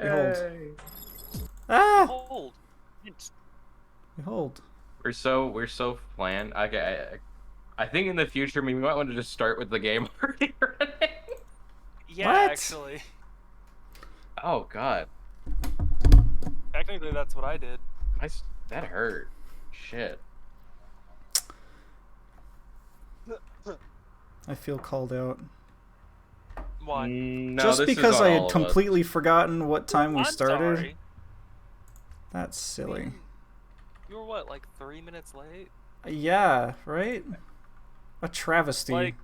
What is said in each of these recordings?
Behold. Hey. Ah! Hold. It's- Behold. We're so planned. I think in the future, we might want to just start with the game already running. Yeah, What? actually. Oh God, Technically, that's what I did. that hurt. Shit. I feel called out. Why? No, Just this is because on I had all of us. completely forgotten what time we I'm started. sorry. That's silly. You were what, like 3 minutes late? Yeah, right? A travesty. Like,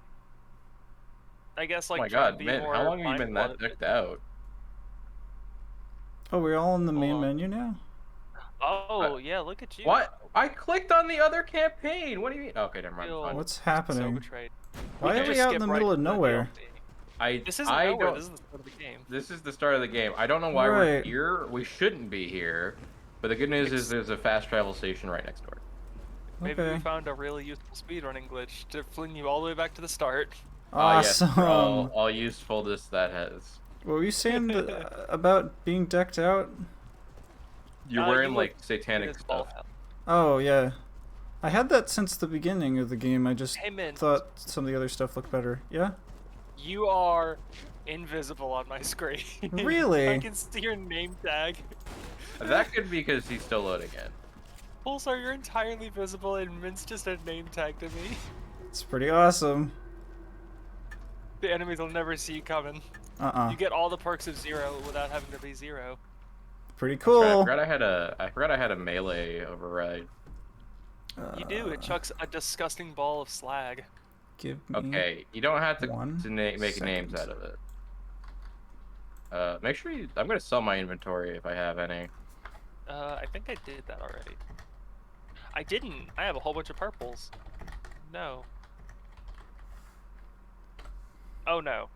I guess Oh like my try and God, be man, more how long have you been mindful that of it. decked out? Oh, we're all in the main Hold on. menu now? Oh, yeah, look at you. What? I clicked on the other campaign. What do you mean? Okay, never mind. Feel Fine. What's So happening? betrayed. Why can are we just out in skip the right middle of to the nowhere? DLC. This isn't I nowhere, don't. this is the start of the game. This is the start of the game. I don't know why we're Right. here. We shouldn't be here. But the good news is there's a fast travel station right next door. Maybe we Okay. found a really useful speedrunning glitch to fling you all the way back to the start. Yes, Awesome. for all useful that has. What were you saying about being decked out? You're wearing You like look satanic good as ball stuff. hell. Oh, yeah. I had that since the beginning of the game. I just Hey, Mint. thought some of the other stuff looked better. Yeah? You are invisible on my screen. Really? I can see your name tag. That could be because he's still loading in. Pulsar, you're entirely visible and Mint's just a name tag to me. It's pretty awesome. The enemies will never see you coming. Uh-uh. You get all the perks of Zero without having to be Zero. Pretty That's right, cool. I forgot I had a melee override. You do, it chucks a disgusting ball of slag. Give me... Okay, you don't have to, one make names second. out of it. Make sure you. I'm gonna sell my inventory if I have any. I think I did that already. I didn't. I have a whole bunch of purples. No. Oh no.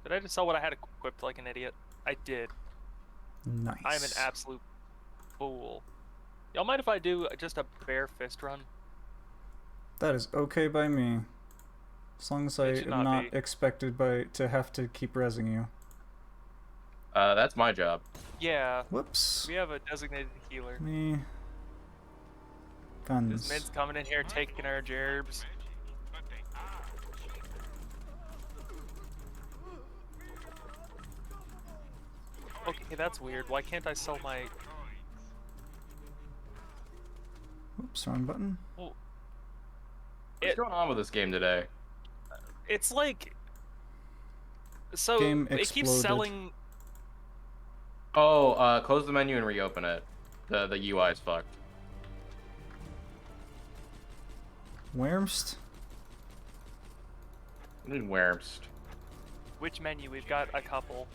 Did I just sell what I had equipped like an idiot? I did. Nice. I am an absolute fool. Y'all mind if I do just a bare fist run? That is okay by me. As long as I It should am not not be. expected to have to keep rezzing you. That's my job. Yeah. Whoops. We have a designated healer. Me. This Guns. Mint's coming in here taking our gerbs. Okay, that's weird. Why can't I sell my... Oops, wrong button. Well, What's going on with this game today? it's like... So, Game it keeps exploded. selling... Oh, close the menu and reopen it. The UI's fucked. Wormst? Where's Which menu? We've got a couple.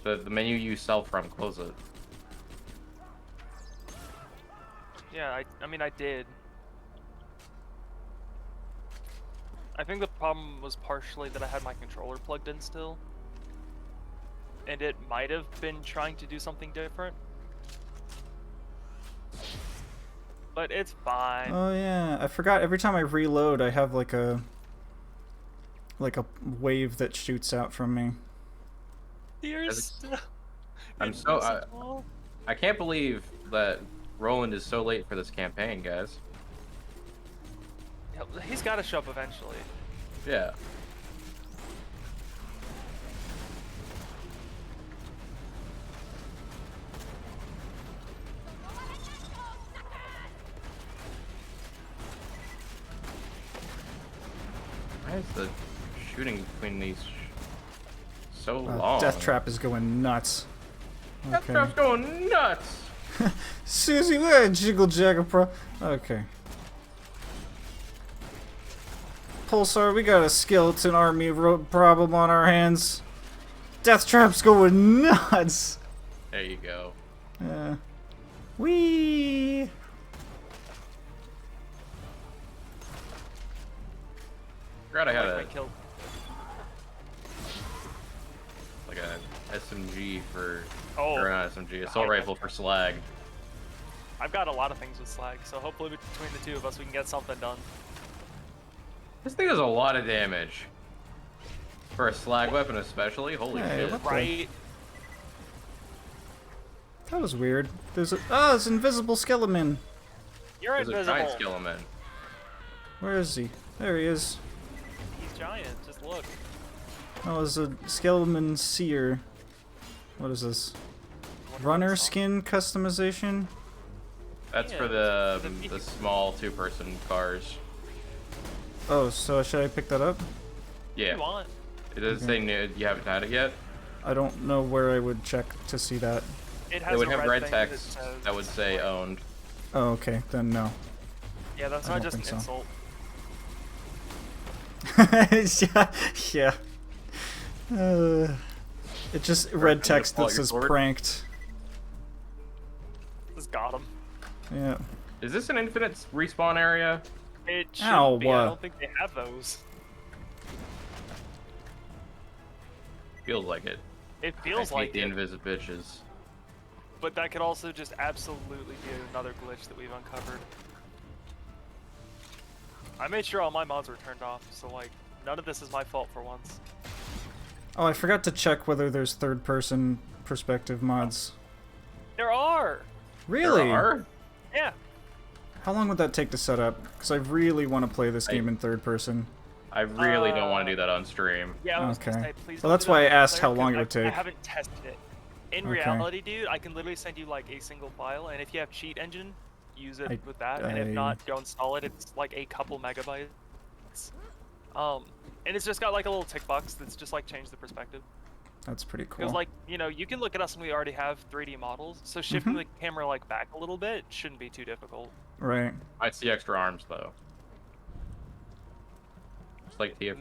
the menu you sell from? Close it. Yeah, I mean, I did. I think the problem was partially that I had my controller plugged in still. And it might have been trying to do something different. But it's fine. Oh yeah, I forgot. Every time I reload, I have like a wave that shoots out from me. You're That's- still... I'm so invisible. I can't believe that Roland is so late for this campaign, guys. Yeah, he's got to show up eventually. Yeah. Why is the shooting between these so long? Death Trap is going nuts. Death Okay. Trap's going nuts! Susie, look at Jiggle Jagger Pro. Okay. Pulsar, we got a skeleton army problem on our hands. Death Trap's going nuts. There you go. Wee. Forgot I had Like my kill. like a SMG for Oh, or not SMG, assault rifle for slag. I've got a lot of things with slag, so hopefully between the two of us we can get something done. This thing does a lot of damage. For a slag weapon especially, holy Hey, shit. what the- Right? That was weird. There's a it's invisible skeleton. You're There's a invisible. giant skeleton. Where is he? There he is. He's giant. Just look. Oh, it's a skeleton seer. What is this? Runner skin customization? That's Yeah, for the small 2-person cars. Oh, so should I pick that up? What Yeah. you want? It doesn't say new, you haven't had it yet. I don't know where I would check to see that. It has It would a have red thing text says, that would say owned. Oh, okay, then no. Yeah, that's I not don't just an think insult. yeah. It just red text pull that out your says sword? pranked. Just got him. Yeah. Is this an infinite respawn area? It should Ow, be. what? I don't think they have those. Feels like it. It feels I like hate it, the invis bitches. but that could also just absolutely be another glitch that we've uncovered. I made sure all my mods were turned off, so like none of this is my fault for once. Oh, I forgot to check whether there's third-person perspective mods. There are. Really? There are? Yeah. How long would that take to set up? Because I really want to play this game in third person. I really don't want to do that on stream. Yeah. I was gonna Okay. say, please Well, don't that's do why that I asked multiplayer, how long it 'cause would take. I haven't tested it. In Okay. reality, dude, I can literally send you like a single file, and if you have cheat engine, use it with that, and if I- not, go install it. It's like a couple megabytes. And it's just got like a little tick box that's just like change the perspective. That's pretty cool. Because like, you know, you can look at us and we already have 3D models, so shifting Mm-hmm. the camera like back a little bit shouldn't be too difficult. Right. I'd see extra arms though. It's like TF2.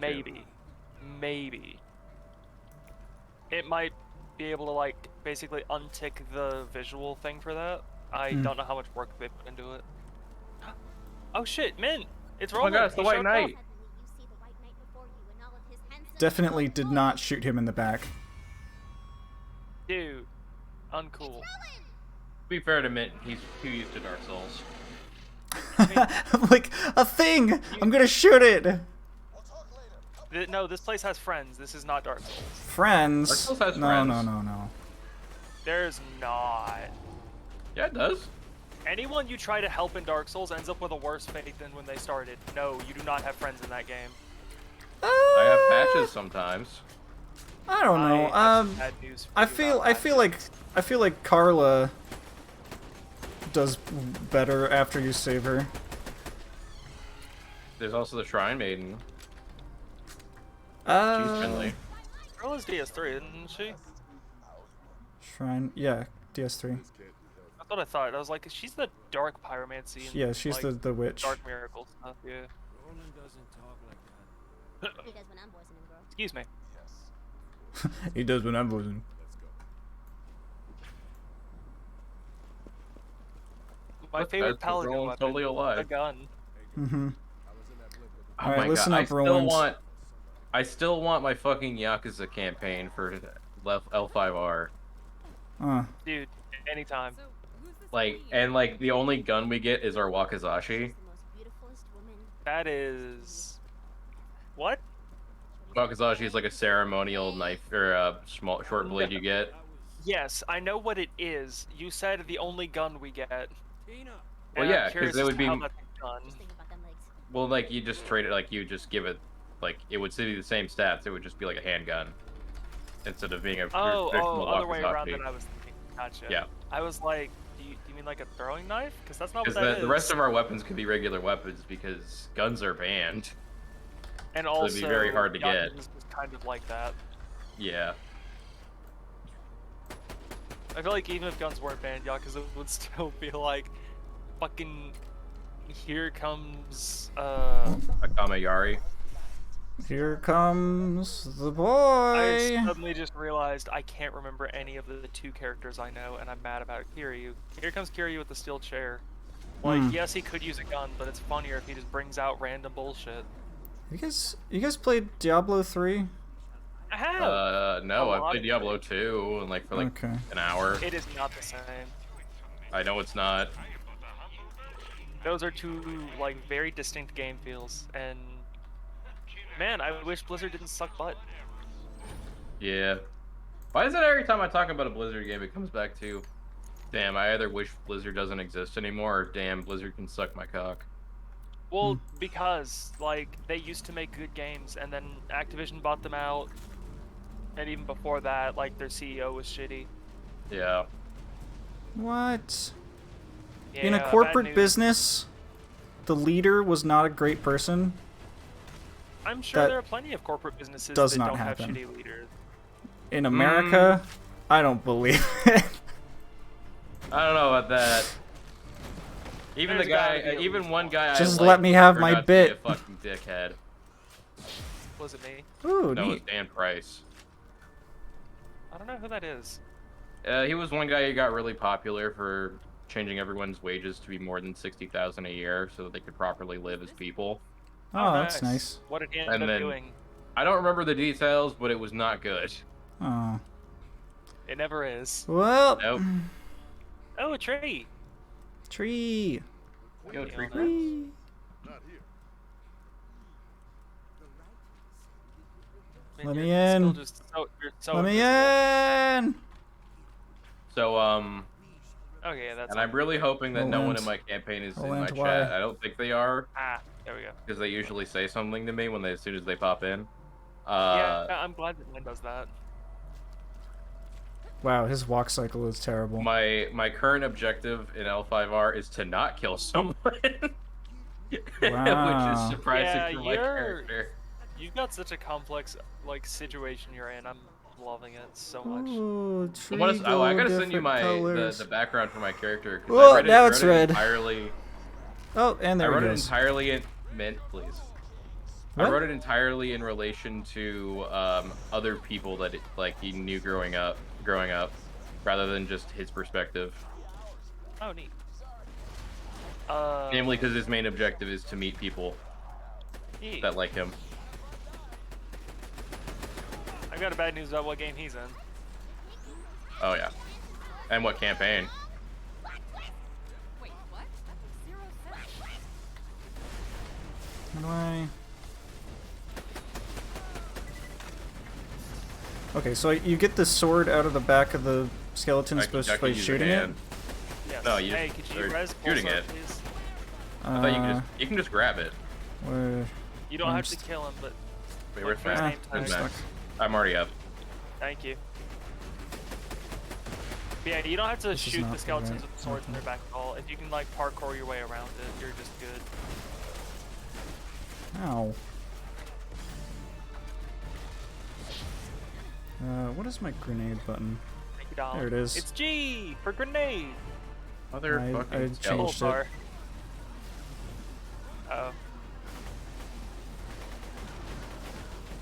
Maybe. It might be able to like basically untick the visual thing for that. I don't know how much work they put into it. Oh shit, Mint! It's Oh my rolling. god, it's the He White showed Knight. up. Suddenly you see the White Knight before you and all of his handsome Definitely fellow did boys. not shoot him in the back. Dude, uncool. To be fair to Mint, he's too used to Dark Souls. Like, a thing! I'm gonna shoot it! No, this place has friends. This is not Dark Souls. Friends? Dark Souls has no, friends. no. There's not. Yeah, it does. Anyone you try to help in Dark Souls ends up with a worse fate than when they started. No, you do not have friends in that game. I have patches sometimes. I don't know. I have some bad news for I you feel about I feel like Carla does better after you save her. There's also the Shrine Maiden. She's Uh, friendly. that. Girl is DS3, isn't she? Shrine, yeah, DS3. That's what I thought. I was like, she's the dark pyromancy. And, Yeah, she's like, the witch. dark miracle stuff. Yeah. Roland doesn't talk like that. He does when I'm voicing him, girl. Excuse me. He does when I'm losing. My favorite That's paladin Roland's weapon, totally alive. a gun. Mm-hmm. Oh Alright, my listen god, up, Roland. I still want my fucking Yakuza campaign for L5R. Dude, anytime. Like, and like the only gun we get is our Wakizashi. She's the most beautifulest woman. That is... What? Wakizashi is like a ceremonial knife or a small short blade you get. Yes, I know what it is. You said the only gun we get. Tina! Well, and I'm yeah, 'cause curious it as would to be- how that's done. Just think about them legs. Well, like you just trade it, like you just give it, like it would see the same stats. It would just be like a handgun instead of being a traditional Other way around Wakizashi. than I was thinking. Gotcha. Yeah. I was like, do you mean like a throwing knife? Because that's not what Because that the rest is. of our weapons could be regular weapons because guns are banned. And it'd also, be very hard to get. Yakuza's is kind of like that. Yeah. I feel like even if guns weren't banned, Yakuza would still be like, fucking, here comes, Akame Yari. Here comes the I boy. suddenly just realized I can't remember any of the two characters I know, and I'm mad about Kiryu. Here comes Kiryu with the steel chair. Like, yes, he could use a gun, but it's funnier if he just brings out random bullshit. You guys played Diablo 3? I have! No, A I lot played of Diablo 2 and like for like Okay. an hour. It is not the same. I know it's not. Those are two, like, very distinct game feels, and man, I wish Blizzard didn't suck butt. Yeah. Why is it every time I talk about a Blizzard game, it comes back to Damn, I either wish Blizzard doesn't exist anymore, or damn, Blizzard can suck my cock. Well, because like they used to make good games, and then Activision bought them out, and even before that, like their CEO was shitty. Yeah. What? Yeah, In a bad corporate news. business, the leader was not a great person. I'm sure that there are plenty of corporate businesses does that not don't have happen. shitty leaders. In America, I don't believe it. I don't know about that. Even There's the guy, gotta be at even least one one. guy. Just I let liked me have turned my out to be bit. A fucking dickhead. Was it me? Ooh, No, it was neat. Dan Price. I don't know who that is. He was one guy who got really popular for changing everyone's wages to be more than 60,000 a year, so that they could properly live as people. Oh, that's nice. What did he end And up then- doing? I don't remember the details, but it was not good. Oh. It never is. Well, Nope. Oh, a tree. tree. Yo, tree. Tree. Man, Let you're me still in. just you're so Let me invisible. in. So, Okay, that's and I'm really hoping that no one in Roland. my campaign is in my Roland, chat. why? I don't think they are, there we go. because they usually say something to me as soon as they pop in. Yeah, I'm glad that mine does that. Wow, his walk cycle is terrible. My current objective in L5R is to not kill someone, which Wow. is surprising Yeah, for my character. You've got such a complex like situation you're in. I'm loving it so much. Ooh, tree I gotta glow send you different the colors. background for my character. 'Cause Whoa, I read it, now I it's read it red. entirely. Oh, and I there wrote it it goes. entirely in mint, please. What? I wrote it entirely in relation to other people that he knew growing up, rather than just his perspective. Oh, neat. Namely, because his main objective is to meet people Neat. that like him. I got a bad news about what game he's in. Oh yeah, and what campaign? Wait, what? That makes 0 sense. How do I... Okay, so you get the sword out of the back of the skeleton supposed to could by use your shooting it? hand. Yes. No, you hey, just could you are res shooting Pulsar, it. please? I thought you can just grab it. Where... You don't I'm have to st- kill him, but Wait, Look where's for his Max? name Where's tag. Max? I'm already up. thank you. But yeah, you don't have to This is shoot not the the skeletons right with swords in their back at all. If you can like parkour your way around it, you're just good. Ow. What is my grenade button? Thank you, Dom. There it is. It's G for grenade. I Motherfucking changed skeleton. it. Pulsar. Oh.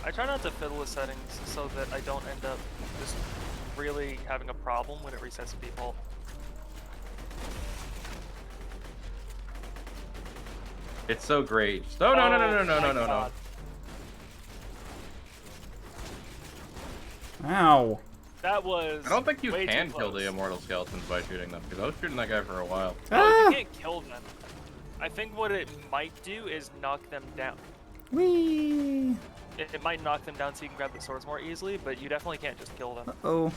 I try not to fiddle with settings so that I don't end up just really having a problem when it resets to default. It's so great. Oh no no no no no my no no no. God. Ow. That was. I don't think you way can too kill the close. immortal skeletons by shooting them, because I was shooting that guy for a while. No, Ah! you can't kill them. I think what it might do is knock them down. Whee! It might knock them down so you can grab the swords more easily, but you definitely can't just kill them. Uh-oh.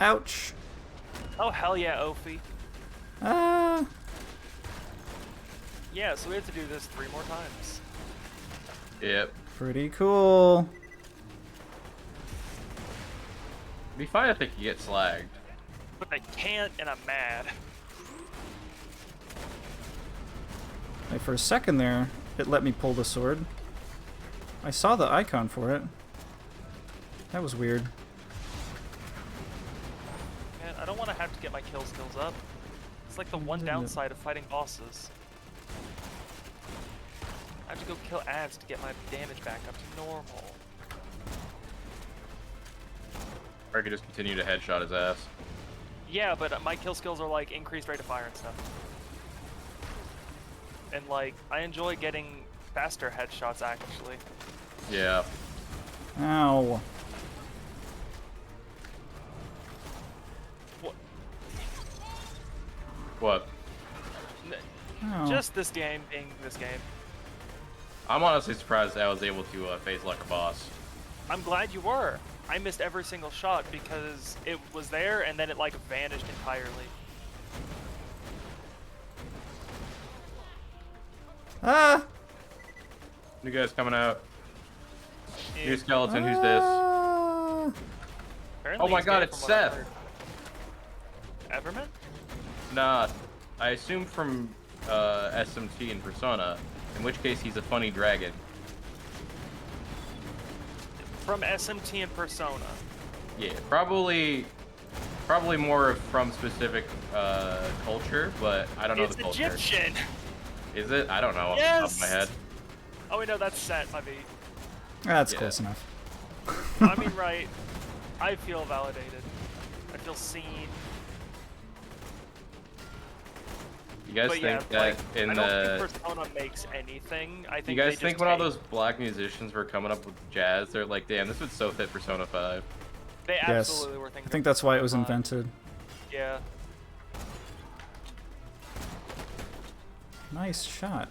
Ouch. Oh, hell yeah, Ophi. Ah. Yeah, so we have to do this 3 more times. Yep. Pretty cool. It'd be fine if they could get slagged. But I can't, and I'm mad. Like for a second there, it let me pull the sword. I saw the icon for it. That was weird. Man, I don't want to have to get my kill skills up. It's like the one Isn't it? downside of fighting bosses. I have to go kill ads to get my damage back up to normal. Or I could just continue to headshot his ass. Yeah, but my kill skills are like increased rate of fire and stuff. And like, I enjoy getting faster headshots actually. Yeah. Ow. What? What? Ow. Just this game being this game. I'm honestly surprised that I was able to phase like a boss. I'm glad you were. I missed every single shot because it was there and then it like vanished entirely. Ah! New guys coming out. Yeah. New skeleton. Who's this? Ah! Apparently Oh my he's God, gay it's from what I've Seth. heard. Everman? Nah, I assume from SMT and Persona, in which case he's a funny dragon. From SMT and Persona. Yeah, probably more from specific culture, but I don't know It's the culture. Egyptian! Is it? I don't know off the top of my head. Oh wait, no, that's set, my B. That's Yeah. close enough. I mean, right. I feel validated. I feel seen. You guys But yeah, think that like, in I don't the... think Persona makes anything. I think You guys they think just when all take- those black musicians were coming up with jazz, they're like, damn, this would so fit Persona 5. They Yes. absolutely were thinking. I think that's why it was Persona 5. invented. Yeah. Nice shot.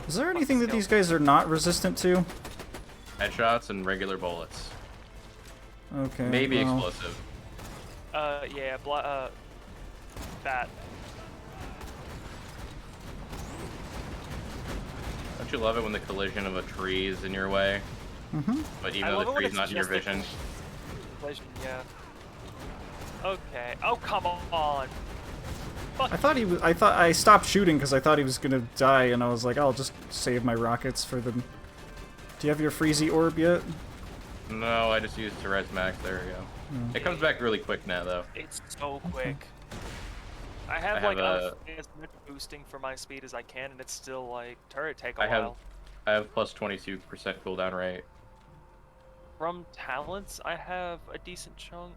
Is there anything that these guys are not resistant to? Headshots and regular bullets. Okay. Maybe well, explosive. Yeah, that. Don't you love it when the collision of a tree is in your way? Mhm. But even I though love the it when tree's it's not in your just a vision. collision, yeah. Okay. Oh, come on. Fuck. I thought he was. I stopped shooting because I thought he was gonna die, and I was like, I'll just save my rockets for them. Do you have your Freezy orb yet? No, I just used to res max. There we go. It comes back really quick now, though. It's so quick. I have I have like as much boosting for my speed as I can, and it's still like turret take a I have while. I have plus 22% cooldown rate. From talents, I have a decent chunk.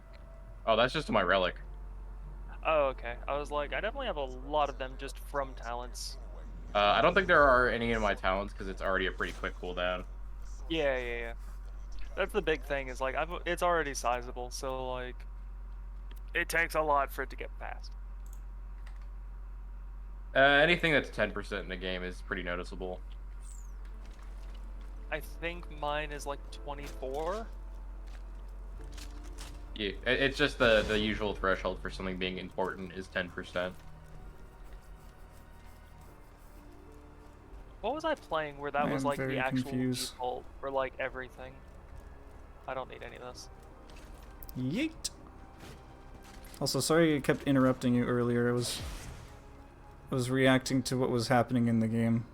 Oh, that's just my relic. Oh, okay. I was like, I definitely have a lot of them just from talents. I don't think there are any in my talents because it's already a pretty quick cooldown. Yeah. That's the big thing. Is like it's already sizable, so like it takes a lot for it to get fast. Anything that's 10% in the game is pretty noticeable. I think mine is like 24. Yeah, it's just the usual threshold for something being important is 10%. What was I playing where that I was am like very the actual confused. default for like everything? I don't need any of this. Yeet. Also, sorry I kept interrupting you earlier. I was reacting to what was happening in the game.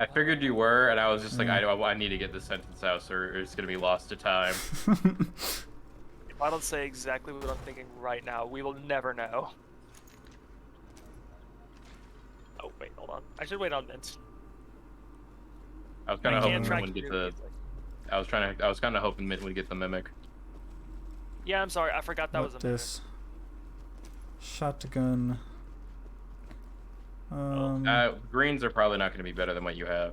I figured you were, and I was just like, I need to get this sentence out, or it's gonna be lost to time. If I don't say exactly what I'm thinking right now, we will never know. Oh wait, hold on. I should wait on Mint. I was kind of I can't hoping track Mint would get your the. music. I was kind of hoping Mint would get the mimic. Yeah, I'm sorry. I forgot that What was a this? Shotgun. Greens are probably not going to be better than what you have.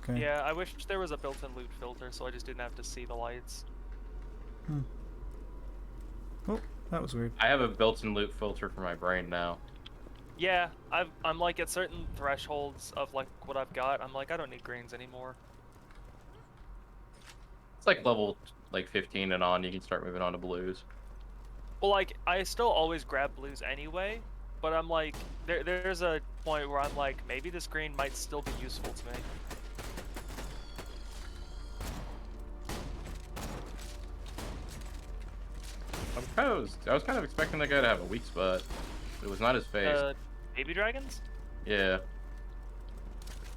Okay. Yeah, I wish there was a built-in loot filter, so I just didn't have to see the lights. Oh, that was weird. I have a built-in loot filter for my brain now. Yeah, I'm like at certain thresholds of like what I've got. I'm like I don't need greens anymore. It's like level like 15 and on, you can start moving on to blues. Well, like I still always grab blues anyway, but I'm like there's a point where I'm like maybe this green might still be useful to me. I was kind of expecting that guy to have a weak spot. It was not his face. Baby dragons? Yeah.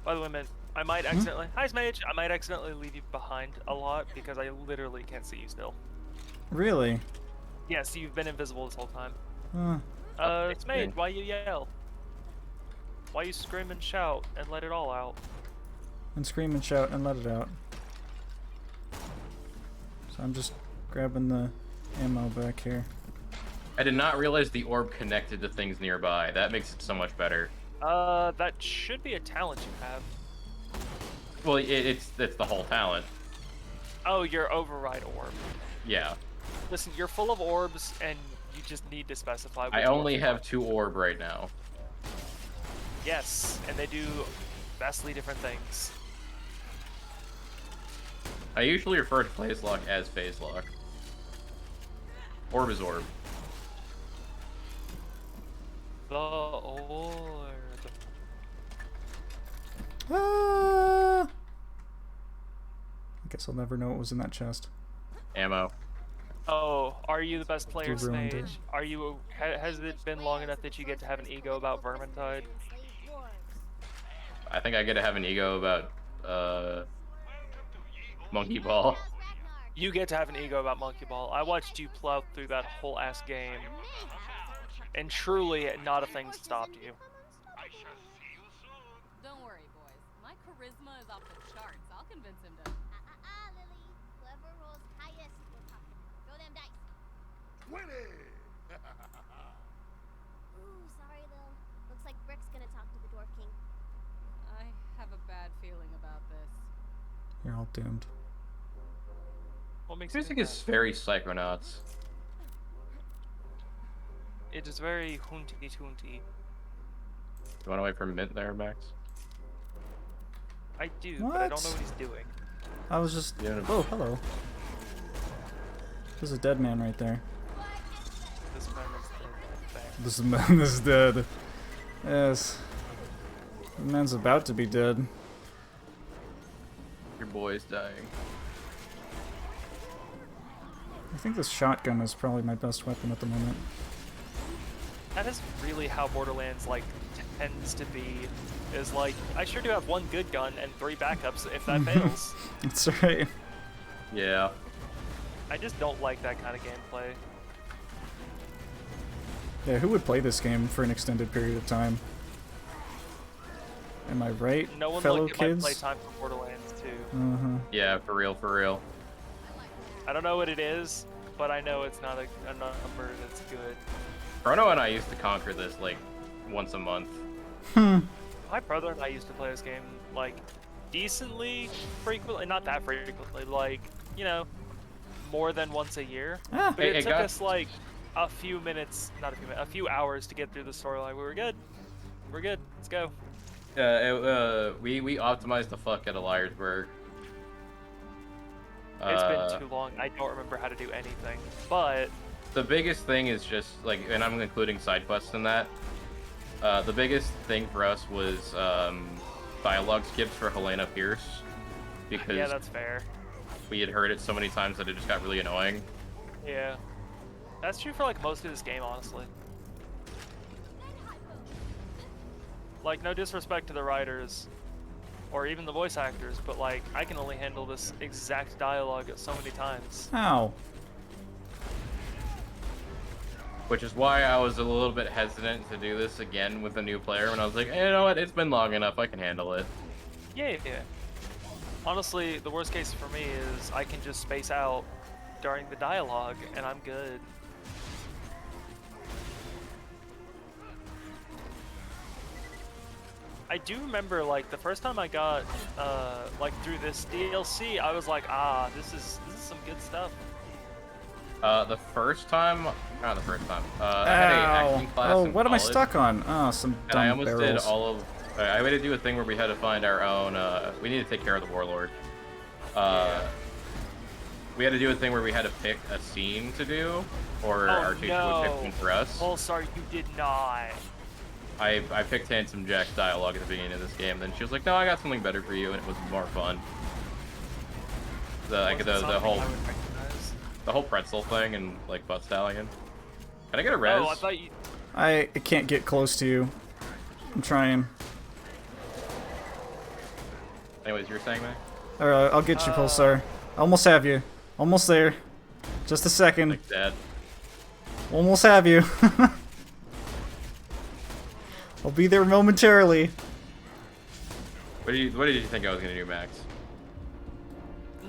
By the way, man, I might accidentally. Hi, Smage. I might accidentally leave you behind a lot because I literally can't see you still. Really? Yes, you've been invisible this whole time. Huh. Smage, why you yell? Why you scream and shout and let it all out? And scream and shout and let it out. So I'm just grabbing the ammo back here. I did not realize the orb connected to things nearby. That makes it so much better. That should be a talent you have. Well, it's the whole talent. Oh, your override orb. Yeah. Listen, you're full of orbs, and you just need to specify. Which I only ones you have want. 2 orb right now. Yes, and they do vastly different things. I usually refer to phase lock as phase lock. Orb is orb. The Lord. I guess I'll never know what was in that chest. Ammo. Oh, are you the best player, You ruined it. Smage? Are you? Has it been long enough that you get to have an ego about Vermintide? I think I get to have an ego about Monkey Ball. You get to have an ego about Monkey Ball. I watched you plow through that whole ass game, and truly, not a thing stopped you. Don't worry, boys. My charisma is off the charts. I'll convince him to. Lily. Whoever rolls highest will talk. Throw them dice. 20! Ooh, sorry, Lil. Looks like Brick's gonna talk to the Dwarf King. I have a bad feeling about this. You're all doomed. What makes you Music think is that? very Psychonauts. It is very hunty-tunty. You want to wait for Mint there, Max? I do, but I don't know What? what he's doing. I was just. Yeah. Oh, hello. There's a dead man right there. This man is dead. This man is dead. Yes. The man's about to be dead. Your boy's dying. I think this shotgun is probably my best weapon at the moment. That is really how Borderlands like tends to be. Is like I sure do have one good gun and 3 backups if that fails. That's right. Yeah. I just don't like that kind of gameplay. Yeah, who would play this game for an extended period of time? Am I right, No one fellow looked at my kids? playtime for Borderlands 2. Uh-huh. Yeah, for real, for real. I don't know what it is, but I know it's not a number that's good. Chrono and I used to conquer this like once a month. My brother and I used to play this game like decently frequently, not that frequently, like, you know, more than once a year. Ah, But Hey, it took guys. us like a few minutes, not a few minutes, a few hours to get through the storyline. We were good. We're good. Let's go. We optimized the fuck out of Liarsburg. It's been too long. I don't remember how to do anything. But The biggest thing is just like, and I'm including side quests in that. The biggest thing for us was dialogue skips for Helena Pierce, because yeah, that's fair. we had heard it so many times that it just got really annoying. Yeah. That's true for like most of this game, honestly. Like, no disrespect to the writers or even the voice actors, but like I can only handle this exact dialogue so many times. Ow. Which is why I was a little bit hesitant to do this again with a new player when I was like, you know what, it's been long enough, I can handle it. Yeah. Honestly, the worst case for me is I can just space out during the dialogue and I'm good. I do remember like the first time I got like through this DLC, I was like, ah, this is some good stuff. The first time, not the first time, I had a acting Ow. class Oh, in what am I college, stuck on? Oh, some and dumb I almost barrels. did all of. I had to do a thing where we had to find our own. We need to take care of the warlord. We had to do a thing where we had to pick a scene to do, or our teacher would pick one for us. Oh, sorry, you did not. I picked Handsome Jack's dialogue at the beginning of this game, then she was like, "No, I got something better for you," and it was more fun. Wasn't The something whole I would recognize. the whole pretzel thing and like butt stallion. Can I get a res? Oh, I thought you. I can't get close to you. I'm trying. Anyways, you were saying, man? Alright, I'll get you, Pulsar. Almost have you. Almost there. Just a second. Like that. Almost have you. I'll be there momentarily. What did you think I was gonna do, Max?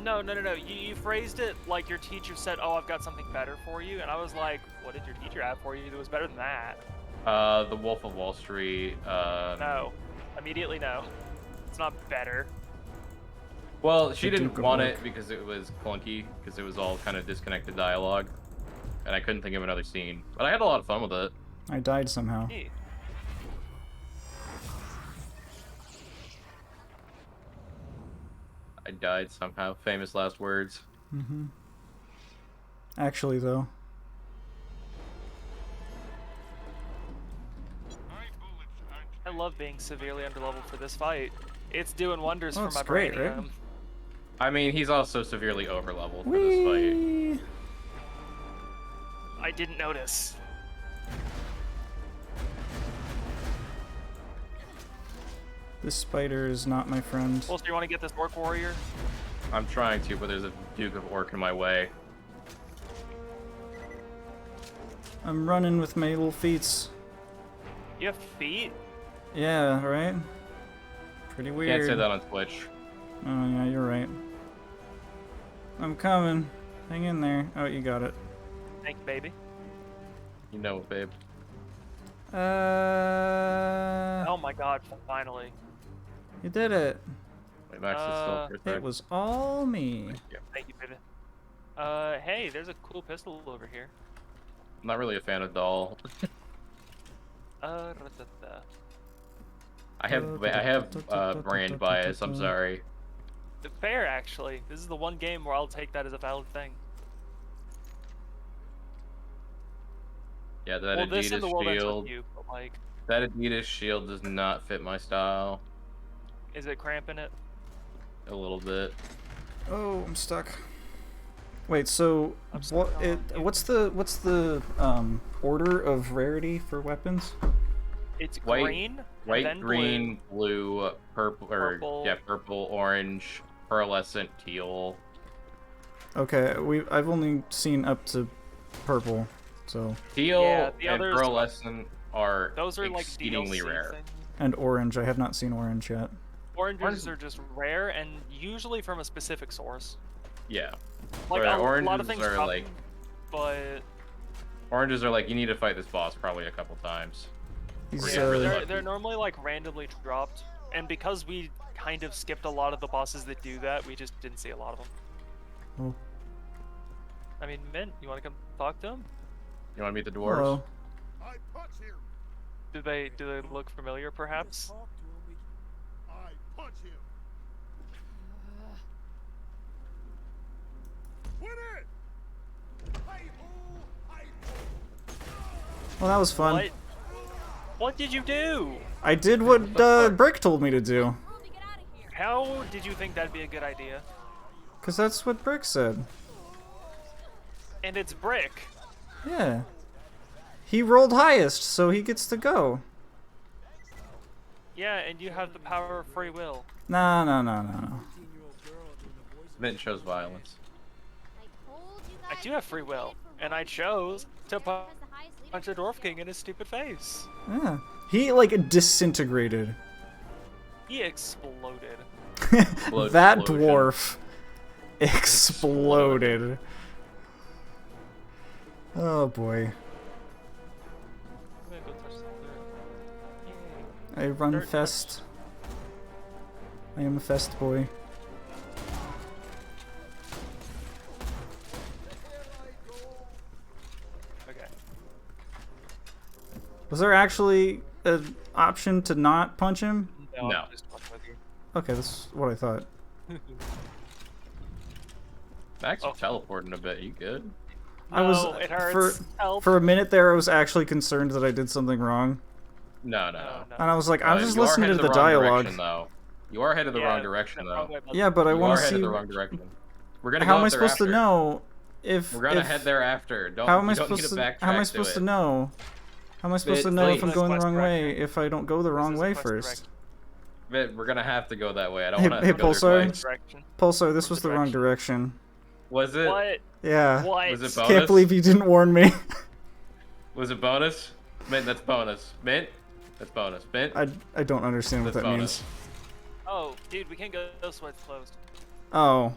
No. You phrased it like your teacher said, "Oh, I've got something better for you," and I was like, "What did your teacher have for you that was better than that?" The Wolf of Wall Street. No, immediately no. It's not better. Well, she The didn't Duke of want York. it because it was clunky, because it was all kind of disconnected dialogue, and I couldn't think of another scene. But I had a lot of fun with it. I died somehow. Hey. I died somehow. Famous last words. Mm-hmm. Actually, though. I love being severely underleveled for this fight. It's doing wonders Well, for my it's great, right? brainium. I mean, he's also severely overleveled for this fight. Whee! I didn't notice. This spider is not my friend. Well, so you want to get this Orc Warrior? I'm trying to, but there's a Duke of Orc in my way. I'm running with my little feets. You have feet? Yeah, right? Pretty weird. Can't say that on Twitch. Oh, yeah, you're right. I'm coming. Hang in there. Oh, you got it. Thank you, baby. You know it, babe. Oh my god, finally. You did it. Wait, Max is still for a sec. It was all me. Thank you, baby. Hey, there's a cool pistol over here. I'm not really a fan of Doll. Ratata. I have brand bias. I'm sorry. Fair, actually. This is the one game where I'll take that as a valid thing. Yeah, that Well, this and the Adidas world ends shield. with you, but like, That Adidas shield does not fit my style. is it cramping it? A little bit. Oh, I'm stuck. Wait, so I'm what? stuck on you. What's the order of rarity for weapons? It's White- green, White, then green, blue, purple, or Purple. yeah, purple, orange, pearlescent, teal. Okay, I've only seen up to purple, so Teal Yeah, the and others- pearlescent are Those are like exceedingly DLC rare. things. and orange. I have not seen orange yet. Oranges are just rare and usually from a specific source. Yeah. Like Or a lot of oranges things are drop like- them, but Oranges are like, you need to fight this boss probably a couple times. He's, Yeah, really they're, lucky. they're normally like randomly dropped, and because we kind of skipped a lot of the bosses that do that, we just didn't see a lot of them. Oh. I mean, Mint, you want to come talk to him? You want to meet the dwarves? Hello. I punch him. Do they look familiar, perhaps? Talk to him. I punch him. Win it. Hi-ho, hi-ho. Well, that was fun. What? What did you do? I did what Brick told me to do, Room to get out of here. How did you think that'd be a good idea? cause that's what Brick said. And it's Brick. Yeah. He rolled highest, so he gets to go. Yeah, and you have the power of free will. No. 18-year-old girl doing the voice of Mint shows violence. I told you I guys do have free will, and I chose to punch the Dwarf King in his stupid face. Yeah. He like disintegrated. He exploded. That Explosion. dwarf exploded. Oh boy. I'm gonna go touch some dirt. Yay. I run Dirt fest. I am a fest boy. Okay. Was there actually an option to not punch him? No. I'm just fucking with you. Okay, that's what I thought. Max, you're Oh. teleporting a bit. You good? I was No, it hurts. Help. for a minute there. I was actually concerned that I did something wrong, No. No. and I was like, I'm just you are listening to headed the wrong dialogue. direction, though. You are headed the wrong direction, the though. wrong way, but- Yeah, but I You want are to headed see. the wrong direction. We're gonna How go am I up there supposed to after. know if? We're gonna if- head there after. Don't. How am I you don't supposed need to? to backtrack How am I supposed to know? How am I supposed to It's know late. if I'm This going the quest wrong way direction. if I don't go the This wrong is way quest first? But we're gonna have to go that way. I don't Hey- want to hey, go there Pulsar? twice. Direction. Pulsar, this What's was the the wrong direction. Was it? What? Yeah. What? Was it bonus? Can't believe you didn't warn me. Was it bonus? Mint, that's bonus. Mint, that's bonus. Mint, I don't understand what that's that bonus. means. Oh, dude, we can't go. Those sweats closed. Oh.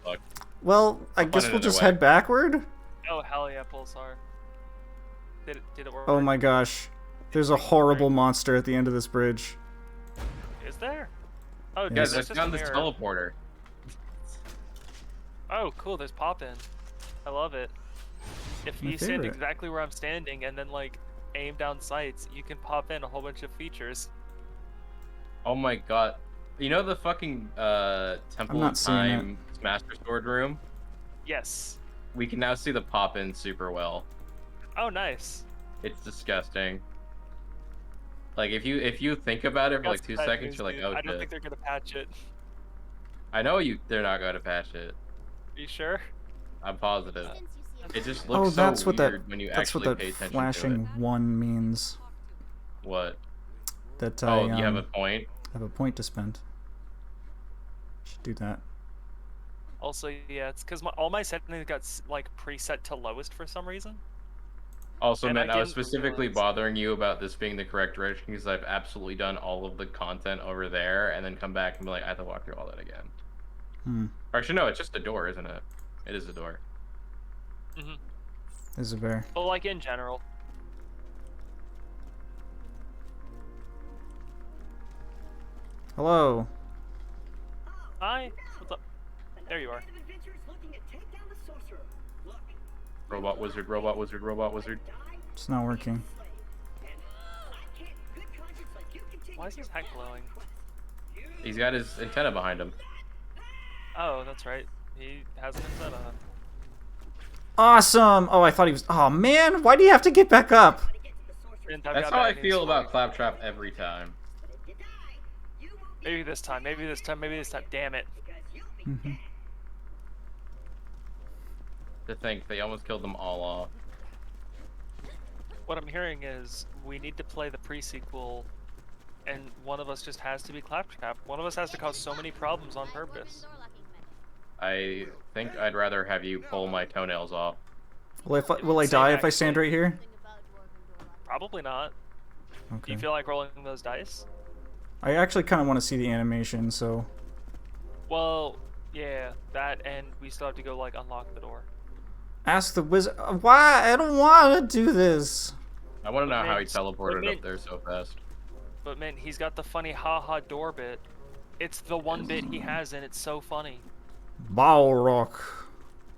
Fuck. Well, I I'll guess find we'll another just way. head backward. Oh hell yeah, Pulsar. Did it work? Oh my gosh. There's a horrible monster at the end of this bridge. Is there? Oh, dude, Guys, I there's just a found this mirror. teleporter. Oh, cool. There's pop-in. I love it. If My you stand favorite. exactly where I'm standing and then like aim down sights, you can pop in a whole bunch of features. Oh my god. You know the fucking Temple not of seeing it. Time Master Sword room? Yes. We can now see the pop-in super well. Oh, nice. It's disgusting. Like if you think about it for like That's 2 bad seconds, news, you're like, dude. oh I don't shit. think they're gonna patch it. I know they're not going to patch it. Are you sure? I'm positive. Since you see a It just Oh, looks so that's what that. weird when you That's what actually that pay attention to flashing it. one means. What? That Oh, I you have a point? have a point to spend. Should do that. Also, yeah, it's because all my settings got like preset to lowest for some reason. Also, And man, I was didn't specifically realize- bothering you about this being the correct direction because I've absolutely done all of the content over there and then come back and be like, I have to walk through all that again. Hmm. Or actually, no, it's just a door, isn't it? It is a door. Mhm. Is a bear. But like in general, Hello. hi, what's up? There you are. Robot wizard, robot wizard, robot wizard. It's not working. Why is his heck glowing? He's got his antenna behind him. Oh, that's right. He has an antenna. Awesome! Oh, I thought he was. Oh man, why do you have to get back up? That's how I feel about Claptrap every time. Maybe this time. Maybe this time. Maybe this time. Damn it. Mm-hmm. To think they almost killed them all off. What I'm hearing is we need to play the pre-sequel, and one of us just has to be Claptrap. One of us has to cause so many problems on purpose. I think I'd rather have you pull my toenails off. Will I Same, die if I actually. stand right here? Probably not. Do Okay. you feel like rolling those dice? I actually kind of want to see the animation, so. Well, yeah, that, and we still have to go like unlock the door. Ask the wizard. Why? I don't want to do this. I want to know how he Mint, teleported mint. up there so fast. But man, he's got the funny haha door bit. It's the one bit he has, and it's so funny. Balrog.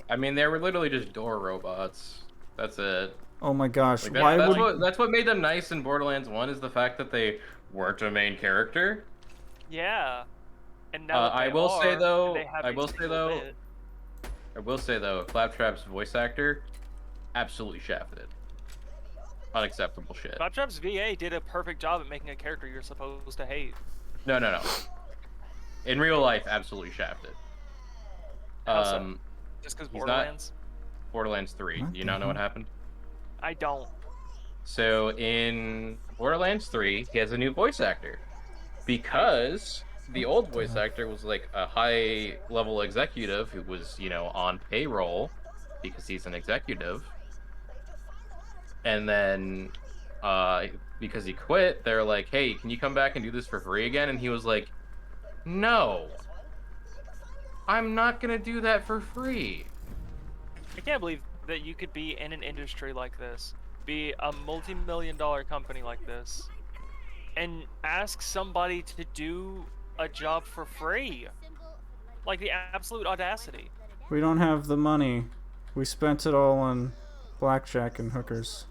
I mean, they were literally just door robots. That's it. Oh my gosh. Like, Why would? that's what made them nice in Borderlands 1 is the fact that they weren't a main character. Yeah. And now that I they will say are, though, they have I a will say single though, bit. I will say though, Claptrap's voice actor, absolutely shafted. Unacceptable shit. Claptrap's VA did a perfect job at making a character you're supposed to hate. No, no, no. In real life, absolutely shafted. How so? Just because he's not- Borderlands? Borderlands 3. What Do you the not know what hell? happened? I don't. So in Borderlands 3, he has a new voice actor because the old voice actor was like a high-level executive who was, you know, on payroll because he's an executive. And then because he quit, they're like, "Hey, can you come back and do this for free again?" And he was like, "No. I'm not going to do that for free." I can't believe that you could be in an industry like this, be a multi-million-dollar company like this, and ask somebody to do a job for free. Like the absolute audacity. We don't have the money. We spent it all on blackjack and hookers.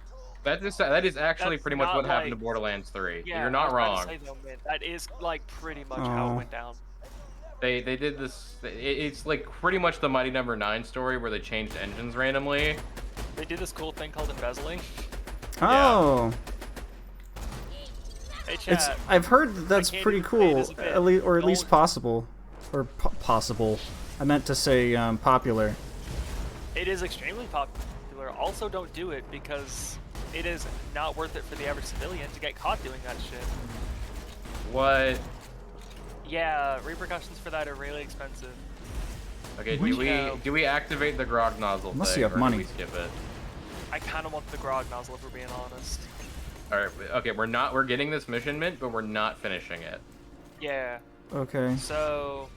That is actually That's pretty much not what happened to like- Borderlands 3. Yeah, You're I not was about to wrong. say, though, man, that is like pretty much how Oh. it went down. They did this. It's like pretty much the Mighty Number 9 story where they changed engines randomly. They did this cool thing called embezzling. Oh, Hey, chat. it's. I've heard that that's can't pretty even say it cool, is a bit. at least, or at least Don't- possible, or possible. I meant to say popular. It is extremely popular. Also, don't do it because it is not worth it for the average civilian to get caught doing that shit. What? Yeah, repercussions for that are really expensive. Okay, We- do we activate the grog nozzle Unless thing, you have or money. do we skip it? I kind of want the grog nozzle if we're being honest. All right. Okay, we're getting this mission mint, but we're not finishing it Yeah. Okay. So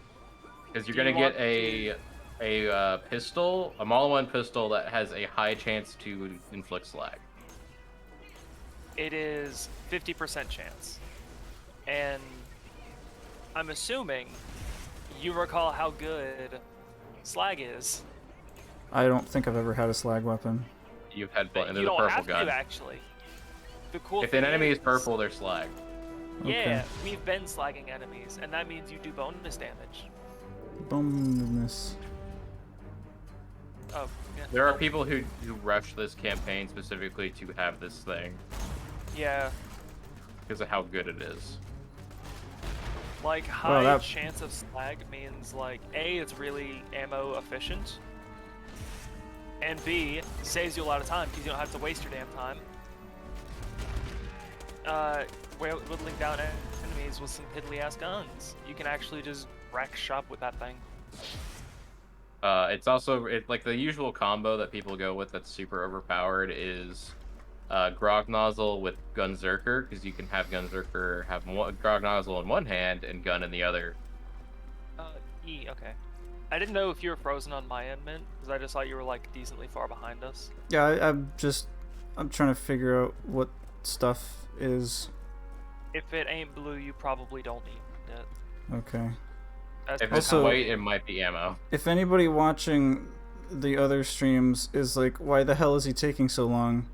because you're Do you gonna get want a pistol, a Model 1 pistol that has a high chance to inflict slag. it is 50% chance, and I'm assuming you recall how good slag is. I don't think I've ever had a slag weapon. You've had But and you they're the don't purple have gun. to actually. The cool If thing an enemy is purple, they're slag. Yeah, we've been slagging enemies, and that means you do bonus damage. Bonus. Oh, yeah. There are people who rush this campaign specifically to have this thing Yeah, because of how good it is. like high Well, that- chance of slag means like A, it's really ammo efficient, and B, saves you a lot of time because you don't have to waste your damn time. Whittling down enemies with some piddly ass guns. You can actually just wreck shop with that thing. It's also like the usual combo that people go with that's super overpowered is Grog Nozzle with Gunzerker, because you can have Gunzerker have Grog Nozzle in one hand and gun in the other. Okay. I didn't know if you were frozen on my end, Mint, because I just thought you were like decently far behind us. Yeah, I'm trying to figure out what stuff is. If it ain't blue, you probably don't need it. Okay. That's If it's Also- white, it might be ammo. If anybody watching the other streams is like, why the hell is he taking so long?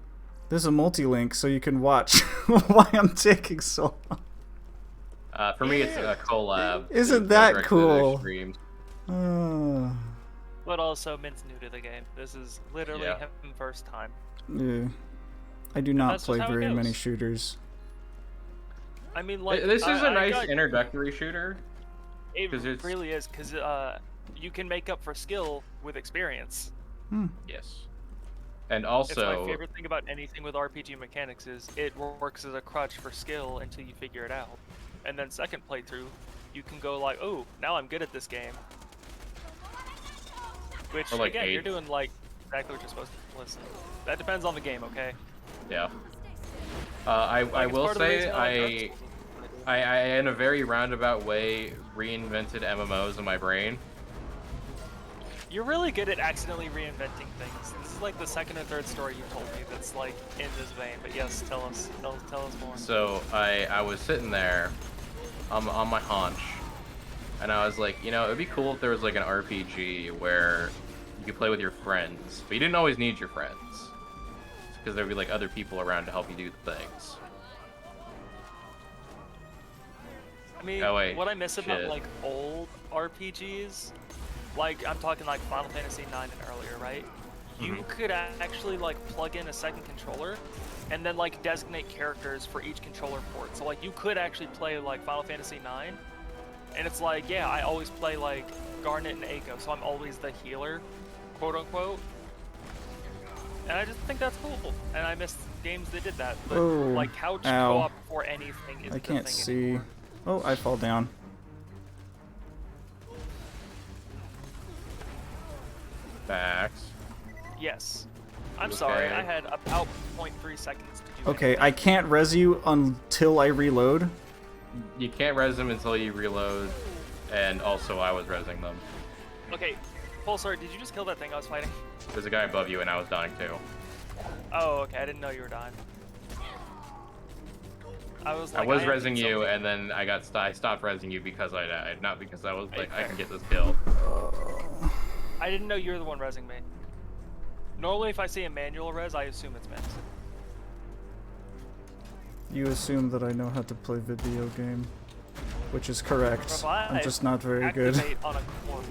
There's a multi-link so you can watch why I'm taking so long. For me, it's a collab. Isn't to that direct to their cool? streams. But also, Mint's new to the game. This is literally Yeah. him first time. Yeah. I do not that's just play how it very many goes. shooters. I mean, like This is a nice got- introductory shooter. It 'cause it's- really is, because you can make up for skill with experience. Yes. And It's also, my favorite thing about anything with RPG mechanics is it works as a crutch for skill until you figure it out. And then second playthrough, you can go like, oh, now I'm good at this game. Which, Or like again, you're 8. doing like exactly what you're supposed to. Listen, that depends on the game, okay? yeah. I Like, it's will part of the say reason I like Dark Souls. I, in a very roundabout way, reinvented MMOs in my brain. You're really good at accidentally reinventing things. This is like the second or third story you told me that's like in this vein. But yes, tell us more. So I was sitting there on my haunch, and I was like, you know, it'd be cool if there was like an RPG where you could play with your friends, but you didn't always need your friends, because there'd be like other people around to help you do the things. I mean, Oh, wait, what I miss about shit. like old RPGs, like I'm talking like Final Fantasy IX and earlier, right? You Mhm. could actually like plug in a second controller, and then like designate characters for each controller port. So like you could actually play like Final Fantasy IX, and it's like, yeah, I always play like Garnet and Eiko, so I'm always the healer, quote unquote. And I just think that's cool, and I miss games that did that. But Oh, like couch ow. co-op for anything is I the can't thing see. anymore. Oh, I fall down. Facts. Yes. I'm Okay. sorry, I had about 0.3 seconds to do Okay, anything. I can't res you until I reload. You can't res them until you reload, and also I was resing them. Okay, Pulsar, did you just kill that thing I was fighting? There's a guy above you, and I was dying too. Oh, okay, I didn't know you were dying. I was I like, was am resing you, something. and then I stopped resing you because I died, not because I was like, I can get this kill. I didn't know you were the one resing me. Normally, if I see a manual res, I assume it's Mint. You assume that I know how to play video game, which is correct. I'm Revive, just not very good. activate on a corpse.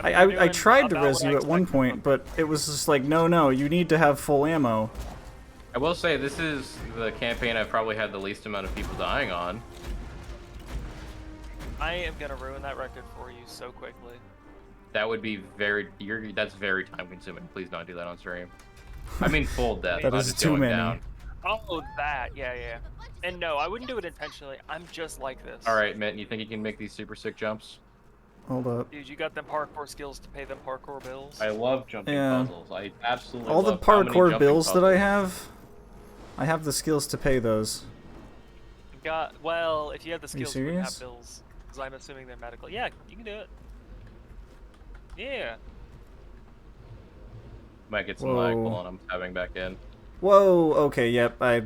mean, I you're doing tried to about res what I you at one expected point, from but it was just like, no, you need to have full ammo. I will say this is the campaign I've probably had the least amount of people dying on. I am gonna ruin that record for you so quickly. That would be that's very time consuming. Please don't do that on stream. I mean full death. That not is just too going many. down. Oh, that, yeah. And no, I wouldn't do it intentionally. I'm just like this. All right, Mint, you think you can make these super sick jumps? Hold up. Dude, you got them parkour skills to pay them parkour bills. I love jumping Yeah. puzzles. I absolutely All the love how many parkour jumping bills that I puzzles. have the skills to pay those. Well, if you have the you skills, you wouldn't have serious? bills. Because I'm assuming they're medical. Yeah, you can do it. Yeah. Might get some lag Whoa. pulling. I'm tabbing back in. Whoa, okay, yep, Hey,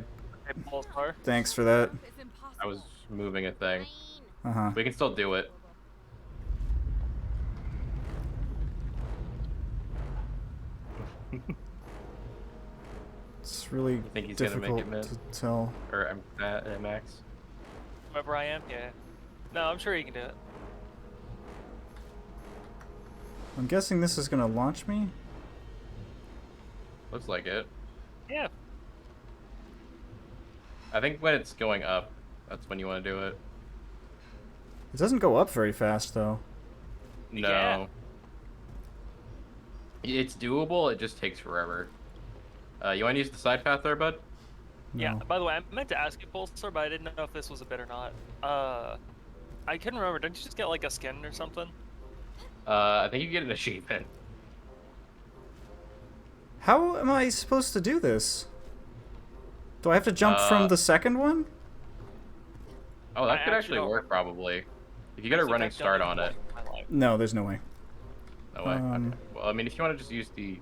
Pulsar. thanks for that. It's impossible. I was moving a thing. Uh-huh. We can still do it. It's really think he's gonna make difficult it, man? to tell. Or Max? Whoever I am, yeah. No, I'm sure you can do it. I'm guessing this is gonna launch me. Looks like it. Yeah. I think when it's going up, that's when you want to do it. It doesn't go up very fast though. No. Yeah. It's doable, it just takes forever. You want to use the side path there, bud? Yeah. No. By the way, I meant to ask you, Pulsar, but I didn't know if this was a bit or not. I couldn't remember. Didn't you just get like a skin or something? I think you get an achievement. How am I supposed to do this? Do I have to jump from the second one? Oh, that I could actually actually don't work, probably. If you get a Because running I've done start on once it. in my life. No, there's no way. No way. Okay. Well, I mean, if you want to just use the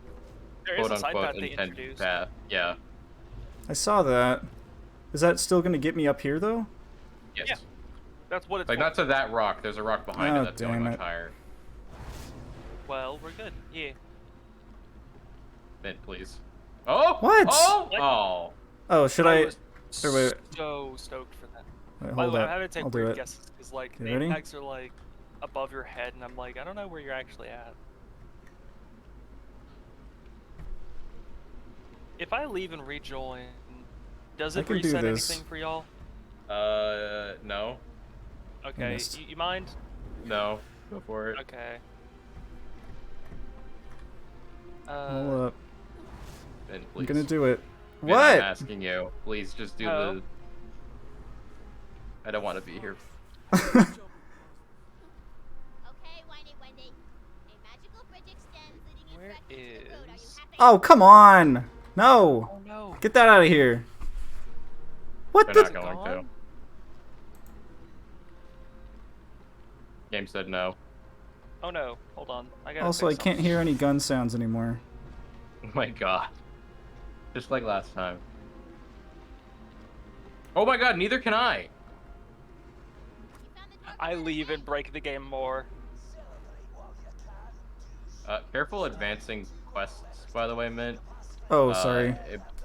There is a side quote-unquote path they intended introduced. path, yeah. I saw that. Is that still gonna get me up here though? Yes. Yeah. That's what it's Like, for. not to that rock. There's a rock behind Oh, it that's going damn much it. higher. Well, we're good. Yeah. Mint, please. Oh! What? Oh! What? Oh! Oh, should I? was Or wait. so stoked for that. Wait, By the hold way, up. I'm having to take I'll do weird it. guesses because like You the ready? impacts are like above your head, and I'm like, I don't know where you're actually at. If I leave and rejoin, does I it can do reset this. anything for y'all? No. Okay, missed. you mind? No. Go for it. Okay. Hold up. Mint, I'm please. gonna do it. Mint, I'm What? asking you. Please, just do Oh. the... I don't want to be here. Okay, Whiny Wendy. A magical bridge extends leading you Where directly to the road. Are you is- happy? Oh, come on! No! Oh no. Get that out of here. What They're the? not going to. gone? Game said no. Oh no. Hold on. I gotta Also, I fix can't something. hear any gun sounds anymore. Oh my god. Just like last time. Oh my god, neither can I! You found the door I for the leave and night. break the game more. Careful advancing quests, by the way, Mint. Oh, sorry.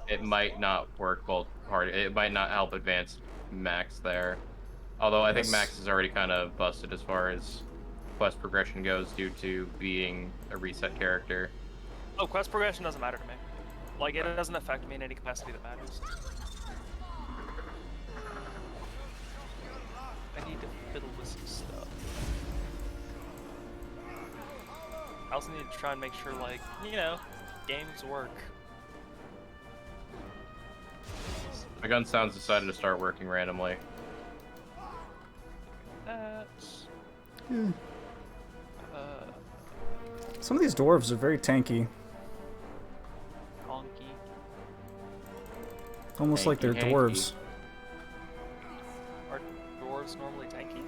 It might not work both hard. It might not help advance Max there. Although I think Yes. Max is already kind of busted as far as quest progression goes due to being a reset character. Oh, quest progression doesn't matter to me. Like, it doesn't affect me in any capacity that matters. I need to fiddle with some stuff. I also need to try and make sure, like, you know, games work. My gun sounds decided to start working randomly. That's... Hmm. Uh, Some of these dwarves are very tanky. honky. Almost like they're Tanky, hanky. dwarves. Are dwarves normally tanky?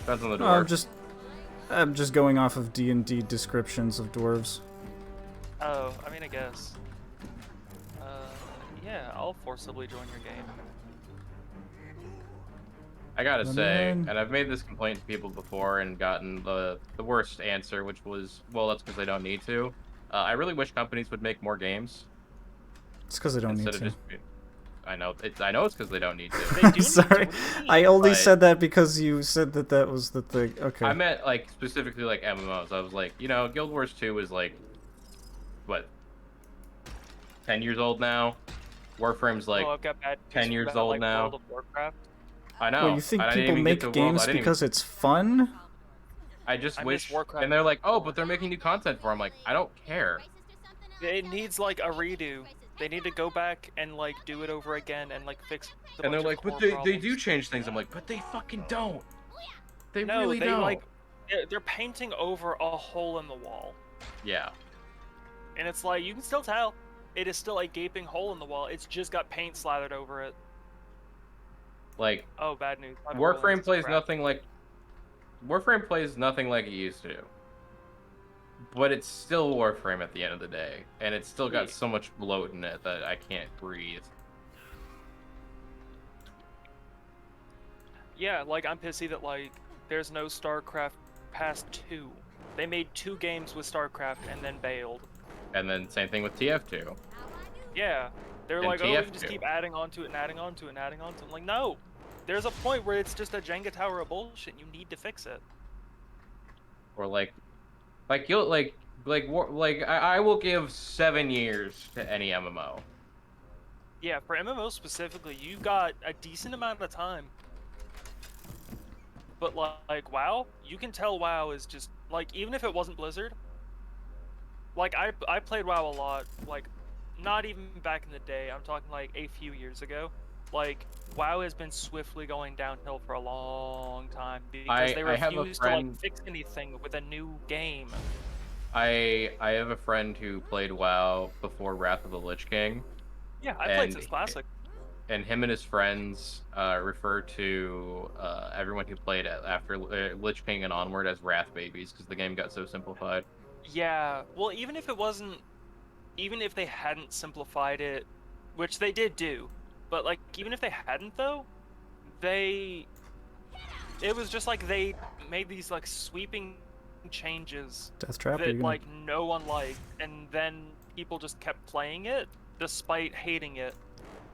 Depends on the No, door. I'm just going off of D&D descriptions of dwarves. Oh, I mean, I guess. Yeah, I'll forcibly join your game. I gotta Come say, in. and I've made this complaint to people before and gotten the worst answer, which was, well, that's because they don't need to. I really wish companies would make more games It's because I don't need instead to. of just. I know it's because they don't need to. They do need to, Sorry, what do you mean? I only But- said that because you said that that was the thing. Okay. I meant like specifically like MMOs. I was like, you know, Guild Wars 2 is like, what, 10 years old now. Warframe's like, Oh, I've got bad 10 news years about, old like, now. World of Warcraft. I know. Well, you think I didn't people even get make to World- games I didn't even- because it's fun? I just I wish. miss Warcraft. And they're like, oh, but they're making new content for. I'm like, I don't care. It needs like a redo. They need to go back and like do it over again and like fix the And they're bunch like, of but core they do problems. change things. I'm like, but they fucking don't. They No, really they don't. like they're painting over a hole in the wall. Yeah. And it's like, you can still tell. It is still a gaping hole in the wall. It's just got paint slathered over it. Like, Oh, bad news. Warframe plays crap. nothing like. Warframe plays nothing like it used to. But it's still Warframe at the end of the day, and it's still got Yeah. so much bloat in it that I can't breathe. Yeah, like I'm pissy that like there's no StarCraft past 2. They made 2 games with StarCraft and then bailed. And then same thing with TF2. Yeah, They're And like, oh, we TF can just do. keep adding on to it and adding on to it and adding on to it. I'm like, no. There's a point where it's just a Jenga tower of bullshit. You need to fix it. Or you'll I will give 7 years to any MMO. Yeah, for MMO specifically, you've got a decent amount of time. But like WoW, you can tell WoW is just like, even if it wasn't Blizzard, like I played WoW a lot, like not even back in the day. I'm talking like a few years ago. Like WoW has been swiftly going downhill for a long time because they I have a refuse to like friend. fix anything with a new game. I have a friend who played WoW before Wrath of the Lich King, Yeah, I played and since Classic. and him and his friends refer to everyone who played after Lich King and onward as Wrath babies because the game got so simplified. Yeah, well, even if it wasn't, even if they hadn't simplified it, which they did do, but like even if they hadn't though, it was just like they made these like sweeping changes Death Trap. Are that you gonna... like no one liked, and then people just kept playing it despite hating it.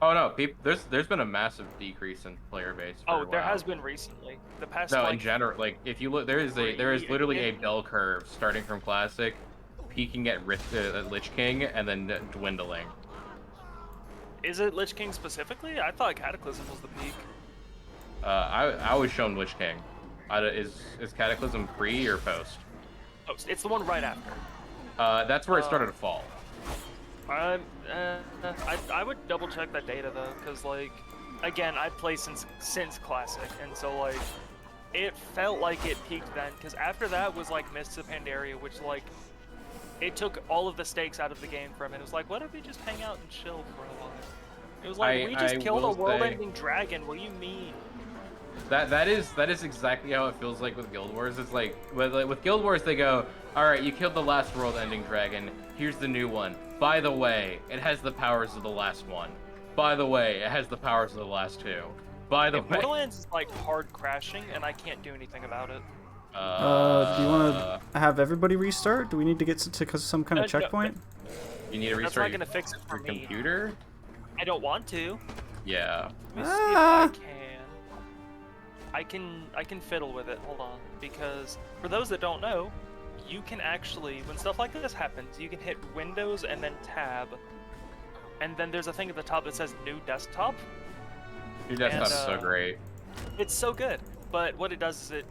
Oh no, there's been a massive decrease in player base. For There WoW. has been recently. The past No, like in general, like if you look, there is literally a in- bell curve starting from Classic, peaking at Lich King, and then dwindling. is it Lich King specifically? I thought Cataclysm was the peak. I was shown Lich King. Is Cataclysm pre or post? Oh, it's the one right after. That's where it started to fall. I would double check that data though, because like, again, I play since Classic, and so like, it felt like it peaked then, because after that was like Mists of Pandaria, which like, it took all of the stakes out of the game from it. It was like, what if we just hang out and chill for a while? It was like, we just killed a will say- world-ending dragon. What do you mean? That is exactly how it feels like with Guild Wars. It's like with Guild Wars they go, all right, you killed the last world-ending dragon. Here's the new one. By the way, it has the powers of the last one. By the way, it has the powers of the last two. By the way, Borderlands is like hard crashing, and I can't do anything about it. do you want to have everybody restart? Do we need to get to some kind of No, checkpoint? you need to That's restart not gonna fix it for your me. computer. I don't want to. Yeah. Let me see if Ah. I can fiddle with it. Hold on, because for those that don't know, you can actually, when stuff like this happens, you can hit Windows and then Tab, and then there's a thing at the top that says New Desktop. Your desktop's And, so great. It's so good, but what it does is it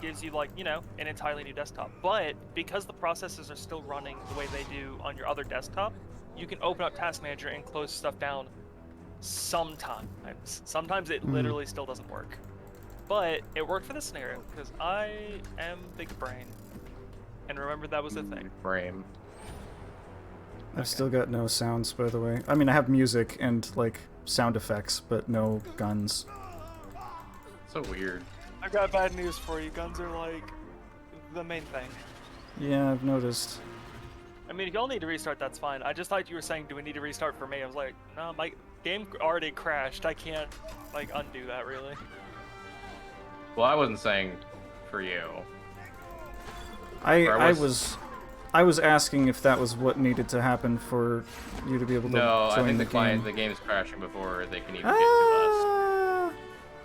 gives you like, you know, an entirely new desktop. But because the processes are still running the way they do on your other desktop, you can open up Task Manager and close stuff down sometimes. Sometimes it literally still doesn't work. But it worked for this scenario because I am big brain. And remember that was the thing. Frame. I've still got no sounds, by the way. I mean, I have music and like sound effects, but no guns. So weird. I got bad news for you. Guns are like the main thing. Yeah, I've noticed. I mean, if y'all need to restart, that's fine. I just thought you were saying, do we need to restart for me? I was like, no, my game already crashed. I can't like undo that really. Well, I wasn't saying for you. I was asking if that was what needed to happen for you to be able to No, join I think game. the game is crashing before they can even get to us. Ah!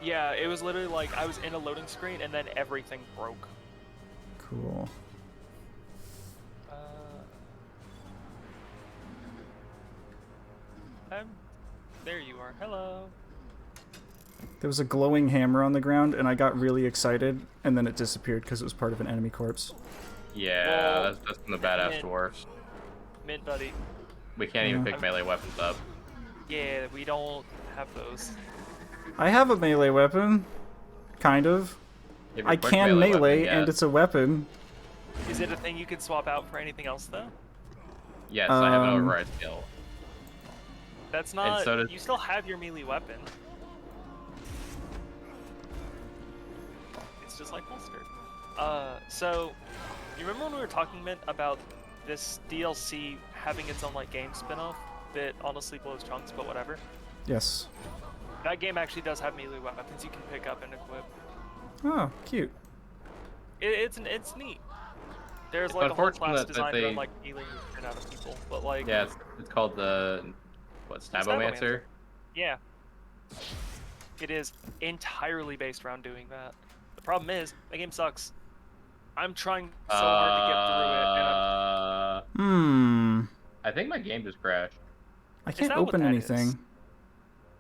Yeah, it was literally like I was in a loading screen and then everything broke. Cool. There you are. Hello. There was a glowing hammer on the ground, and I got really excited, and then it disappeared because it was part of an enemy corpse. Yeah, Well, that's from the badass mint. dwarfs. Mint buddy. We can't even Yeah. pick melee weapons up. Yeah, we don't have those. I have a melee weapon, kind of. If you I pick can melee, weapon, and yes. it's a weapon. Is it a thing you can swap out for anything else though? Yes, I have an Um, override skill. That's not. so does- You still have your melee weapon. It's just like mustard. So you remember when we were talking, Mint, about this DLC having its own like game spin-off that honestly blows chunks, but whatever. Yes. That game actually does have melee weapons you can pick up and equip. Oh, cute. It's neat. There's It's like a whole unfortunate class that designed they- around like dealing shit out of people, but like Yeah, it's called the What, Stabomancer. Stabomancer? Yeah. It is entirely based around doing that. The problem is, the game sucks. I'm trying so hard to get through it, and I think my game just crashed. I can't that what open that anything. is?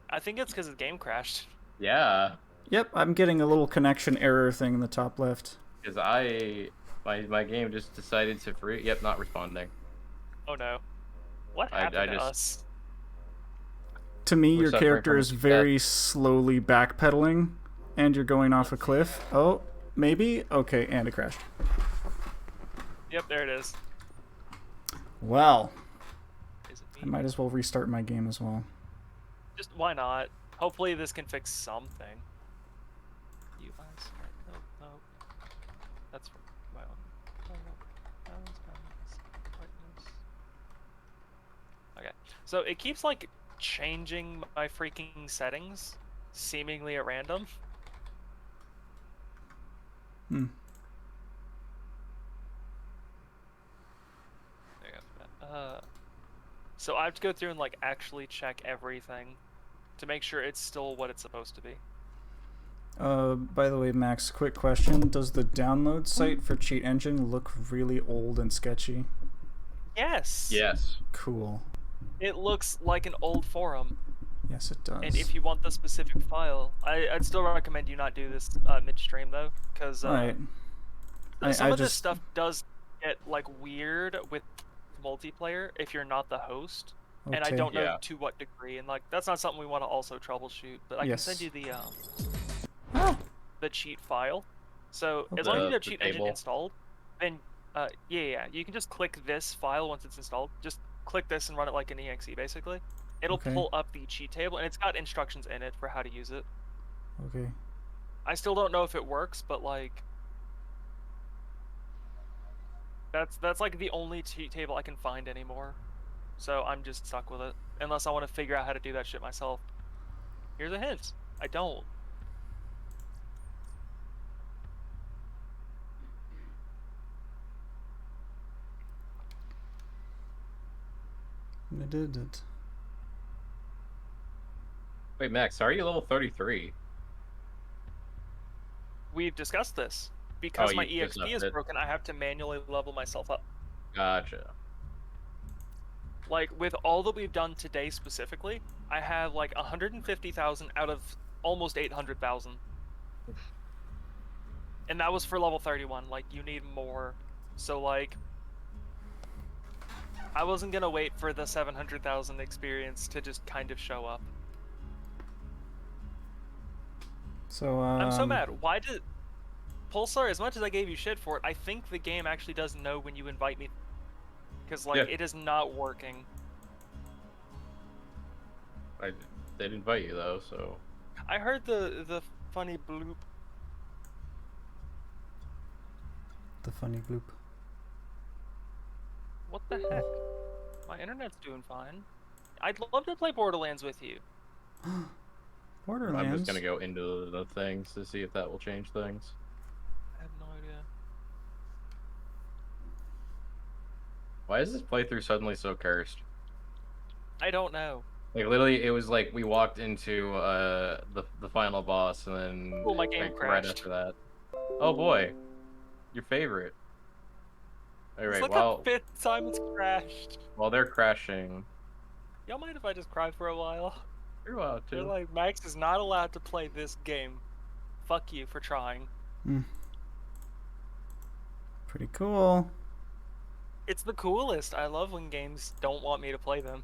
I think it's because the game crashed. Yeah, Yep, I'm getting a little connection error thing in the top left. because my game just decided to free. Yep, not responding. Oh no. What I happened to just- us? To me, We're your suffering character from a is success. very slowly backpedaling, and you're going off a cliff. Oh, maybe? Okay, and it crashed. Yep, there it is. Well, Is it I me? might as well restart my game as well. Just why not? Hopefully this can fix something. UI start. Nope, nope. That's my own. Oh, no. Balance, brightness. Okay, so it keeps like changing my freaking settings, seemingly at random. Hmm. There you go. So I have to go through and like actually check everything to make sure it's still what it's supposed to be. By the way, Max, quick question. Does the download site for Cheat Engine look really old and sketchy? Yes. Yes. Cool. It looks like an old forum. Yes, it does. And if you want the specific file, I'd still recommend you not do this midstream though, because Right. some I of this just- stuff does get like weird with multiplayer if you're not the host, and I Okay. don't know Yeah. to what degree. And like that's not something we want to also troubleshoot. But I can Yes. send you the Ah, the cheat file. So as Okay. long as you The have Cheat Engine table. installed, then yeah, you can just click this file once it's installed. Just click this and run it like an exe basically. It'll Okay. pull up the cheat table, and it's got instructions in it for how to use it. okay. I still don't know if it works, but like that's like the only cheat table I can find anymore. So I'm just stuck with it unless I want to figure out how to do that shit myself. Here's a hint. I don't. I did it. Wait, Max, are you level 33? We've discussed this. Because Oh, my you just EXP is upped it. broken, I have to manually level myself up. Gotcha. Like with all that we've done today specifically, I have like 150,000 out of almost 800,000. And that was for level 31. Like you need more. So like I wasn't going to wait for the 700,000 experience to just kind of show up. So, I'm so mad. Why did Pulsar, as much as I gave you shit for it, I think the game actually does know when you invite me. Because like Yeah. it is not working. They didn't invite you though, so I heard the funny bloop. The funny bloop. What the heck? My internet's doing fine. I'd love to play Borderlands with you. Borderlands. I'm just gonna go into the things to see if that will change things. I have no idea. Why is this playthrough suddenly so cursed? I don't know. Like literally, it was like we walked into the final boss, and then Oh, my game like, right crashed. after that. Oh boy, your favorite. All It's right, like well, the 5th time it's crashed. while they're crashing, Y'all mind if I just cry for a while? you're allowed They're to. like, Max is not allowed to play this game. Fuck you for trying. Pretty cool. It's the coolest. I love when games don't want me to play them.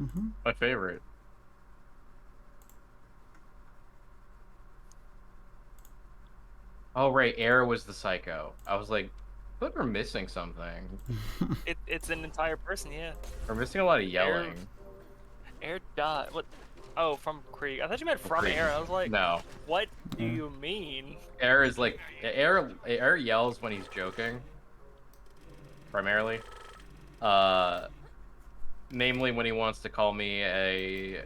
Mm-hmm. My favorite. Oh right, Air was the psycho. I was like, I feel like we're missing something. It's an entire person, yeah. We're missing a lot of yelling. Air dot. What? Oh, from Krieg. I thought you meant From from Krieg. Air. I was like, No, what do Mm. you mean? Air is like Air yells when he's joking. Primarily, namely when he wants to call me a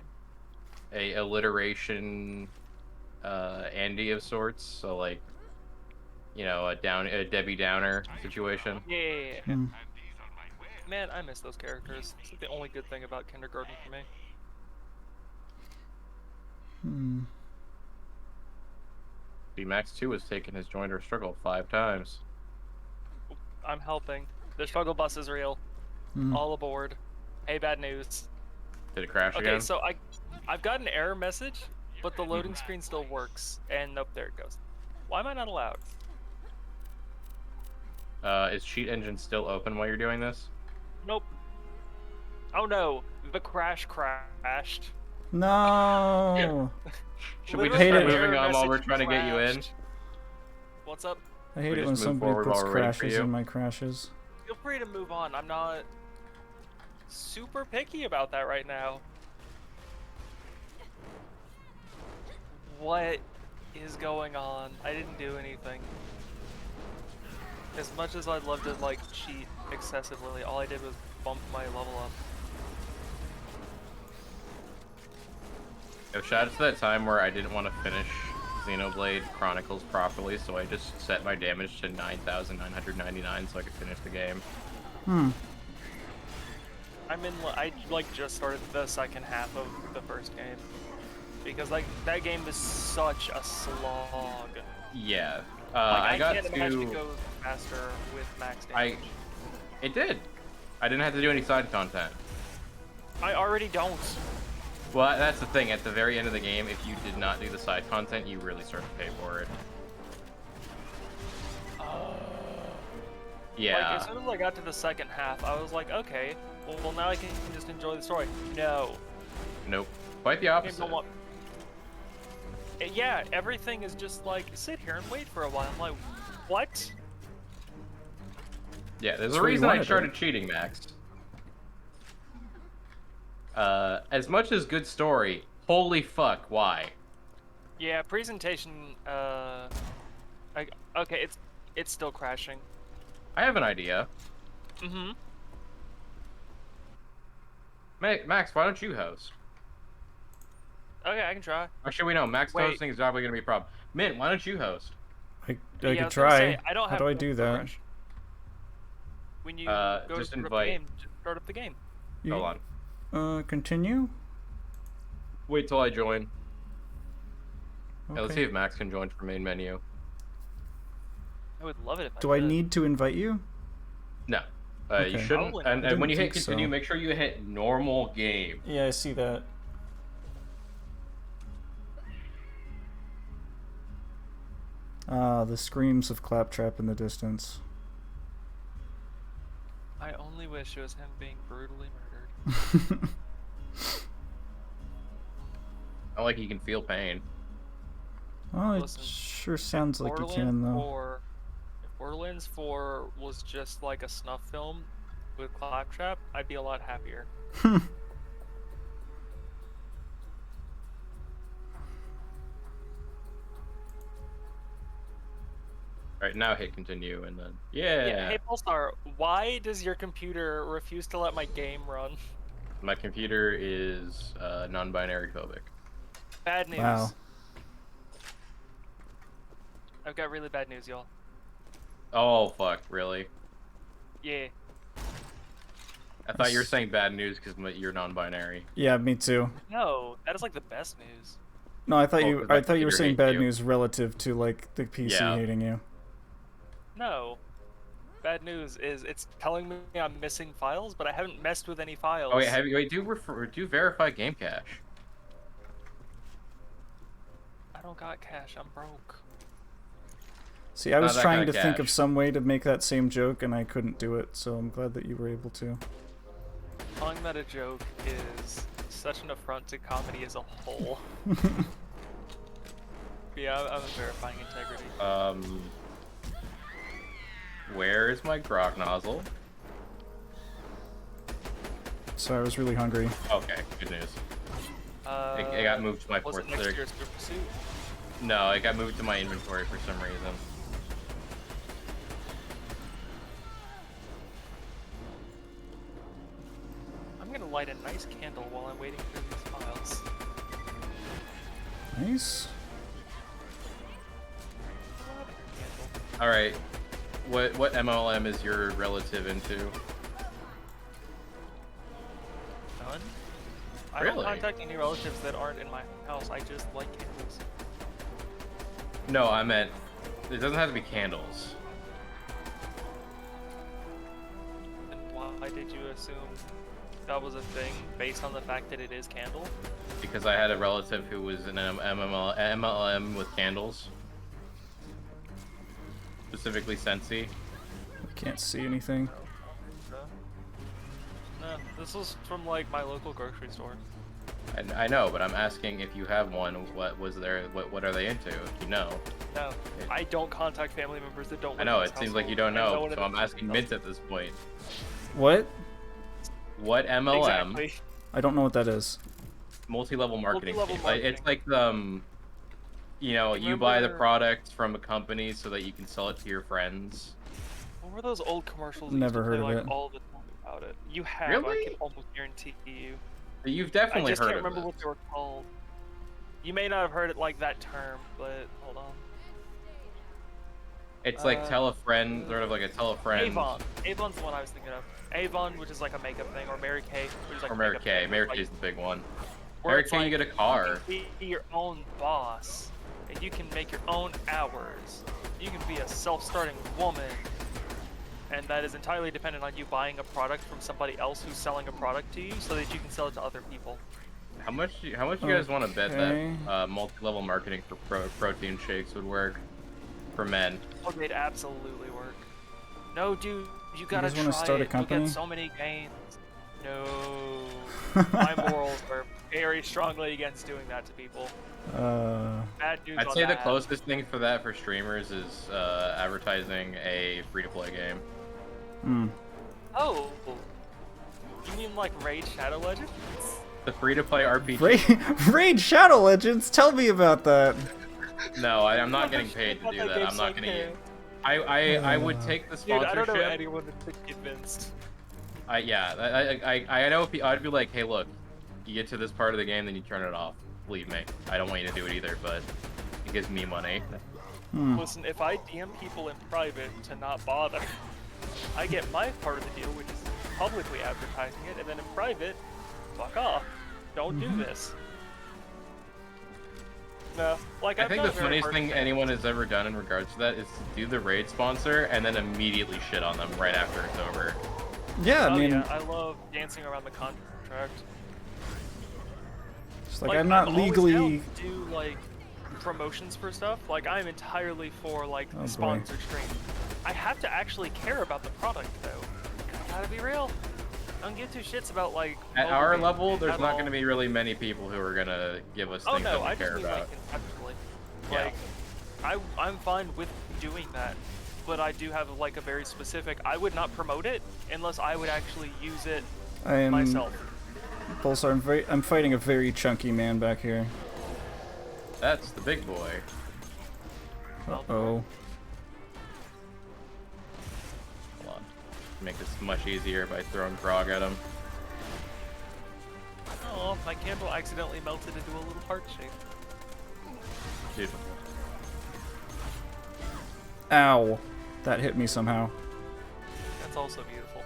alliteration Andy of sorts. So like, you know, a Debbie Downer situation. Yeah. Mm. Man, I miss those characters. It's like the only good thing about kindergarten for me. Max 2 has taken his joiner struggle 5 times. I'm helping. The struggle bus is real. All aboard. Hey, bad news. Did it crash Okay, again? so I've got an error message, but the loading screen still works. And nope, there it goes. Why am I not allowed? Is Cheat Engine still open while you're doing this? Nope. Oh no, the crash crashed. No. Should we just Literally, hate start it. the moving error on while we're message trying to get you in? crashed. What's up? I hate We it just when move somebody forward puts while we're waiting for crashes you? in my crashes. Feel free to move on. I'm not super picky about that right now. What is going on? I didn't do anything. As much as I'd love to like cheat excessively, all I did was bump my level up. Yo, shout out to that time where I didn't want to finish Xenoblade Chronicles properly, so I just set my damage to 9,999 so I could finish the game. I like just started the second half of the first game because like that game is such a slog. Yeah. Like, I got can't imagine it to... goes faster with max damage. It did. I didn't have to do any side content. I already don't. Well, that's the thing. At the very end of the game, if you did not do the side content, you really start to pay for it. Yeah. Like as soon as I got to the second half, I was like, okay, well now I can just enjoy the story. No. Nope. Quite the Game opposite. don't want- Yeah, everything is just like sit here and wait for a while. I'm like, what? Yeah, there's That's a where you reason I wanted it. started cheating, Max. As much as good story, holy fuck, why? Yeah, presentation. Okay, it's still crashing. I have an idea. Mm-hmm. Max, why don't you host? Okay, I can try. Actually, we know Max Wait. hosting is probably gonna be a problem. Mint, why don't you host? I Yeah, could I was gonna try. say, I don't How have do I to do that? refresh. When you Just go to start up invite. the game, just start up the game. Hold on. Continue? Wait till I join. Yeah, let's see Okay. if Max can join from main menu. I would love it if Do I could. need to invite you? No. You Okay. shouldn't. Probably And, not. and when you hit Didn't think continue, so. make sure you hit normal game. Yeah, I see that. Ah, the screams of Claptrap in the distance. I only wish it was him being brutally murdered. Not like you can feel pain. Oh, it Listen, sure sounds like you Borderlands can, though. 4, if Borderlands 4 was just like a snuff film with Claptrap, I'd be a lot happier. Right now, hit continue, and then Yeah. Hey, Pulsar, why does your computer refuse to let my game run? My computer is non-binary phobic. Bad news. Wow. I've got really bad news, y'all. Oh fuck, really? Yeah. I thought you were saying bad news because you're non-binary. Yeah, me too. No, that is like the best news. No, I thought Oh, you. 'cause my I thought you were computer saying hates bad you. news relative to like the PC Yeah. hating you. No. Bad news is it's telling me I'm missing files, but I haven't messed with any files. Oh wait, do verify game cache. I don't got cash. I'm broke. See, I was that trying kinda to think of cash. some way to make that same joke, and I couldn't do it. So I'm glad that you were able to. Calling that a joke is such an affront to comedy as a whole. Yeah, I'm verifying integrity. Where is my grog nozzle? So I was really hungry. Okay, good news. It got moved to my Was fourth it next clear. to your super suit? No, it got moved to my inventory for some reason. I'm gonna light a nice candle while I'm waiting for these files. Nice. All right, what MLM is your relative into? none. I don't Really? contact any relatives that aren't in my house. I just like candles. No, I meant it doesn't have to be candles. And why did you assume that was a thing based on the fact that it is candle? Because I had a relative who was in an MLM with candles. Specifically Sensi. I can't see anything. No, this was from like my local grocery store. I know, but I'm asking if you have one, what was there, what are they into, if you know? No, I don't contact family members that don't. I know, it seems like you don't I know, what so it I'm is. asking Mint at this point. What? What MLM, Exactly. I don't know what that is. multi-level marketing Multi-level scheme. Like, it's like you know, you buy the Remember- product from a company so that you can sell it to your friends. What were those old commercials? that Never used to heard play, of like, it. all the time about it. You have. Really? I can almost guarantee you. You've I definitely just heard can't of remember it. what they were called. You may not have heard it like that term, but hold on. It's like tell a friend, sort of like a tell a friend. Avon. Avon's the one I was thinking of. Avon, which is like a makeup thing, or Mary Kay, which is like Or a Mary makeup Kay. thing. Mary Like, Kay's the big one. where Mary it's Kay, you like, get a car. You can be your own boss, and you can make your own hours. You can be a self-starting woman, and that is entirely dependent on you buying a product from somebody else who's selling a product to you, so that you can sell it to other people. How much you guys want to bet Okay. that multi-level marketing for protein shakes would work for men? Oh, they'd absolutely work. No, dude, you gotta guys try wanna start a it. You'll company? get so many gains. No, my morals are very strongly against doing that to people. Bad news I'd on say the that. closest thing for that for streamers is advertising a free-to-play game. Hmm. Oh, you mean like Raid Shadow Legends? The free-to-play RPG. Raid Shadow Legends. Tell me about that. No, I'm not getting Shit, paid to that do that. game's I'm not so gonna. good. I would take the Dude, sponsorship. I don't know anyone that's convinced. I know. I'd be like, hey, look, you get to this part of the game, then you turn it off. Believe me, I don't want you to do it either, but it gives me money. Hmm. Listen, if I DM people in private to not bother, I get my part of the deal, which is publicly advertising it, and then in private, fuck off. Don't do this. No, like I think the funniest thing anyone has ever done in regards to that is to do the raid sponsor and then immediately shit on them right after it's over. Yeah, I mean, yeah, I love dancing around the contract. it's like I'm not always legally. down to do like promotions for stuff. Like I'm entirely for like Oh, boy. sponsored streams. I have to actually care about the product though. I gotta be real. I don't give two shits about like. At mobile our games level, there's at not all. going to be really many people who are going to give us Oh things no, that we I just care mean about. like conceptually. Yeah. Like, I'm fine with doing that, but I do have like a very specific. I would not promote it unless I would actually use it I am. myself. Pulsar, I'm fighting a very chunky man back here. That's the big boy. Oh. Hold on. Make this much easier by throwing grog at him. Oh, my candle accidentally melted into a little heart shape. Dude. Ow. That hit me somehow. That's also beautiful.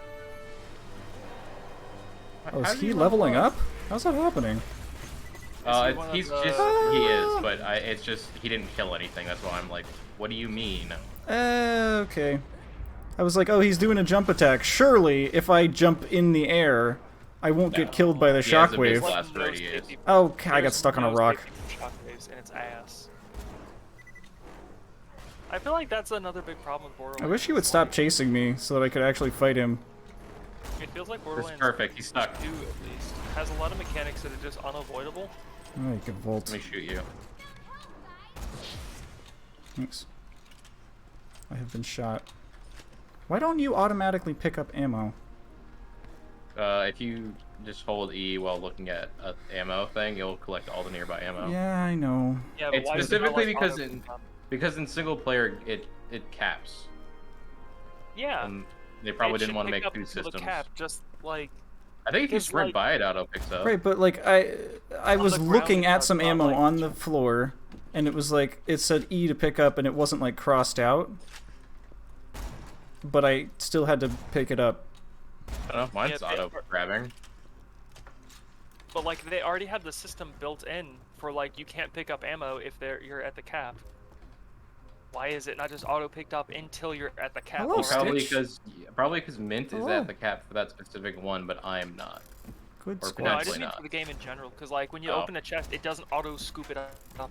Oh, How is do he you leveling level up? How's that happening? Is he one of He's the- just, he is, but it's just, he didn't kill anything, that's why I'm like, what do you mean? Okay. I was like, oh, he's doing a jump attack. Surely, if I jump in the air, I won't get killed by the He has a big shockwave. blast No radius. safety- Oh, I got there's stuck on a no rock. safety from shockwaves, and it's ass. I feel like that's another big problem with Borderlands. I wish he would stop chasing me so that I could actually fight him. It feels like This Borderlands is perfect, he's stuck. 2 at least has a lot of mechanics that are just unavoidable. Oh, you can vault. Let me shoot you. Thanks. I have been shot. Why don't you automatically pick up ammo? If you just hold E while looking at an ammo thing, you'll collect all the nearby ammo. Yeah, I know. Yeah, but It's why is it not, specifically like, because auto- because in single player it caps. yeah, And they probably it didn't should want to pick make up two until the systems. cap, just like I think if you It's sprint like- by it, auto picks up. Right, but like I was the ground looking it at does, some not, ammo like, on the floor, and it was like it said E to pick up, and it wasn't like crossed out. But I still had to pick it up. I don't know, mine's Yeah, auto grabbing. But like they already have the system built in for like you can't pick up ammo if you're at the cap. Why is it not just auto picked up until you're at the cap? Hello, already? Stitch. Probably because Mint is Hello. at the cap for that specific one, but I am not. Good Or squad. No, I potentially just mean not. for the game in general, because like when you Oh. open a chest, it doesn't auto scoop it up. Kind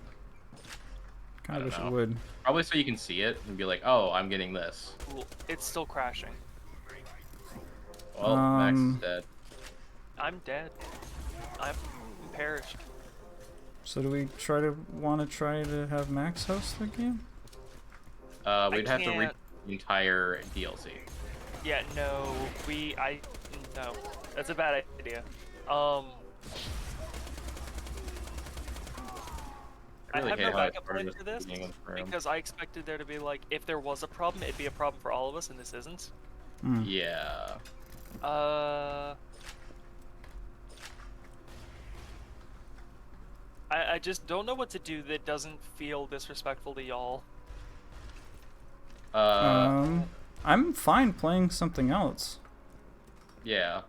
I of wish don't it know. would. Probably so you can see it and be like, oh, I'm getting this. Cool. It's still crashing. Well, Max is Um, dead. I'm dead. I'm perished. So do we want to try to have Max host the game? We'd have to read can't- the entire DLC. Yeah, no, no, that's a bad idea. I really have hate no how it backup started plan at for the this beginning of the room. because I expected there to be like, if there was a problem, it'd be a problem for all of us, and this isn't. Hmm. Yeah. I just don't know what to do that doesn't feel disrespectful to y'all. I'm fine playing something else. Yeah.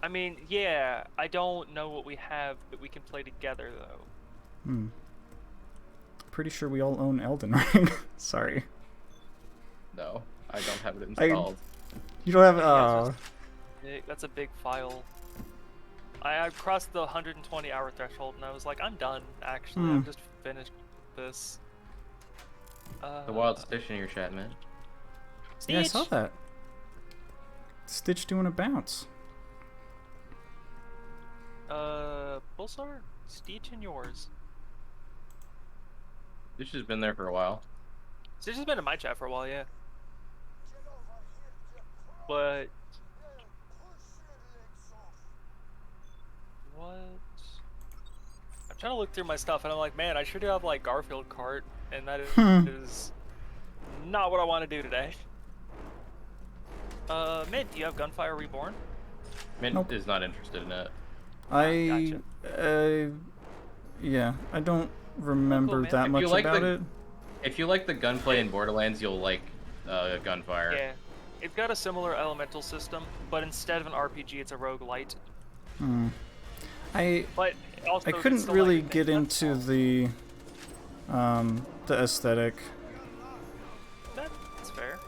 I mean, yeah, I don't know what we have that we can play together though. Hmm. Pretty sure we all own Elden Ring. Sorry. No, I don't have it installed. You don't have. Yeah, that's a big file. I crossed the 120-hour threshold and I was like, I'm done. Actually, I'm just finished this. The wild Stitch in your chat, man. Yeah, I saw that. Stitch doing a bounce. Pulsar, Stitch and yours. Stitch has been there for a while. Stitch has been in my chat for a while, yeah. But what? I'm trying to look through my stuff, and I'm like, man, I should have like Garfield cart, and that is not what I want to do today. Mint, do you have Gunfire Reborn? Mint Nope. is not interested in it. Yeah, I don't remember man. that If much you like about the- it. If you like the gunplay in Borderlands, you'll like Gunfire. Yeah. It's got a similar elemental system, but instead of an RPG, it's a roguelite. Hmm. I But also, I it's couldn't still really like- get into the aesthetic. That's fair.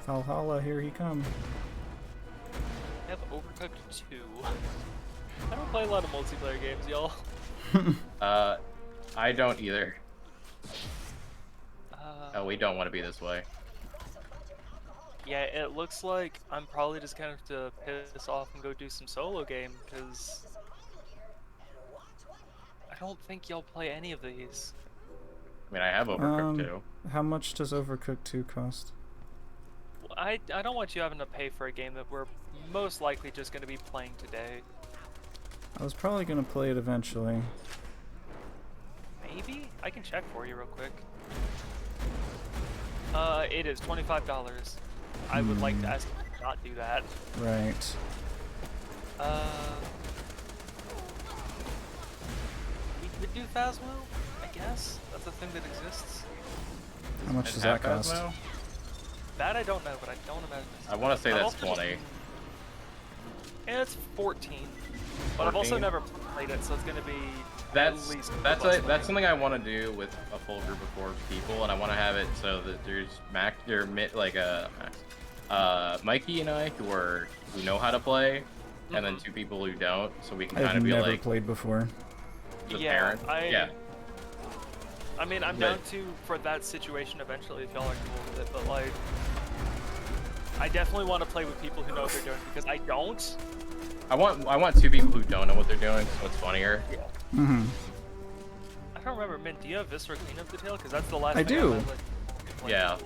Valhalla, here he come. I have Overcooked 2. I don't play a lot of multiplayer games, y'all. I don't either. Oh, we don't want to be this way. Yeah, it looks like I'm probably just gonna have to piss off and go do some solo game, because I don't think y'all play any of these. I mean, I have Overcooked too. How much does Overcooked 2 cost? I don't want you having to pay for a game that we're most likely just gonna be playing today. I was probably gonna play it eventually. Maybe? I can check for you real quick. It is $25. I would like to ask you to not do that. Right. We could do Phasmo, I guess. That's a thing that exists. How much And does that half cost? Phasmo? That I don't know, but I don't imagine it's... I want to say I've that's also- 20. And it's 14. But I've also 14? never played it, so it's gonna be That's at least that's less a, than that's me. something I want to do with a full group of 4 people, and I want to have it so that there's Mikey and I who know how to play, and then 2 people who don't, so we can kind I've of be never like played before. the Yeah, parent. Yeah. I mean, I'm But- down to for that situation eventually if y'all are cool with it, but like, I definitely want to play with people who know what they're doing because I don't. I want 2 people who don't know what they're doing, so it's funnier. Mm-hmm. I don't remember, Mint, do you have Viscera Cleanup Detail? Because that's the last I thing do. had, like, played. Yeah.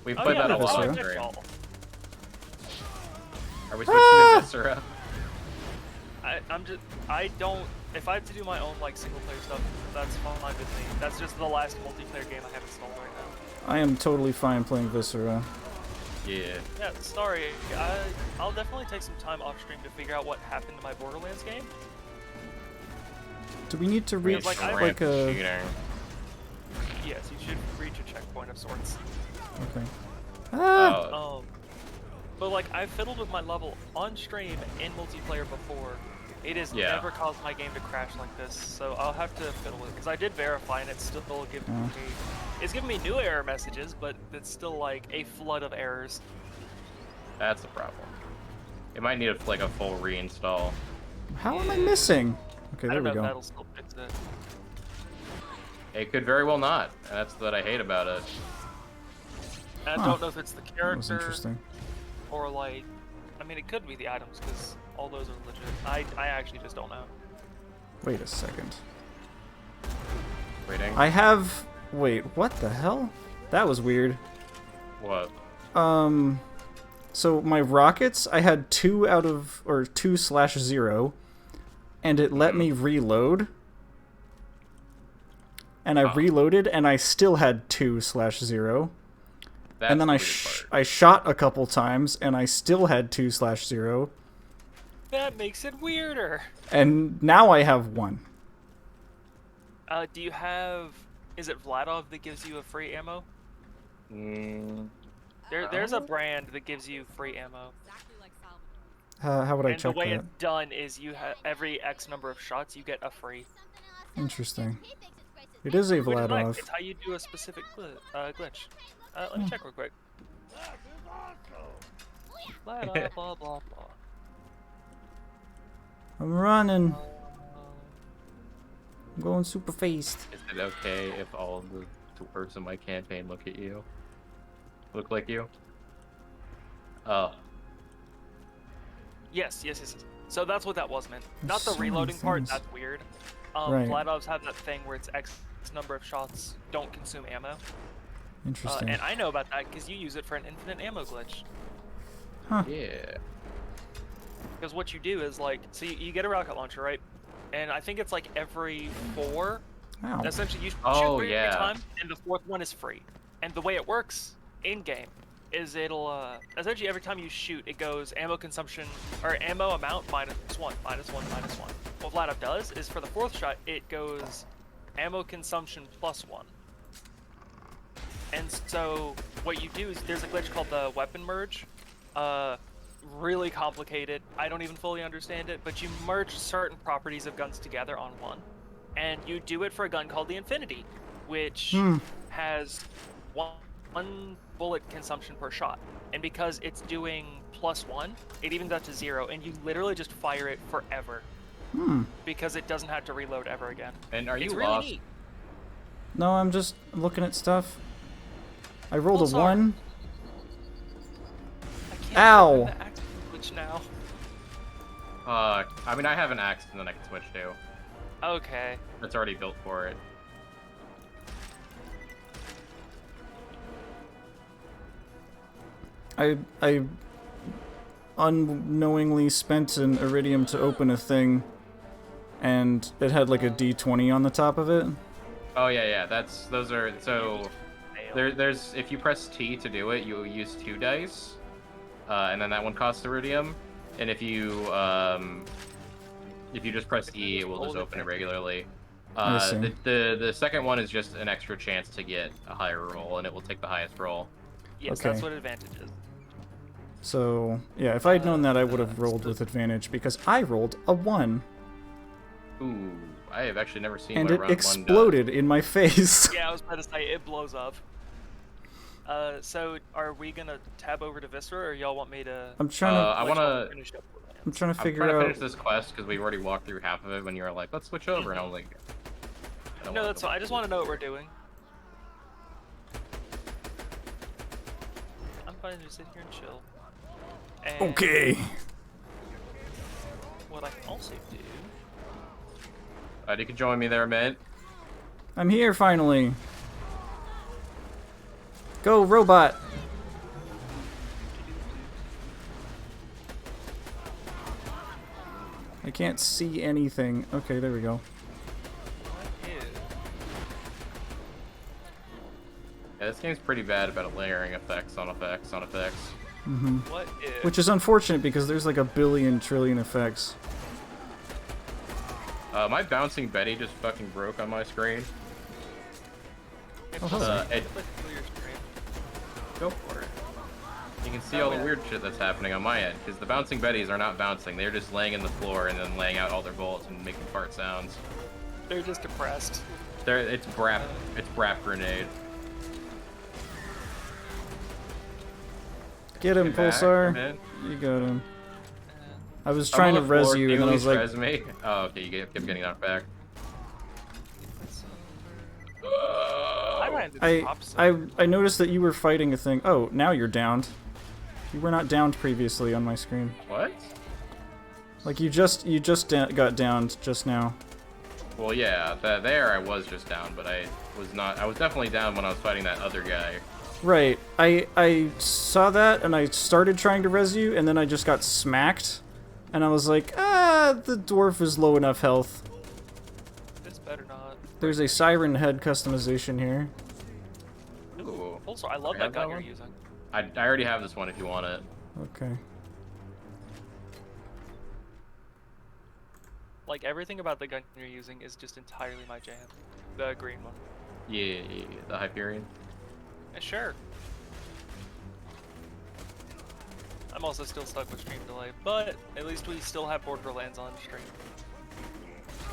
We Oh, played yeah, that a that's lot all on I stream. checked all. Are we switching to Viscera? I don't, if I have to do my own like single player stuff, that's fine with me. That's just the last multiplayer game I have installed right now. I am totally fine playing Viscera. Yeah. Yeah, sorry. I'll definitely take some time off stream to figure out what happened to my Borderlands game. Do we need to reach like, I- like a? cheating. Yes, you should reach a checkpoint of sorts. Okay. Ah! Oh, But like I've fiddled with my level on stream in multiplayer before. It has Yeah. never caused my game to crash like this, so I'll have to fiddle with it because I did verify and it's still giving me. It's giving me new error messages, but it's still like a flood of errors. that's the problem. It might need like a full reinstall. How am I missing? Okay, I there don't we know if go. that'll still fix it. It could very well not, and that's what I hate about it. And I Huh. don't know if it's the That was character interesting. or like, I mean, it could be the items because all those are legit. I actually just don't know. Wait a second. Waiting. I have... Wait, what the hell? That was weird. What? So my rockets, I had 2 out of... or 2/0, and it let me reload. And I reloaded, and I still had 2/0. That's And then the I weird part. I shot a couple times, and I still had 2/0. That makes it weirder. And now I have 1. Do you have? Is it Vladov that gives you a free ammo? There's a brand that gives you free ammo. Exactly like Salvador. How would I And the check way that? it's done is you have every X number of shots you get a free. Interesting. It is a Which is nice. Vladov. It's how you do a specific glitch. Let me check real quick. Blah blah blah blah. I'm running. I'm going super fast. Is it okay if all of the dwarves in my campaign look at you? Look like you? Oh. Yes. So that's what that was meant. Not the so many reloading part. things. That's weird. Right. Vladovs have that thing where it's X number of shots don't consume ammo. Interesting. And I know about that because you use it for an infinite ammo glitch. Huh. Yeah. Because what you do is like, so you get a rocket launcher, right? And I think it's like every 4. Ow. Essentially, you shoot Oh, 3 yeah. every time, and the 4th one is free. And the way it works in game is it'll essentially every time you shoot, it goes ammo consumption or ammo amount -1, -1, -1. What Vladov does is for the 4th shot, it goes ammo consumption +1. And so what you do is there's a glitch called the weapon merge. Really complicated. I don't even fully understand it, but you merge certain properties of guns together on one. And you do it for a gun called the Infinity, which has one bullet consumption per shot. And because it's doing +1, it evens out to 0, and you literally just fire it forever. Because it doesn't have to reload ever again. And are you It's really lost? neat. No, I'm just looking at stuff. I rolled Oh, a sorry. 1. I can't Ow. remember the action glitch now. I mean, I have an axe and then I can switch to. Okay. It's already built for it. I unknowingly spent an iridium to open a thing, and it had like a D20 on the top of it. Oh yeah. Those are so. There's if you press T to do it, you use 2 dice, and then that one costs iridium. And if you just press E, it will just open it regularly. I see. The second one is just an extra chance to get a higher roll, and it will take the highest roll. Yes, Okay. that's what advantage is. So, yeah, if I'd known that, I would have rolled with advantage, because I rolled a 1, Ooh, I have actually never seen and what a it round 1 exploded in my face. Yeah, I was about to say, it blows up. So are we gonna tab over to Viscera, or y'all want me to? I'm trying to I wanna. finish up Borderlands? I'm trying to I'm figure trying to out. finish this quest because we've already walked through half of it when you were like, let's switch over, and I was like, I don't No, wanna that's go fine. I back just to want it. to know what we're doing. I'm fine to just sit here and chill. And Okay. what I can also do. You can join me there, man. I'm here finally. Go, robot. I can't see anything. Okay, there we go. What is? Yeah, this game's pretty bad about layering effects on effects on effects. What is? Which is unfortunate because there's like a billion trillion effects. My bouncing Betty just fucking broke on my screen. Oh, hello. Ed, Click through your screen. go for it. You can see all the weird shit that's happening on my end, because the bouncing Bettys are not bouncing. They're just laying in the floor and then laying out all their bullets and making fart sounds. They're just depressed. It's brap grenade. Get him, Get back, Pulsar. come in. You got him. I was I'm trying to on the res floor, you, can and then at I was least like, res me? Oh, okay, you kept getting knocked back. I ran into the opposite. I noticed that you were fighting a thing. Oh, now you're downed. You were not downed previously on my screen. What? Like you just got downed just now. Well, yeah, there I was just down, but I was not. I was definitely down when I was fighting that other guy. Right. I saw that and I started trying to res you, and then I just got smacked, and I was like, the dwarf is low enough health. This better not. There's a siren head customization here. Ooh. Also, I love I that have gun that you're one? using. I already have this one if you want it. Okay. Like, everything about the gun you're using is just entirely my jam. The green one. Yeah, the Hyperion. Yeah, sure. I'm also still stuck with stream delay, but at least we still have Borderlands on stream.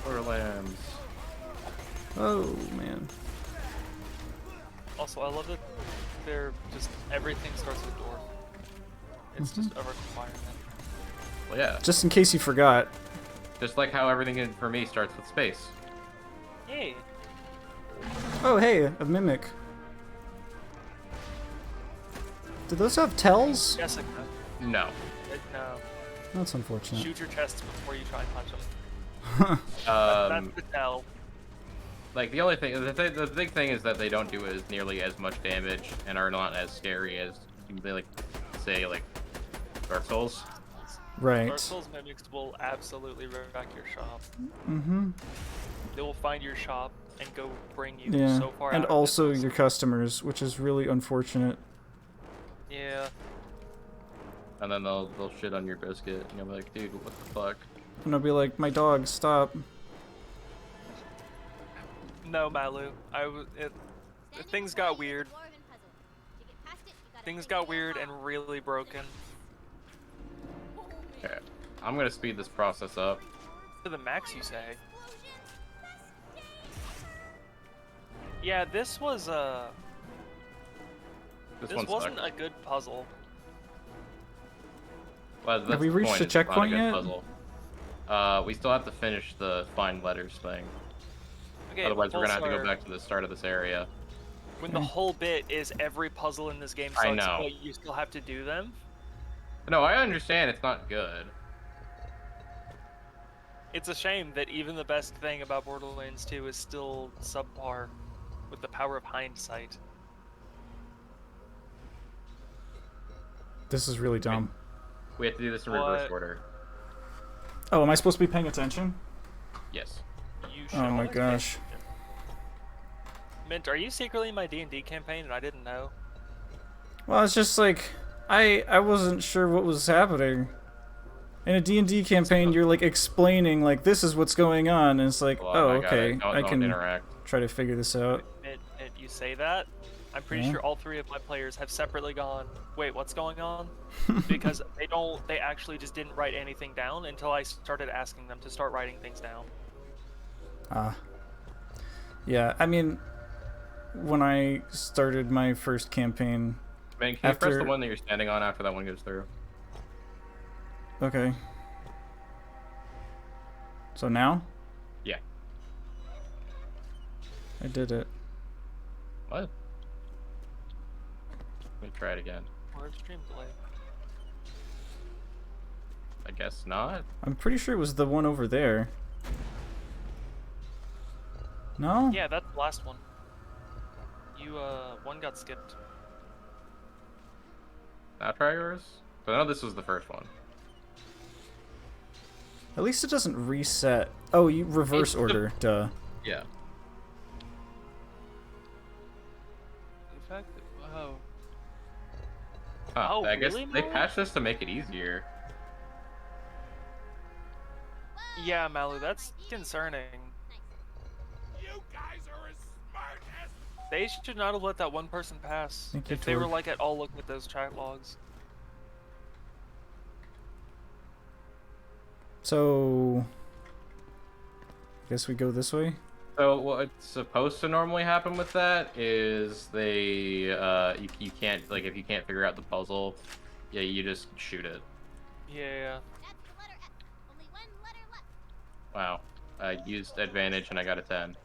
Borderlands. Oh man. Also, I love that they're just, everything starts with door. It's just a requirement. Well, yeah. Just in case you forgot. Just like how everything for me starts with space. Hey! Oh hey, a mimic. Do those have tells? Jessica. No. No. That's unfortunate. Shoot your chests before you try and punch them. That's the tell. Like the only thing, the big thing is that they don't do as nearly as much damage and are not as scary as they like say like Dark Souls. Right. Dark Souls mimics will absolutely wreck your shop. Mm-hmm. They will find your shop and go bring you Yeah. so far And out of also business. your customers, which is really unfortunate. Yeah. And then they'll shit on your biscuit and you'll be like, dude, what the fuck? And I'll be like, my dog, stop. No, Malu. Things got weird. Things got weird and really broken. Okay. I'm gonna speed this process up. To the max, you say? Yeah, this was This this one wasn't sucked. a good puzzle. Well, that's Have we the reached point, the it's not a checkpoint good yet? Puzzle. We still have to finish the find letters thing. Okay, Otherwise, we're gonna have to go Pulsar, back to the start of this area. when the whole bit is every puzzle in this game I sucks, know. but you still have to do them. No, I understand it's not good. It's a shame that even the best thing about Borderlands 2 is still subpar with the power of hindsight. This is really dumb. We have to do this in reverse What? order. Oh, am I supposed to be paying attention? Yes. You should Oh my always pay gosh. attention. Mint, are you secretly in my D&D campaign and I didn't know? Well, it's just like, I wasn't sure what was happening. In a D&D campaign, you're like explaining like this is what's going on, and it's like, Well, oh, I got okay, it. Don't, I don't can interact. try to figure this out. Mint, you say that? I'm pretty Yeah. sure all three of my players have separately gone, wait, what's going on? Because they actually just didn't write anything down until I started asking them to start writing things down. Yeah, I mean, when I started my first campaign, Man, can you press the After- one that you're standing on after that one goes through? okay. So now? Yeah. I did it. What? Let me try it again. Where's stream delay? I guess not. I'm pretty sure it was the one over there. No? Yeah, that's the last one. You, one got skipped. Now try yours. But I know this was the first one. At least it doesn't reset. Oh, you reverse It's the- order. Duh. Yeah. In fact, oh. Huh, Oh, I guess really, they Mo? patched this to make it easier. Yeah, Malu, that's concerning. You guys are as smart as They should not have let that one person pass. Thank you, If they were Tor. like at all looking at those chat logs. So, I guess we go this way. So what's supposed to normally happen with that is they you can't, like, if you can't figure out the puzzle, yeah, you just shoot it. Yeah. That's the letter F. Only one letter left. Wow. I used advantage and I got a 10.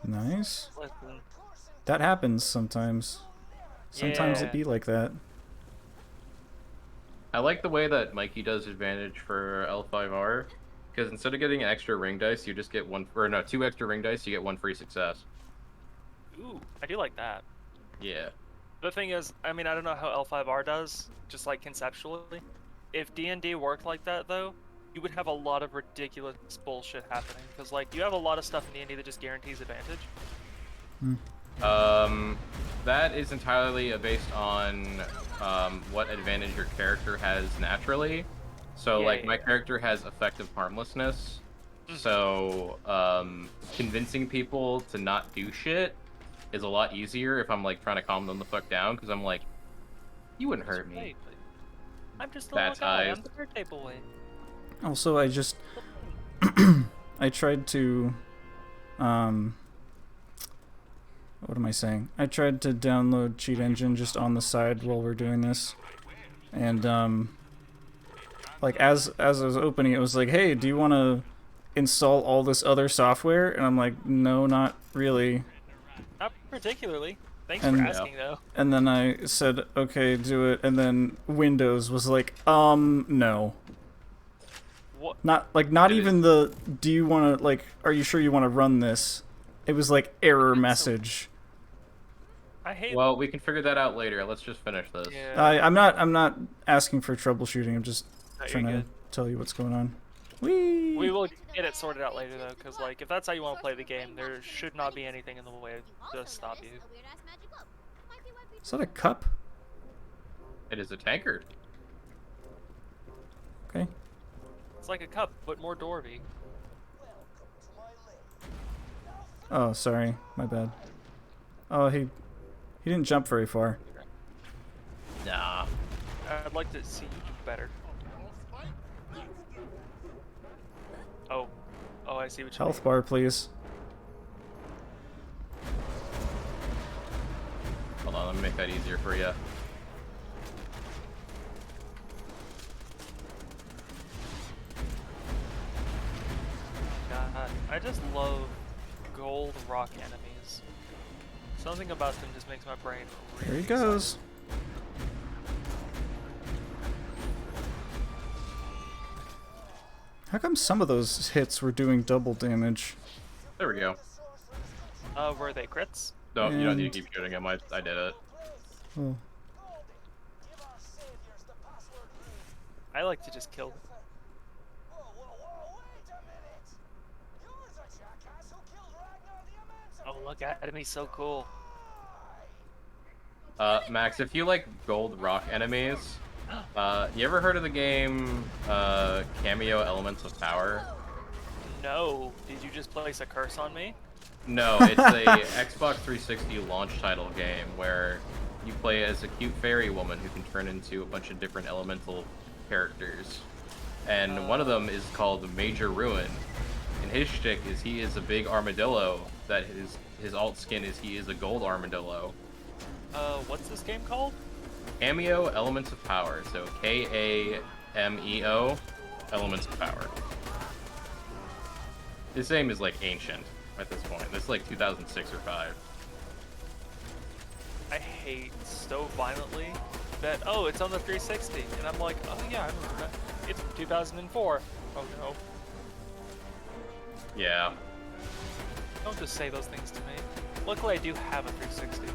Nice. Listen. That happens sometimes. Sometimes Yeah. it be like that. I like the way that Mikey does advantage for L5R, because instead of getting an extra ring dice, you just get one, or no, 2 extra ring dice, you get 1 free success. Ooh, I do like that. Yeah. The thing is, I mean, I don't know how L5R does, just like conceptually. If D&D worked like that, though, you would have a lot of ridiculous bullshit happening. Because, like, you have a lot of stuff in D&D that just guarantees advantage. That is entirely based on what advantage your character has naturally. So, Yeah, like, yeah, my yeah. character has effective harmlessness. So, convincing people to not do shit is a lot easier if I'm, like, trying to calm them the fuck down, because I'm like, you wouldn't hurt me. Wait, wait. I'm just a That's little guy. eyes. I'm the birthday boy. Also, I just I tried to what am I saying? I tried to download Cheat Engine just on the side while we're doing this, and like as I was opening it was like, hey, do you want to install all this other software? And I'm like, no, not really. Not particularly. Thanks And- for Yeah. asking, though. And then I said, okay, do it, and then Windows was like, no. What? Not It is- even the, do you want to, like, are you sure you want to run this? It was like error message. I hate. Well, we can figure that out later. Let's just finish this. Yeah. I'm not asking for troubleshooting. I'm just No, you're trying to good. tell you what's going on. Whee! We will get it sorted out later, though, because, like, if that's how you want to play the game, there should not be anything in the way to stop you. A weird-ass magic globe. Might be worth Is that a cup? It is a tankard. Okay. It's like a cup, but more dwarvy. Oh, sorry. My bad. Oh, he didn't jump very far. Nah. I'd like to see you do better. Oh. Oh, I see what you mean. Health bar, please. Hold on, let me make that easier for you. God, I just love gold rock enemies. Something about them just makes my brain really There he excited. goes. How come some of those hits were doing double damage? There we go. Were they crits? No, you don't need And- to keep shooting him. I did it. Oh. I like to just kill them. Oh, look at him, he's so cool. Max, if you like gold rock enemies, you ever heard of the game Cameo Elements of Power? No, did you just place a curse on me? No, it's a Xbox 360 launch title game where you play as a cute fairy woman who can turn into a bunch of different elemental characters. And one of them is called Major Ruin. And his shtick is he is a big armadillo that his alt skin is he is a gold armadillo. What's this game called? Cameo Elements of Power. So Kameo Elements of Power. This name is like ancient at this point. This is like 2006 or 5. I hate so violently that, oh, it's on the 360. And I'm like, oh yeah, I remember that. It's from 2004. Oh no. Yeah. Don't just say those things to me. Luckily, I do have a 360.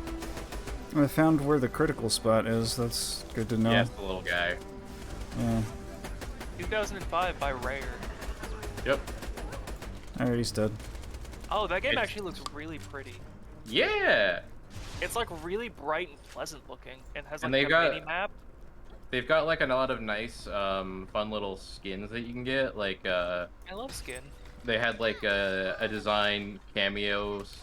I found where the critical spot is. That's good to know. Yeah, it's the little guy. Yeah. 2005 by Rare. Yep. Alright, he's dead. Oh, that game It's- actually looks really pretty. Yeah! It's like really bright and pleasant looking, and has like And they a got- mini map. They've got like a lot of nice, fun little skins that you can get. Like, I love skin. they had like a design cameos,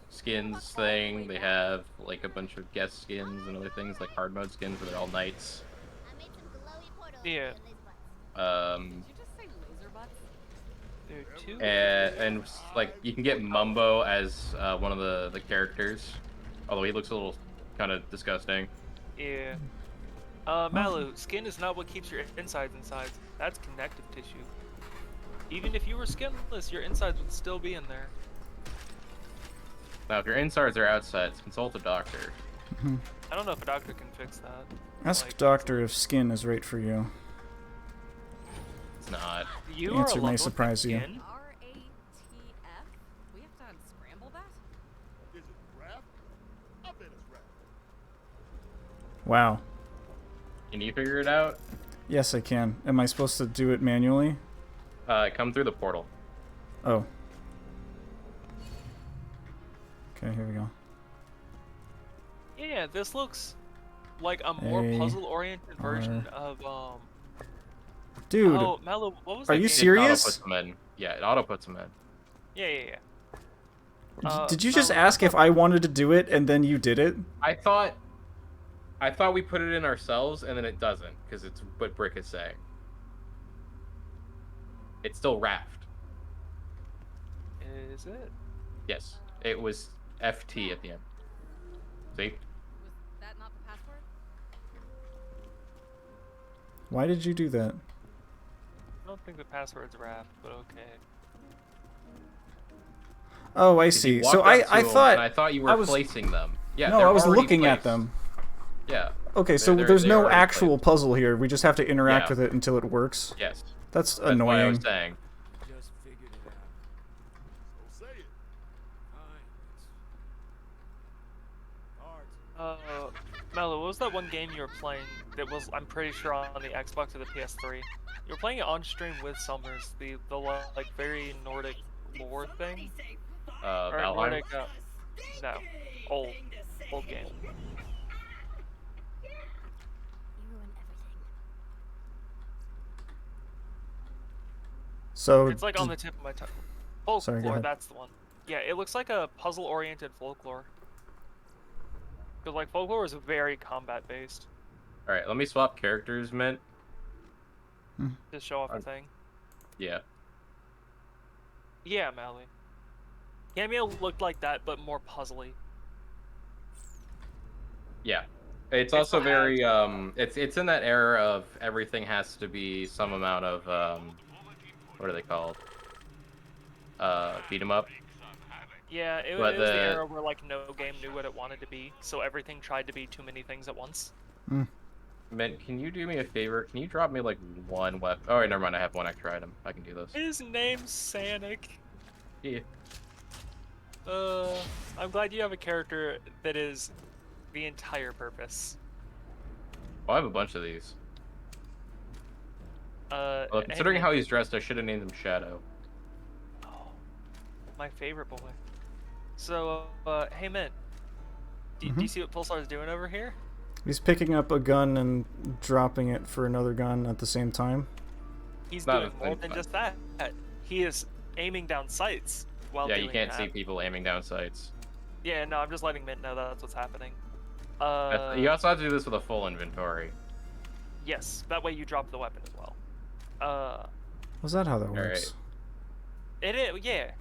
skins thing. They have like a bunch of guest skins and other things like hard mode skins where they're all knights. I made some glowy portals Yeah. in these butts. Did you just say There are two. and like you can get Mumbo as one of the characters, although he looks a little kind of disgusting. Yeah. Malu, skin is not what keeps your insides inside. That's connective tissue. Even if you were skinless, your insides would still be in there. Now, if your insides are outside, consult a doctor. I don't know if a doctor can fix that. Ask Like, doctor if skin is right for you. It's not. You The are answer may alone with surprise you. skin? RATF? We have to unscramble that? Is it rap? I bet it's rap. Wow. Can you figure it out? Yes, I can. Am I supposed to do it manually? Come through the portal. Oh. Okay, here we go. Yeah, this looks like a more A, puzzle-oriented version of Dude, Oh, Malu, what was are that you game? serious? It auto puts them in. Yeah, it auto puts them in. Yeah. did you just Malu, ask if I wanted to do it and then you did it? I thought we put it in ourselves, and then it doesn't, because it's what Brick is saying. It's still Raft. Is it? Yes, it was FT at the end. See? Was that not the password? Why did you do that? I don't think the password's Raft, but okay. Oh, I 'Cause you see. So walked up to I them, thought and I thought you were I was- placing them. Yeah, no, they're I was already looking at placed. them. Yeah. Okay, so They're- there's they no already actual placed. puzzle here. We just have to interact Yeah. with it until it works. Yes. That's That's why I was annoying. saying. Just figured it out. So say it. Fine. It's hard. Melo, what was that one game you were playing that was, I'm pretty sure, on the Xbox or the PS3? You were playing it on stream with Summers, the like very Nordic lore thing? Or Valheim. Nordic, no, old game. You ruin everything. So It's like on the tip of my tongue. Folklore, Sorry, go ahead. that's the one. Yeah, it looks like a puzzle-oriented folklore. Because like folklore is very combat-based All right, let me swap characters, Mint. to show off a thing. Yeah. Yeah, Mally. Cameo looked like that, but more puzzly. Yeah. It's also very it's in that era of everything has to be some amount of what are they called? Beat 'em up. Yeah, it But was the the- era where like no game knew what it wanted to be, so everything tried to be too many things at once. Mint, can you do me a favor? Can you drop me like one weapon? Oh, wait, never mind. I have one extra item. I can do this. His name's Sanic. Yeah. I'm glad you have a character that is the entire purpose. Oh, I have a bunch of these. Well, Hey, considering Mint. how he's dressed, I should have named him Shadow. Oh, my favorite boy. So, hey Mint, do you see what Pulsar's doing over here? he's picking up a gun and dropping it for another gun at the same time. He's Not doing a more thing, than but- just that. He is aiming down sights while Yeah, doing you can't that. see people aiming down sights. Yeah, no, I'm just letting Mint know that's what's happening. You also have to do this with a full inventory. Yes, that way you drop the weapon as well. Was that how that works? It is, yeah.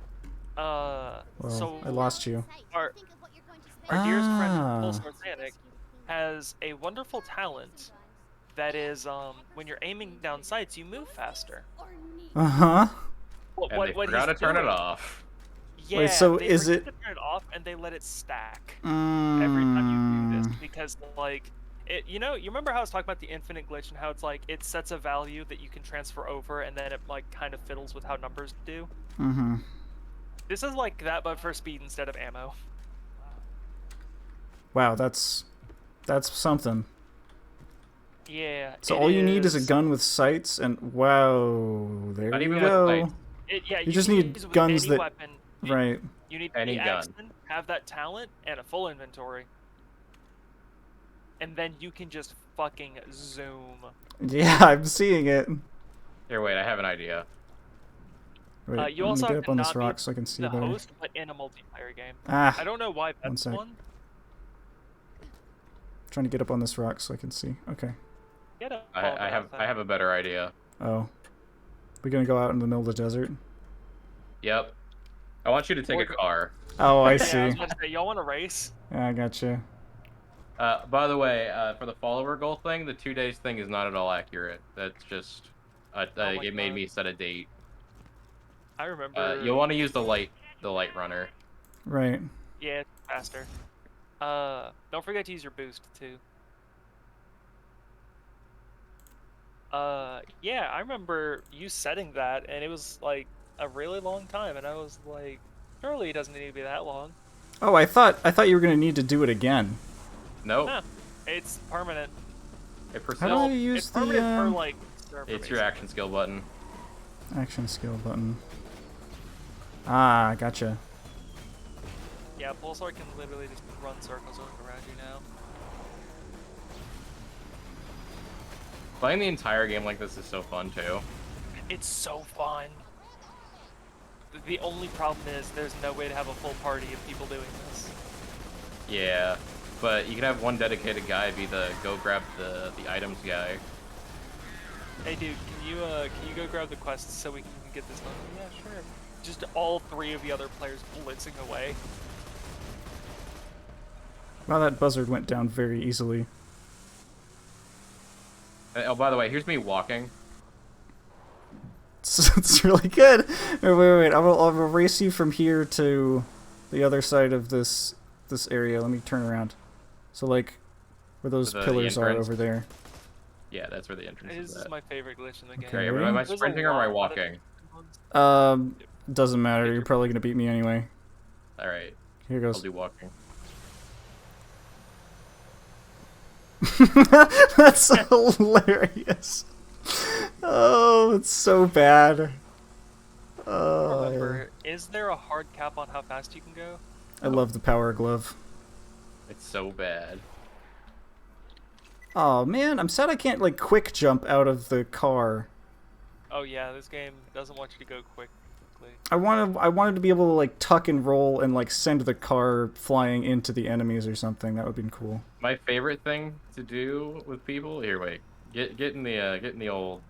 Well, So I lost you. Our- Think of what you're going to spend. our dearest friend Ah. Pulsar Sanic has a wonderful talent that is, when you're aiming down sights, you move faster. Uh-huh. What, And they what forgot to he's turn it doing- off. Yeah, so they is forget it- to turn it off and they let it stack every time you do this because like you remember how I was talking about the infinite glitch and how it's like it sets a value that you can transfer over and then it like kind of fiddles with how numbers do. Mm-hmm. This is like that but for speed instead of ammo. Wow, that's something. Yeah. So it all you need is a gun with sights, and wow, there Not you even with go. sights. Yeah, You just can need use it with guns any that- weapon. Right. You need Any the gun. accent, have that talent and a full inventory. And then you can just fucking zoom. Yeah, I'm seeing it. Here, wait, I have an idea. Wait, You let also me get have up to on this not be rock so I can see the better. host, but in a multiplayer game. Ah, I don't know why that's sec. one. trying to get up on this rock so I can see. Okay. Get up I have a better idea. Oh. We gonna go out in the middle of the desert? Yep. I want you to take a car. Oh, I Yeah, I see. was about to say, y'all want to race? Yeah, I gotcha. By the way, for the follower goal thing, the 2 days thing is not at all accurate. That's just, my it made God. me set a date. I remember. You'll want to use the light runner. Right. Yeah, it's faster. Don't forget to use your boost too. Yeah, I remember you setting that, and it was like a really long time, and I was like, surely it doesn't need to be that long. Oh, I thought you were gonna need to do it again. Nope. Huh. It's permanent. It How do persists. I use It's permanent the for like server, It's your basically. action skill button. action skill button? Ah, gotcha. Yeah, Pulsar can literally just run circles around you now. Playing the entire game like this is so fun too. It's so fun. The only problem is there's no way to have a full party of people doing this. Yeah, but you can have one dedicated guy be the go grab the items guy. Hey dude, can you go grab the quests so we can get this done? Yeah, sure. Just all 3 of the other players blitzing away. Wow, that buzzard went down very easily. Oh, by the way, here's me walking. It's really good. Wait. I'll race you from here to the other side of this area. Let me turn around. So like, where those The pillars are entrance? over there. Yeah, that's where the entrance This is is at. my favorite glitch in the game. Okay. Am I There's a sprinting or am I lot of walking? ones. Doesn't matter. You're probably gonna beat me anyway. All right, Here I'll goes. do walking. That's hilarious. Oh, it's so bad. Remember, is there a hard cap on how fast you can go? I love the power glove. It's so bad. Oh man, I'm sad I can't like quick jump out of the car. Oh yeah, this game doesn't want you to go quickly. I wanted to be able to like tuck and roll and like send the car flying into the enemies or something. That would have been cool. My favorite thing to do with people. Here, wait. Get in the old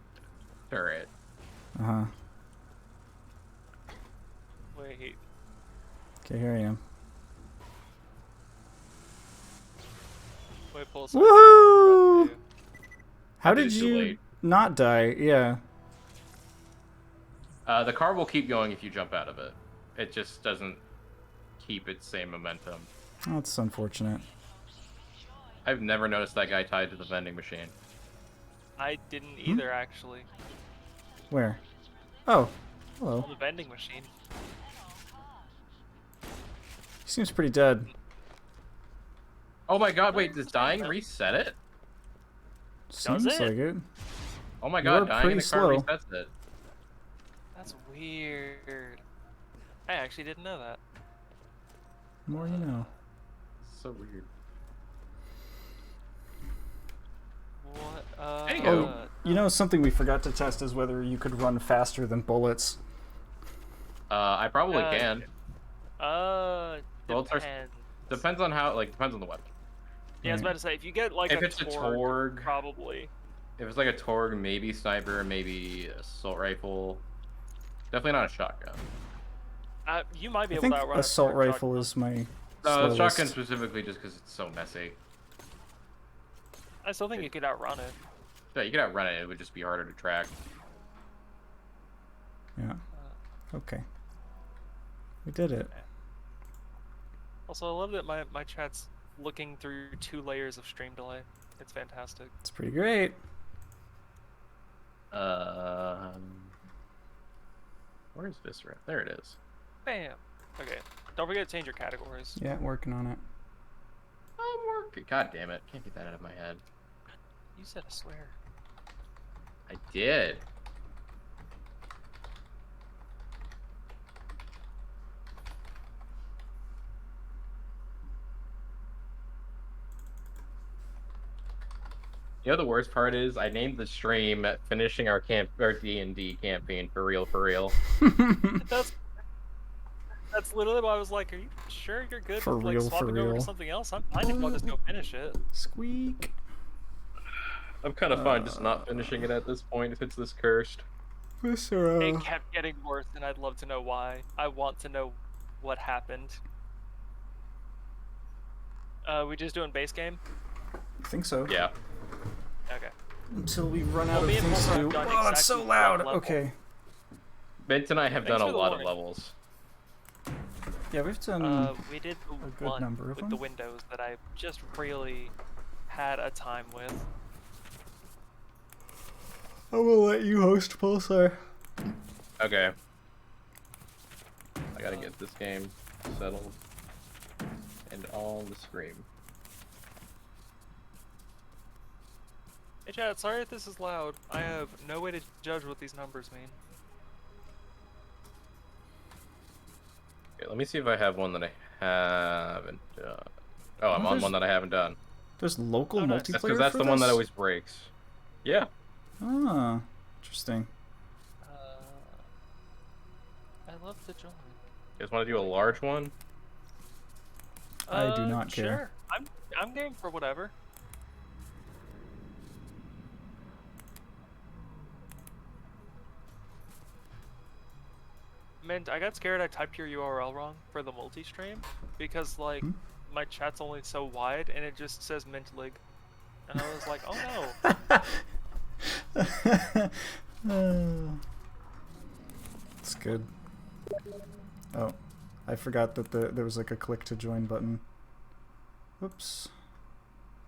turret. Uh-huh. Wait, Okay, here I am. Pulsar. Woohoo! How did did it too you late. not die? Yeah. The car will keep going if you jump out of it. It just doesn't keep its same momentum. That's unfortunate. I've never noticed that guy tied to the vending machine. I didn't either, actually. Where? Oh. Hello. On the vending machine. He seems pretty dead. Oh my god, wait, does dying reset it? Seems it? like it. Oh my You god, are dying in pretty the car slow. resets it. That's weird. I actually didn't know that. More you know. So weird. What? There you Oh, go. you know something we forgot to test is whether you could run faster than bullets. I probably can. Depends. Depends on how, depends on the weapon. Yeah, I was about to say, if you get like If a it's a Torg, Torg, probably. if it's like a Torg, maybe sniper, maybe assault rifle. Definitely not a shotgun. You might be I able think to outrun assault a Torg rifle shotgun. is my No, slowest. shotgun specifically just because it's so messy. I still think you could outrun it. Yeah, you could outrun it, it would just be harder to track. Yeah. Okay. We did it. Also, I love that my chat's looking through 2 layers of stream delay. It's fantastic. It's pretty great. Where's this route? There it is. Bam. Okay. Don't forget to change your categories. Yeah, working on it. I'm working. God damn it. Can't get that out of my head. You said I swear. I did. You know the worst part is I named the stream finishing our D&D campaign for real. That's literally why I was like, are you sure you're good For with like real, for swapping over real. to something else? I'm fine if I'll just go finish it. Squeak. I'm kind of fine just not finishing it at this point if it's this cursed. It kept getting worse, and I'd love to know why. I want to know what happened. We just doing base game? I think so. Yeah. Okay. Until we run out Well, of me and things to Pulsar do. have done Oh, it's so exactly loud. one level. Okay. Bent and I have Thanks done a for the lot of warning. levels. Yeah, we've done. We did the a good one number of with the them. windows that I just really had a time with. I will let you host Pulsar. Okay. I gotta get this game settled and on the screen. Hey Chad, sorry if this is loud. I have no way to judge what these numbers mean. Okay, let me see if I have one that I haven't done. Oh, I'm on there's- one that I haven't done. There's local Oh, nice. multiplayer That's because that's for the one that this? always breaks. Yeah. Ah, interesting. I'd love to join. You guys want to do a large one? I do not Sure. care. I'm game for whatever. Mint, I got scared I typed your URL wrong for the multi-stream because like my chat's only so wide and it just says Mintlig. And I was like, oh no. It's good. Oh, I forgot that there was like a click to join button. Whoops.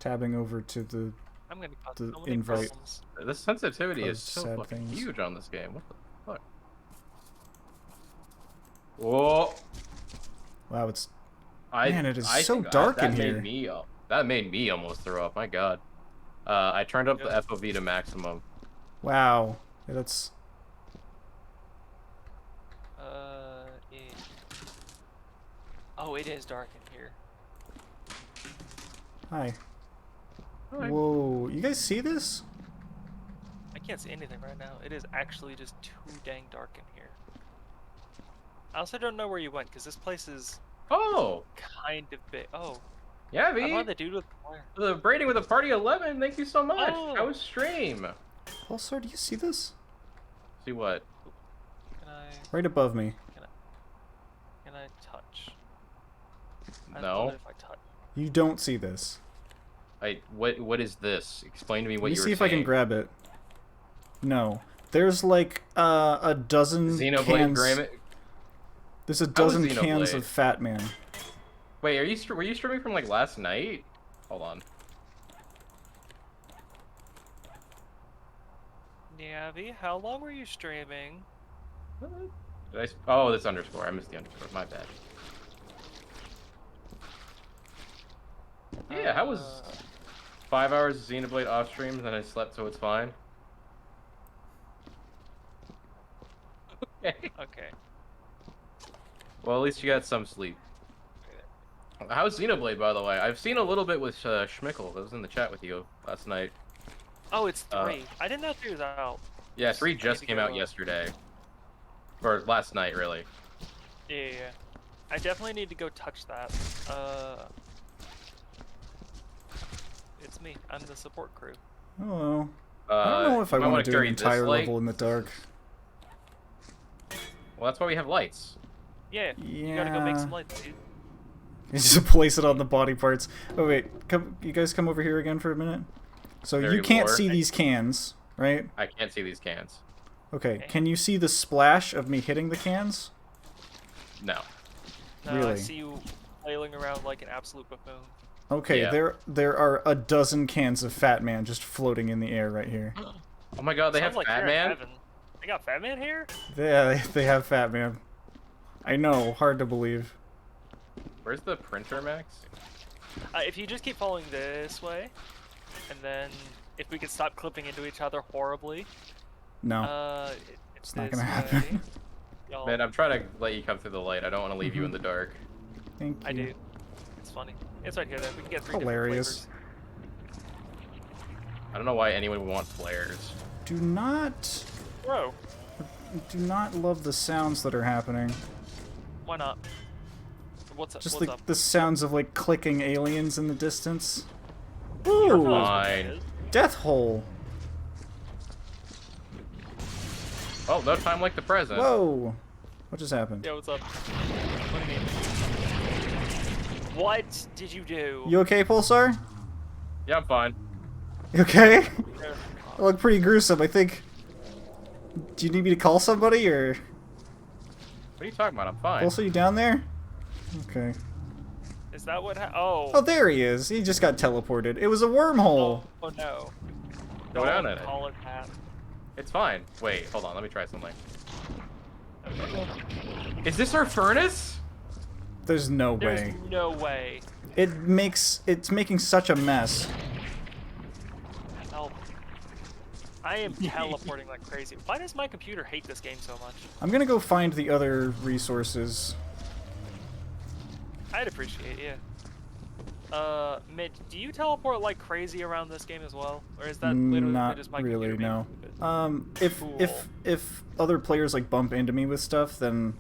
Tabbing over to the I'm gonna cause The so many invite. problems. The sensitivity is Cause so sad fucking things. huge on this game. What the fuck? Whoa! wow, it's I, Man, it is I so think dark that in made here. Me, that made me almost throw up. My god. I turned up Yeah. the FOV to maximum. wow. Yeah, that's Yeah. Oh, it is dark in here. hi. Hi. Whoa, you guys see this? I can't see anything right now. It is actually just too dang dark in here. I also don't know where you went because this place is Oh! kind of big. Oh, Yeah, I'm V! on the dude with the wire. The braiding with a party 11, thank you so much! Oh. How was stream? Pulsar, do you see this? See what? Can I Right above me. touch? I No. love it if I touch. You don't see this. What is this? Explain to me Let what me you were see if saying. I can grab it. No. There's like a dozen Xenoblade cans. Graham. There's a How was dozen cans Xenoblade? of Fat Man. Wait, were you streaming from like last night? Hold on. Navi, how long were you streaming? Oh, this underscore. I missed the underscore. My bad. Yeah, how was 5 hours of Xenoblade off stream, and then I slept, so it's fine. Okay. Okay. Well, at least you got some sleep. How's Xenoblade, by the way? I've seen a little bit with Schmickel. I was in the chat with you last night. Oh, it's 3. I didn't know 3 was out. Yeah, 3 I need just to came go, out yesterday. Or last night, really. Yeah. I definitely need to go touch that. It's me. I'm the support crew. Oh, I don't know if I you might want wanna to do an carry this entire light. level in the dark. Well, that's why we have lights. Yeah. You gotta go make Yeah. some lights, dude. You just place it on the body parts. Oh wait, come, you guys come over here again for a minute. So Very you can't lore. see these cans, right? I can't see these cans. Okay, can you see the splash of me hitting the cans? No. No, I Really? see you flailing around like an absolute buffoon. Okay, Yeah. there are a dozen cans of Fat Man just floating in the air right here. Oh my god, they have Sounds like Fat you're in Man? heaven. They got Fat Man here? Yeah, they have Fat Man. I know, hard to believe. Where's the printer, Max? If you just keep following this way, and then if we could stop clipping into each other horribly, No, it's not this gonna happen. way. Y'all- Man, I'm trying to let you come through the light. I don't want to leave you in the dark. thank you. I do. It's funny. It's right here. Then we can get 3 Hilarious. different I don't know why anyone would want flares. Do not, flavors. Bro, do not love the sounds that are happening. why not? What's up? Just What's like up? the sounds of like clicking aliens in the distance. You don't know Ooh, what Fine. it is. death hole. Oh, no time like the present. Whoa! What just happened? Yo, what's up? What do you mean? What did you do? You okay, Pulsar? Yeah, I'm fine. You okay? There. I look pretty gruesome, I think. Do you need me to call somebody, or... What are you talking about? I'm fine. Pulsar, you down there? Okay. Is that what oh. Oh, there he is. He just got teleported. It was a wormhole. Oh no. Go down Don't in it. call it that. It's fine. Wait, hold on. Let me try something. Is this our furnace? There's no There's way. no way. It's making such a mess. Help. I am teleporting like crazy. Why does my computer hate this game so much? I'm gonna go find the other resources. I'd appreciate, yeah. Mid, do you teleport like crazy around this game as well? Or is that literally Not just my really, computer being no. stupid? If other players like bump into me with stuff, then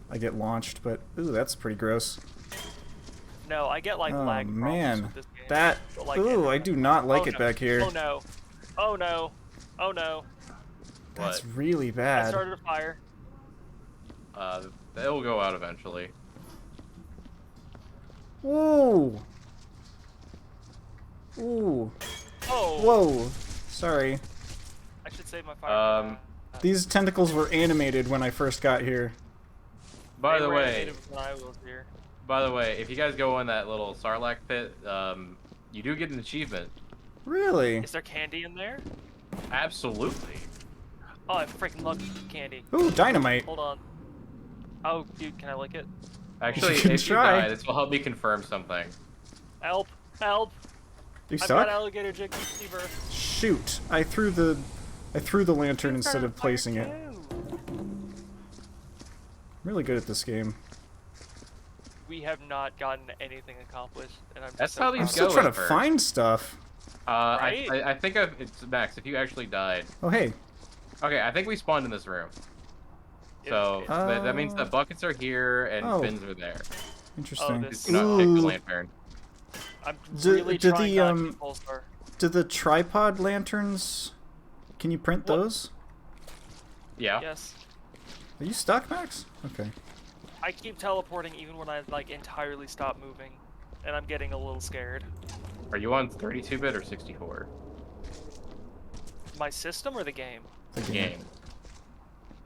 I get launched. But ooh, that's pretty gross. No, I get like Oh lag problems man, with this game. that But, like, ooh, I do not like oh, it no. back here. Oh no. Oh no. Oh no. That's What? really I bad. started a fire. It'll go out eventually. Ooh. Ooh. Oh. Whoa. Sorry. I should save my fire. These tentacles were animated when I first got here. By They the were way, animated when I was here. if you guys go in that little Sarlacc pit, you do get an achievement. Really? Is there candy in there? Absolutely. Oh, I freaking love candy. Ooh, dynamite. Hold on. Oh, dude, can I lick it? Actually, You can if you try. die, this will help me confirm something. Help! Help! You I've stuck? got alligator jig fever. Shoot! I threw the lantern instead of placing it. I'm really good at this game. We have not gotten anything accomplished, and I'm That's so how proud I'm these of still go us. trying to at first. find stuff. Right? I think it's Max. If you actually died, Oh hey. okay, I think we spawned in this room. So If- that means that buckets are here and Oh. bins are there. Interesting. this- Do not take the Ooh. lantern. I'm Do- really do trying the, not to be Pulsar. Do the tripod lanterns? Can you print What? those? Yeah. Yes. Are you stuck, Max? Okay. I keep teleporting even when I like entirely stop moving, and I'm getting a little scared. Are you on 32-bit or 64? My system or the game? The Game.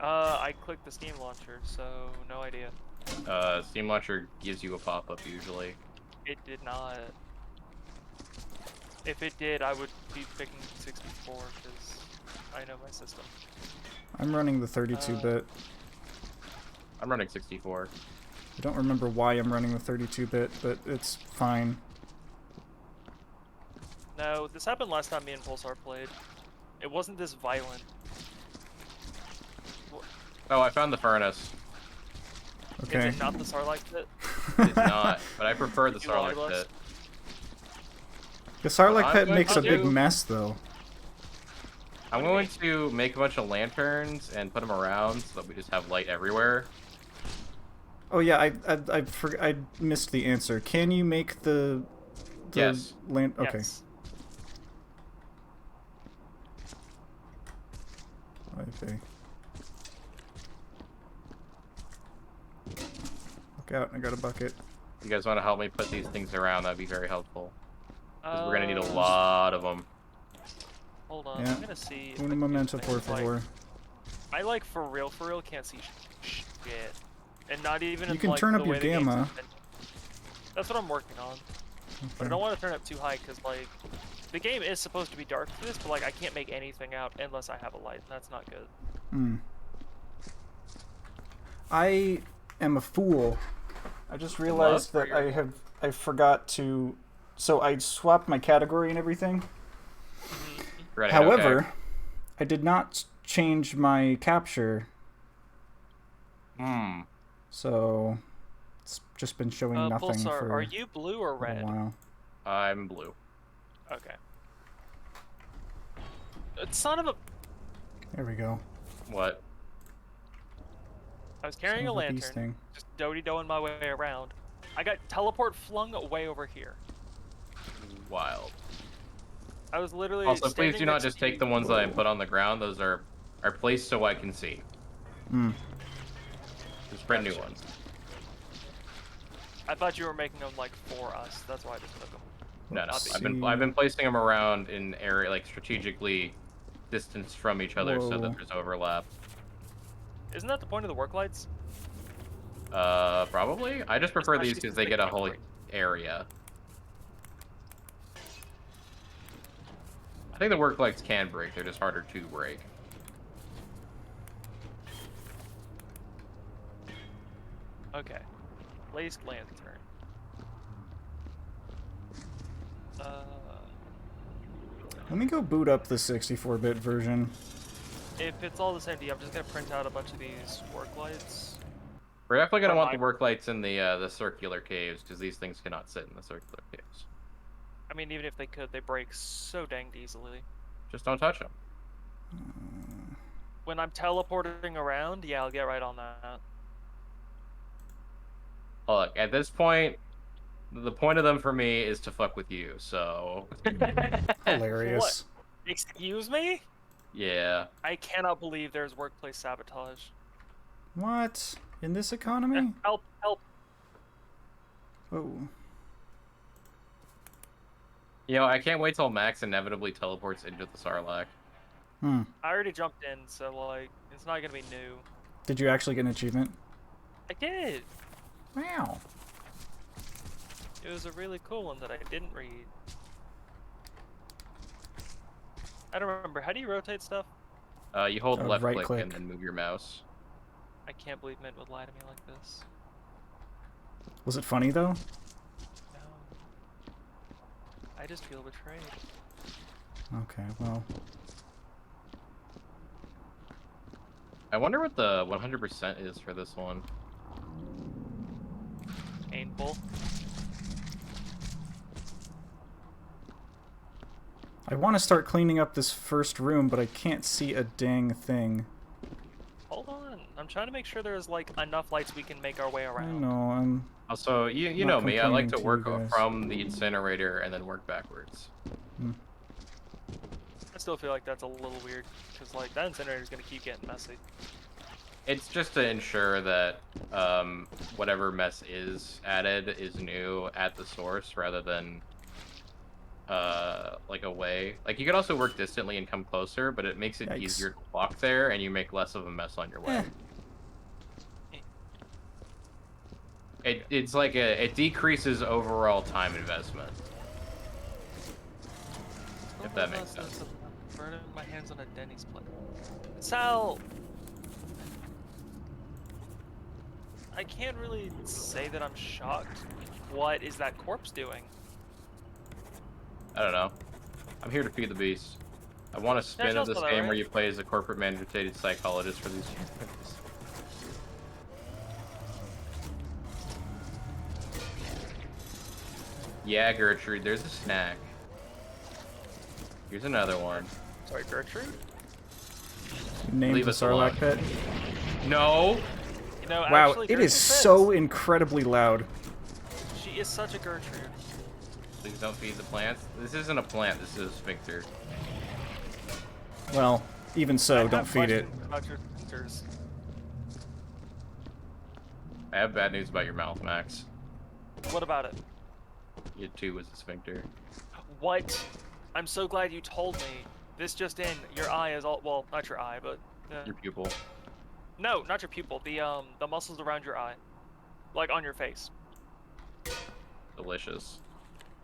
I clicked the Steam launcher, so no idea. Steam Launcher gives you a pop-up usually. It did not. If it did, I would be picking 64 because I know my system. I'm running the 32-bit. I'm running 64. I don't remember why I'm running the 32-bit, but it's fine. No, this happened last time me and Pulsar played. It wasn't this violent. Oh, I found the furnace. Okay. Is it not the Sarlacc pit? It's not, but I prefer the You lied to Sarlacc us. pit. The Sarlacc I'm pit going makes to a big do- mess, though. I'm What do you going to make a bunch of lanterns and put them around so that we just have light everywhere. Oh yeah, I missed the answer. Can you make the Yes. Okay. Yes. Okay. Look out! I got a bucket. If you guys want to help me put these things around, that'd be very helpful. Because we're gonna need a Uh, lot of them. Hold on, Yeah. I'm gonna see. if I Un can do momento, por things like- favor. I like for real can't see shit, and not even. You in, can like, turn the up your way the game's gamma. intended. That's what I'm working on, but I Okay. don't want to turn up too high because like the game is supposed to be dark for this, but like I can't make anything out unless I have a light. And that's not good. Hmm. I am a fool. I just realized for that I forgot to. So I swapped my category and everything. Ready? However, Okay. I did not change my capture, so it's just been showing nothing Pulsar, for are you blue or a red? while. I'm blue. Okay. Son of a! There we go. What? I was carrying a Son of bee lantern, sting. just doing my way around. I got teleport flung way over here. Wild. I was literally. Also, please standing do not next just to take you. the ones that I put on the ground. Those are placed so I can see. Hmm. It's brand new ones. I thought you were making them like for us. That's why I just took them. No, Let's I've see. been placing them around in area like strategically distanced from each other so that Whoa. there's overlap. Isn't that the point of the work lights? Probably. I just prefer these Especially because since they they get a can't whole break. area. I think the work lights can break. They're just harder to break. Okay. Laced lantern. Let me go boot up the 64-bit version. If it's all the same to you, I'm just gonna print out a bunch of these work lights. We're definitely gonna For want my- the work lights in the circular caves because these things cannot sit in the circular caves. I mean, even if they could, they break so danged easily. Just don't touch them. When I'm teleporting around, yeah, I'll get right on that. Look, at this point, the point of them for me is to fuck with you. So. Hilarious. Excuse me? Yeah. I cannot believe there's workplace sabotage. What? In this economy? Help, help. Oh. You know, I can't wait till Max inevitably teleports into the Sarlacc. Hmm. I already jumped in, so, like, it's not gonna be new. Did you actually get an achievement? I did! Wow. It was a really cool one that I didn't read. I don't remember. How do you rotate stuff? You hold left right click click. and then move your mouse. I can't believe Mint would lie to me like this. Was it funny though? No. I just feel betrayed. Okay, well. I wonder what the 100% is for this one. Painful. I want to start cleaning up this first room, but I can't see a dang thing. Hold on. I'm trying to make sure there's, like, enough lights we can make our way I around. know, I'm... Also, you Not know me, I like complaining to to you work guys. from the incinerator and then work backwards. I still feel like that's a little weird, because, like, that incinerator's gonna keep getting messy. It's just to ensure that whatever mess is added is new at the source rather than like away. Like you could also work distantly and come closer, but it makes it Yikes. easier to walk there and you make less of a mess on your way. It's like it decreases overall time investment. If that makes sense. Burning my hands on a Denny's plate. Sal! I can't really say that I'm shocked. What is that corpse doing? I don't know. I'm here to feed the beast. I want a spin of also this that, game where right? you play as a corporate mandated psychologist for these humans. Yeah, Gertrude, there's a snack. Here's another one. Sorry, Gertrude? Named Leave the us alone. Sarlacc pet. No! You know, Wow, actually, it is Gertrude so fits. incredibly loud. She is such a Gertrude. Please don't feed the plants. This isn't a plant, this is a sphincter. Well, even so, I don't have feed it. questions about your sphincters. I have bad news about your mouth, Max. What about it? You too was a sphincter. What? I'm so glad you told me. This just in, your eye is all, well, not your eye, but... Your pupil. No, not your pupil. The muscles around your eye. Like, on your face. Delicious.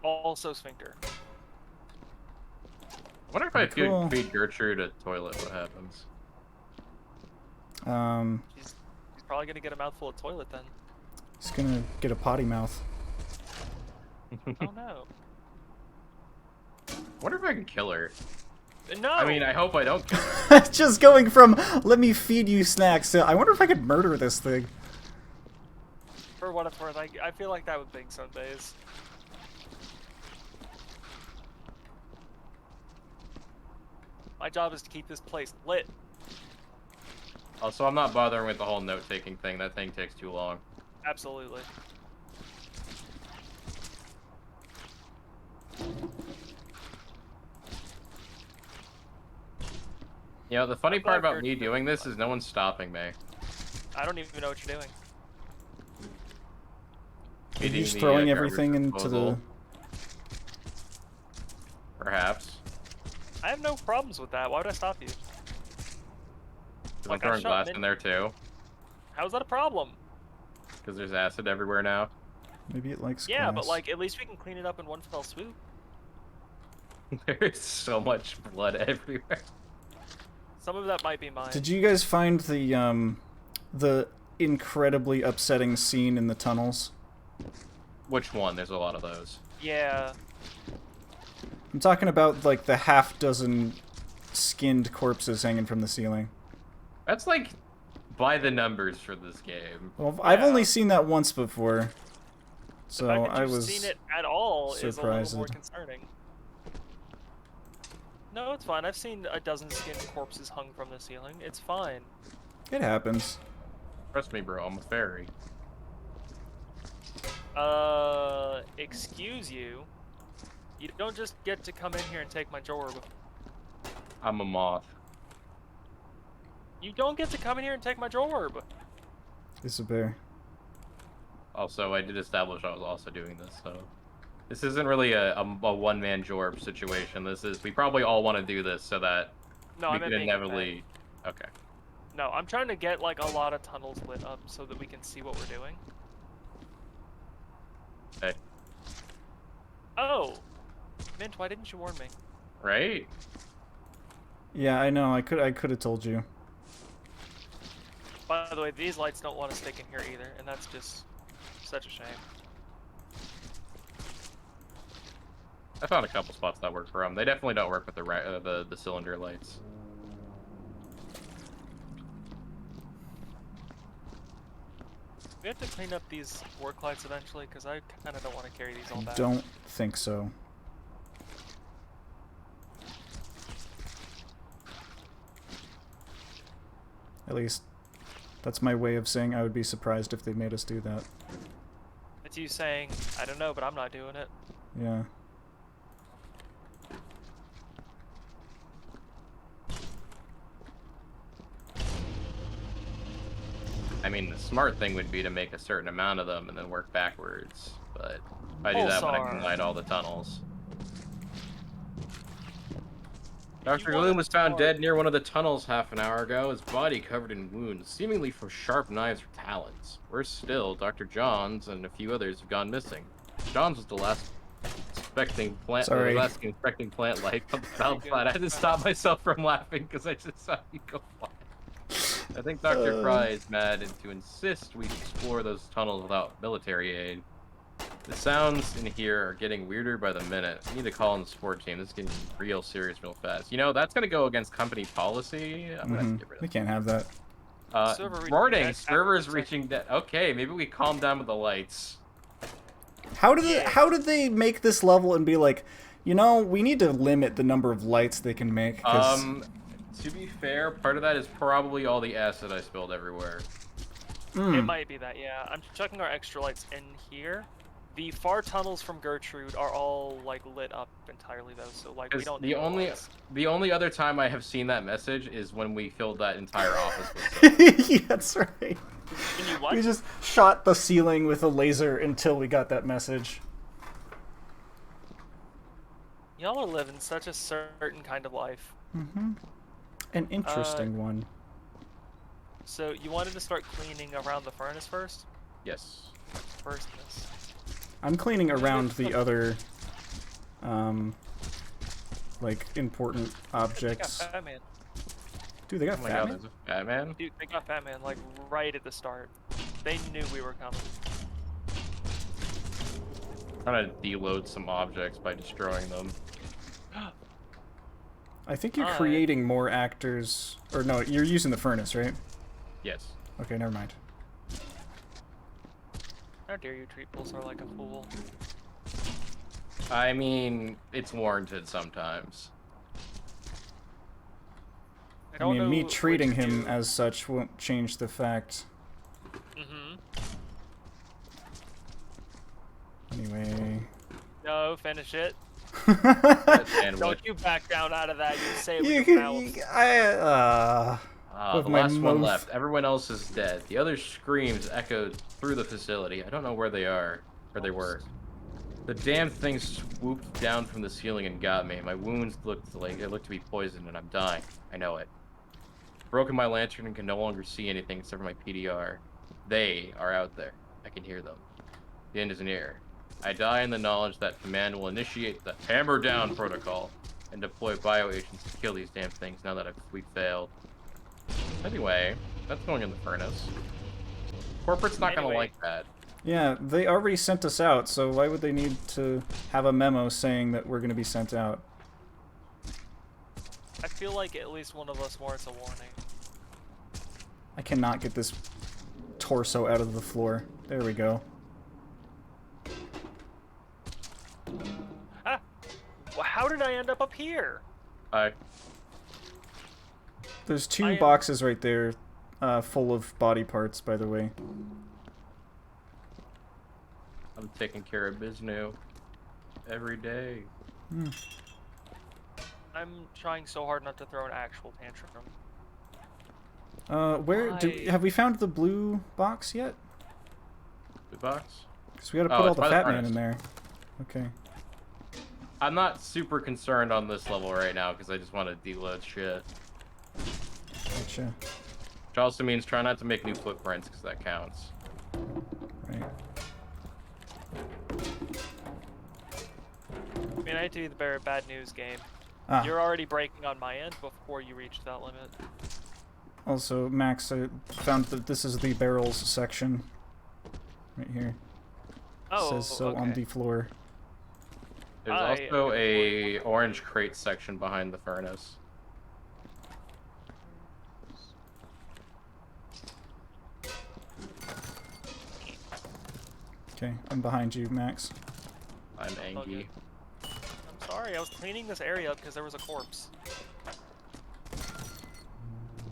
Also sphincter. I wonder if I Cool. feed Gertrude a toilet, what happens? She's probably gonna get a mouthful of toilet then. He's gonna get a potty mouth. Oh no. I wonder if I can kill her. No! I mean, I hope I don't kill her. Just going from, let me feed you snacks to, I wonder if I could murder this thing. For what it's worth, I feel like that would make some days. My job is to keep this place lit. Also, I'm not bothering with the whole note-taking thing. That thing takes too long. Absolutely. You know, the funny I'm part glad about me Gertrude- doing this is no one's stopping me. I don't even know what you're doing. You're Feeding just the, throwing garbage everything into the... disposal, Perhaps. I have no problems with that. Why would I stop you? 'Cause Like, I'm I throwing shot glass mid- in there too. How's that a problem? Because there's acid everywhere now. Maybe it likes Yeah, glass. but like, at least we can clean it up in one fell swoop. There's so much blood everywhere. Some of that might be mine. Did you guys find the incredibly upsetting scene in the tunnels? Which one? There's a lot of those. Yeah. I'm talking about, like, the half-dozen skinned corpses hanging from the ceiling. That's like by the numbers for this game. Well, I've Yeah. only seen that once before. The So fact that I you've was... seen it at all is a little more surprised. concerning. No, it's fine. I've seen a dozen skinned corpses hung from the ceiling. It's fine. It happens. Trust me, bro. I'm a fairy. Excuse you. You don't just get to come in here and take my jorb. I'm a moth. You don't get to come in here and take my jorb. It's a bear. Also, I did establish I was also doing this, so... This isn't really a one-man jorb situation. This is... We probably all want to do this so that No, we I meant can being inevitably... Okay. No, I'm trying to get like a lot of tunnels lit up so that we can see what we're doing. Hey. Oh! Mint, why didn't you warn me? Right? Yeah, I know. I could have told you. By the way, these lights don't want to stick in here either, and that's just such a shame. I found a couple spots that work for them. They definitely don't work with the cylinder lights. We have to clean up these work lights eventually, because I kind of don't want to carry these all back. Don't think so. At least, that's my way of saying I would be surprised if they made us do that. It's you saying, I don't know, but I'm not doing it. Yeah. I mean, the smart thing would be to make a certain amount of them and then work backwards. But if I do that, when I can Pulsar. light all the tunnels. If Dr. you want Gloom it was found smart- dead near one of the tunnels half an hour ago, his body covered in wounds, seemingly from sharp knives or talons. Worse still, Dr. Johns and a few others have gone missing. Johns was the last inspecting plant life on the battlefield. I had to stop myself from laughing because I just saw you go fly. I think Dr. Fry is mad and to insist we explore those tunnels without military aid. The sounds in here are getting weirder by the minute. We need to call in the support team. This is getting real serious real fast. You know, that's going to go against company policy. I'm going to have to get rid We of can't have that. Server reaching Warning, dead. server's reaching dead. Okay, maybe we calm down with the lights. How did they make this level and be like, you know, we need to limit the number of lights they can make? 'Cause To be fair, part of that is probably all the acid I spilled everywhere. It might be that, yeah. I'm checking our extra lights in here. The far tunnels from Gertrude are all like lit up entirely though, so like we don't need lights. The only other time I have seen that message is when we filled that entire office with stuff. yeah, that's right. Can you what? We just shot the ceiling with a laser until we got that message. Y'all are living such a certain kind of life. An interesting one. So you wanted to start cleaning around the furnace first? Yes. Firstness. I'm cleaning around the other, like, important objects. They got Batman. Dude, they got Oh my Fat god, Man? there's a Batman? Dude, they got Batman like right at the start. They knew we were coming. Trying to deload some objects by destroying them. I think you're Hi. creating more actors. Or no, you're using the furnace, right? Yes. Okay, never mind. How dare you treat Pulsar like a fool? I mean, it's warranted sometimes. I don't mean, know me what treating to him do. as such won't change the fact. Anyway. No, finish it. That sandwich. Don't you back down out of that. You say it with You your can, mouth. With The my last one mouth. left. Everyone else is dead. The other screams echoed through the facility. I don't know where they are. Where they were. The damn thing swooped down from the ceiling and got me. My wounds looked to be poisoned, and I'm dying. I know it. Broken my lantern and can no longer see anything except for my PDR. They are out there. I can hear them. The end is near. I die in the knowledge that command will initiate the hammer down protocol and deploy bioagents to kill these damn things now that we failed. Anyway, that's going in the furnace. Corporate's not gonna like that. Yeah, they already sent us out, so why would they need to have a memo saying that we're gonna be sent out? I feel like at least one of us warrants a warning. I cannot get this torso out of the floor. There we go. Ah! Well, how did I end up here? There's two boxes right there, full of body parts, by the way. I'm taking care of Biznu every day. I'm trying so hard not to throw an actual tantrum. Have we found the blue box yet? The box? Because we gotta put all it's the by fat man furnace. in there. Okay. I'm not super concerned on this level right now because I just want to deload shit. Gotcha. Which also means try not to make new footprints because that counts. Right. I mean, I hate to be the bearer of bad news, game. Ah. You're already breaking on my end before you reach that limit. Also, Max, I found that this is the barrels section. Right here. Oh, It says so okay. on the floor. There's also a orange crate section behind the furnace. Okay, I'm behind you, Max. I'm angry. I'm sorry, I was cleaning this area up because there was a corpse.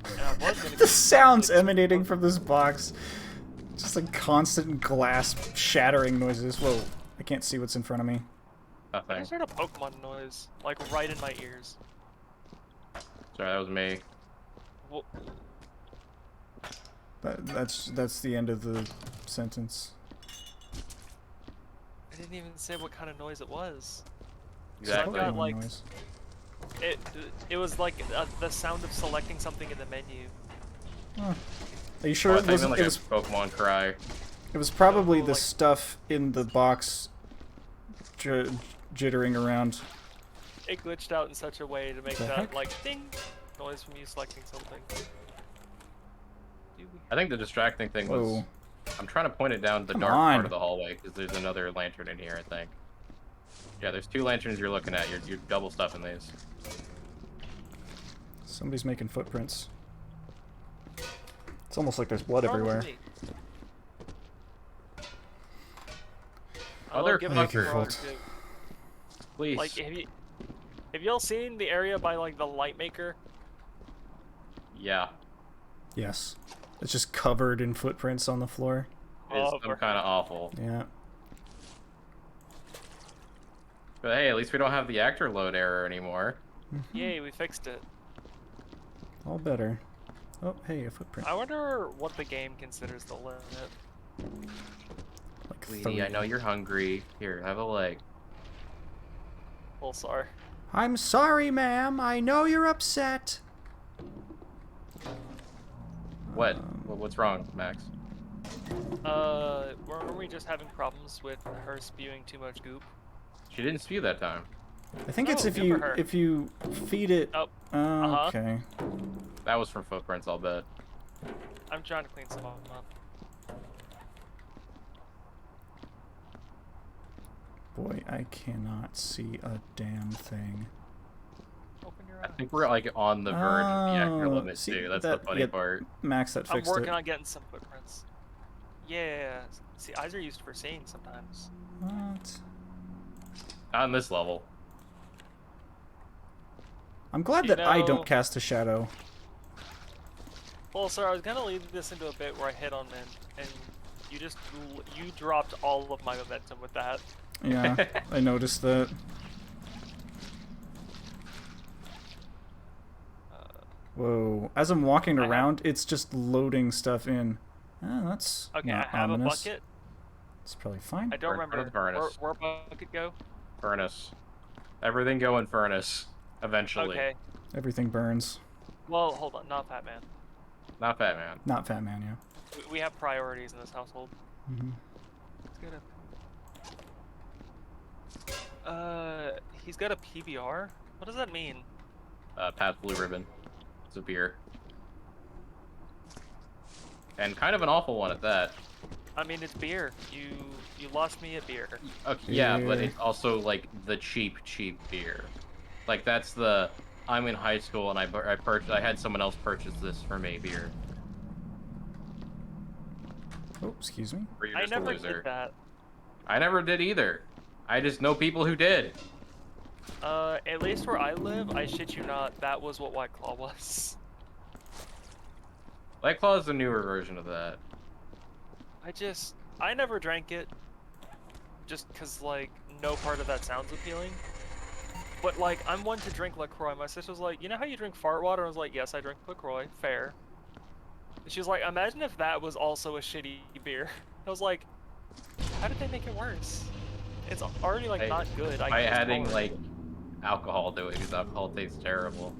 And I was gonna The sounds emanating from this box. Just like constant glass shattering noises. Whoa, I can't see what's in front of me. I Nothing. just heard a Pokemon noise, like right in my ears. Sorry, that was me. Well, That's the end of the sentence. I didn't even say what kind of noise it was. Exactly. got, like, Noise. It was like the sound of selecting something in the menu. Huh. Are you sure Oh, it I wasn't? like It a was. Pokemon cry. It was probably Oh, the like- stuff in the box jittering around. It glitched out in such a way to make The that heck? like ding noise from you selecting something. I think the distracting thing was Whoa. I'm trying to point it down the Come dark on. part of the hallway because there's another lantern in here, I think. Yeah, there's two lanterns you're looking at. You're double stuffing these. Somebody's making footprints. It's almost like there's blood everywhere. Other fuckers. Please. Like, have y'all seen the area by like the light maker? Yeah. Yes. It's just covered in footprints on the floor. It's Oh, some kind of awful. Yeah. But hey, at least we don't have the actor load error anymore. Yay, we fixed it. All better. Oh, hey, a footprint. I wonder what the game considers the limit. Like Sweetie, I 30. know you're hungry. Here, have a leg. Oh, sorry. I'm sorry, ma'am. I know you're upset. What? What's wrong, Max? Weren't we just having problems with her spewing too much goop? She didn't spew that time. I think it's Oh, if good you for her. if you feed it. Oh, Okay. That was from footprints, I'll bet. I'm trying to clean some of them up. Boy, I cannot see a damn thing. Open your I eyes. think we're like on the verge of the actor Oh, limit see, too. That's that- the funny yeah. part. Max, that I'm fixed working it. on getting some footprints. Yeah. See, eyes are used for seeing sometimes. What? Not on this level. I'm glad You that I know- don't cast a shadow. Well, sir, I was gonna lead this into a bit where I hit on men, and you just you dropped all of my momentum with that. Yeah, I noticed that. Whoa. As I'm walking I have- around, it's just loading stuff in. Oh, that's Okay, not I have ominous. a bucket. It's probably fine. I don't Burn- burn remember the furnace. where bucket go. Furnace. Everything go in furnace. Eventually. Okay. Everything burns. Well, hold on, not Fat Man. Not Fat Man. Not Fat Man, yeah. We have priorities in this household. Mm-hmm. Let's get he's got a PBR? What does that mean? Pat Blue Ribbon. It's a beer. And kind of an awful one at that. I mean, it's beer. You lost me at beer. Okay, yeah, but Beer. it's also like the cheap beer. Like that's the I'm in high school and I had someone else purchase this for me beer. Oh, excuse me. Or you're I just a never loser. did that. I never did either. I just know people who did. At least where I live, I shit you not, that was what White Claw was. White Claw is the newer version of that. I never drank it. Just cause, like, no part of that sounds appealing. But, like, I'm one to drink LaCroix. My sister's like, you know how you drink fart water? I was like, yes, I drink LaCroix. Fair. And she was like, imagine if that was also a shitty beer. I was like, how did they make it worse? It's already, like, not good. By can just adding tolerate like alcohol to it, because alcohol tastes terrible.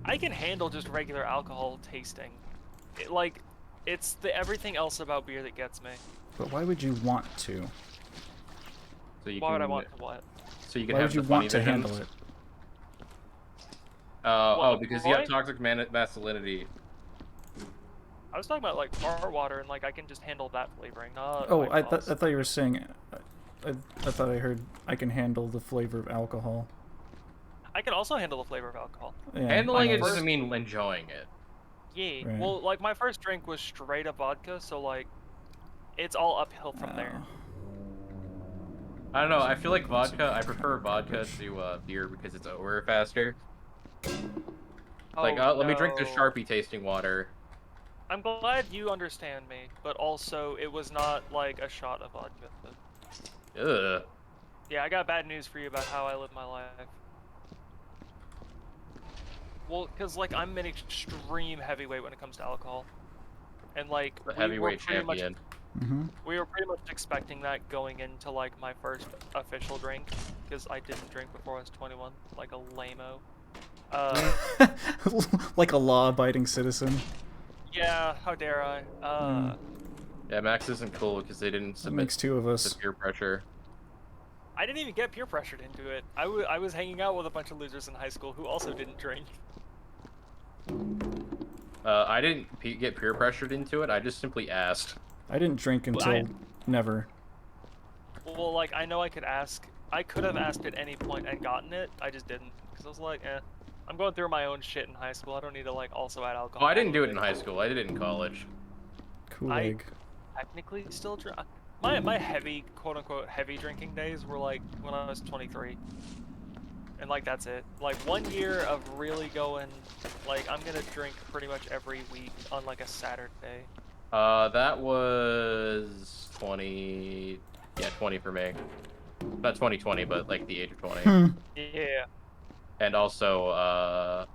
I can handle just regular alcohol tasting. It's the everything else about beer that gets me. But why would you want to? So you Why would I can- want to what? So you can Why have would you the funny want to visions. handle it? What, Because you have LaCroix? toxic masculinity. I was talking about like fart water and like I can just handle that flavoring, not Oh, White I Claws. thought you were saying. I thought I heard I can handle the flavor of alcohol. I can also handle the flavor of alcohol. Yeah, Handling it nice. doesn't mean enjoying it. Yeah. Right. Well, like my first drink was straight up vodka, so like it's all uphill from there. Oh. I don't know. I feel like vodka. I prefer vodka to beer because it's over faster. Like, Oh, let me drink the no. Sharpie tasting water. I'm glad you understand me, but also it was not like a shot of vodka. Ugh. Yeah, I got bad news for you about how I live my life. Well, because, like, I'm an extreme heavyweight when it comes to alcohol. And, like, The we were heavyweight pretty much champion. Mm-hmm. we were pretty much expecting that going into, like, my first official drink. Because I didn't drink before I was 21, like a lame-o. Like a law-abiding citizen. Yeah, how dare I? Yeah, Max isn't cool because they didn't That submit makes two of to us. peer pressure. I didn't even get peer pressured into it. I was hanging out with a bunch of losers in high school who also didn't drink. I didn't get peer pressured into it. I just simply asked. I didn't drink Well, until never. Well, like, I know I could ask. I could have asked at any point and gotten it. I just didn't. Because I was like, I'm going through my own shit in high school. I don't need to, like, also add Oh, alcohol. I didn't do it to in high school. I did it in college. Cool I- egg. Technically still drink. My heavy, quote-unquote, heavy drinking days were, like, when I was 23. And, like, that's it. Like, 1 year of really going, like, I'm gonna drink pretty much every week on, like, a Saturday. That was 20. Yeah, 20 for me. Not 2020, but like the age of 20. Hmm. Yeah. And also,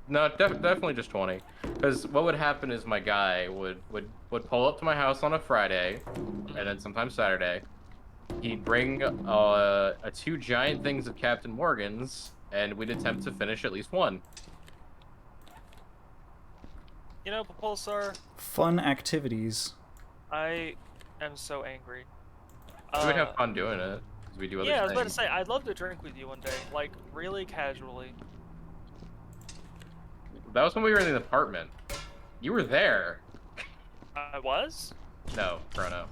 no, definitely just 20. Because what would happen is my guy would pull up to my house on a Friday, and then sometimes Saturday. He'd bring 2 giant things of Captain Morgan's, and we'd attempt to finish at least one. You know, Pulsar, Fun activities. I am so angry. We would have fun doing it, because we do other Yeah, I was things. about to say, I'd love to drink with you one day, like, really casually. That was when we were in the apartment. You were there. I was? No, Chrono.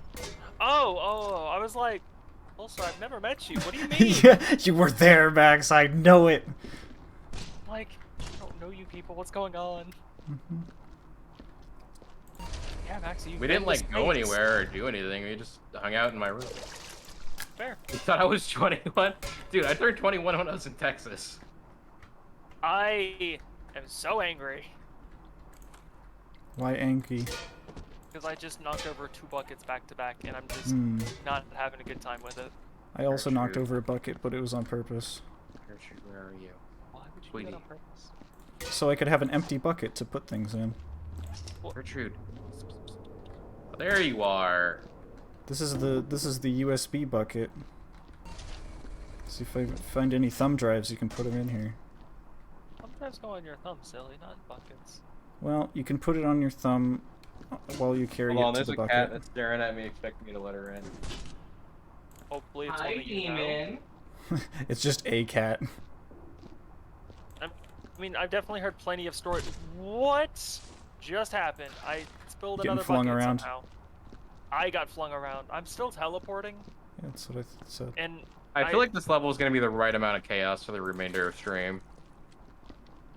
Oh, I was like, also, I've never met you. What do you mean? Yeah, you were there, Max. I know it. Like, I don't know you people. What's going on? Mhm. Yeah, Max, you. We didn't like go anywhere or do anything. We just hung out in my room. Fair. You thought I was 21? Dude, I turned 21 when I was in Texas. I am so angry Why angry? because I just knocked over 2 buckets back to back, and I'm just Hmm. not having a good time with it. I also knocked true. over a bucket, but it was on purpose. Gertrude, where are you? Why would you do Sweetie. that on purpose? so I could have an empty bucket to put things in. Gertrude. There you are. This is the USB bucket. See if I find any thumb drives, you can put them in here. Sometimes go on your thumb, silly, not in buckets. Well, you can put it on your thumb while you carry Hold on, it to there's the a bucket. cat that's staring at me, expecting me to let her in. Hopefully it's Hi, one that you know. demon. It's just a cat. I mean, I've definitely heard plenty of stories. What just happened? I spilled Getting another flung bucket around. somehow. I got flung around. I'm still teleporting, Yeah, that's what I said. and I feel like this level is going to be the right amount of chaos for the remainder of stream.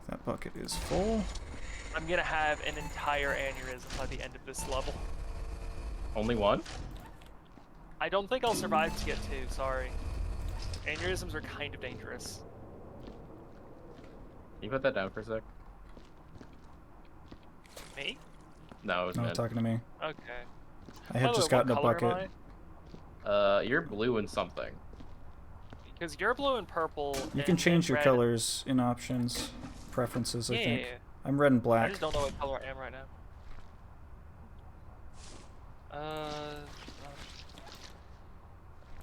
That bucket is full. I'm gonna have an entire aneurysm by the end of this level. Only one? I don't think I'll survive to get two, sorry. Aneurysms are kind of dangerous. Can you put that down for a sec? Me? No, it was No, meant. talking to me. Okay. I had By the just way, gotten a what color bucket. am I? You're blue and something. Because you're blue and purple. You can and change your red. colors in options, preferences, I Yeah. think. I'm red and I black. just don't know what color I am right now.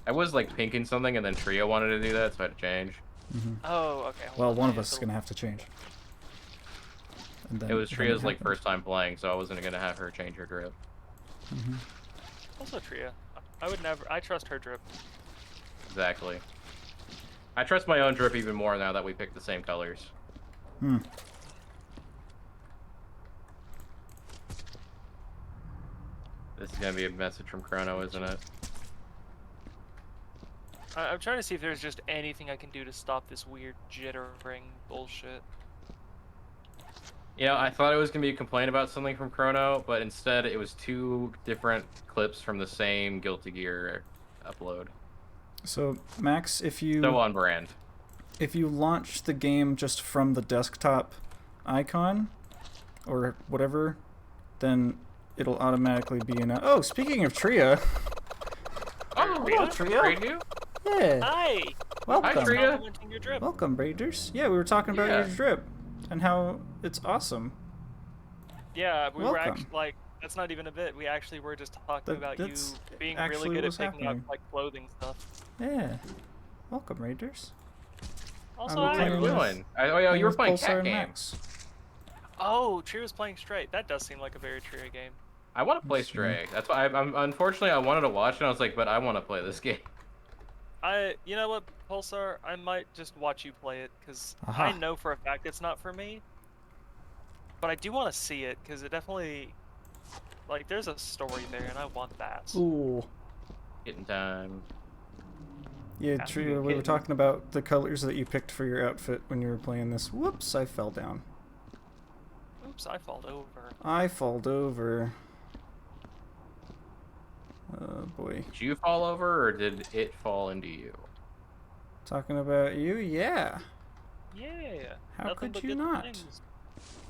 I was like pinking something and then Trio wanted to do that, so I had to change. Oh, okay. hold Well, on, one of yeah, us is so- gonna have to change. And then, It was then Trio's like happened. first time playing, so I wasn't gonna have her change her drip. Also Tria. I would never. I trust her drip. Exactly. I trust my own drip even more now that we picked the same colors. Hmm. This is gonna be a message from Chrono, isn't it? I'm trying to see if there's just anything I can do to stop this weird jittering bullshit. You know, I thought it was gonna be a complaint about something from Chrono, but instead it was two different clips from the same Guilty Gear upload. So, Max, if you So on brand. launch the game just from the desktop icon or whatever, then it'll automatically be in a... Oh, speaking of Tria. Oh, Tria? Tria. Trade you? Yeah. Hi! Welcome. Hi, Tria. Complimenting your drip. Welcome, Raiders. Yeah, we were talking about Yeah. your drip and how it's awesome. Yeah, we were Welcome. actually like, that's not even a bit. We actually were just talking about you That's being actually really good at what's picking happening. up like clothing stuff. Yeah. Welcome, Raiders. Also, I'm What are playing you with- doing? Oh, yeah, you were with playing Pulsar cat and game. Max. Oh, Tria's playing straight. That does seem like a very Tria game. I want to play Let's see. Stray. That's why I'm unfortunately I wanted to watch it. And I was like, but I want to play this game. You know what, Pulsar? I might just watch you play it because Aha. I know for a fact it's not for me. But I do want to see it because it definitely, like, there's a story there, and I want that. Ooh. Getting time. Yeah, Yeah, Tria, you're we were kidding. talking about the colors that you picked for your outfit when you were playing this. Whoops, I fell down. Oops, I falled over. I falled over. Oh boy. Did you fall over or did it fall into you? Talking about you? Yeah. Yeah. How nothing could but you good not? things.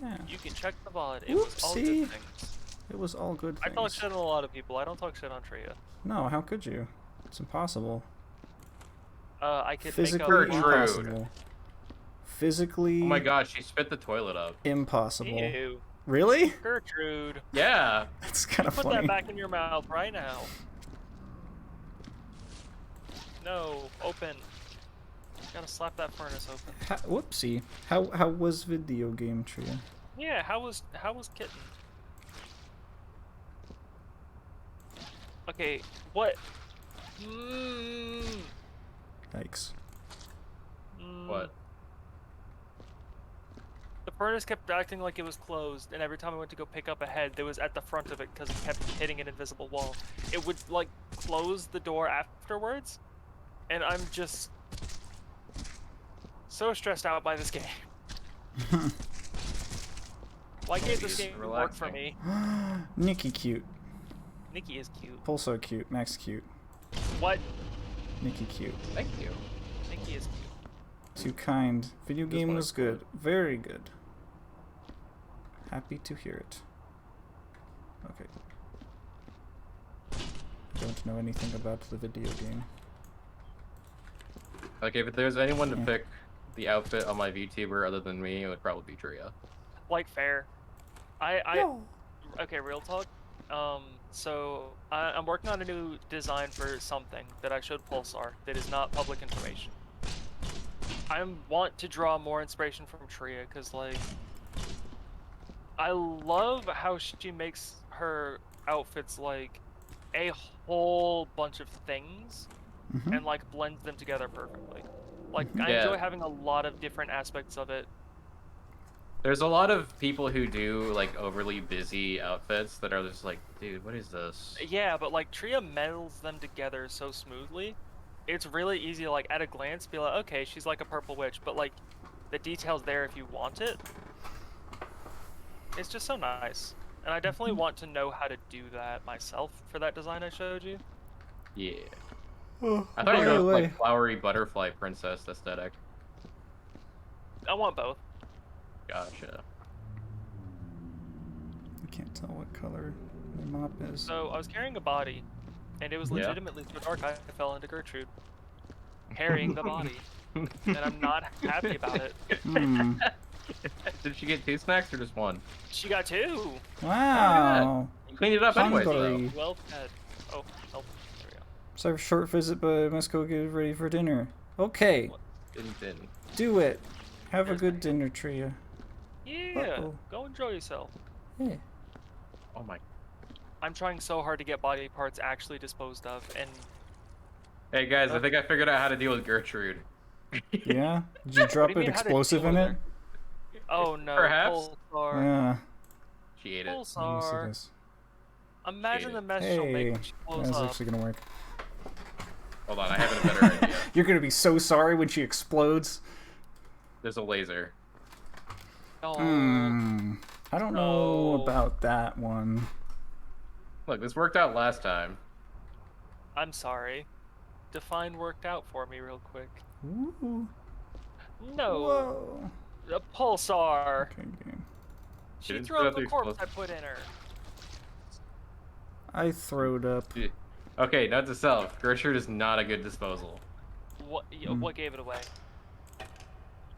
Yeah. You can check the VOD. It was all Whoopsie. good things. It was all good I things. talk shit on a lot of people. I don't talk shit on Tria. No, how could you? It's impossible. I could Physically make up Gertrude. impossible. Physically Oh my god, she spit the toilet up. impossible. Ew. Really? Gertrude. Yeah. That's kind of Put funny. that back in your mouth right now. No, open. Gotta slap that furnace open. Whoopsie. How was video game Tria? Yeah, how was Kitten? Okay, what? Yikes. What? The furnace kept acting like it was closed, and every time I went to go pick up a head, it was at the front of it because it kept hitting an invisible wall. It would like close the door afterwards, and I'm just so stressed out by this game. Why can't this It's game work for me? Nikki cute. Nikki is cute. Pulsar cute. Max cute. What? Nikki cute. Thank you. Nikki is cute. Too kind. Video This game one was is good. Very good. Happy to hear it. Okay. Don't know anything about the video game. Okay, but there's anyone to Yeah. pick the outfit on my VTuber other than me, it would probably be Tria. Like, fair. Okay, real talk. So I'm working on a new design for something that I showed Pulsar that is not public information. I want to draw more inspiration from Tria, because, like, I love how she makes her outfits, like, a whole bunch of things, Mhm. and, like, blends them together perfectly. Like, I Yeah. enjoy having a lot of different aspects of it. There's a lot of people who do like overly busy outfits that are just like, dude, what is this? Yeah, but, like, Tria melds them together so smoothly. It's really easy to, like, at a glance, be like, okay, she's like a purple witch, but, like, the detail's there if you want it. It's just so nice. And I definitely want to know how to do that myself for that design I showed you. Yeah. Oh, I thought you by were the going with way, like flowery butterfly princess aesthetic. I want both. Gotcha. I can't tell what color my mop is. So I was carrying a body, and it was Yeah. legitimately so dark I fell into Gertrude. Carrying the body. And I'm not happy about it. Hmm. Did she get 2 snacks or just 1? She got 2! Wow. You cleaned it up anyways, though. Hungry. Well fed. Oh, there we go. So I have a short visit, but I must go get ready for dinner. Okay, Didn't. do it. Have a Here's good my- dinner, Tria. Yeah, Uh-oh. go enjoy yourself. Yeah. Oh my. I'm trying so hard to get body parts actually disposed of, and Hey guys, I think I figured out how to deal with Gertrude. Yeah? Did you drop do you an mean, how to explosive deal in with it? oh no, Perhaps. Pulsar. Yeah. She ate it. Let me see Pulsar. this. Imagine the mess Hey, she'll make when she blows that's up. actually gonna work. Hold on, I have a better idea. You're gonna be so sorry when she explodes. There's a laser. No. Hmm. I don't know No. about that one. Look, this worked out last time. I'm sorry. Define worked out for me real quick. Ooh. No. Whoa. The Pulsar. Okay, game. She didn't threw throw up the the corpse I explosive. put in her. I throwed up. Okay, note to self. Gertrude is not a good disposal. What gave it away?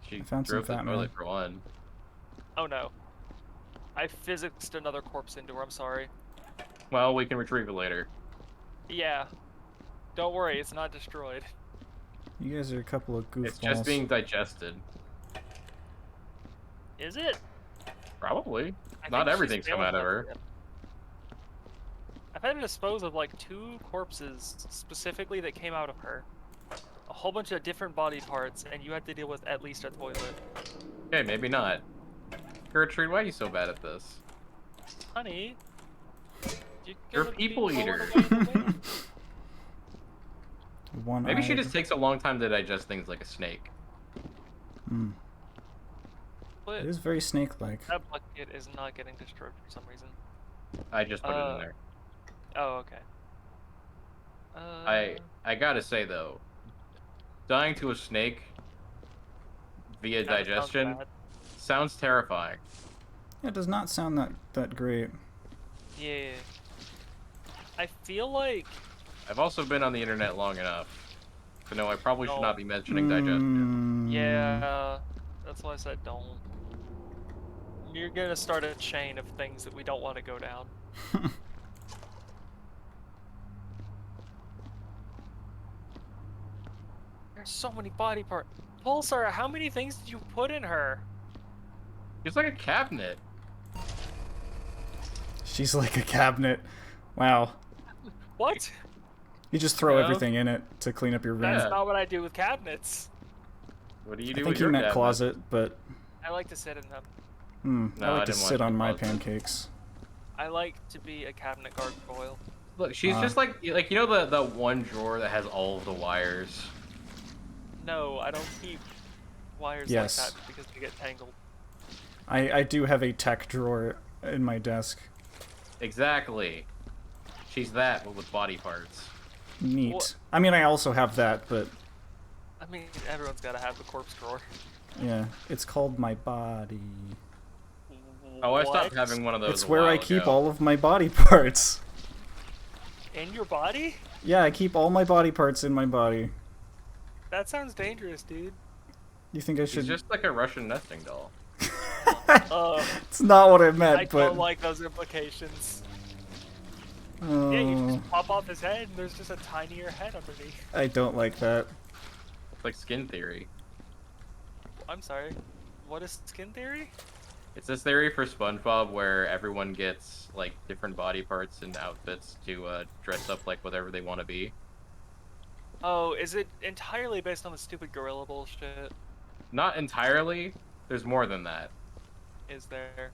She I found some drove the fat man. toilet for one. Oh no. I physicsed another corpse into her, I'm sorry. Well, we can retrieve it later. Yeah. Don't worry, it's not destroyed. You guys are a couple of goofballs. It's just being digested. Is it? Probably. I Not think she's everything's come failing out of that her. tip. I've had to dispose of like 2 corpses specifically that came out of her. A whole bunch of different body parts, and you had to deal with at least a toilet. Okay, maybe not. Gertrude, why are you so bad at this? Honey, You're a people eater. One Maybe she eyed. just takes a long time to digest things like a snake. Hmm. But It is very snake-like. that bucket is not getting destroyed for some reason. I just put it in there. Oh, okay. I gotta say though, dying to a snake via kinda sounds digestion bad. sounds terrifying. It does not sound that great. Yeah. I feel like I've also been on the internet long enough to know I probably should No. not be mentioning digestion. Mm. yeah, that's why I said don't. You're gonna start a chain of things that we don't want to go down. There's so many body parts. Pulsar, how many things did you put in her? It's like a cabinet. She's like a cabinet. Wow. What? You just throw Yeah. everything in it to clean up your room. That's Yeah. not what I do with cabinets. What do you I do think with you your meant cabinet? closet, but I like to sit in them. No, I I like to didn't sit want on the my closet. pancakes. I like to be a cabinet gargoyle. Look, she's just like you know the one drawer that has all of the wires. No, I don't keep wires Yes. like that because they get tangled. I do have a tech drawer in my desk. Exactly. She's that, but with body parts. Neat. What? I mean, I also have that, but I mean, everyone's gotta have the corpse drawer. yeah, it's called my body. Oh, I stopped What? having one of those. It's a where I while keep ago. all of my body parts. In your body? Yeah, I keep all my body parts in my body. That sounds dangerous, dude. You think I She's should? just like a Russian nesting doll. It's not what I I meant, but. don't like those implications. Oh, Yeah, you just pop off his head and there's just a tinier head underneath. I don't like that. It's like skin theory. I'm sorry. What is skin theory? It's this theory for SpongeBob where everyone gets like different body parts and outfits to dress up like whatever they want to be. Oh, is it entirely based on the stupid gorilla bullshit? Not entirely. There's more than that. Is there?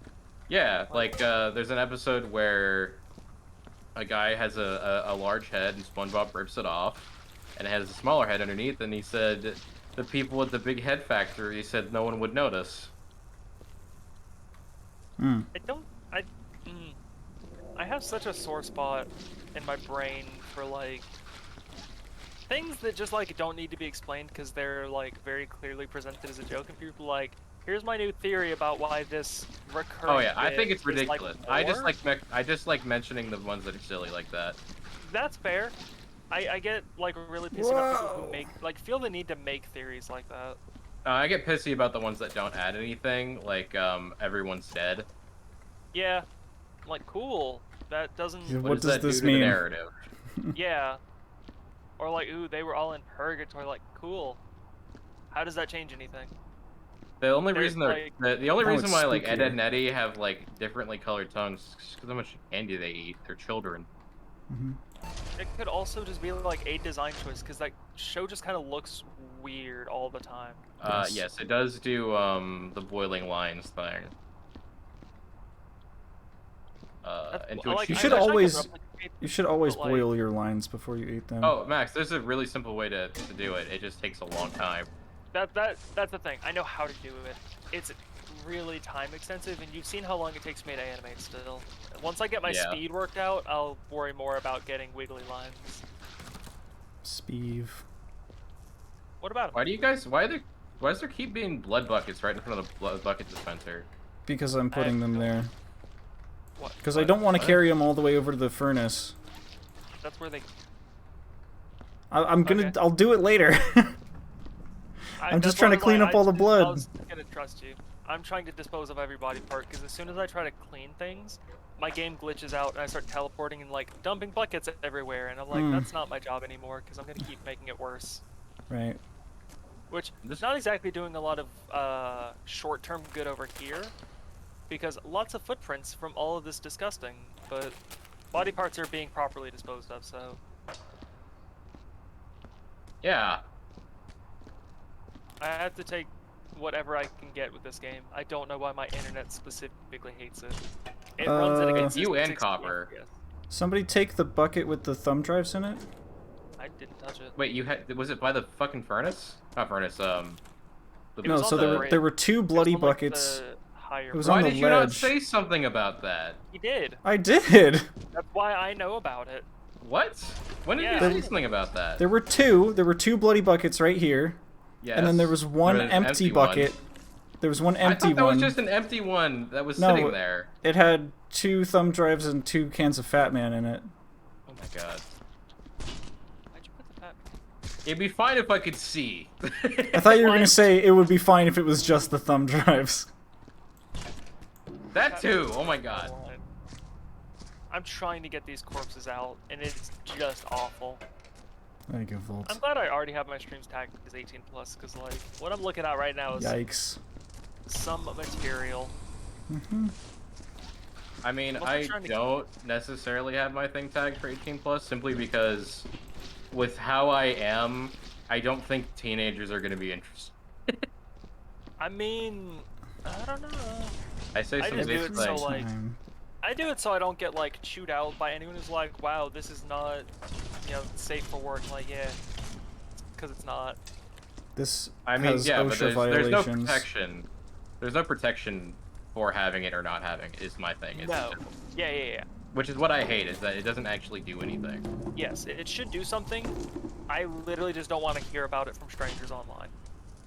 Yeah, like there's an episode where a guy has a large head and SpongeBob rips it off, and it has a smaller head underneath. And he said the people at the big head factory said no one would notice. Hmm. I have such a sore spot in my brain for like things that just like don't need to be explained because they're like very clearly presented as a joke, and people like, here's my new theory about why this recurring. Oh yeah, I think bit it's is, ridiculous. like, I just like mentioning the ones that are silly like that. That's fair. I get like really pissed about people who make feel the need to make theories like that. I get pissy about the ones that don't add anything, like everyone's dead. Yeah, like cool. That doesn't. Yeah, What what does does that this do to the mean? narrative? Yeah. Or like, ooh, they were all in purgatory. Like, cool. How does that change anything? The only There's, reason they're like- the only Oh, reason it's why like Ed, spookier. Ed and Eddie have like differently colored tongues is because how much candy they eat. They're children. It could also just be like a design choice because that show just kind of looks weird all the time. Yes. Yes, it does do the boiling lines thing. Into like, a You I should wish I could always- replicate- You should always But, like- boil your lines before you eat them. Oh, Max, there's a really simple way to do it. It just takes a long time. That's the thing. I know how to do it. It's really time extensive, and you've seen how long it takes me to animate still. Once I get my Yeah. speed worked out, I'll worry more about getting wiggly lines. Speeve. What about 'em? Why does there keep being blood buckets right in front of the blood bucket dispenser? Because I'm putting them there. What? Because I don't want to carry them all the way over to the furnace. That's where they. I'm gonna. Okay. I'll do it later. I'm just that's trying to why clean up all the I blood. was gonna trust you. I'm trying to dispose of every body part because as soon as I try to clean things, my game glitches out and I start teleporting and like dumping buckets everywhere, and I'm like, that's not my job anymore because I'm gonna keep making it worse. Right. Which This- not exactly doing a lot of short-term good over here, because lots of footprints from all of this disgusting, but body parts are being properly disposed of, so Yeah. I have to take whatever I can get with this game. I don't know why my internet specifically hates it. It runs at a It's consistent you and 60 Copper. FPS. Somebody take the bucket with the thumb drives in it. I didn't touch it. Wait, was it by the fucking furnace? Not furnace. The It No, was so on there the were there were two bloody It's on, like, buckets. the higher It was part. on Why the did you not ledge. say something about that? He did. I did. That's why I know about it. What? When did Yeah. you say something about that? There were two bloody buckets right here, Yes. and then there was one There was an empty one. There was one I empty thought that one. was just an empty one that was No, sitting there. It had 2 thumb drives and 2 cans of Fat Man in it. Oh my god. Why'd you put the fat? It'd be fine if I could see. I thought you were gonna say it would be fine if it was just the thumb drives. That too. Oh my god. I'm trying to get these corpses out, and it's just awful. I give Volt. I'm glad I already have my streams tagged as 18 plus, because like what I'm looking at right now is Yikes. some material. I mean, I'm also I trying to- don't necessarily have my thing tagged for 18 plus simply because with how I am, I don't think teenagers are going to be interested. I mean, I don't know. I say I some just do basic it so things. like Time. I do it so I don't get like chewed out by anyone who's like, wow, this is not, safe for work. Like, yeah, because it's not. This I mean, has yeah, but OSHA there's violations. no protection. There's no protection for having it or not having it, is my thing. It's No. just- Yeah. which is what I hate, is that it doesn't actually do anything. Yes, it should do something. I literally just don't want to hear about it from strangers online.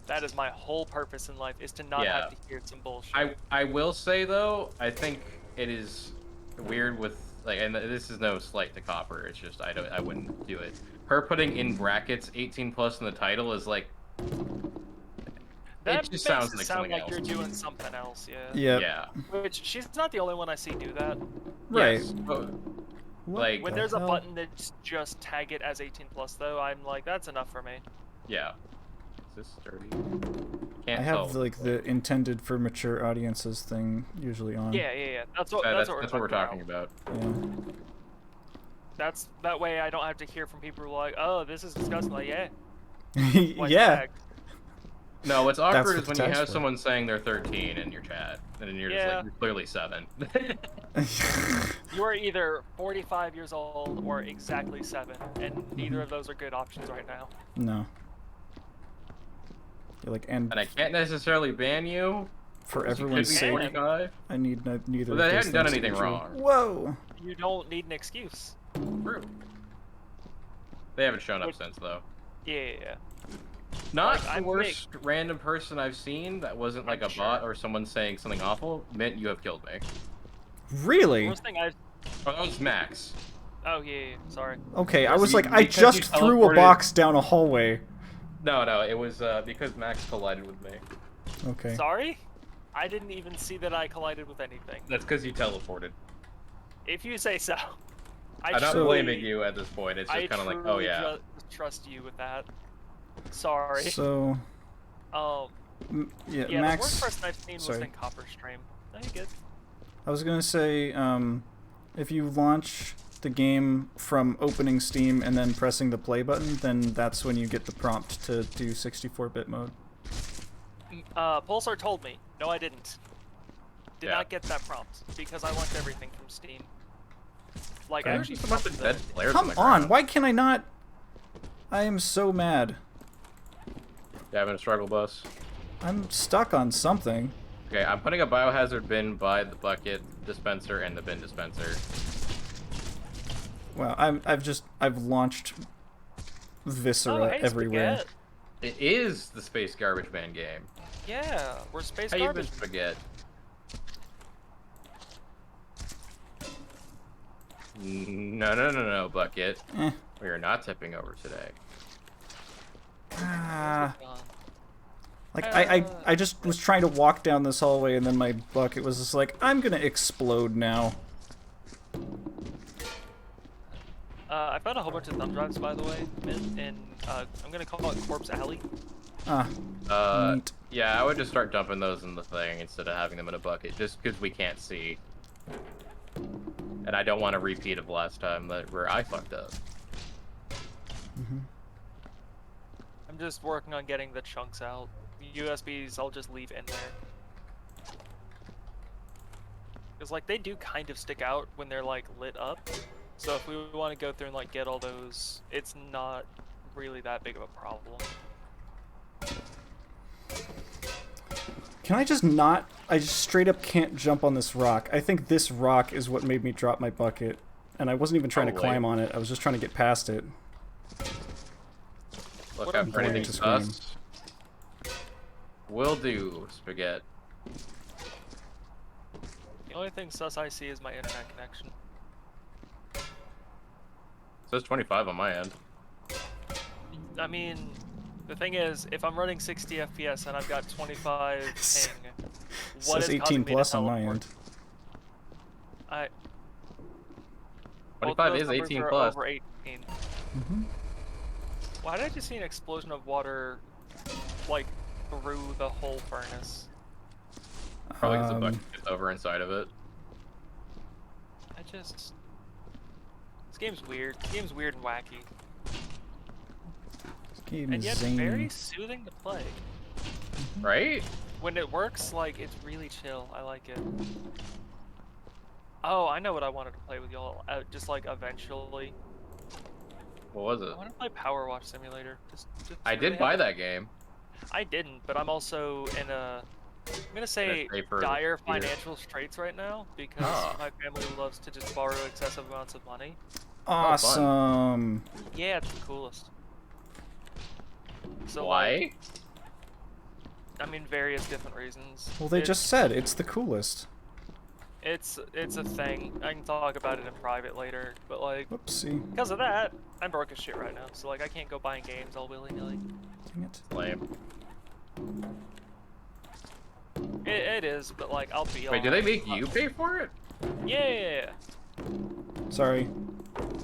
That is my whole purpose in life, is to not Yeah. have to hear some bullshit. I will say though, I think it is weird with like, and this is no slight to Copper. It's just I wouldn't do it. Her putting in brackets 18 plus in the title is like, That just makes sounds it like sound something like else. you're doing something else, yeah. Yep. Yeah. Which she's not the only one I see do that. Right. Yes. What like- When the there's hell? a button that's just tag it as 18 plus, though, I'm like, that's enough for me. Yeah. Is this sturdy? I Can't have tell. like the intended for mature audiences thing usually on. Yeah. That's what That's we're what we're talking about. about. Yeah. That way I don't have to hear from people who are like, oh, this is disgusting. Like, yeah. Why Yeah. tag? No, what's That's awkward what is the when you tag's have for. neither someone saying they're 13 in your chat, and then you're just Yeah. like, you're clearly 7. You are either 45 years old or exactly 7, and neither of those are good options right now. No. You're like, and And I can't necessarily ban you. for 'cause you everyone's could be sake, 45. I need neither Well, of they those hadn't done things to be anything true. wrong. Whoa! You don't need an excuse. True. They haven't shown up since, though. Yeah. Not Like, the worst random person I've seen that wasn't like I'm a bot sure. or someone saying something awful. Mint, you have killed me. The Really? worst thing I've... Oh, that was Max. Oh, yeah. Sorry. Okay, I was You- like, I because you just threw a teleported- box down a hallway. No, it was because Max collided with me. Okay. Sorry? I didn't even see that I collided with anything. That's because you teleported. If you say so. I'm not truly- blaming you at this point. It's I just kind of like, oh truly yeah. trust you with that. Sorry. So, Yeah, yeah, the Max. worst person I've seen was sorry. in Copper Stream. No, you good. I was gonna say, if you launch the game from opening Steam and then pressing the play button, then that's when you get the prompt to do 64-bit mode. Pulsar told me. No, I didn't. Did Yeah. not get that prompt because I launched everything from Steam. Like, Okay. actually, There's a bunch of dead players Come on the on, ground. why can I not? I am so mad. You having a struggle bus? I'm stuck on something. Okay, I'm putting a biohazard bin by the bucket dispenser and the bin dispenser. Wow, I've launched viscera oh, hey, everywhere. Spaghetti. It is the Space Garbage Man game. Yeah, we're space How you been, garbage. Spaghetti? No, Bucket. Eh. We are not tipping over today. Ah. Gone. Like, I just was trying to walk down this hallway and then my bucket was just like, I'm gonna explode now. I found a whole bunch of thumb drives, by the way, and I'm gonna call it Corpse Alley. Ah, neat. Yeah, I would just start dumping those in the thing instead of having them in a bucket, just because we can't see. And I don't want a repeat of last time where I fucked up. I'm just working on getting the chunks out. The USBs I'll just leave in there. Because, like, they do kind of stick out when they're, like, lit up. So if we want to go through and, like, get all those, it's not really that big of a problem. Can I just not? I just straight up can't jump on this rock. I think this rock is what made me drop my bucket. And I wasn't even trying to Probably. climb on it. I was just trying to get past it. Look What out I'm for anything going to scream. sus. Will do, Spaghetti. The only thing sus I see is my internet connection. Says 25 on my end. I mean, the thing is, if I'm running 60 FPS and I've got 25 ping, what Says is 18 causing me to plus on my teleport? end. Both 25 those is numbers 18 are plus. over 18. Why did I just see an explosion of water, like, through the whole furnace? Probably because the bucket is over inside of it. This game's weird. This game's weird and wacky. This game And is yet zany. very soothing to play. Right? When it works, like, it's really chill. I like it. Oh, I know what I wanted to play with y'all. Just, like, eventually. What was it? I want to play Power Wash Simulator. I did buy that game. I didn't, but I'm also in a, I'm gonna say, pay for dire Peter. financial straits right now because Ah. my family loves to just borrow excessive amounts of money. Awesome. Yeah, it's the coolest. So, Why? like, I mean, various different reasons. Well, they just said it's the coolest. It's a thing. I can talk about it in private later, but like, Whoopsie. because of that, I'm broke as shit right now. So like, I can't go buying games all willy-nilly. Dang it. Lame. It is, but like I'll be. Wait, do they make you pay for it? Yeah. Sorry.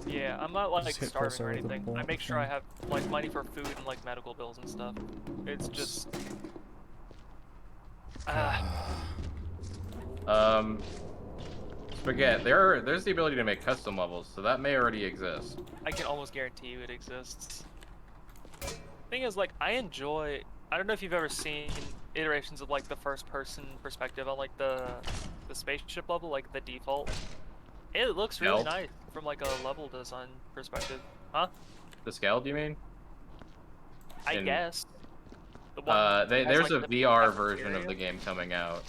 Yeah, I'm not like Just hit starving plus or R with the anything. I bullet make sure I thing. have like money for food and like medical bills and stuff. It's just. Forget there's the ability to make custom levels, so that may already exist. I can almost guarantee you it exists. Thing is, like, I enjoy. I don't know if you've ever seen iterations of like the first-person perspective on like the spaceship level, like the default. It looks really Scaled? nice from like a level design perspective, huh? The scale, do you mean? I In- guess. The one that has, There's like, a the VR cafeteria. version of the game coming out.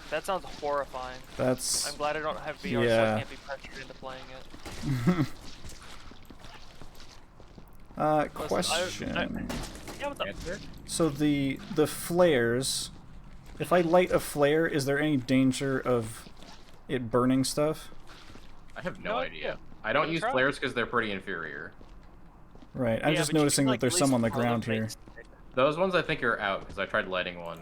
That sounds horrifying. That's I'm glad I don't have VR, so Yeah. I can't be pressured into playing it. question. Yeah, what's up? Answer? So the flares, if I light a flare, is there any danger of it burning stuff? I have no No idea. idea. I don't Let 'em use try. flares because they're pretty inferior. Right. I'm Yeah, just but you can, noticing like, that there's at some on the least follow ground here. things. Those ones I think are out because I tried lighting one.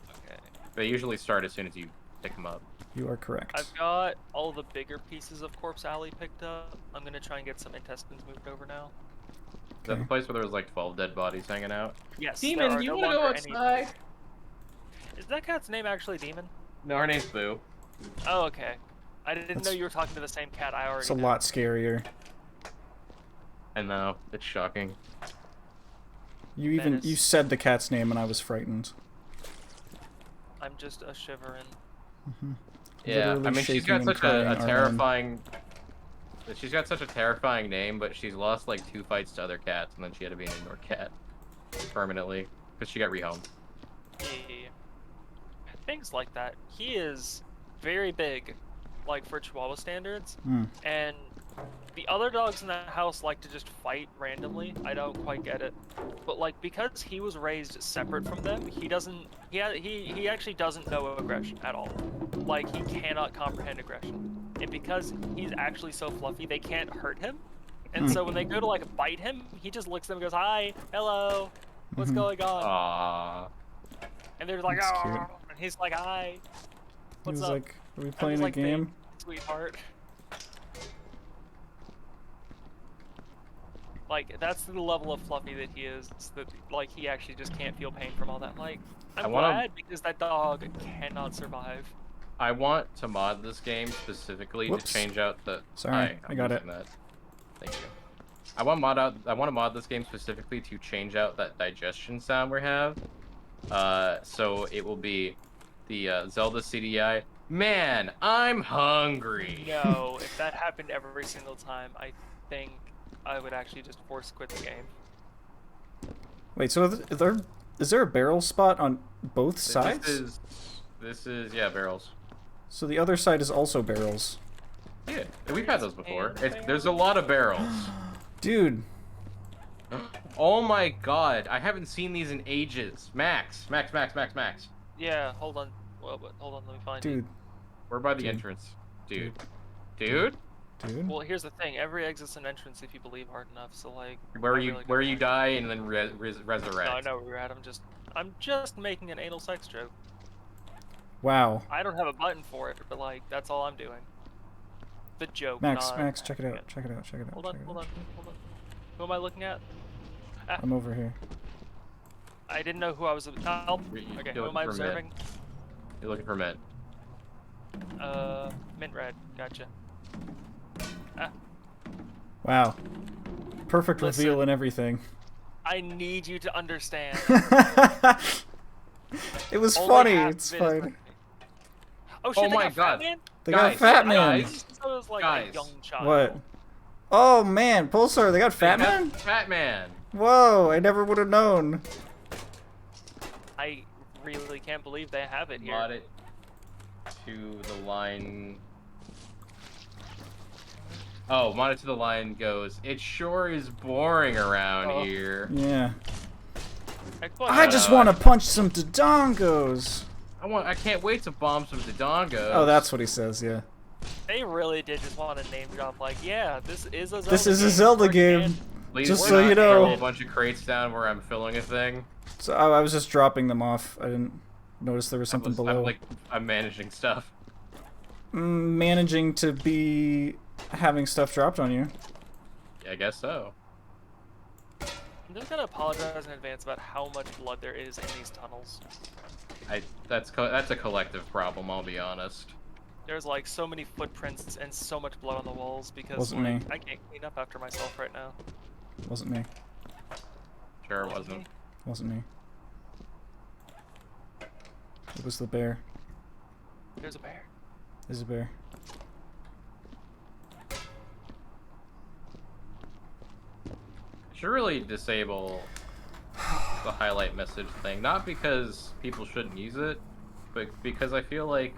Okay. They usually start as soon as you pick them up. You are correct. I've got all the bigger pieces of Corpse Alley picked up. I'm gonna try and get some intestines moved over now. Is that the Okay. place where there was like 12 dead bodies hanging out? Yes. Demon, there are do you no want to go longer any- outside? Is that cat's name actually Demon? No, her name's Boo. Oh, okay. I didn't know That's- you were talking to the same cat I already It's a know. lot scarier. I know, it's shocking. You Menace. said the cat's name and I was frightened. I'm just a shivering. Yeah, I Literally mean, she's shaking got and such crying a our own. terrifying. She's got such a terrifying name, but she's lost like 2 fights to other cats, and then she had to be an indoor cat permanently because she got rehomed. Yeah. Things like that. He is very big, like for Chihuahua standards, Mm. and the other dogs in the house like to just fight randomly. I don't quite get it, but like because he was raised separate from them, he doesn't. He actually doesn't know aggression at all. Like he cannot comprehend aggression, and because he's actually so fluffy, they can't hurt him. And so when they go to like bite him, he just looks at them and goes, "Hi, hello, what's going on?" Aww. And they're like, That's "Oh," cute. and he's like, "Hi, He what's was up?" like, are we I'm just playing a like, game? "Thanks, sweetheart." Like that's the level of fluffy that he is. That like he actually just can't feel pain from all that. Like I'm I wanna- glad because that dog cannot survive. I want to mod this game specifically Whoops. to change out the. Sorry, Hi, I I'm got using it. That. Thank you. I want to mod this game specifically to change out that digestion sound we have. So it will be the Zelda CDI. Man, I'm hungry. No, if that happened every single time, I think I would actually just force quit the game. Wait, so is there a barrel spot on both sides? This is yeah, barrels. So the other side is also barrels. Yeah, we've had those before. And There's a lot of barrels. Dude, Oh my god, I haven't seen these in ages. Max. Yeah, hold on. Well, but hold on, let me find it. dude, We're by the Dude. entrance. Dude. dude. Well, here's the thing. Every exit's an entrance if you believe hard enough. So like. Where I you really where don't you know. die and then resurrect. No, I know where you're at. I'm just making an anal sex joke. Wow. I don't have a button for it, but like that's all I'm doing. The joke. Max, not- Max, check it out. Check it out. Check it out. Hold on, check it hold out. on, hold on. Who am I looking at? I'm over here. I didn't know who I was. Help. You're Okay, who looking am I for observing? Mint. You're looking for mint. Mint red. Gotcha. Wow. Perfect Listen. reveal and everything. I need you to understand. It was Only funny. half It's of it is fine. working. Oh shit! Oh they my got God. Fat Man? They Guys, got Fat Man. guys. So it was like Guys. a young child. What? Oh man, Pulsar, they got Fat Man? Fat Man. Whoa, I never would have known. I really can't believe they have it here. Mod it to the line. Oh, mod it to the line goes. It sure is boring around Oh. here. Yeah. Xbox I just want to punch some Dodongos. I can't wait to bomb some Dodongos. Oh, that's what he says, yeah. They really did just want to name drop like, yeah, this is a Zelda This is a game. Zelda We're game. can- Please just do so not you throw know. a bunch of crates down where I'm filling a thing. So I was just dropping them off. I didn't. noticed there was something below. I'm managing stuff. Managing to be having stuff dropped on you. Yeah, I guess so. I'm just gonna apologize in advance about how much blood there is in these tunnels. That's a collective problem. I'll be honest. There's like so many footprints and so much blood on the walls because Wasn't like, me. I can't clean up after myself right now. Wasn't me. Sure, it wasn't. Wasn't me. It was the bear. There's a bear. There's a bear. Should really disable the highlight message thing, not because people shouldn't use it, but because I feel like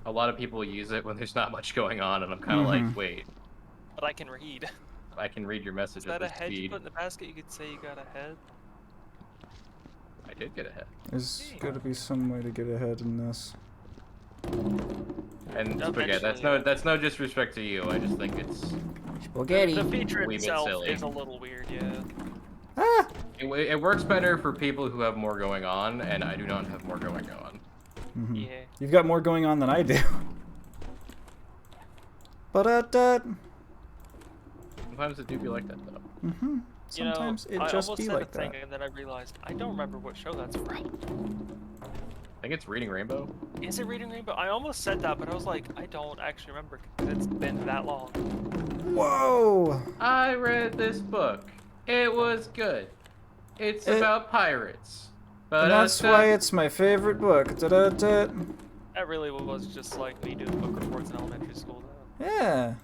a lot of people use it when there's not much going on, and I'm kind of like, wait, But I can read. I can read your message Is that at a this head you speed. put in the basket? You could say you got a head. I did get ahead. There's gotta be some way to get ahead in this. And Eventually, forget that's no disrespect to you. I just think it's Spaghetti. The feature Wee bit itself silly. is a little weird, yeah. Ah! it works better for people who have more going on, and I do not have more going on. Yeah. You've got more going on than I do. But Sometimes it do be like that though. You know, sometimes it I just almost be said like a thing that. and then I realized I don't remember what show that's from. I think it's Reading Rainbow. Is it Reading Rainbow? I almost said that, but I was like, I don't actually remember because it's been that long. Whoa! I read this book. It was good. It's about pirates. And that's why it's my favorite book. Da-da-da. That really was just like me doing book reports in elementary school, though. Yeah.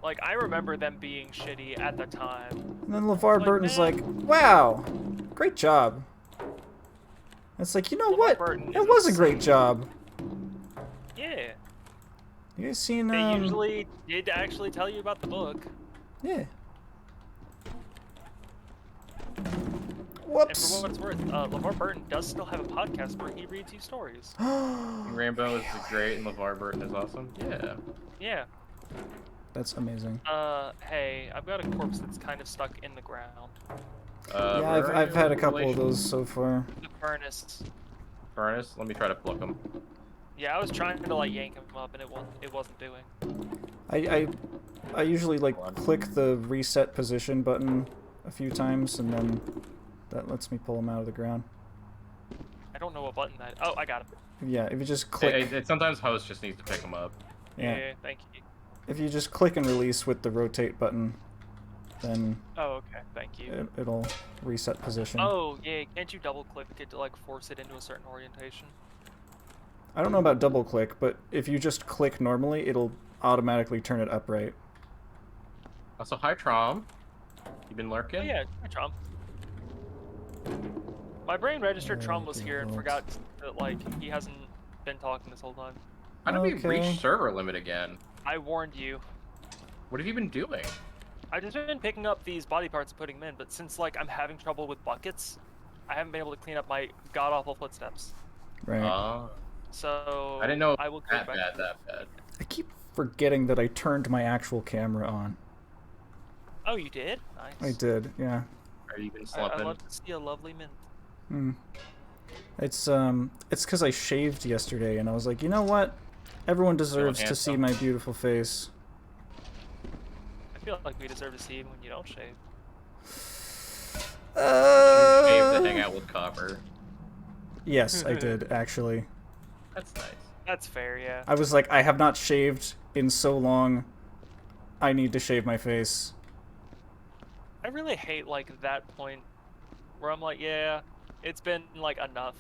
Like, I remember them being shitty at the time. And then LeVar Like, Burton's man. like, wow, great job. It's like, you know LeVar what? Burton It is was a great insane. job. Yeah. You guys seen, They usually did actually tell you about the book. yeah. And for Whoops. what it's worth, LeVar Burton does still have a podcast where he reads you stories. Rainbow is great and LeVar Burton is awesome. Yeah. Yeah. That's amazing. Hey, I've got a corpse that's kind of stuck in the ground. Yeah, where are I've you had a in couple of relation- those so far. The furnace. Furnace. Let me try to pluck them. Yeah, I was trying to like yank him up and it wasn't doing. I usually like click the reset position button a few times and then that lets me pull them out of the ground. I don't know what button that. Oh, I got him. Yeah, if you just click, Sometimes host just needs to pick them up. yeah, Thank you. if you just click and release with the rotate button, then Oh, okay. Thank you. it'll reset position. Oh, yeah. Can't you double click it to like force it into a certain orientation? I don't know about double click, but if you just click normally, it'll automatically turn it upright. Also, hi Trom. You been lurking? Oh, yeah. Hi, Trump. My brain registered Oh, Trump was good here and lord. forgot that like he hasn't been talking this whole time. How did we Okay. reach server limit again? I warned you. What have you been doing? I've just been picking up these body parts and putting them in, but since like I'm having trouble with buckets, I haven't been able to clean up my god awful footsteps. Right. So I didn't know I will go that back. bad. I keep forgetting that I turned my actual camera on. Oh, you did? Nice. I did, yeah. Are you been I slumping? love to see a lovely mint. It's because I shaved yesterday and I was like, you know what? Everyone deserves to see handsome. my beautiful face. I feel like we deserve to see even when you don't shave. Shave to hang out with Copper. Yes, I did actually. That's nice. That's fair, yeah. I was like, I have not shaved in so long. I need to shave my face. I really hate like that point where I'm like, yeah, it's been like enough.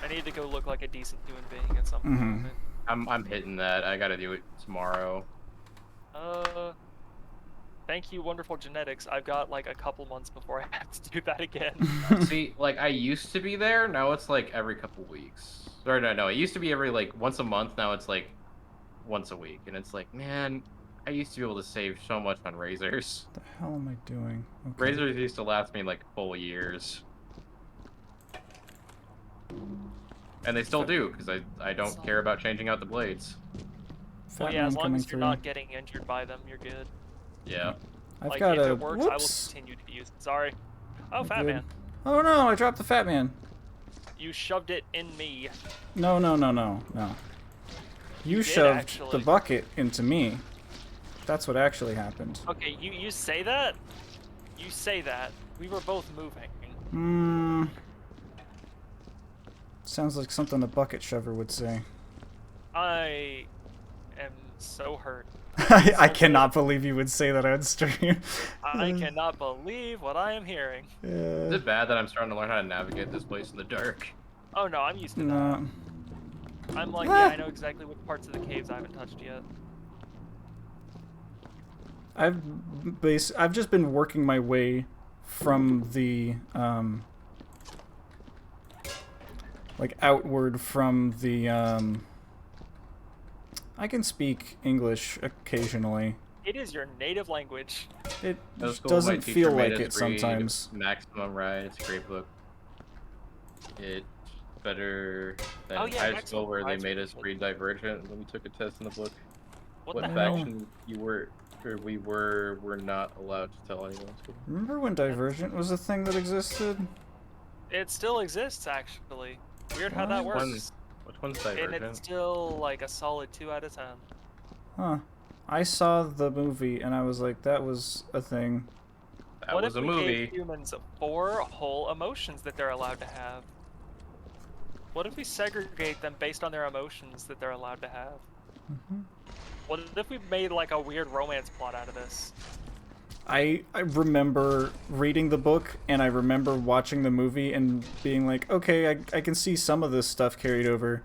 I need to go look like a decent human being at some point. I'm hitting that. I gotta do it tomorrow. Thank you, wonderful genetics. I've got like a couple months before I have to do that again. See, like I used to be there. Now it's like every couple weeks. Or no. It used to be every like once a month. Now it's like once a week, and it's like, man, I used to be able to save so much on razors. What the hell am I doing? Okay. Razors used to last me like full years. And they still do, because I don't care about changing out the blades. Well, Fat yeah, man as long coming as you're through. not getting injured by them, you're good. Yeah. I've Like, got if a it works, I will whoops. continue to use it. Sorry. Oh, Fat Good. Man. Oh no, I dropped the fat man. You shoved it in me. No. You did, shoved actually. the bucket into me. That's what actually happened. Okay, you say that? You say that. We were both moving. Sounds like something a bucket shover would say. I am so hurt. I cannot believe you would say that on stream. I cannot believe what I am hearing. Is it bad that I'm starting to learn how to navigate this place in the dark? Oh no, I'm used to No. that. I'm like, yeah, I know exactly what parts of the caves I haven't touched yet. I've just been working my way from the like outward from the I can speak English occasionally. It is your native language. It That was just cool. My doesn't teacher feel made like us it read sometimes. Maximum Ride. It's a great book. It's better than Oh, yeah, high Maximum school where they Ride's made really us good. read Divergent when we took a test in the book. What What the hell? faction you were, or we were not allowed to tell anyone. So. Remember when Divergent was a thing that existed? It still exists, actually. Weird how that What? works. Which one's And Divergent? it's still like a solid 2 out of 10. Huh. I saw the movie and I was like, that was a thing. That What was if a we movie. gave humans 4 whole emotions that they're allowed to have? What if we segregate them based on their emotions that they're allowed to have? What if we made like a weird romance plot out of this? I remember reading the book and I remember watching the movie and being like, okay, I can see some of this stuff carried over.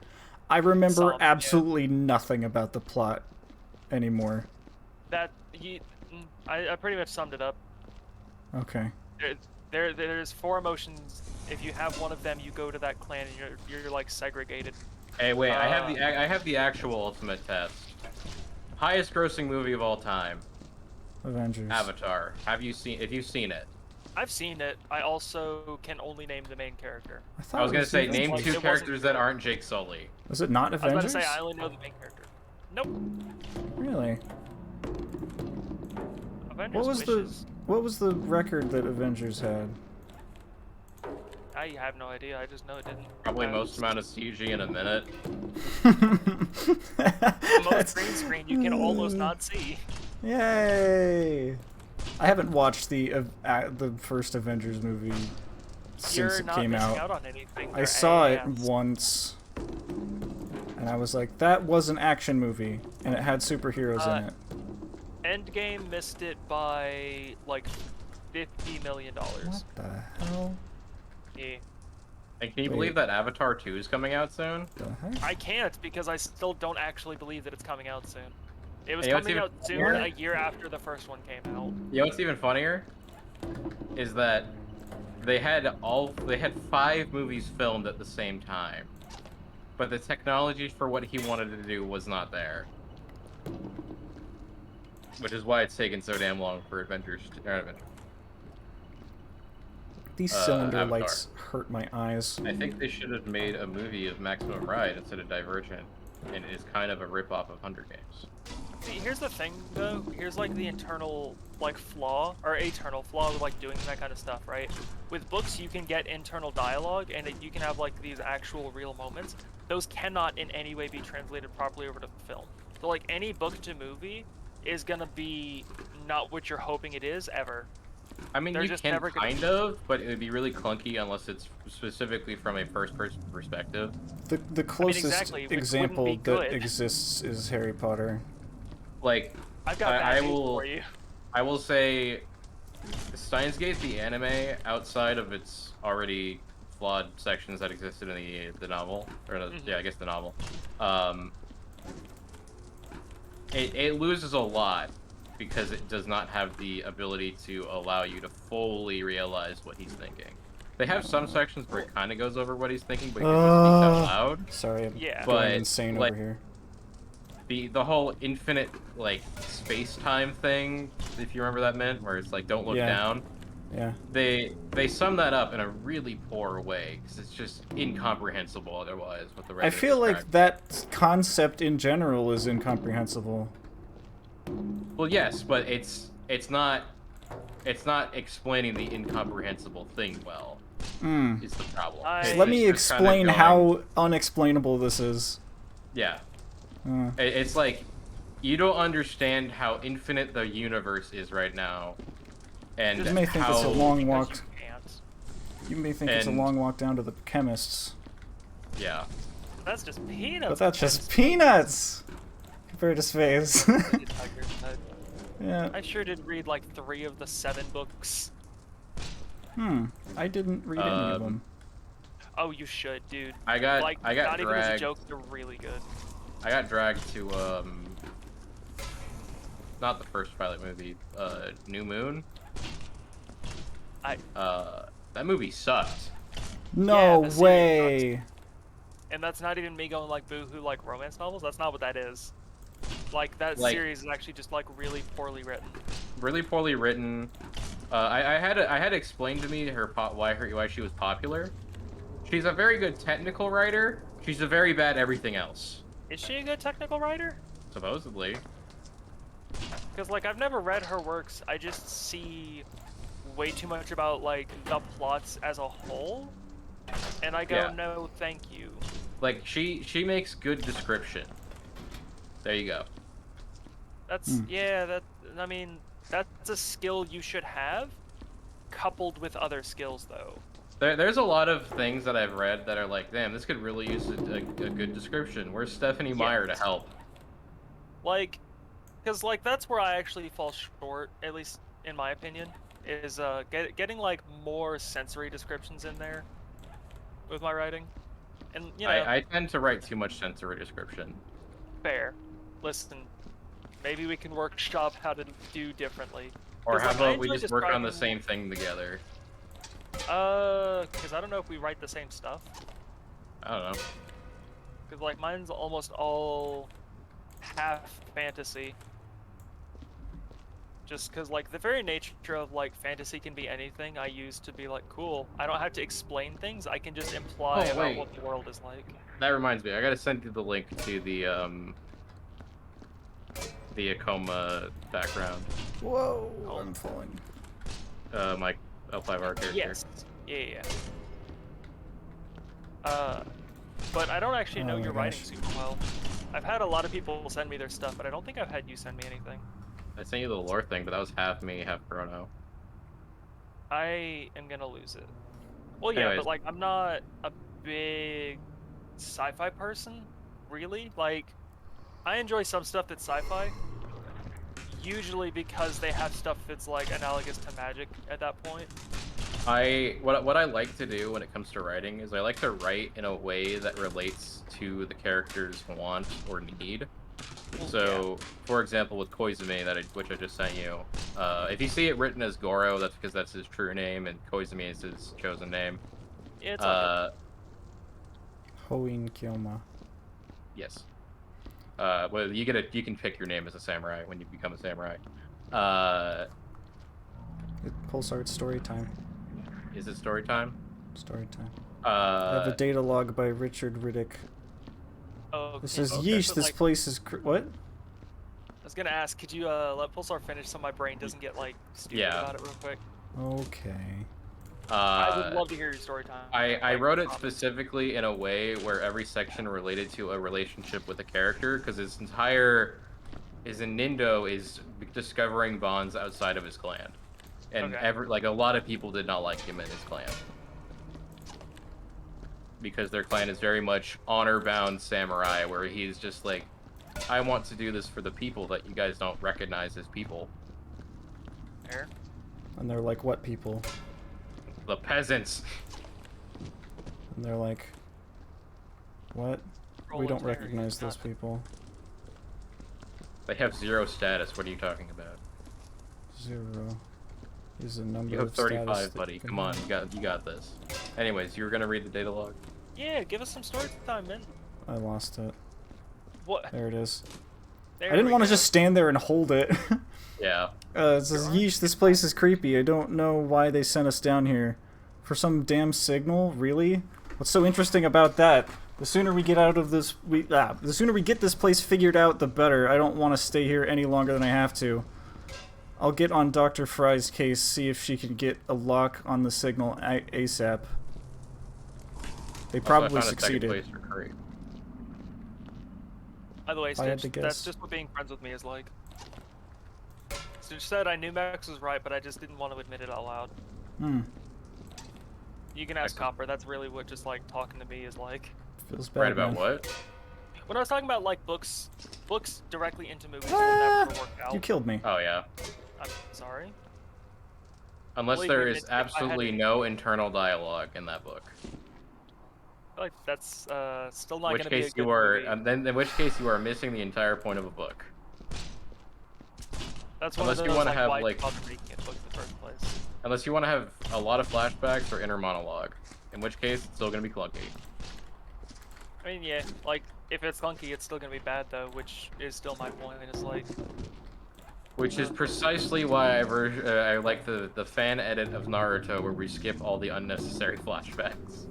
I remember Some, yeah. absolutely nothing about the plot anymore. I pretty much summed it up. Okay. There's 4 emotions. If you have one of them, you go to that clan and you're like segregated. Hey, wait! I have the actual ultimate test. Highest grossing movie of all time. Avengers. Avatar. Have you seen? If you've seen it, I've seen it. I also can only name the main character. thought I was it gonna say the name Avengers. It 2 wasn't characters that good. aren't Jake Sully. Was it not I was about Avengers? to say I only know the main character. Nope. Really? Avengers What was the record that Avengers had? I have no idea. I just know it didn't. Probably pass. most amount of CG in a minute. The most green screen you can almost not see. Yay! I haven't watched the first Avengers movie since You're it not came missing out. out on anything. I They're saw it ass. once, and I was like, that was an action movie, and it had superheroes in it. Endgame missed it by like $50 million. What the hell? Yeah. And can you Wait. believe that Avatar 2 is coming out soon? The heck? I can't because I still don't actually believe that it's coming out soon. It was You know what's coming even out soon funnier? a year after the first one came out. You know what's even funnier? Is that they had 5 movies filmed at the same time, but the technology for what he wanted to do was not there. Which is why it's taken so damn long for Avengers. These cylinder Avatar. lights hurt my eyes. I think they should have made a movie of Maximum Ride instead of Divergent, and it is kind of a rip-off of Hunger Games. See, here's the thing though. Here's like the internal like flaw or eternal flaw with like doing that kind of stuff, right? With books, you can get internal dialogue and you can have like these actual real moments. Those cannot in any way be translated properly over to film. So like any book to movie is gonna be not what you're hoping it is ever. I mean, They're you just can never gonna- kind of, but it would be really clunky unless it's specifically from a first-person perspective. The closest exactly, which wouldn't example be that good. exists is Harry Potter. Like, I've got I bad news will- for you. I will say, Steins Gate, the anime, outside of its already flawed sections that existed in the novel, or yeah, I guess the novel, it loses a lot because it does not have the ability to allow you to fully realize what he's thinking. They have some sections where it kind of goes over what he's thinking, but he doesn't speak out loud. Sorry, I'm Yeah. going But, insane like, over here. The whole infinite like space-time thing, if you remember that meant, where it's like don't look Yeah. down. Yeah. They sum that up in a really poor way because it's just incomprehensible otherwise. What the I feel like that concept in general is incomprehensible. Well, yes, but it's not explaining the incomprehensible thing well. is the problem. I- Let me It's just kinda explain going- how unexplainable this is. Yeah. Uh, It's like, you don't understand how infinite the universe is right now. And You may think how... it's a long Because walk. you can't. You may think it's a and- long walk down to the chemist's, Yeah. That's just peanuts. but that's just peanuts compared to space. I Yeah. sure did read like 3 of the 7 books. I didn't read any of them. Oh, you should, dude. I got Like, I got not even as a dragged. joke, they're really good. I got dragged to not the first Twilight movie, New Moon. That movie sucked. No the series way. And that's not even me going like boo-hoo like romance novels. That's not what that is. Like that Like- series is actually just like really poorly written. Really poorly written. I had explained to me why she was popular. She's a very good technical writer. She's a very bad everything else. Is she a good technical writer? Supposedly. Because like I've never read her works. I just see way too much about like the plots as a whole, and I go, Yeah. no, thank you. Like she makes good description. There you go. That's yeah. That I mean, that's a skill you should have, coupled with other skills though. There's a lot of things that I've read that are like, damn, this could really use a good description. Where's Stephanie Meyer to help? Like, because like that's where I actually fall short, at least in my opinion, is getting like more sensory descriptions in there with my writing, and you know, I tend to write too much sensory description. fair. Listen, maybe we can workshop how to do differently. Or 'Cause, how like, I about we enjoy just work on the describing- same thing together? Because I don't know if we write the same stuff. I don't know. Because like mine's almost all half fantasy. Just because like the very nature of like fantasy can be anything, I use to be like, cool, I don't have to explain things, I can just imply Oh, about wait. what the world is like. That reminds me, I gotta send you the link to the Akoma background. Whoa, I'm falling. My L5R character. Yes. Yeah. But I don't actually know Oh my your writing gosh. super well. I've had a lot of people send me their stuff, but I don't think I've had you send me anything. I sent you the lore thing, but that was half me, half Chrono. I am gonna lose it. Well, yeah, Anyways. but like I'm not a big sci-fi person, really. Like, I enjoy some stuff that's sci-fi, usually because they have stuff that's like analogous to magic at that point. What I like to do when it comes to writing is I like to write in a way that relates to the character's want or need. So, for example, with Koizumi, which I just sent you, if you see it written as Goro, that's because that's his true name, and Koizumi is his chosen name. Yeah, it's all Hoin Kyoma. Yes. Well, you can pick your name as a samurai when you become a samurai. Pulsar story time. Is it story time? Story time. I have a Uh, data log by Richard Riddick. good. Oh, It says, okay. yeesh, But, this like, place is what? I was gonna ask, could you let Pulsar finish so my brain doesn't get like stupid Yeah. about it real quick? Okay. I would love to hear your story time. I Like, wrote it promise. specifically in a way where every section related to a relationship with a character, because his Nindo is discovering bonds outside of his clan, and Okay. a lot of people did not like him in his clan because their clan is very much honor-bound samurai, where he's just like, I want to do this for the people that you guys don't recognize as people, Fair. And they're like, what people? the peasants. And they're like, what? We don't Proletariat, recognize those not- people. They have 0 status. What are you talking about? 0 is a number You have of status 35, that buddy. you can Come on, have. you got this. Anyways, you were gonna read the data log. Yeah, give us some story time, man. I lost it. What? There it is. There I didn't we want to go. just stand there and hold it. Yeah. It says, yeesh, this place is creepy. I don't know why they sent us down here. For some damn signal? Really? What's so interesting about that? The sooner we get out of this, the sooner we get this place figured out, the better. I don't want to stay here any longer than I have to. I'll get on Dr. Fry's case, see if she can get a lock on the signal ASAP. They probably Also, I found a second succeeded. place for Curry. By the way, I had Stitch, to that's guess. just what being friends with me is like. Stitch said I knew Max was right, but I just didn't want to admit it out loud. Hmm. You can ask Excellent. Copper, that's really what just like talking to me is like. Feels bad. Right about man. what? When I was talking about like books directly into movies will Ah, never work out. You killed me. Oh yeah. I'm sorry. Unless Believe there me, is if I had absolutely any- no internal dialogue in that book. I feel like that's still In not which gonna be a case good you are, movie. then in which case you are missing the entire point of a book. That's one unless of you those wanna like have, why like- bother making a book in the first place. Unless you want to have a lot of flashbacks or inner monologue. In which case, it's still gonna be clunky. I mean, yeah, like if it's clunky, it's still gonna be bad though, which is still my point. It's like, Which is precisely why I like the fan edit of Naruto where we skip all the unnecessary flashbacks.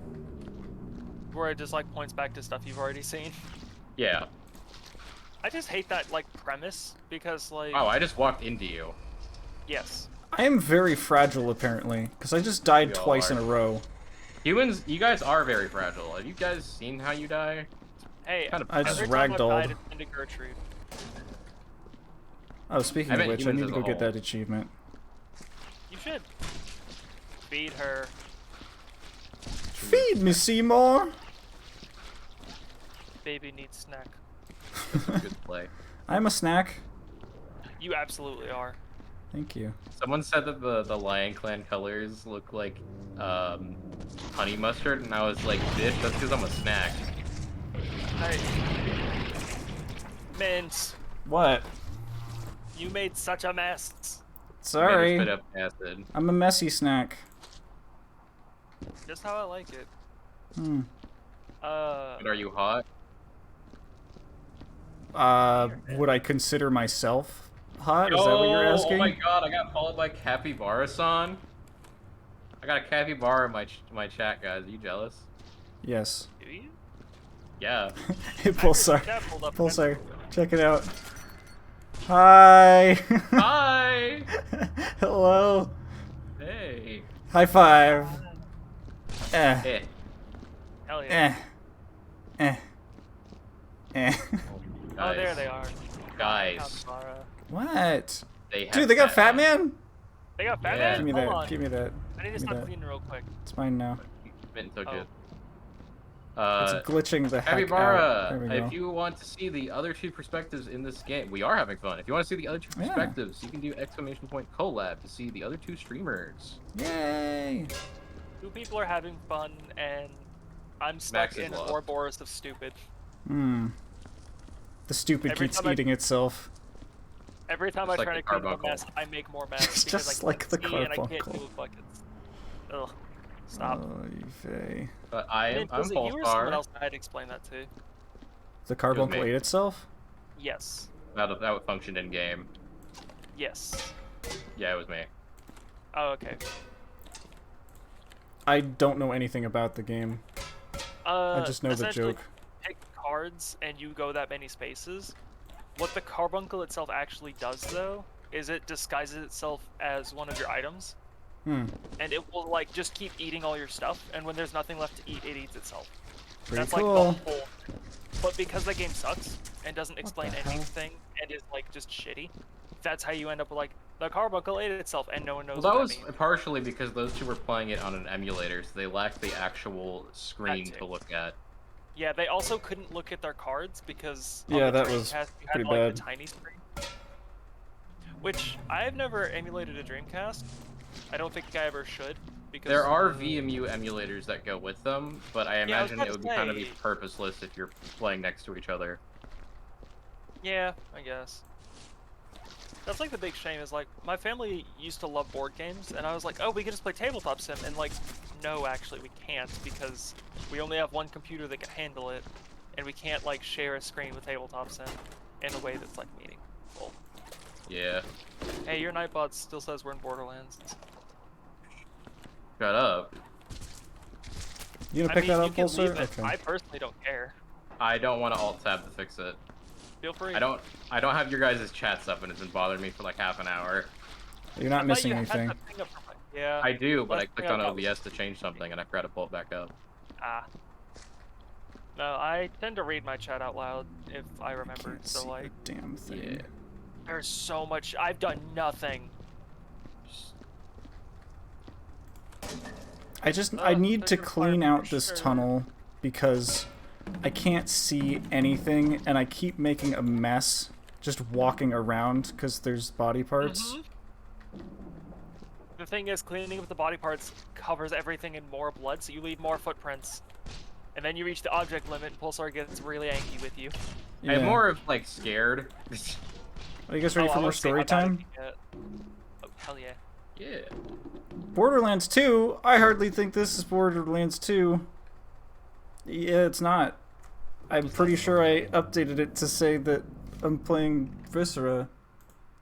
where it just like points back to stuff you've already seen. Yeah. I just hate that like premise because like, Oh, I just walked into you. yes, I am very fragile, apparently, because I just died We all twice are. in a row. Humans, you guys are very fragile. Have you guys seen how you die? hey, Kind of I just every time I've ragdolled. died, it's into Gertrude. Oh, speaking I of meant which, I humans need to as a go get whole. that achievement. You should feed her. Feed me, Seymour! Baby needs snack. Good play. I'm a snack. You absolutely are. Thank you. Someone said that the Lion Clan colors look like honey mustard, and I was like, bitch, that's because I'm a snack. Hey, Mint, What? you made such a mess. Made Sorry. her spit up acid. I'm a messy snack. Just how I like it. Hmm. And are you hot? Would I consider myself hot? Is that what you're asking? Oh my god, I got followed by Capybara-san. I got a capybara in my chat, guys. Are you jealous? Yes. Do you? Yeah. Hey, Pulsar. Chat pulled up Pulsar, check it out. Hi. Hi! Hello. Hey. High five. Eh. Eh. Hell yeah. Eh. Eh. Oh, there they are. Guys. Capybara. What? They have Dude, they got Fat Man? They got Fat Yeah. Man? Give me Hold that. on. Give me that. I need to give me stop that. cleaning real quick. It's mine now. Been so Oh. good. It's glitching the heck out. There Capybara, we go. if you want to see the other two perspectives in this game, we are having fun. If you want to see the other two Yeah. perspectives, you can do ! Collab to see the other two streamers. Yay! Two people are having fun, and I'm Max stuck is in an lost. Ouroboros of stupid. Hmm. The stupid Every keeps time I- eating itself. Every time Just I like try the to clean up a carbuncle. mess, I make more mess It's because just I like can't the see and I can't carbuncle. move buckets. Ugh. Stop. Oy vey. But And I'm was it you or someone Polestar. else I had explained that to? The carbuncle me. ate itself? Yes. That functioned in game. Yes. Yeah, it was me. Oh, okay. I don't know anything about the game. I just know the essentially, joke. Pick cards and you go that many spaces. What the carbuncle itself actually does, though, is it disguises itself as one of your items, Hmm. and it will like just keep eating all your stuff. And when there's nothing left to eat, it eats itself. Pretty That's cool. like the whole. But because the game sucks and doesn't explain the hell? anything and is like just shitty, that's how you end up with like the carbuncle ate itself and no one knows Well, that what was that means. partially because those two were playing it on an emulator, so they lacked the actual screen That too. to look at. Yeah, they also couldn't look at their cards because Yeah, on the that was Dreamcast, you had pretty like bad. the tiny screen. Which I've never emulated a Dreamcast. I don't think I ever should because There are VMU emulators that go with them, but I Yeah, I was imagine about it would to be kind of be say- purposeless if you're playing next to each other. Yeah, I guess. That's like the big shame is like my family used to love board games and I was like, oh, we can just play tabletop sim, and like, no, actually we can't because we only have one computer that can handle it, and we can't like share a screen with tabletop sim in a way that's like meaningful. Yeah. Hey, your Nightbot still says we're in Borderlands. Shut up. You gonna I pick mean, that you up, can Pulsar? leave it. Okay. I personally don't care. I don't want to alt tab to fix it. Feel free. I don't have your guys' chats up and it's been bothering me for like half an hour. You're not I thought missing you had anything. that thing up for yeah. I do, but I That's the clicked thing on I thought. OBS to change something, and I forgot to pull it back up. Ah. No, I tend to read my chat out loud if I remember. Can't So see like, a damn thing. Yeah. there's so much. I've done nothing. I need there's to your clean fire out for this sure. tunnel because I can't see anything and I keep making a mess just walking around because there's body parts. Mhm. The thing is, cleaning up the body parts covers everything in more blood, so you leave more footprints. And then you reach the object limit, and Pulsar gets really angry with you. Yeah. I'm more of like scared. Are you guys ready Oh, for I more won't say story how bad it time? can get. Oh, hell yeah. Yeah. Borderlands 2? I hardly think this is Borderlands 2. Yeah, it's not. I'm pretty sure I updated it to say that I'm playing Viscera.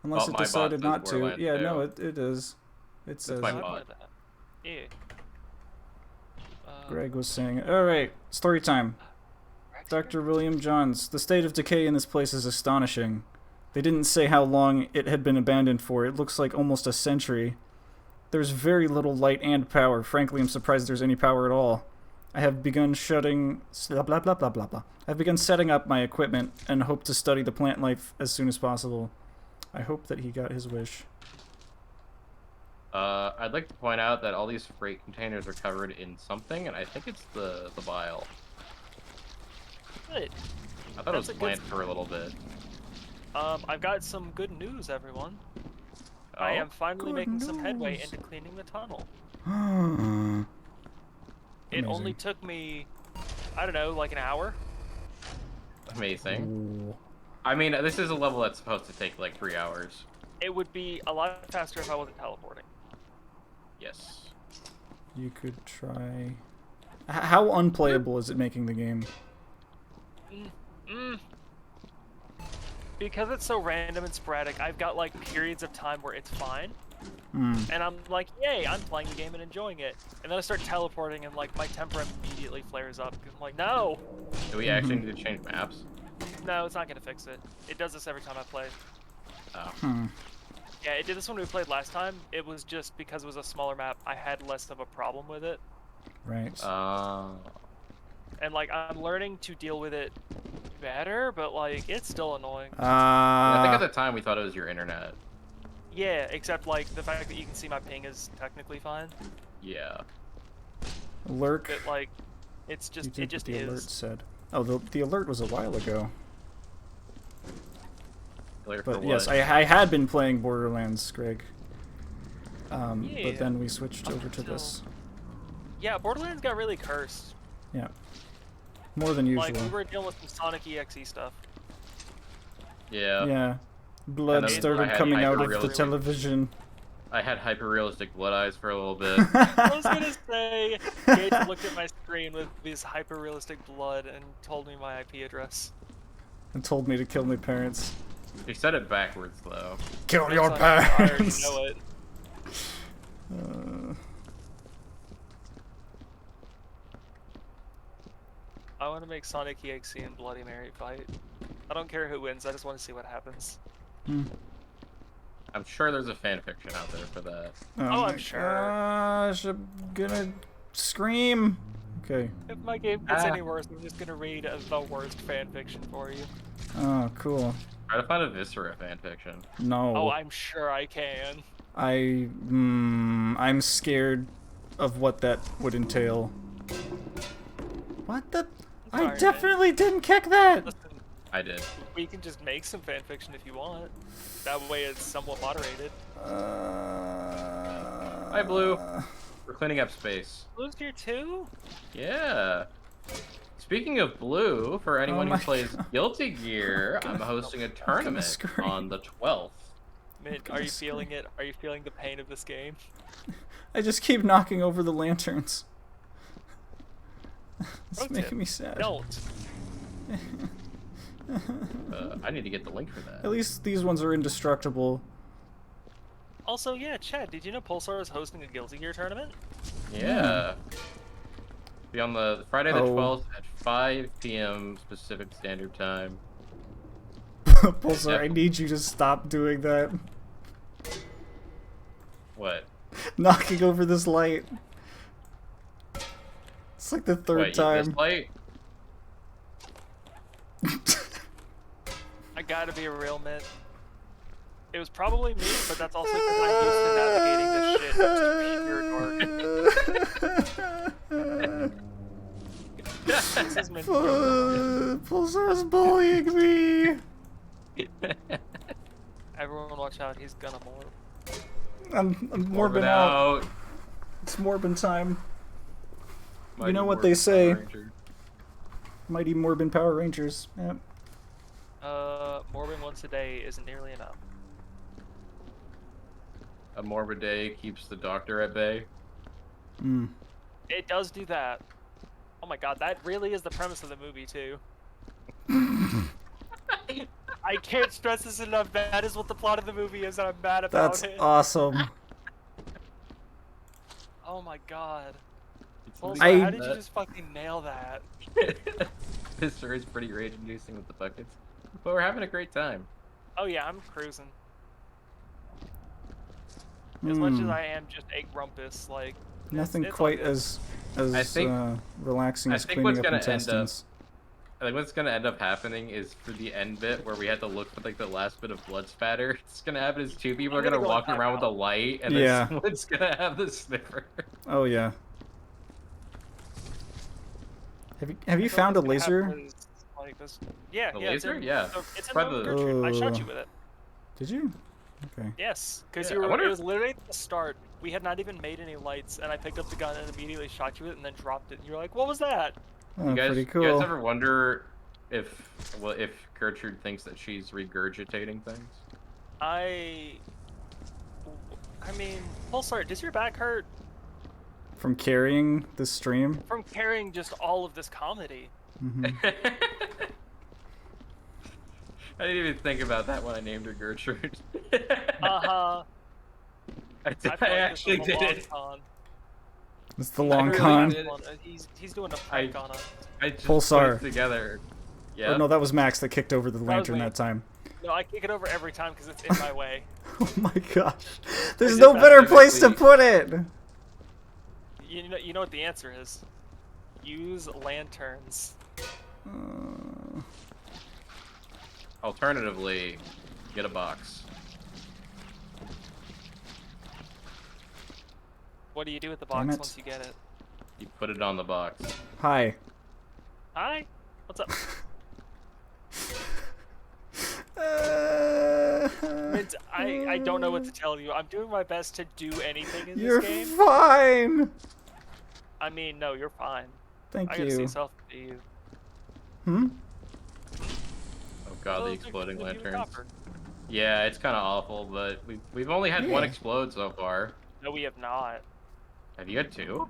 Unless Oh, it my bot decided says not to. Borderlands Yeah, 2. no, it is. It says my it. I've bot. wanted that. Yeah. Greg was saying, alright, story time. Dr. William Johns, the state of decay in this place is astonishing. They didn't say how long it had been abandoned for. It looks like almost a century. There's very little light and power. Frankly, I'm surprised there's any power at all. I have begun blah blah blah blah blah blah. I've begun setting up my equipment and hope to study the plant life as soon as possible. I hope that he got his wish. I'd like to point out that all these freight containers are covered in something, and I think it's the bile. Good. I thought it was That's a good- plant for a little bit. I've got some good news, everyone. Oh, I am finally Good making some headway news. into cleaning the tunnel. Amazing. It only took me, I don't know, like an hour. amazing. Ooh. I mean, this is a level that's supposed to take like 3 hours. It would be a lot faster if I wasn't teleporting. Yes. You could try... How unplayable is it making the game? Because it's so random and sporadic, I've got like periods of time where it's fine. And I'm like, yay, I'm playing the game and enjoying it. And then I start teleporting and like my temper immediately flares up. I'm like, no! Do we actually need to change maps? No, it's not gonna fix it. It does this every time I play. Oh. Yeah, it did this when we played last time. It was just because it was a smaller map, I had less of a problem with it. Right. And like, I'm learning to deal with it better, but like, it's still annoying. I think at the time we thought it was your internet. Yeah, except like the fact that you can see my ping is technically fine. Yeah. Lurk. But like, it's You just, did it just what the alert is. said. Oh, the alert was a while ago. Clear for But yes, what? I had been playing Borderlands, Greg. Yeah, But then we switched up over to until- this. Yeah, Borderlands got really cursed. Yeah. More than usual. Like, we were dealing with some Sonic EXE stuff. Yeah. Yeah. Blood then started I had coming out of the hyper-realistic- television. I had hyper-realistic blood eyes for a little bit. I was gonna say, Gage looked at my screen with this hyper-realistic blood and told me my IP address. And told me to kill my parents. He said it backwards though. Kill It's your like, I already parents! know it. I want to make Sonic EXE and Bloody Mary fight. I don't care who wins, I just want to see what happens. I'm sure there's a fan fiction out there for that. Oh, I'm my sure. gosh, I'm gonna scream. Okay. If my game gets any worse, I'm just gonna read the worst fanfiction for you. Oh, cool. Try to find a Viscera fan fiction. No. Oh, I'm sure I can. I'm scared of what that would entail. What the? I Sorry, man. definitely didn't kick that! Listen, I did. we can just make some fanfiction if you want. That way it's somewhat moderated. Hi, Blue. We're cleaning up space. Blue's here too? Yeah. Speaking of Blue, for anyone who my plays Guilty Gear, I'm hosting a tournament scream. on the 12th. Mint, are you feeling it? Are you feeling the pain of this game? I just keep knocking over the lanterns. It's Pro tip, making me sad. Don't. I need to get the link for that. At least these ones are indestructible. Also, yeah, Chad, did you know Pulsar is hosting a Guilty Gear tournament? Yeah. Be on the Friday the Oh. 12th at 5 p.m. Pacific Standard Time. Pulsar, I need you to stop doing that. What? Knocking over this light. It's like the third Wait, time. this light? I gotta be a real mint. It was probably me, but that's also because I'm used to navigating this shit. It's pure dark. This is mint. Pulsar's bullying me. Everyone watch out, he's gonna morph. I'm morbing out. It's morbin time. You know what they say. Mighty Morbin Power Rangers. Yep. Morbing once a day isn't nearly enough. A morbid day keeps the doctor at bay. Mm. It does do that. Oh my god, that really is the premise of the movie too. I can't stress this enough. That is what the plot of the movie is, and I'm mad about That's it. awesome. Oh my god. Well, I- how did you just fucking nail that? This story is pretty rage-inducing with the buckets, but we're having a great time. Oh yeah, I'm cruising. As much as I am just a grumpus, like Nothing it's all quite good. as I think- relaxing I as think cleaning what's up gonna end up- intestines. I think what's gonna end up happening is for the end bit where we had to look for like the last bit of blood spatter. It's gonna happen is two people are I'm gonna gonna go walk back around with a out. light, and Yeah. then someone's gonna have the sniffer. Oh yeah. Have you So found a what's gonna happen laser? is, like, this... Yeah, A yeah, laser? It's in, Yeah. It's in By the the- Gertrude. I shot Oh. you with it. Did you? Okay. Yes, because Yeah, you I were. wonder It if- was literally at the start. We had not even made any lights, and I picked up the gun and immediately shot you with it, and then dropped it. And you're like, "What was that?" Oh, You guys, pretty you cool. guys ever wonder if Gertrude thinks that she's regurgitating things? I mean, Pulsar, does your back hurt From carrying this stream? from carrying just all of this comedy? Hmm. I didn't even think about that when I named her Gertrude. Uh-huh. I I feel like actually this is a did long it. con. It's the long really con. did. He's doing a prank on us. I just Pulsar. put it together. Yeah. Oh no, that was Max that kicked over the was lantern me. that time. No, I kick it over every time because it's in my way. Oh my gosh. There's just no better place to specifically- put it! You know what the answer is? Use lanterns. Alternatively, get a box. What do you do with the Damn box it. once you get it? You put it on the box. Hi. Hi. What's up? I don't know what to tell you. I'm doing my best to do anything in You're this game. fine! I mean, no, you're fine. Thank I gotta see you. self to you. Hmm? Oh god, Oh, the it's exploding the new lanterns. copper. Yeah, it's kind of awful, but we've only had one Yeah. explode so far. No, we have not. Have you had two?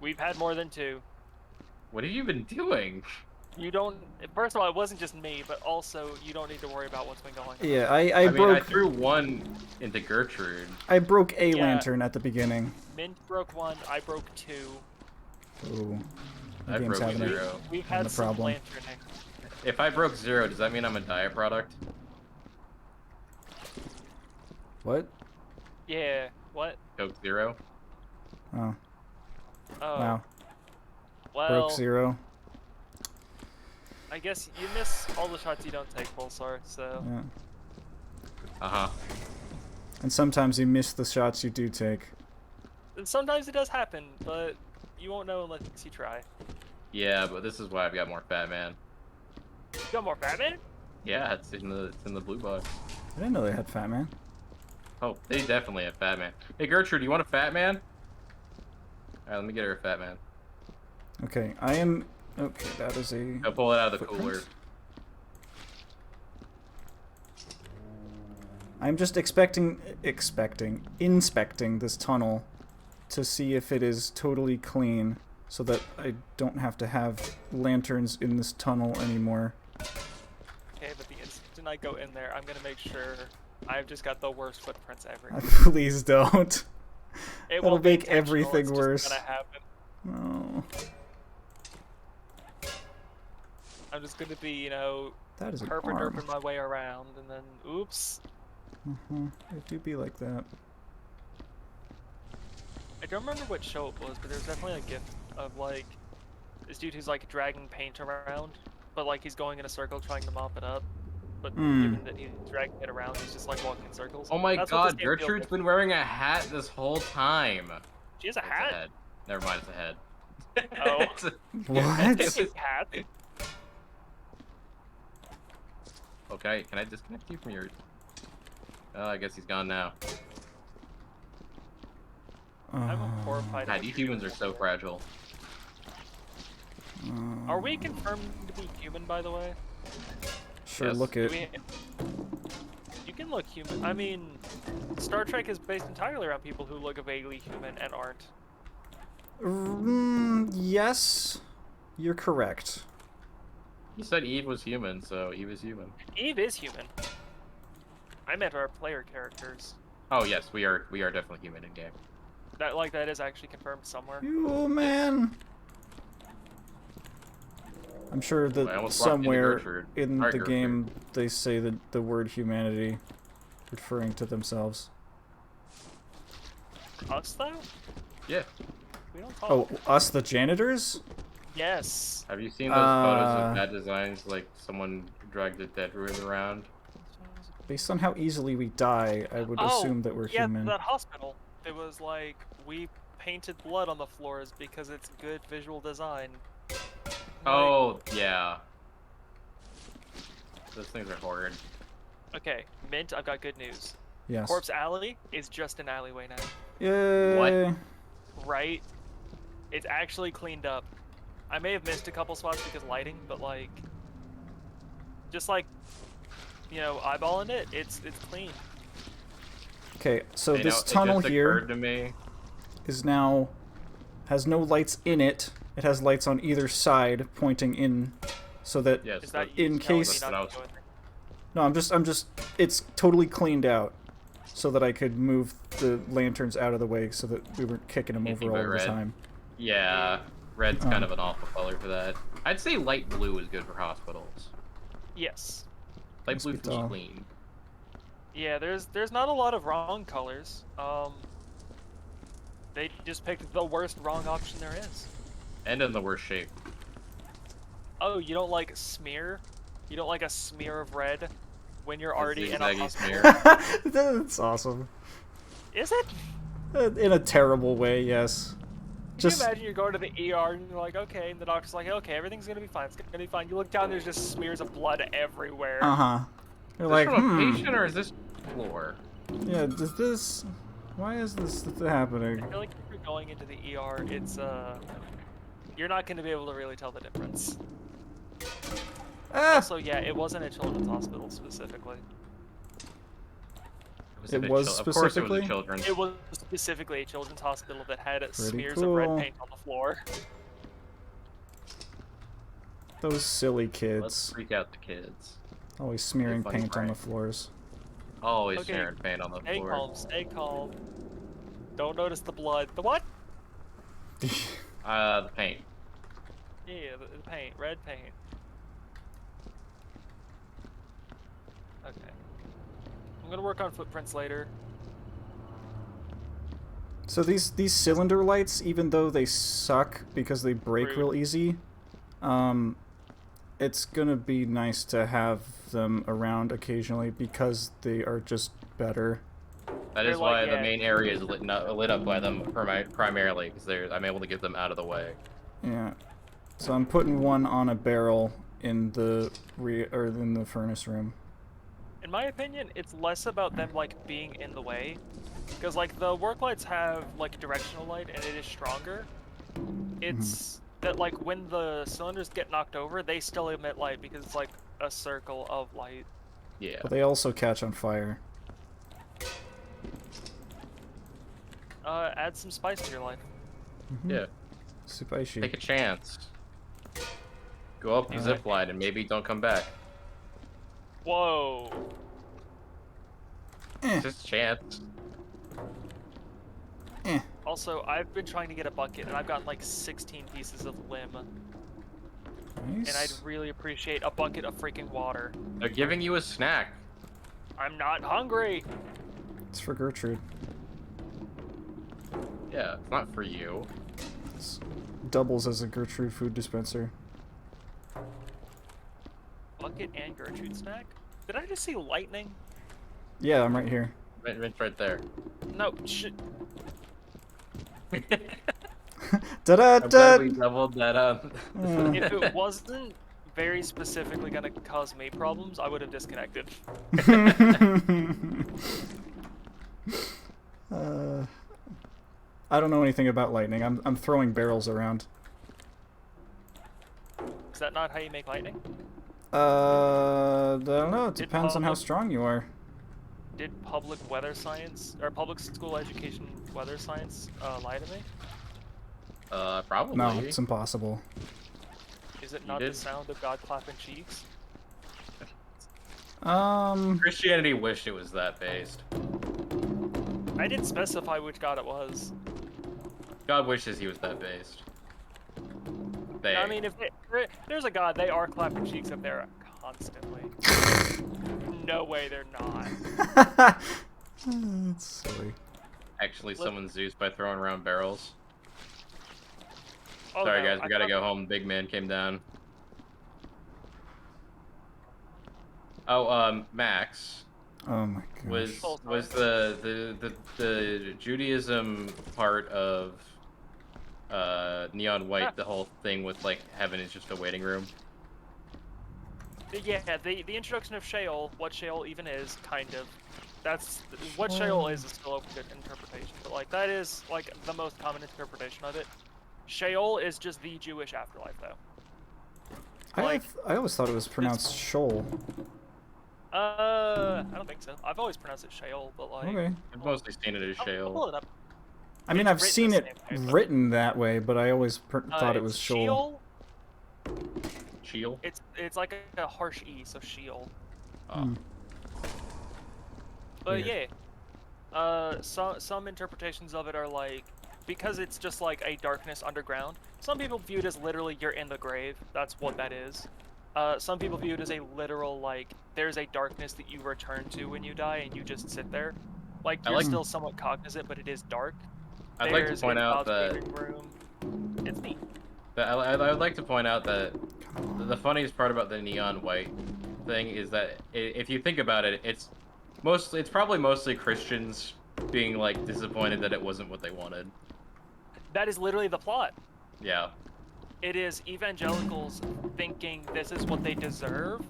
We've had more than two. What have you been doing? You don't. First of all, it wasn't just me, but also you don't need to worry about what's been going on. Yeah, I I mean, I broke threw one into Gertrude. I broke a Yeah. lantern at the beginning. Mint broke one. I broke two. Ooh. The I game's broke having zero. We've Having had a some problem. lanterning. If I broke zero, does that mean I'm a diet product? What? Yeah. What? Coke Zero? Oh, Oh. wow. Well, Broke zero. I guess you miss all the shots you don't take, Pulsar. So. Yeah. Uh-huh. And sometimes you miss the shots you do take. And sometimes it does happen, but you won't know unless you try. Yeah, but this is why I've got more Fat Man. You got more Batman? Yeah, it's in the blue box. I didn't know they had Fat Man. Oh, they definitely have Fat Man. Hey Gertrude, you want a Fat Man? Alright, let me get her a Fat Man. Okay, I am... Okay, that is a... I'll pull it out of the Footprints? cooler. I'm just inspecting this tunnel to see if it is totally clean so that I don't have to have lanterns in this tunnel anymore. Okay, but the instant I go in there, I'm gonna make sure I've just got the worst footprints ever. Please don't. It That'll won't be make intentional, everything it's just worse. gonna happen. No. I'm just gonna be, you know, That is an herping arm. derping my way around, and then oops. It do be like that. I don't remember what show it was, but there's definitely a gif of like this dude who's like dragging paint around, but like he's going in a circle trying to mop it up. But given that he's dragging it around, he's just like walking in circles. Oh my That's what this god, game feels Gertrude's like. been wearing a hat this whole time. She has a It's a hat. head. Never mind, it's a head. Oh. It's a- What? It's a- Hat. Okay, can I disconnect you from yours? Oh, I guess he's gone now. I'm horrified. God, of you humans are so fragile. Are we confirmed to be human, by the way? Sure, Yes. look Do it. we- You can look human. I mean, Star Trek is based entirely around people who look vaguely human and aren't. Yes, you're correct. You said Eve was human, so Eve is human. Eve is human. I meant our player characters. Oh yes, we are definitely human in game. That is actually confirmed somewhere. You man. I'm sure I that almost walked into somewhere Gertrude. in Alright, the Gertrude. game they say that the word humanity, referring to themselves. Us though? Yeah. We don't talk. Oh, us the janitors? Yes. Have you seen those photos of bad designs, like someone dragged a dead ruin around? Based on how easily we die, I would assume that we're yeah, human. that hospital. It was like we painted blood on the floors because it's good visual design. Oh, yeah. Those things are horrid. Okay, Mint, I've got good news. Yes. Corpse Alley is just an alleyway now, Yay. right? It's actually cleaned up. I may have missed a couple spots because lighting, but like, just like, you know, eyeballing it, it's clean. Okay, so You this know, it tunnel just here occurred to me. is now has no lights in it. It has lights on either side pointing in, so that Yes, Is that that- you in telling me case- not That to was- go in there? no, I'm just it's totally cleaned out, so that I could move the lanterns out of the way, so that we weren't kicking them Anything over all but the red. time. Yeah, red's kind of an awful color for that. I'd say light blue is good for hospitals. Yes. Light blue Hospital. feels clean. Yeah, there's not a lot of wrong colors. They just picked the worst wrong option there is. And in the worst shape. Oh, you don't like smear? You don't like a smear of red when you're already in a zigzaggy hospital? smear. That's awesome. Is it? In a terrible way, yes. Can you imagine you're going to the ER and you're like, okay, and the doctor's like, okay, everything's gonna be fine, it's gonna be fine. You look down, there's just smears of blood everywhere. Uh-huh. You're Is like, this from a patient or is this floor? yeah, does this... Why is this happening? I feel like if you're going into the ER, it's, you're not gonna be able to really tell the difference. Ah! Also, yeah, it wasn't a children's hospital specifically. It was Of course it was specifically? a children's. It was specifically a children's hospital that had Pretty smears of red cool. paint on the floor. Those silly Let's kids. freak out the kids. Always smearing funny paint on the prank. floors. Always Okay, sharing paint on the Stay floor. calm, stay calm. Don't notice the blood. The what? The paint. Yeah, the paint. Red paint. Okay. I'm gonna work on footprints later. So these cylinder lights, even though they suck because they break Rude. real easy, it's gonna be nice to have them around occasionally because they are just better. That They're is why like, the yeah. main area is lit up by them primarily, because I'm able to get them out of the way. Yeah. So I'm putting one on a barrel in the in the furnace room. In my opinion, it's less about them like being in the way, because like the work lights have like directional light and it is stronger. It's that like when the cylinders get knocked over, they still emit light because it's like a circle of light. Yeah. But they also catch on fire. Add some spice to your life. Yeah. Spicy. Take a chance. Go up the Alright. zip line and maybe don't come back. Whoa. Just a chance. Also, I've been trying to get a bucket and I've gotten like 16 pieces of limb, and I'd Nice. really appreciate a bucket of freaking water. They're giving you a snack. I'm not hungry. It's for Gertrude. Yeah, it's not for you. It's doubles as a Gertrude food dispenser. Bucket and Gertrude snack? Did I just see lightning? Yeah, I'm right here. It's right there. No, shit. Da da I'm da. glad we doubled that up. If it wasn't very specifically gonna cause me problems, I would have disconnected. I don't know anything about lightning. I'm throwing barrels around. Is that not how you make lightning? I don't know. It Did depends on how public- strong you are. Did public weather science or public school education weather science lie to me? Probably. No, it's impossible. Is it not the did. sound of God clapping cheeks? Christianity wished it was that based. I didn't specify which god it was. God wishes he was that based. They. I mean, if there's a god, they are clapping cheeks up there constantly. No way, they're not. That's silly. Actually summon Zeus by throwing around barrels. Oh, Sorry no, guys, we I gotta thought- go home. Big man came down. Oh, Max Oh my gosh. was the Judaism part of Neon White, the whole thing with like heaven is just a waiting room. Yeah, the introduction of Sheol, what Sheol even is, kind of. That's what Sheol is still open to interpretation, but like that is like the most common interpretation of it. Sheol is just the Jewish afterlife, though. I always thought it was pronounced Shoal. I don't think so. I've always pronounced it Sheol, but like. Okay. I've mostly seen it as I'll Sheol. pull it up. I mean, It's I've written seen the it same way, but- written that way, but I always thought it was It's Shoal. Sheol? It's like a harsh E, so Sheol. Hmm. But Weird. yeah, some interpretations of it are like, because it's just like a darkness underground. Some people view it as literally you're in the grave. That's what that is. Some people view it as a literal like there's a darkness that you return to when you die and you just sit there. Like I you're like- still somewhat cognizant, but it is dark. I'd like to There's point a out God's that waiting room. It's neat. I would like to point out that the funniest part about the Neon White thing is that if you think about it, it's probably mostly Christians being like disappointed that it wasn't what they wanted. That is literally the plot. Yeah. It is evangelicals thinking this is what they deserve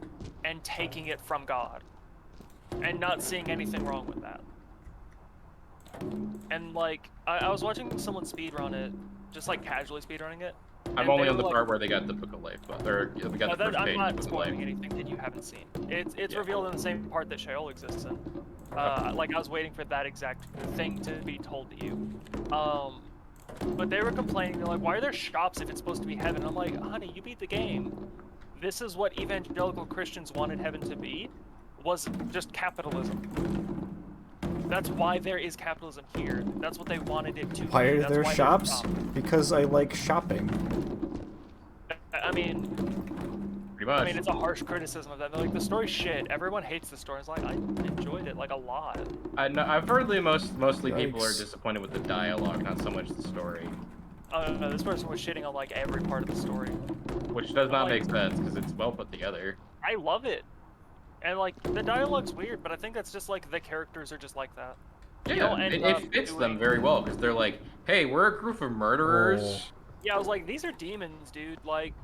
and taking it from God and not seeing anything wrong with that. And like, I was watching someone speedrun it, just like casually speedrunning it. I'm and only they on the were part like- where they got the Book of Life, or we got No, the first I'm page not of the Book of spoiling Life. anything that you haven't seen. It's Yeah. revealed in the same part that Sheol exists in. Like I was waiting for that exact thing to be told to you. But they were complaining, they're like, why are there shops if it's supposed to be heaven? I'm like, honey, you beat the game. This is what evangelical Christians wanted heaven to be, was just capitalism. That's why there is capitalism here. That's what they wanted it to Why be. are That's there why shops? shops. Because I like shopping. I mean, Pretty much. it's a harsh criticism of that. They're like, the story's shit. Everyone hates the story. It's like, I enjoyed it, like, a lot. I've heard that mostly people are Yikes. disappointed with the dialogue, not so much the story, Oh, no, this person was shitting on, like, every part of the story. which does not Like- make sense because it's well put together. I love it. And, like, the dialogue's weird, but I think that's just, like, the characters are just like that. You Yeah, don't end it up fits them doing- very well because they're like, hey, we're a group of murderers. Yeah, I was like, these are demons, dude. Like,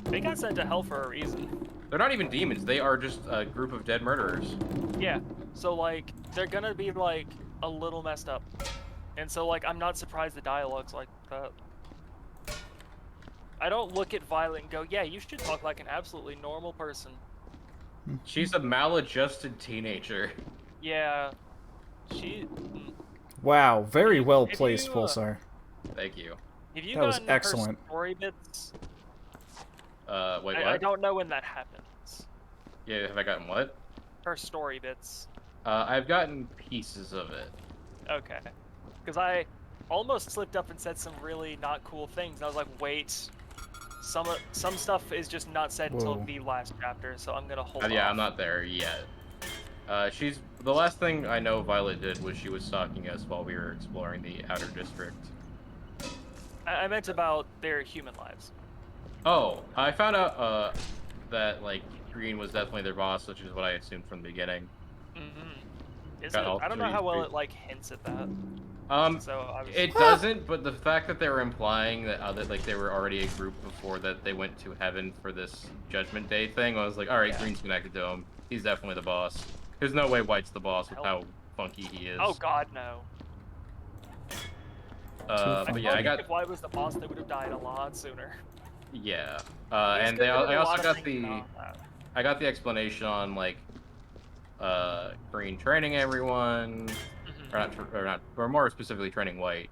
they got sent to hell for a reason. They're not even demons. They are just a group of dead murderers. Yeah, so, like, they're gonna be, like, a little messed up. And so, like, I'm not surprised the dialogue's like that. I don't look at Violet and go, yeah, you should talk like an absolutely normal person. She's a maladjusted teenager. Yeah, Wow, very well If placed, you, Pulsar. Thank you. Have you That was gotten excellent. her story bits? Wait, what? I don't know when that happens. Yeah, have I gotten what? Her story bits. I've gotten pieces of it. Okay. Because I almost slipped up and said some really not cool things. And I was like, wait. Some stuff is just not said until Whoa. the last chapter, so I'm gonna hold Yeah, off. I'm not there yet. The last thing I know Violet did was she was stalking us while we were exploring the outer district. I meant about their human lives. Oh, I found out that like Green was definitely their boss, which is what I assumed from the beginning. Mm-hmm. Is Got it? all I don't know three- how well three- it like hints at that. So I was. It doesn't, but the fact that they were implying that like they were already a group before that they went to heaven for this Judgment Day thing, I was like, all right, Yeah. Green's connected to him. He's definitely the boss. There's no way White's the boss with Hell. how funky he is. Oh God, no. I But I yeah, I think got if White was the boss, they would have died a lot sooner. yeah, He's and good at I a also lot of got things the beyond that. I got the explanation on like Green training everyone, Mhm. or more specifically training White,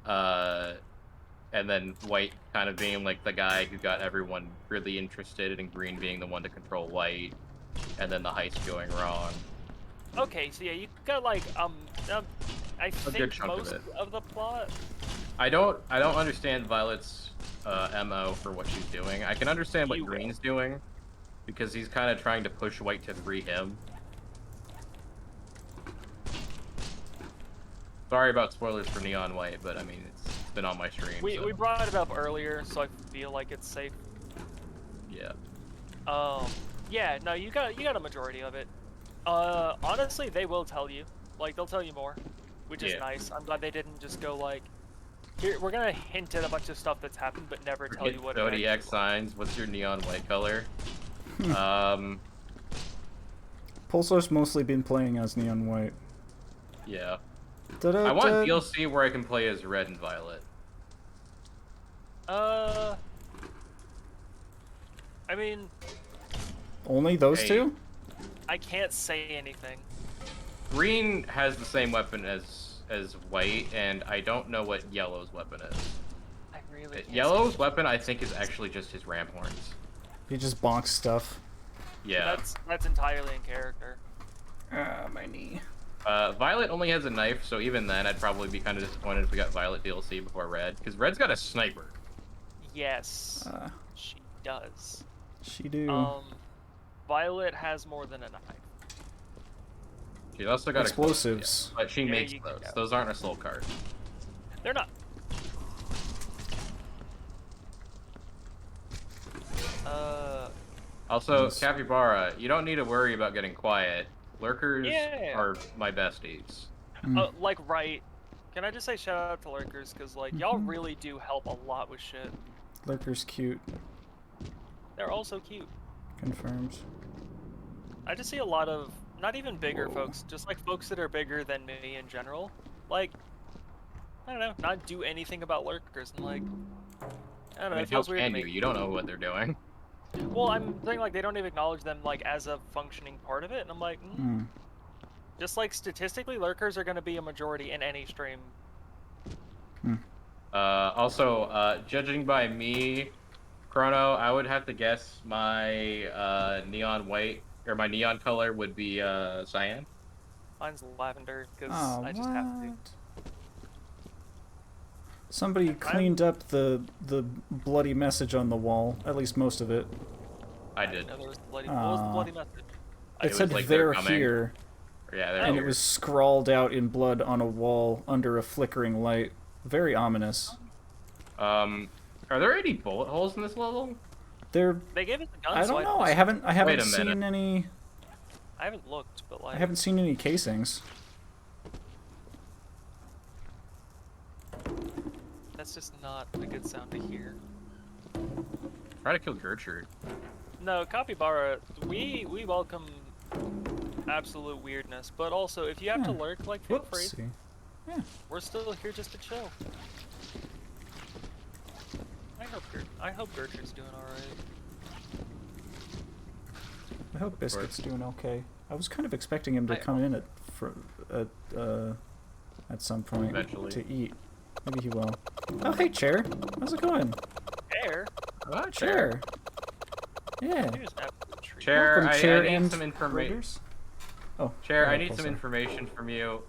and then White kind of being like the guy who got everyone really interested, and Green being the one to control White, and then the heist going wrong. Okay, so yeah, you got like I good think chunk of most it. of the plot. I don't understand Violet's MO for what she's doing. I can understand what You will. Green's doing because he's kind of trying to push White to free him. Sorry about spoilers for Neon White, but I mean it's been on my stream. We so, we brought it up earlier, so I feel like it's safe. yeah. Yeah, no, you got a majority of it. Honestly, they will tell you. Like they'll tell you more, which is Yeah. nice. I'm glad they didn't just go like, here we're gonna hint at a bunch of stuff that's happened, but never tell you what. it Zodiac actually was. signs. What's your neon white color? Pulsar's mostly been playing as Neon White. Yeah. Da-da-da. I want DLC where I can play as Red and Violet. I mean, Only those Hey. two? I can't say anything. Green has the same weapon as White, and I don't know what Yellow's weapon is. I really. Can't say Yellow's weapon, I think, is actually just his ram horns. He just bonks stuff. Yeah. That's entirely in character. Ah, my knee. Violet only has a knife, so even then, I'd probably be kind of disappointed if we got Violet DLC before Red, because Red's got a sniper. Yes, Ah, she does. she do. Violet has more than a knife. She's also got Explosives. but she There makes you those. go. Those aren't a soul card. They're not. Also, Yes. Capybara, you don't need to worry about getting quiet. Lurkers Yeah. are my besties. Like, right. Can I just say shout out to lurkers, because, like, y'all really do help a lot with shit. Lurker's cute. They're also cute. Confirmed. I just see a lot of, not even bigger Whoa. folks, just, like, folks that are bigger than me in general. Like, I don't know, not do anything about lurkers, and, like, I don't know, I mean, it how feels weird to can me. you? You don't know what they're doing. Well, I'm saying, like, they don't even acknowledge them, like, as a functioning part of it, and I'm like, just, like, statistically, lurkers are gonna be a majority in any stream. Also, judging by me, Chrono, I would have to guess my neon white, or my neon color would be cyan. Mine's lavender, because Oh, I just have to. what? Somebody cleaned up the bloody message on the wall. At least most of it. I did. No, there was the bloody, what was the Aw. bloody message? It was said like they're they're coming. here, Yeah, they're and here. it was scrawled out in blood on a wall under a flickering light. Very ominous. Are there any bullet holes in this level? They're. They gave us the gun, I so don't know. just- I haven't Wait a seen minute. any. I haven't looked, but like I haven't seen any casings. that's just not a good sound to hear. Try to kill Gertrude. No, Capybara, we welcome absolute weirdness, but also if you have to Yeah. lurk, like feel free. Whoopsie. We're still here just to chill. I hope Gertrude's doing alright. I hope Biscuit's doing okay. I was kind of expecting him to come in at some point Eventually. to eat. Maybe he will. Oh, hey, Chair. How's it going? Air? Ah, Chair. Yeah. He was an absolute treat. Chair, Welcome, I Chair need and some information. Raiders. Oh, Chair, go I ahead, need some Pulsar. information from you.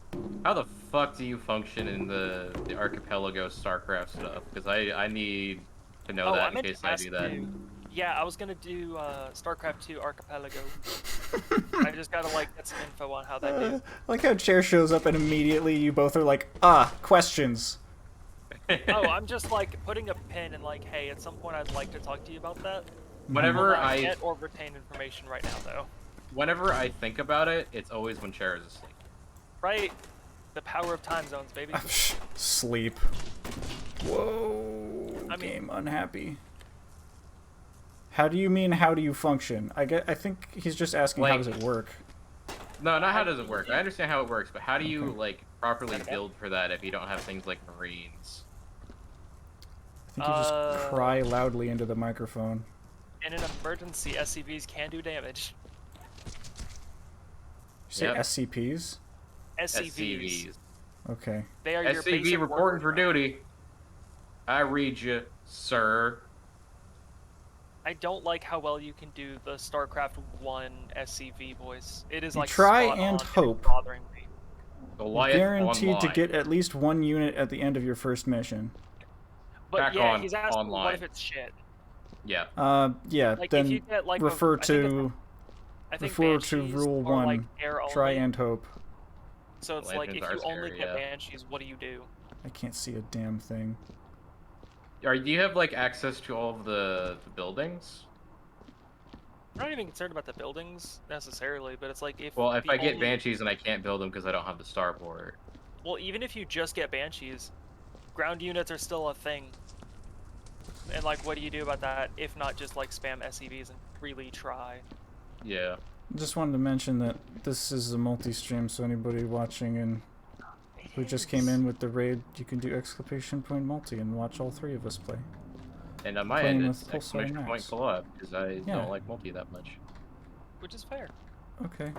How the fuck do you function in the Archipelago StarCraft stuff? Because I need to know Oh, I that in meant case to I ask do that. you. Yeah, I was gonna do StarCraft 2 Archipelago. I just gotta like get some info on how that do. Like how Chair shows up and immediately you both are like, questions. Oh, I'm just like putting a pin and like, hey, at some point I'd like to talk to you about that. Whenever Will not I get or retain information right now, though. whenever I think about it, it's always when Cher is asleep. Right? The power of time zones, baby. Sleep. Whoa. I mean- Game unhappy. How do you mean? How do you function? I think he's just asking how Like- does it work. No, not how does it work. I understand how it works, but how do you like properly build for that if you don't have things like Marines? I think you just cry loudly into the microphone. In an emergency, SCVs can do damage. You say Yep. SCPs? SCVs. Okay. They are your SCV basic reporting for worker. duty. I read you, sir. I don't like how well you can do the StarCraft 1 SCV voice. It is You like try spot and on, it's hope. bothering me. Goliath Guaranteed to online. get at least 1 unit at the end of your first mission. But Back yeah, on he's asking what online. if it's shit. Yeah. Yeah, Like, if then you get, like, refer I think to I think refer to Banshees rule are, 1. like, air Try only. and hope. So it's like, if Legends you are only scary, get yeah. Banshees, what do you do? I can't see a damn thing. Do you have like access to all of the buildings? I'm not even concerned about the buildings necessarily, but it's like if Well, if the I get only- Banshees and I can't build them because I don't have the starport. Well, even if you just get Banshees, ground units are still a thing. And like, what do you do about that if not just like spam SCVs and really try? Yeah. Just wanted to mention that this is a multi-stream, so anybody watching and who just came in with the raid, you can do !multi and watch all 3 of us play. And on my Playing end, with it's Pulsar exclamation point Max. co-op because I Yeah. don't like multi that much. Which is fair. Okay.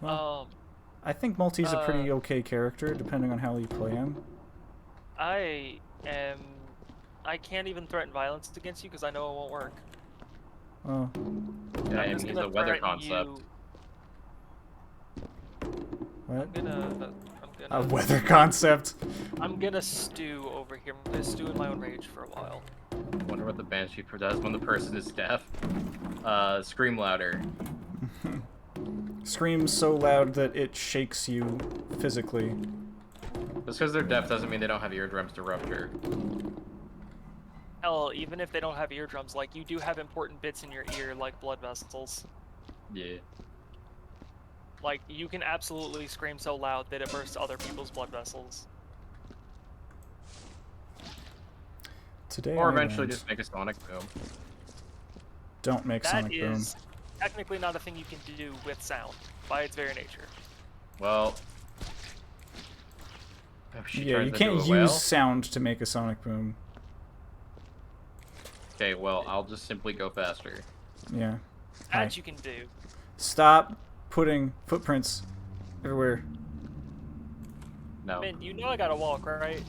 Well, Um, I think multi's a pretty okay character, depending on how you play him. I can't even threaten violence against you because I know it won't work. Oh, Yeah, I'm and just he's gonna a weather threaten concept. you. what? I'm A weather concept. I'm gonna stew over here. I'm gonna stew in my own rage for a while. Wonder what the Banshee does when the person is deaf. Scream louder. Screams so loud that it shakes you physically. Just because they're deaf doesn't mean they don't have eardrums to rupture. Hell, even if they don't have eardrums, like you do have important bits in your ear, like blood vessels. Yeah. Like you can absolutely scream so loud that it bursts other people's blood vessels. Today Or I eventually learned, just make a sonic boom. don't make That sonic boom. is technically not a thing you can do with sound, by its very nature. Well. If she Yeah, turns you into can't a use whale- sound to make a sonic boom. Okay, well, I'll just simply go faster. Yeah. Hi. That you can do. Stop putting footprints everywhere. No. I mean, you know I gotta walk, right?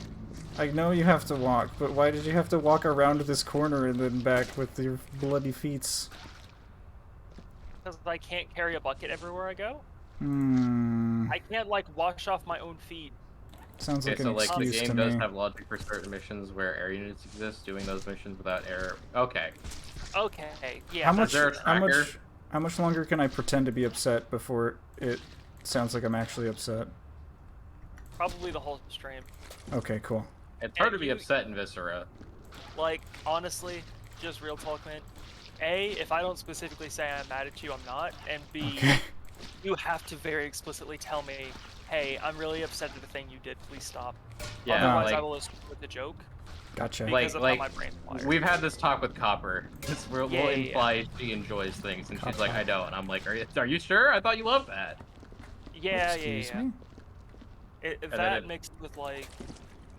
I know you have to walk, but why did you have to walk around this corner and then back with your bloody feet? Because I can't carry a bucket everywhere I go. Hmm. I can't like wash off my own feet. Sounds Okay, like so an like the excuse to game does me. have logic for certain missions where air units exist, doing those missions without air. Okay. Okay, yeah. How that's much? Is there a How much? tracker? How much longer can I pretend to be upset before it sounds like I'm actually upset? probably the whole stream. Okay, cool. It's hard And to be you- upset in Viscera. Like, honestly, just real talk, man. A, if I don't specifically say I'm mad at you, I'm not. And B, Okay. you have to very explicitly tell me, hey, I'm really upset at the thing you did. Please stop. Yeah, Otherwise, I like, will assume with the joke Gotcha. Like- because of how my brain's wired. we've had this talk with Copper. We'll Yeah, yeah, yeah. imply she enjoys things, and she's like, Copper. I don't. And I'm like, are you sure? I thought you loved that. Yeah, Excuse yeah, yeah. me? That then it- mixed with like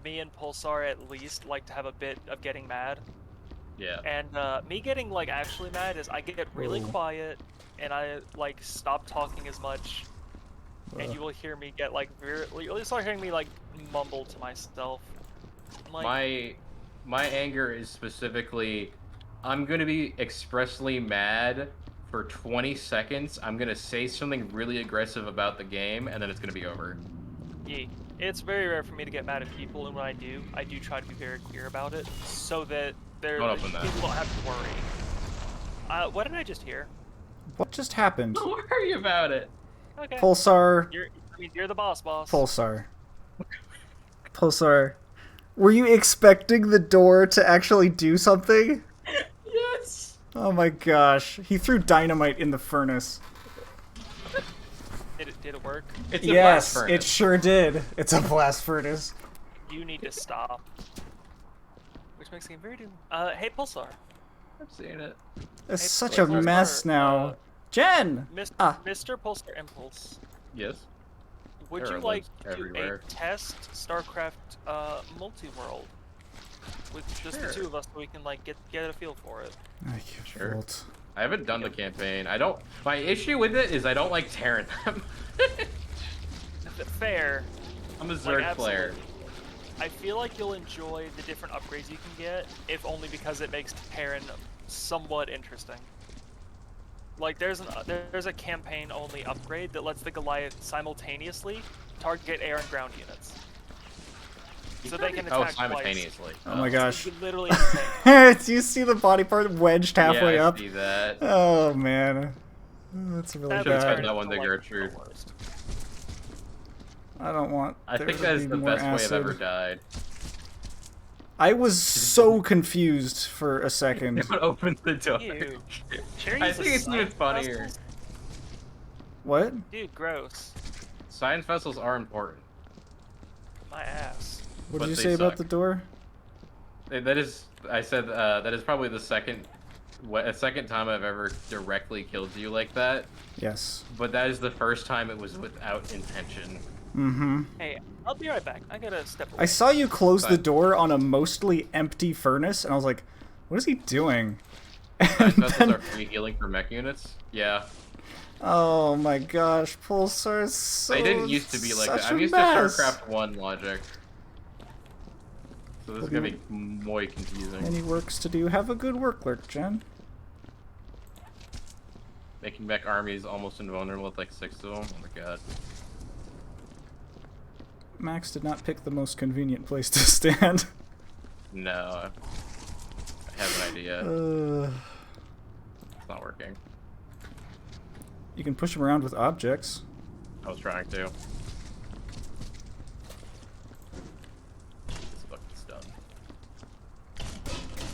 me and Pulsar at least like to have a bit of getting mad, Yeah. and me getting like actually mad is I get really Whoa. quiet and I like stop talking as much, and you will hear me get like you'll start hearing me like mumble to myself. I'm like, My anger is specifically, I'm gonna be expressly mad for 20 seconds. I'm gonna say something really aggressive about the game, and then it's gonna be over. yeah. It's very rare for me to get mad at people, and when I do try to be very clear about it, so that Don't open that. people don't have to worry. What did I just hear? What just happened? Don't worry about it. Okay. Pulsar. You're the boss. Pulsar. Pulsar. Were you expecting the door to actually do something? Yes. Oh my gosh. He threw dynamite in the furnace. Did it work? It's a blast Yes, furnace. it sure did. It's a blast furnace. You need to stop. Which makes me very hey Pulsar. I've seen it. It's Hey, such a Pulsar, mess now. Jen! Ah. Mr. Pulsar Impulse. Yes. Would There you are like links to do everywhere. a test StarCraft multi-world with just Sure. the two of us, so we can like get a feel for it? I can't Sure. vault. I haven't done the campaign. I don't. My issue with it is I don't like tearing them. Fair. I'm a Like, Zerg player. absolutely. I feel like you'll enjoy the different upgrades you can get, if only because it makes Terran somewhat interesting. Like there's a campaign only upgrade that lets the Goliath simultaneously target air and ground units. So they can Oh, attack simultaneously. Oh my gosh. Twice. Literally insane. Do you see the body part wedged halfway yeah, I up? see that. Oh man. Oh, that's really Should've said bad. that one to Like, Gertrude. the worst. I don't want. I there think to that is be the more best way I've acid. ever died. I was so confused for a second. It opens the door. Ew. Cherry I uses think it's even science funnier. vessels? What? Dude, gross. Science vessels are important. My ass. What But did you they say about suck. the door? That is, I said, that is probably the second time I've ever directly killed you like that. Yes. But that is the first time it was without intention. Mm-hmm. Hey, I'll be right back. I gotta step away. I saw you close the Fine. door on a mostly empty furnace, and I was like, what is he doing? Science And vessels then- are free healing for mech units. Yeah. oh my gosh, Pulsar is so They didn't used to be like that. such I'm a used mess. to StarCraft 1 logic. So this is What do gonna you- be more confusing. Any works to do? Have a good work lurk, Jen. Making mech armies almost invulnerable with like 6 of them. Oh my god. Max did not pick the most convenient place to stand. No. I have an idea. It's not working. You can push him around with objects. I was trying to. This bucket's done.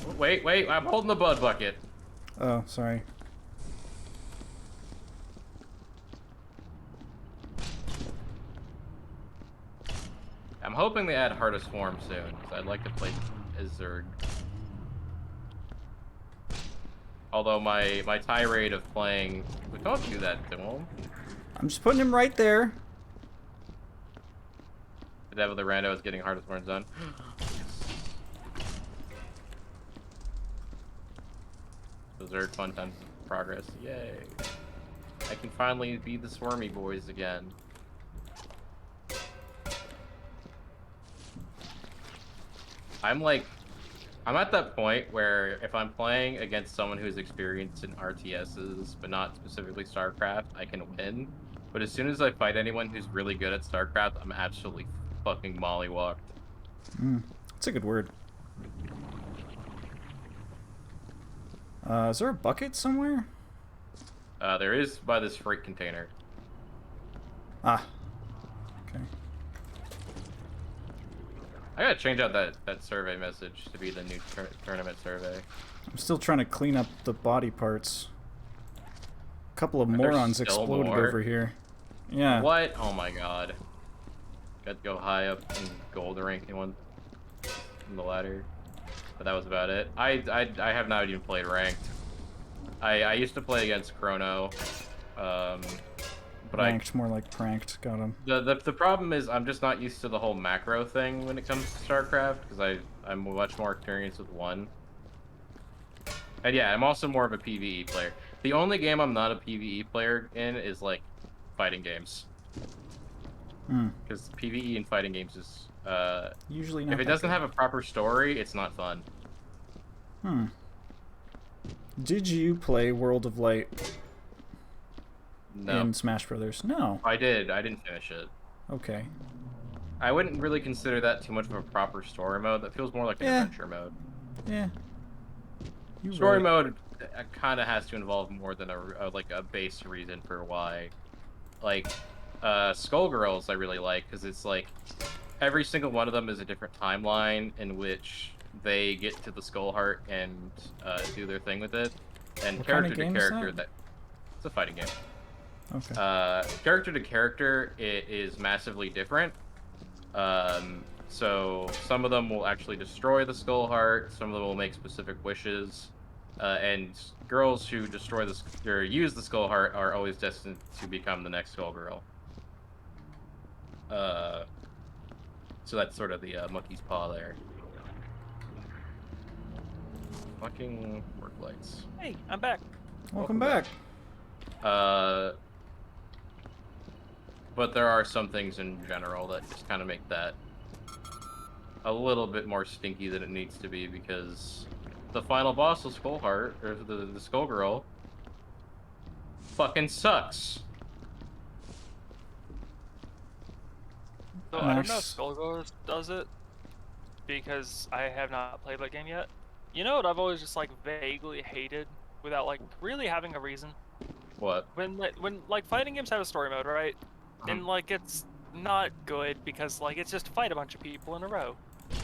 Oh, wait, I'm holding the blood bucket. Oh, sorry. I'm hoping they add Heart of Swarm soon, because I'd like to play as Zerg. Although my tirade of playing... Don't do that to him. I'm just putting him right there. The Devil the Rando is getting Heart of Swarms done. So Zerg fun times in progress. Yay. I can finally be the Swarmy boys again. I'm at that point where if I'm playing against someone who's experienced in RTSs, but not specifically StarCraft, I can win. But as soon as I fight anyone who's really good at StarCraft, I'm absolutely fucking mollywalked. That's a good word. Is there a bucket somewhere? There is by this freight container. Ah. Okay. I gotta change out that survey message to be the new tournament survey. I'm still trying to clean up the body parts. A couple of There's morons still exploded more? over here. Yeah. What? Oh my god. Got to go high up in gold rank in the ladder. But that was about it. I have not even played ranked. I used to play against Chrono. But Ranked, more like pranked. Got him. the problem is I'm just not used to the whole macro thing when it comes to StarCraft, because I'm much more experienced with one. And yeah, I'm also more of a PvE player. The only game I'm not a PvE player in is like fighting games. Because PvE in fighting games is Usually not. if it that doesn't good. have a proper story, it's not fun. Did you play World of Light No, in Smash Brothers? No. I didn't finish it. Okay. I wouldn't really consider that too much of a proper story mode. That feels more like an Yeah. adventure mode. Yeah. You Story right. mode kind of has to involve more than a base reason for why. Like, Skullgirls I really like, because it's like, every single one of them is a different timeline in which they get to the Skull Heart and do their thing with it. And What kind character of to game is character, that? it's a fighting game. Okay. Character to character, it is massively different. So some of them will actually destroy the Skull Heart. Some of them will make specific wishes. And girls who destroy or use the Skull Heart are always destined to become the next Skull Girl. So that's sort of the monkey's paw there. Fucking work lights. Hey, I'm back. Welcome back. But there are some things in general that just kind of make that a little bit more stinky than it needs to be, because the final boss of Skullheart, or the Skullgirl, fucking sucks. So I don't know if Nice. Skullgirls does it, because I have not played that game yet. You know what I've always just like vaguely hated without like really having a reason? What? When like fighting games have a story mode, right? And like it's not good because like it's just fight a bunch of people in a row.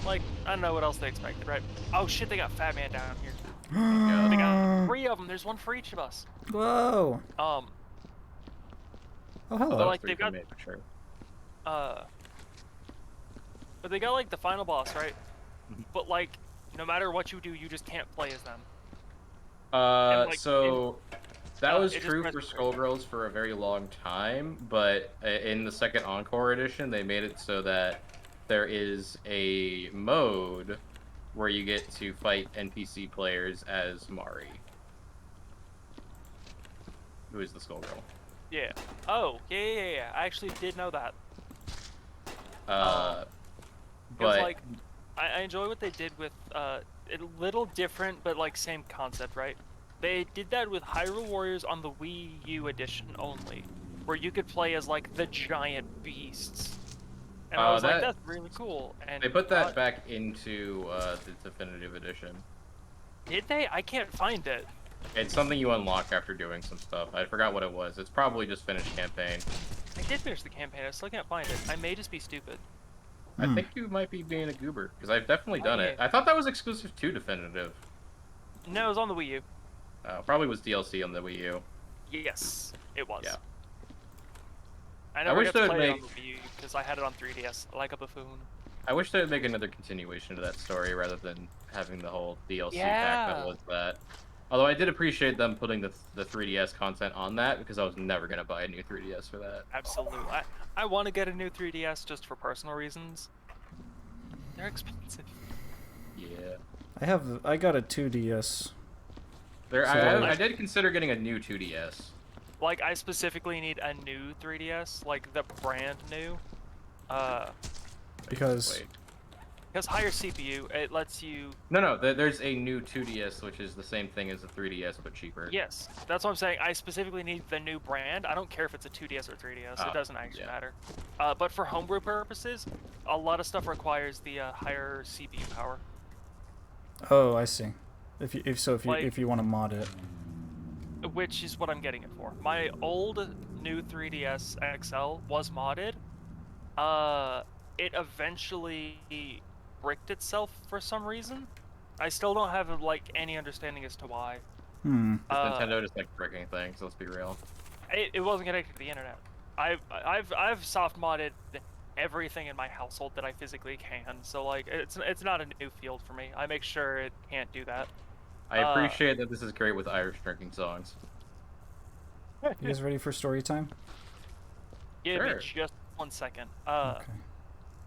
Like I don't know what else they expected, right? Oh shit, they got Fat Man down here. They got 3 of them. There's one for each of us. Whoa. Oh, Oh, that hello. was like, pretty they've got- made for sure. But they got like the final boss, right? But like no matter what you do, you just can't play as them. like, So that was it just true for resonates. Skullgirls for a very long time, but in the second Encore edition, they made it so that there is a mode where you get to fight NPC players as Mari, who is the Skullgirl. Yeah. Oh, yeah. I actually did know that. But Like, I enjoy what they did with a little different, but like same concept, right? They did that with Hyrule Warriors on the Wii U edition only, where you could play as like the giant beasts. And I was like, that's really cool. And they put that back into the definitive edition. Did they? I can't find it. It's something you unlock after doing some stuff. I forgot what it was. It's probably just finished campaign. I did finish the campaign. I still can't find it. I may just be stupid. I think you might be being a goober, because I've definitely done it. yeah. I thought that was exclusive to definitive. No, it was on the Wii U. Probably was DLC on the Wii U. Yes, it was. Yeah. I never wish got to they would play it on make- the Wii U because I had it on 3DS, like a buffoon. I wish they would make another continuation to that story rather than having the whole DLC pack Yeah. that was that. Although I did appreciate them putting the 3DS content on that, because I was never going to buy a new 3DS for that. Absolutely. I want to get a new 3DS just for personal reasons. They're expensive. Yeah. I got a 2DS. I did consider getting a new 2DS. Like, I specifically need a new 3DS, like the brand new. Because Wait. Because higher CPU, it lets you... No, there's a new 2DS, which is the same thing as the 3DS, but cheaper. Yes, that's what I'm saying. I specifically need the new brand. I don't care if it's a 2DS or 3DS. It doesn't actually matter. But for homebrew purposes, a lot of stuff requires the higher CPU power. oh, I see. If Like- you want to mod it. Which is what I'm getting it for. My old new 3DS XL was modded. It eventually bricked itself for some reason. I still don't have like any understanding as to why. Nintendo just like breaking things, let's be real. It wasn't connected to the internet. I've soft modded everything in my household that I physically can. So like it's not a new field for me. I make sure it can't do that. I appreciate that this is great with Irish drinking songs. You guys ready for story time? Give me Sure. just 1 second. Okay.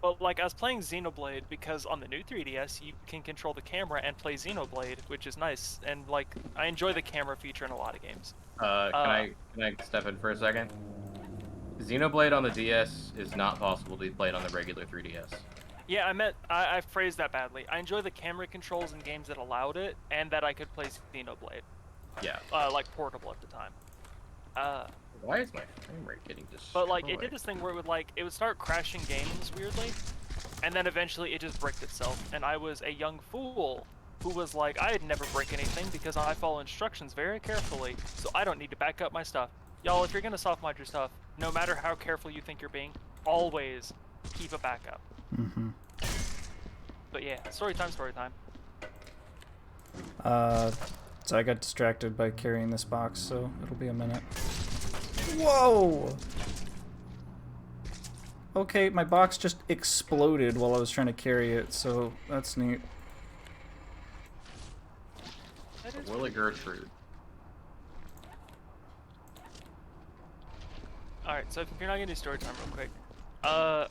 Well, like, I was playing Xenoblade because on the new 3DS, you can control the camera and play Xenoblade, which is nice. And, like, I enjoy the camera feature in a lot of games. Can I step in for a second? Xenoblade on the DS is not possible to be played on the regular 3DS. Yeah, I phrased that badly. I enjoy the camera controls in games that allowed it, and that I could play Xenoblade. Yeah. Like, portable at the time. Why is my frame rate getting destroyed? But, like, it did this thing where it would start crashing games weirdly, and then eventually it just bricked itself. And I was a young fool who was like, I'd never break anything because I follow instructions very carefully, so I don't need to back up my stuff. Y'all, if you're gonna soft mod your stuff, no matter how careful you think you're being, always keep a backup. Mm-hmm. But yeah, story time, story time. So I got distracted by carrying this box, so it'll be a minute. Whoa! Okay, my box just exploded while I was trying to carry it, so that's neat. That is Willie Gertrude. Alright, so if you're not gonna do story time real quick, I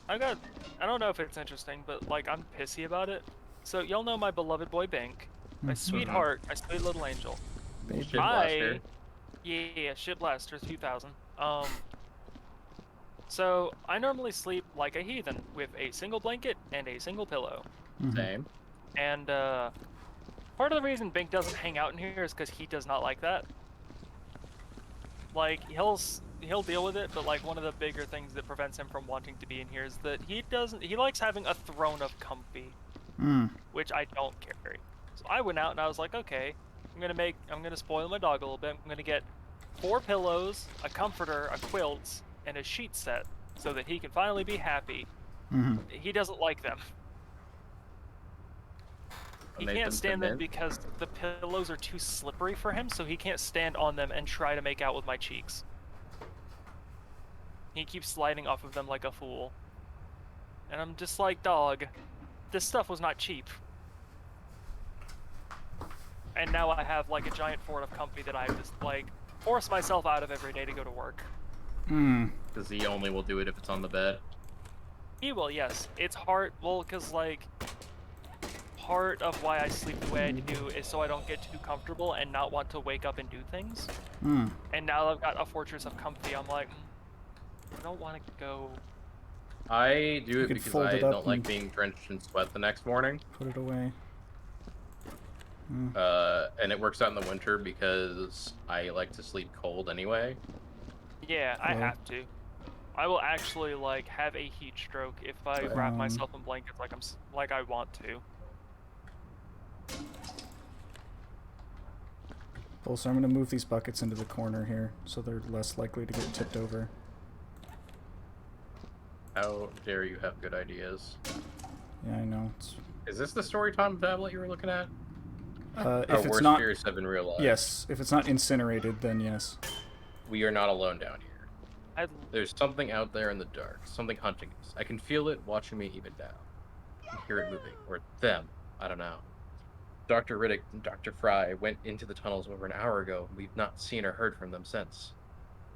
don't know if it's interesting, but like I'm pissy about it. So y'all know my beloved boy Bink, my sweetheart, my sweet little angel. Shit blaster. Yeah, Shit Blaster 2000. So I normally sleep like a heathen with a single blanket and a single pillow. Same. And part of the reason Bink doesn't hang out in here is because he does not like that. Like he'll deal with it, but like one of the bigger things that prevents him from wanting to be in here is that he likes having a throne of comfy, which I don't carry. So I went out and I was like, okay, I'm gonna spoil my dog a little bit. I'm gonna get 4 pillows, a comforter, a quilt, and a sheet set so that he can finally be happy. He doesn't like them. He can't stand them because the pillows are too slippery for him, so he can't stand on them and try to make out with my cheeks. He keeps sliding off of them like a fool. And I'm just like, dog, this stuff was not cheap. And now I have like a giant fort of comfy that I just like force myself out of every day to go to work. Because he only will do it if it's on the bed. He will, yes. It's hard, well, because like part of why I sleep the way I do is so I don't get too comfortable and not want to wake up and do things. And now I've got a fortress of comfy, I'm like, I don't want to go. I do You it could because fold I it up don't like and- being drenched in sweat the next morning. Put it away. And it works out in the winter because I like to sleep cold anyway. Yeah, I Well- have to. I will actually like have a heat stroke if I wrap myself in blankets like I want to. Also, I'm going to move these buckets into the corner here so they're less likely to get tipped over. How dare you have good ideas? Yeah, I know. It's, Is this the Storytime tablet you were looking at? if Our it's worst not, fears have been realized. yes, if it's not incinerated, then yes. We are not alone down here. I There's something out there in the dark, something hunting us. I can feel it watching me even now. I can hear it moving, or them. I don't know. Dr. Riddick and Dr. Fry went into the tunnels over an hour ago. We've not seen or heard from them since.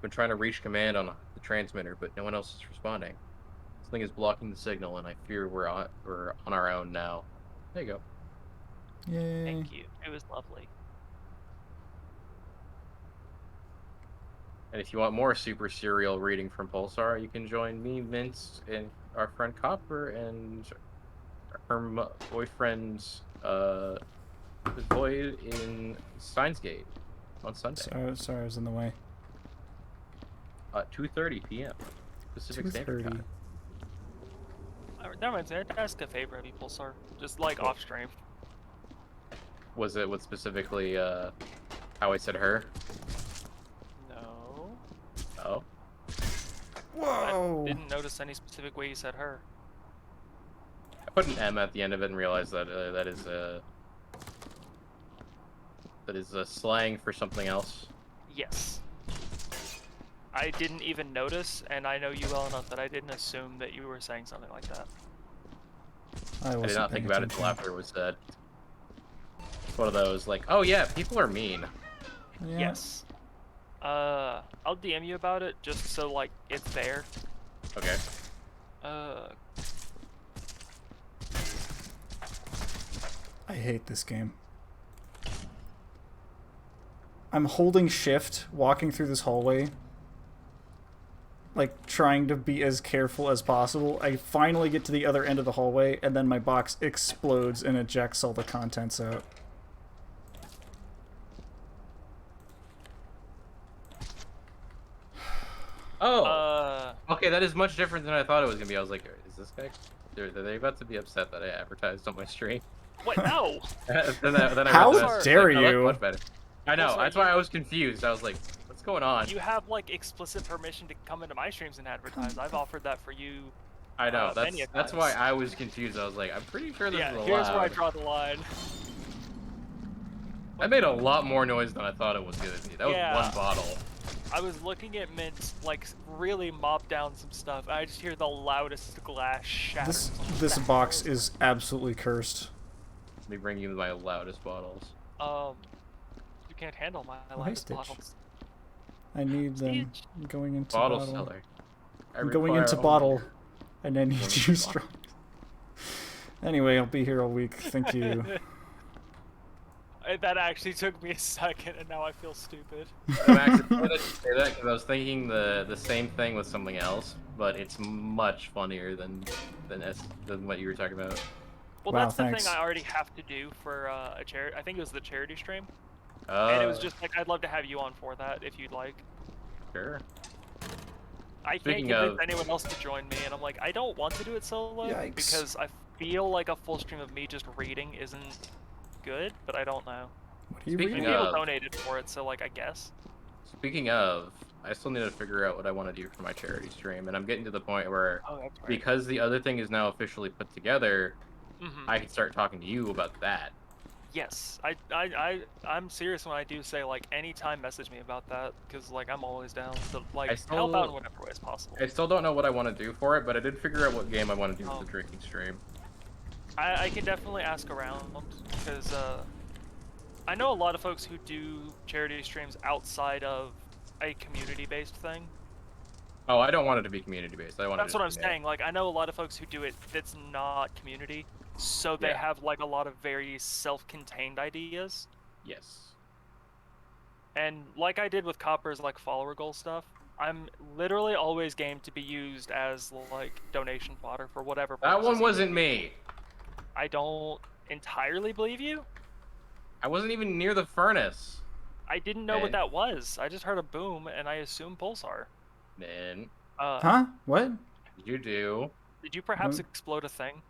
Been trying to reach command on the transmitter, but no one else is responding. Something is blocking the signal, and I fear we're on our own now. There you go. Yay. thank you. It was lovely. And if you want more super serial reading from Pulsar, you can join me, Vince, and our friend Copper, and her boyfriend's Void in Steins Gate on Sunday. Sorry, I was in the way. 2:30 p.m. Pacific Standard 2:30. Time. That reminds me, I had to ask a favor of you, Pulsar. Just like off stream. Was it what specifically how I said her? No. Oh. Whoa! I didn't notice any specific way you said her. I put an M at the end of it and realized that that is slang for something else. Yes. I didn't even notice, and I know you well enough that I didn't assume that you were saying something like that. I did not think about it until after it was said. It's one of those like, oh yeah, people are mean. Yeah. Yes. I'll DM you about it just so like it's there. Okay. I hate this game. I'm holding shift, walking through this hallway, like trying to be as careful as possible. I finally get to the other end of the hallway, and then my box explodes and ejects all the contents out. Oh. Okay, that is much different than I thought it was gonna be. I was like, is this guy? Are they about to be upset that I advertised on my stream? What? No. then I How read the message, dare like, oh, that's you? much better. I know. Also, That's why I was confused. I was like, what's going on? You have like explicit permission to come into my streams and advertise. I've offered that for you I know. many That's a why times. I was confused. I was like, I'm pretty sure this Yeah, is allowed. here's where I draw the line. I made a lot more noise than I thought it was gonna be. That was Yeah. one bottle. I was looking at Mint, like, really mop down some stuff, and I just hear the loudest glass shatter. This box is absolutely cursed. Let me bring you my loudest bottles. You can't handle my Why loudest Stitch? bottles. I need them Stitch. going into Bottle bottle. seller. I'm going into bottle, and I need you strong. Anyway, I'll be here all week. Thank you. That actually took me a second, and now I feel stupid. I'm actually glad that you say that because I was thinking the same thing with something else, but it's much funnier than what you were talking about. Well, Wow, that's the thanks. thing I already have to do for a charity. I think it was the charity stream, Oh, and it was just like, I'd love to have you on for that if you'd like. sure. I Speaking can't convince of- anyone else to join me, and I'm like, I don't want to do it solo Yikes. because I feel like a full stream of me just reading isn't good, but I don't know. What are you Speaking reading? And people of- donated for it, so like, I guess. Speaking of, I still need to figure out what I want to do for my charity stream, and I'm getting to the point where Oh, that's right. because the other thing is now officially put together, Mhm. I can start talking to you about that. Yes, I'm serious when I do say, like, anytime message me about that, because like, I'm always down to like help out in whatever way is possible. I still don't know what I want to do for it, but I did figure out what game I want to do for Oh. the drinking stream. I can definitely ask around because I know a lot of folks who do charity streams outside of a community-based thing. Oh, I don't want it to be community-based. I want That's it what to I'm be saying. Like, I know a lot of folks who do it that's not community, so they Yeah. have like a lot of very self-contained ideas. Yes. And like I did with Copper's like follower goal stuff, I'm literally always game to be used as like donation fodder for whatever That purposes one you wasn't need. me. I don't entirely believe you. I wasn't even near the furnace. I didn't know Okay. what that was. I just heard a boom and I assumed pulsar. Then Huh? What? you do. Did you perhaps What? explode a thing?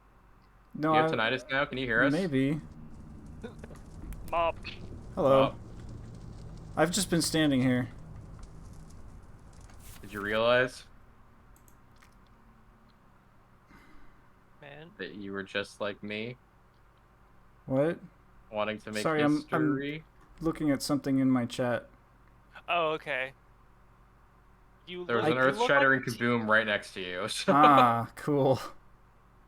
No, You have tinnitus now? Can you hear us? Maybe. Mop. Hello. Oh, I've just been standing here. did you realize Man. that you were just like me, What? wanting to make Sorry, I'm history? looking at something in my chat. Oh, okay. You There was look- an you look earth-shattering like the kaboom right next to you. So. Ah, cool.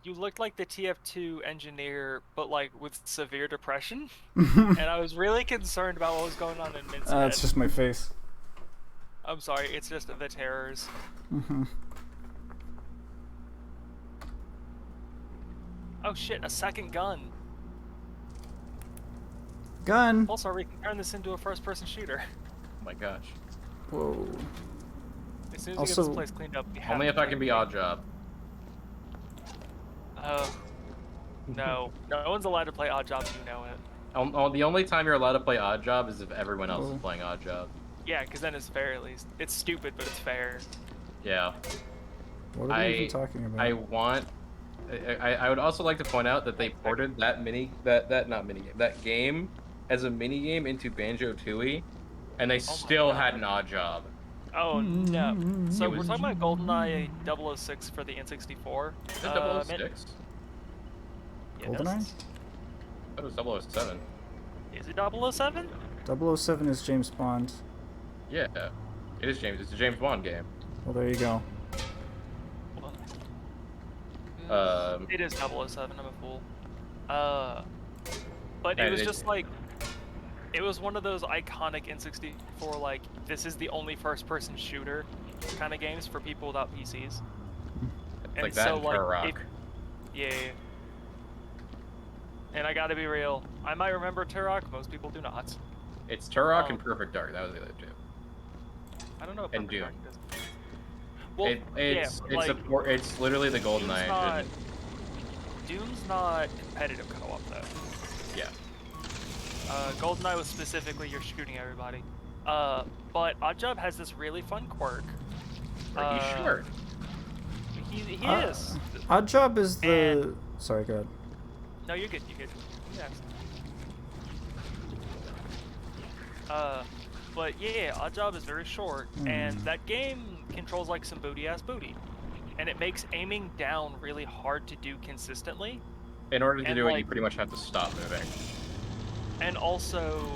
You looked like the TF2 engineer, but like with severe depression. And I was really concerned about what was going on in Mint's head. It's just my face. I'm sorry, it's just the terrors. Oh shit, a second gun. Gun. Also, we can turn this into a first-person shooter. Oh my gosh. Whoa. As soon as we get Also- this place cleaned up, we have Only to if I play can the be game. odd job. No. No one's allowed to play odd job, you know it. The only time you're allowed to play odd job is if everyone else Whoa. is playing odd job. Yeah, because then it's fair at least. It's stupid, but it's fair. Yeah. What are we even talking about? I want. I would also like to point out that they ported that that game as a mini game into Banjo-Tooie, and they still God. had an odd job. Oh no. So It we're was- talking about GoldenEye 006 for the N64. Is it Mint- 006? Yeah, GoldenEye? I thought it was 007. Is it 007? 007 is James Bond. Yeah, it is James. It's a James Bond game. Well, there you go. It is 007, I'm a fool. But Yeah, it was it- just like, it was one of those iconic N64, like, this is the only first-person shooter kind of games for people without PCs. It's like that and Turok. Yeah. And I gotta be real, I might remember Turok, most people do not. It's Turok and Perfect Dark. That was the other two. I don't know if And Perfect Doom. Dark is. Well, It's yeah, like, it's literally the Doom's GoldenEye not, engine. Doom's not competitive co-op though. Yeah. GoldenEye was specifically you're shooting everybody. But Oddjob has this really fun quirk. Are you sure? He Uh, is. Oddjob is the. Sorry, go ahead. No, you're good. You're good. Yes. But yeah, Oddjob is very short, and that game controls like some booty ass booty. and it makes aiming down really hard to do consistently. In order to And, do it, you like- pretty much have to stop moving. And also,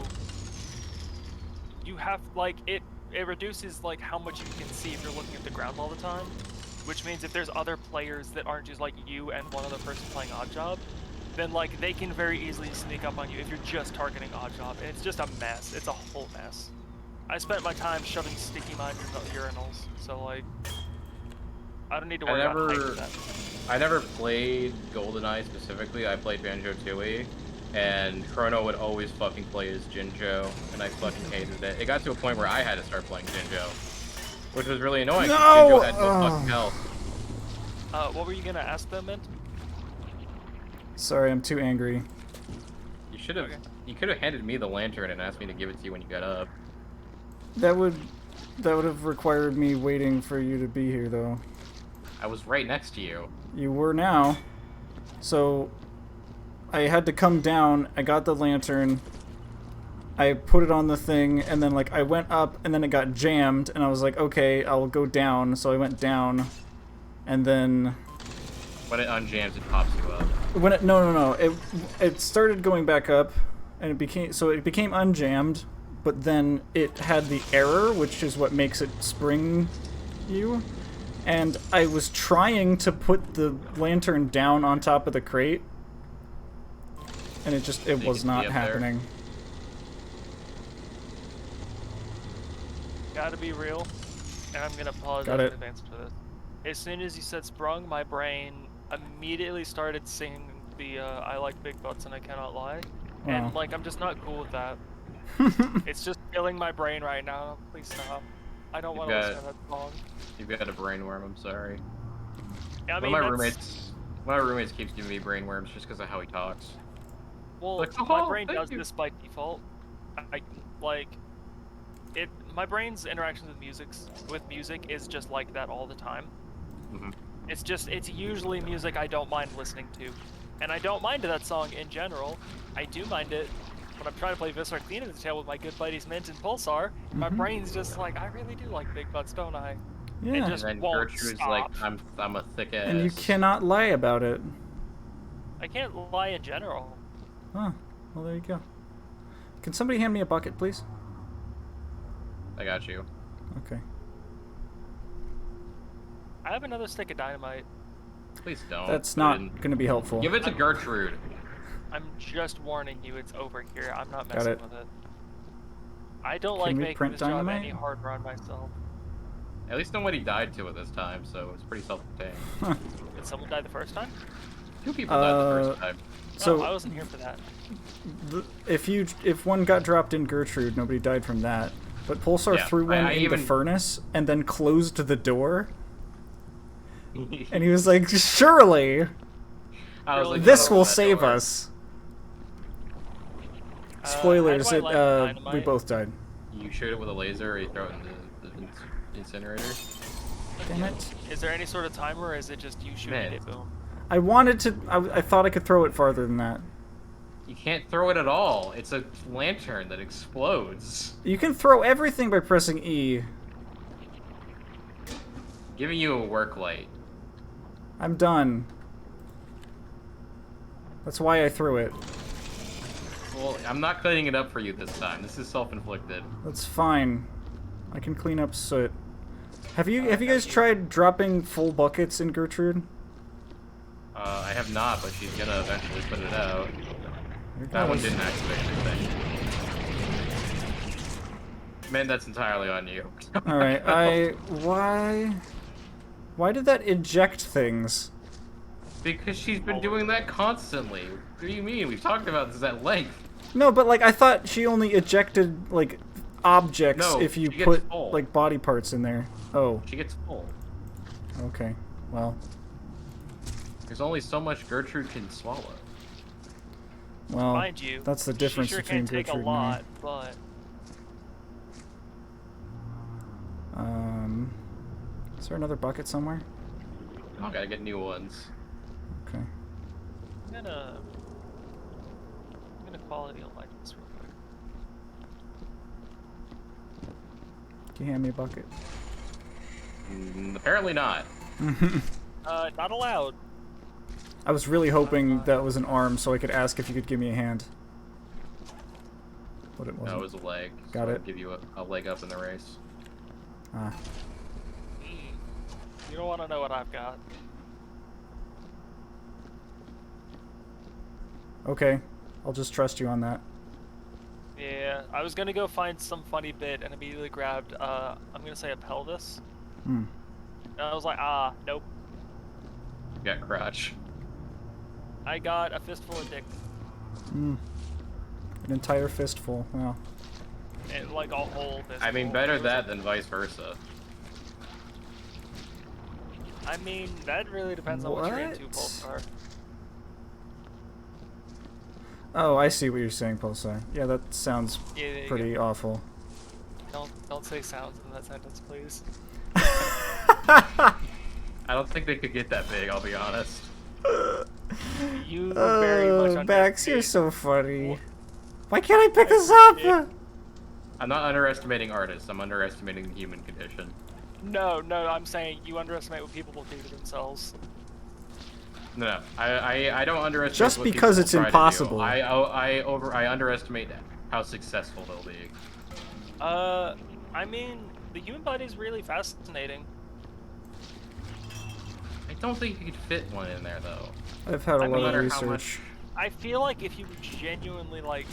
you have it reduces like how much you can see if you're looking at the ground all the time, which means if there's other players that aren't just like you and one other person playing Oddjob, then like they can very easily sneak up on you if you're just targeting Oddjob, and it's just a mess. It's a whole mess. I spent my time shoving sticky mines in the urinals, so like I don't need to worry about hiding that. I never played GoldenEye specifically. I played Banjo-Tooie, and Chrono would always fucking play as Jinjo, and I fucking hated it. It got to a point where I had to start playing Jinjo, which was really annoying. 'Cause No! Jinjo had no fucking health. What were you gonna ask them, Mint? Sorry, I'm too angry. You should have. Okay. You could have handed me the lantern and asked me to give it to you when you got up. That would have required me waiting for you to be here, though. I was right next to you. You were now. So I had to come down. I got the lantern. I put it on the thing, and then like I went up, and then it got jammed, and I was like, okay, I'll go down. So I went down, and then When it unjams, it pops you up. when it no, it started going back up, and it became unjammed, but then it had the error, which is what makes it spring you. And I was trying to put the lantern down on top of the crate, and it you was could not be up there. happening. Gotta be real, and I'm gonna apologize Got in it. advance for this. As soon as you said sprung, my brain immediately started singing the I like big butts and I cannot lie. Wow. And like I'm just not cool with that. It's just killing my brain right now. Please stop. I don't You've want to got- listen to that song. You've got a brainworm. I'm sorry. Yeah, I One mean, of my that's- roommates keeps giving me brainworms just because of how he talks. Well, Like, my "Oh, brain thank does you." this by default. I like it. My brain's interactions with music is just like that all the time. Mhm. It's usually music I don't mind listening to, and I don't mind that song in general. I do mind it when I'm trying to play Viscera Clean in the Tail with my good buddies Mint and Pulsar. My brain's just like, I really do like big butts, don't I? Yeah, just- And then won't Gertrude's like, stop. I'm a thick ass. and you cannot lie about it. I can't lie in general. Huh. Well, there you go. Can somebody hand me a bucket, please? I got you. Okay. I have another stick of dynamite. Please don't. That's Put it not in- going to be helpful. Give it to Gertrude. I'm just warning you, it's over here. I'm not Got messing it. with it. I don't Can like we making print this job dynamite? any harder on myself. At least nobody died to it this time, so it's pretty self-contained. Did someone die the first time? 2 people died the first time. So Oh, I wasn't here for that. if one got dropped in Gertrude, nobody died from that. But Pulsar Yeah, threw one I in even- the furnace and then closed the door. And he was like, surely I was like, this "Oh, will that save door." us. Spoilers, how do I light we dynamite? both died. You shoot it with a laser or you throw it in the incinerator. Damn it. Is there any sort of timer, or is it just you shooting Man. it, boom? I wanted to, I thought I could throw it farther than that. You can't throw it at all. It's a lantern that explodes. You can throw everything by pressing E. Giving you a work light. I'm done. That's why I threw it. Well, I'm not cleaning it up for you this time. This is self-inflicted. That's fine. I can clean up soot. Have you guys tried dropping full buckets in Gertrude? I have not, but she's gonna eventually put it out. Here That one goes. didn't activate anything. Man, that's entirely on you. Alright, why did that eject things? Because she's been doing that constantly. What do you mean? We've talked about this at length. No, but like I thought she only ejected like objects No, if you she gets put full. like body parts in there. Oh, She gets full. okay. Well, There's only so much Gertrude can swallow. Mind you, that's the difference she sure between can take a Gertrude lot, but and me. Is there another bucket somewhere? I gotta get new ones. Okay. I'm gonna quality of life this real quick. Can you hand me a bucket? Apparently not. Not allowed. I was really hoping that was an arm so I could ask if you could give me a hand. But it No, wasn't. it was a leg. Got so it. I'll give you a leg up in the race. Ah. You don't want to know what I've got. Okay. I'll just trust you on that. Yeah, I was gonna go find some funny bit and immediately grabbed, I'm gonna say a pelvis. Hmm. And I was like, ah, nope. You got crotch. I got a fistful of dick. Hmm. An entire fistful. Wow. And like a whole fistful. I mean, better that than vice versa. I mean, that really depends on what you're into, What? Pulsar. Oh, I see what you're saying, Pulsar. Yeah, that sounds Yeah, there you pretty awful. Don't say sounds in that sentence, please. I don't think they could get that big, I'll be honest. You very much Max, you're underestimate- so funny. Why can't I pick this up? I'm not underestimating artists, I'm underestimating the human condition. No, I'm saying you underestimate what people will do to themselves. No, I don't underestimate. Just what because people it's try to do. impossible. I underestimate how successful they'll be. I mean, the human body is really fascinating. I don't think you could fit one in there though. I've had a I lot mean- of How much- research. I feel like if you genuinely like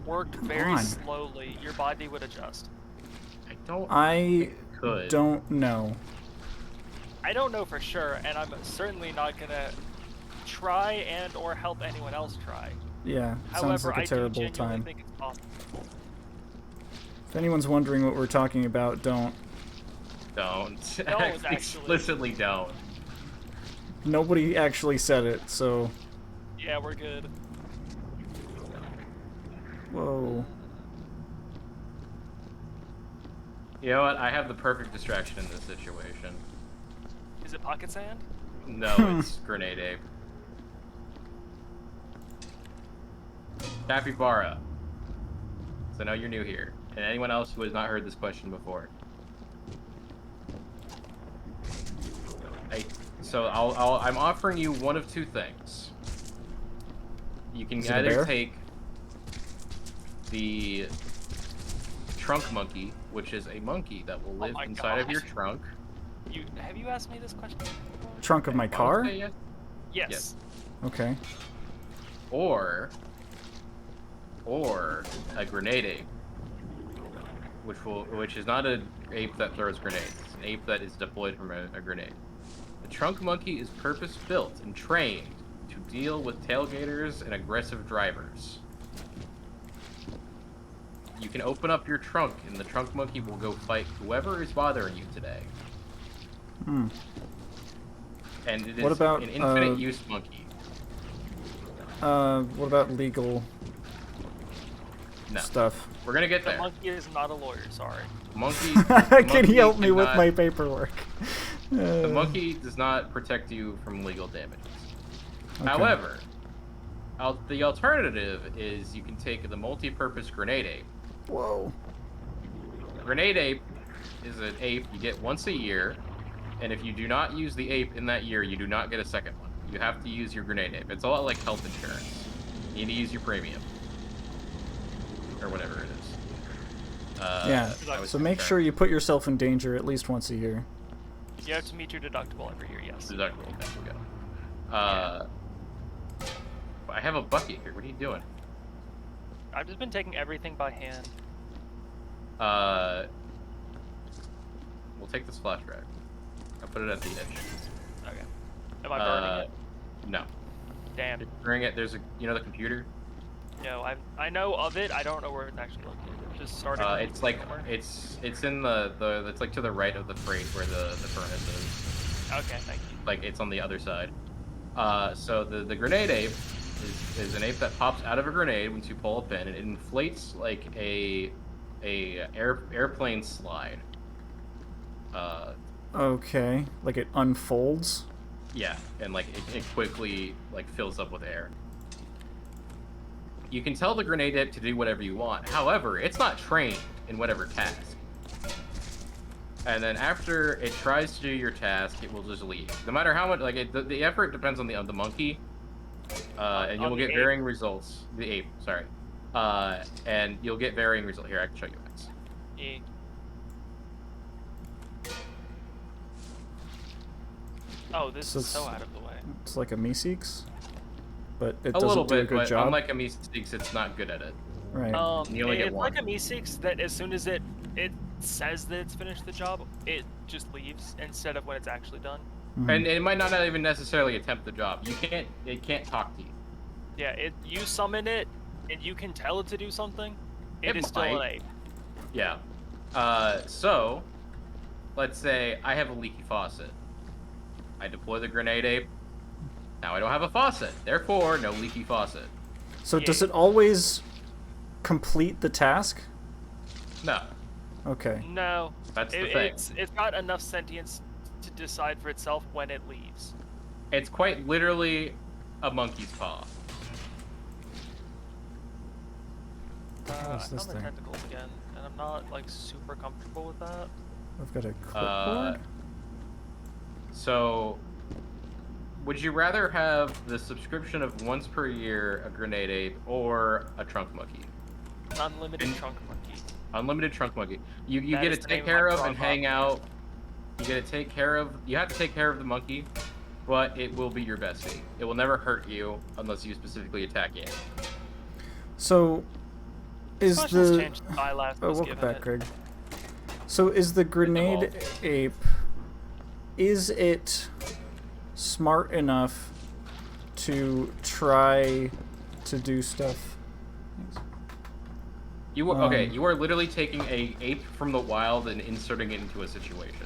worked very on. slowly, your body would adjust. I don't I could. don't know. I don't know for sure, and I'm certainly not gonna try and or help anyone else try. Yeah, it sounds However, like a I do terrible genuinely time. think it's possible. If anyone's wondering what we're talking about, don't. Don't. Don't, actually. Explicitly don't. Nobody actually said it, so. Yeah, we're good. Whoa. You know what? I have the perfect distraction in this situation. Is it pocket sand? No, it's Grenade Ape. Capybara. So I know you're new here, and anyone else who has not heard this question before. I'm offering you one of two things. You can Is it a either bear? take the trunk monkey, which is a monkey that will live my inside of your gosh. trunk. Have you asked me this question before? Trunk of my I wanna car? say yes. Yes. Yes. Okay. Or a grenade ape, which is not an ape that throws grenades. It's an ape that is deployed from a grenade. The trunk monkey is purpose-built and trained to deal with tailgaters and aggressive drivers. You can open up your trunk, and the trunk monkey will go fight whoever is bothering you today. Hmm. And it is What about, an infinite use monkey. What about legal No, stuff? we're gonna get The there. monkey is not a lawyer, sorry. Monkey. Can monkey you help me with cannot- my paperwork? The monkey does not protect you from legal damages. Okay. However, the alternative is you can take the multi-purpose grenade ape. Whoa. Grenade ape is an ape you get once a year, and if you do not use the ape in that year, you do not get a second one. You have to use your grenade ape. It's a lot like health insurance. You need to use your premium. Or whatever it is. Yeah, I was so make correct. sure you put yourself in danger at least once a year. You have to meet your deductible every year, yes. Deductible, there we go. I have a bucket here. What are you doing? I've just been taking everything by hand. We'll take this flashback. I'll put it at the edge. Okay. Am I burning it? No. Damn. During it, there's the computer. No, I know of it. I don't know where it's actually located. Just starting. It's like it's in the it's like to the right of the freight where the furnace is. Okay, thank you. Like it's on the other side. So the grenade ape is an ape that pops out of a grenade once you pull a pin, and it inflates like a airplane slide. Okay, like it unfolds. Yeah, and like it quickly like fills up with air. You can tell the grenade ape to do whatever you want. However, it's not trained in whatever task. and then after it tries to do your task, it will just leave. No matter how much, like the effort depends on the monkey, and you On will the get ape. varying results. The ape, sorry, and you'll get varying results. Here, I can show you guys. Yeah. Oh, this So is so it's- out of the way. It's like a Meeseeks, but it A little doesn't do a bit, good but job. unlike a Meeseeks, it's not good at it. Right. You only get It's one. like a Me6 that as soon as it says that it's finished the job, it just leaves instead of when it's actually done. Mhm. And it might not even necessarily attempt the job. It can't talk to you. Yeah, you summon it, and you can tell it to do something. It It is still an might. ape. Yeah. So, let's say I have a leaky faucet. I deploy the grenade ape. Now I don't have a faucet. Therefore, no leaky faucet. So does Yeah. it always complete the task? No. Okay. No, That's the thing. it's got enough sentience to decide for itself when it leaves. It's quite literally a monkey's paw. What is I this found the thing? tentacles again, and I'm not like super comfortable with that. I've got a clipboard. So, would you rather have the subscription of once per year a grenade ape or a trunk monkey? Unlimited trunk monkey. Unlimited trunk monkey. You That get is to the take name of care my of and profile. hang out. You get to take care of. You have to take care of the monkey, but it will be your bestie. It will never hurt you unless you specifically attack it. So, is Questions the changed since I last oh was welcome given back, it. Craig. So is the grenade evolved. ape? Is it smart enough to try to do stuff? You are, okay. Um, You are literally taking a ape from the wild and inserting it into a situation.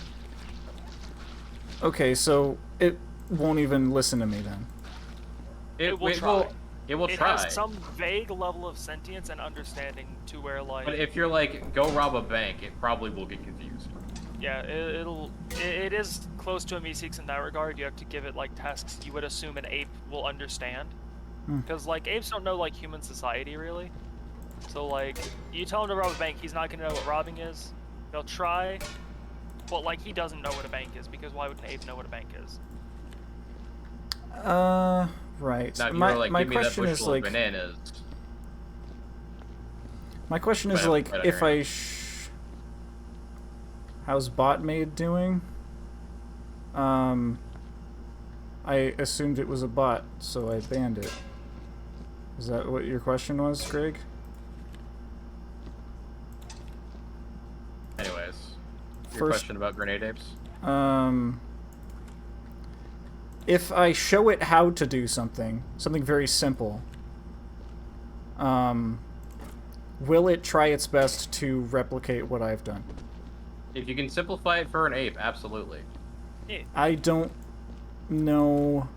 Okay, so it won't even listen to me then. It will try. It will It try. has some vague level of sentience and understanding to where, like, But if you're like, go rob a bank, it probably will get confused. yeah, it is close to a Me6 in that regard. You have to give it like tasks you would assume an ape will understand, Hmm. because like apes don't know like human society really. So like, you tell him to rob a bank, he's not gonna know what robbing is. He'll try, but like he doesn't know what a bank is because why would an ape know what a bank is? Right. Now, if you my were like, my give me that question is bushel like, of bananas. my question is Right, like, right, if right. how's bot made doing? I assumed it was a bot, so I banned it. Is that what your question was, Greg? Anyways, your First- question about grenade apes? If I show it how to do something very simple, will it try its best to replicate what I've done? If you can simplify it for an ape, absolutely. I don't know.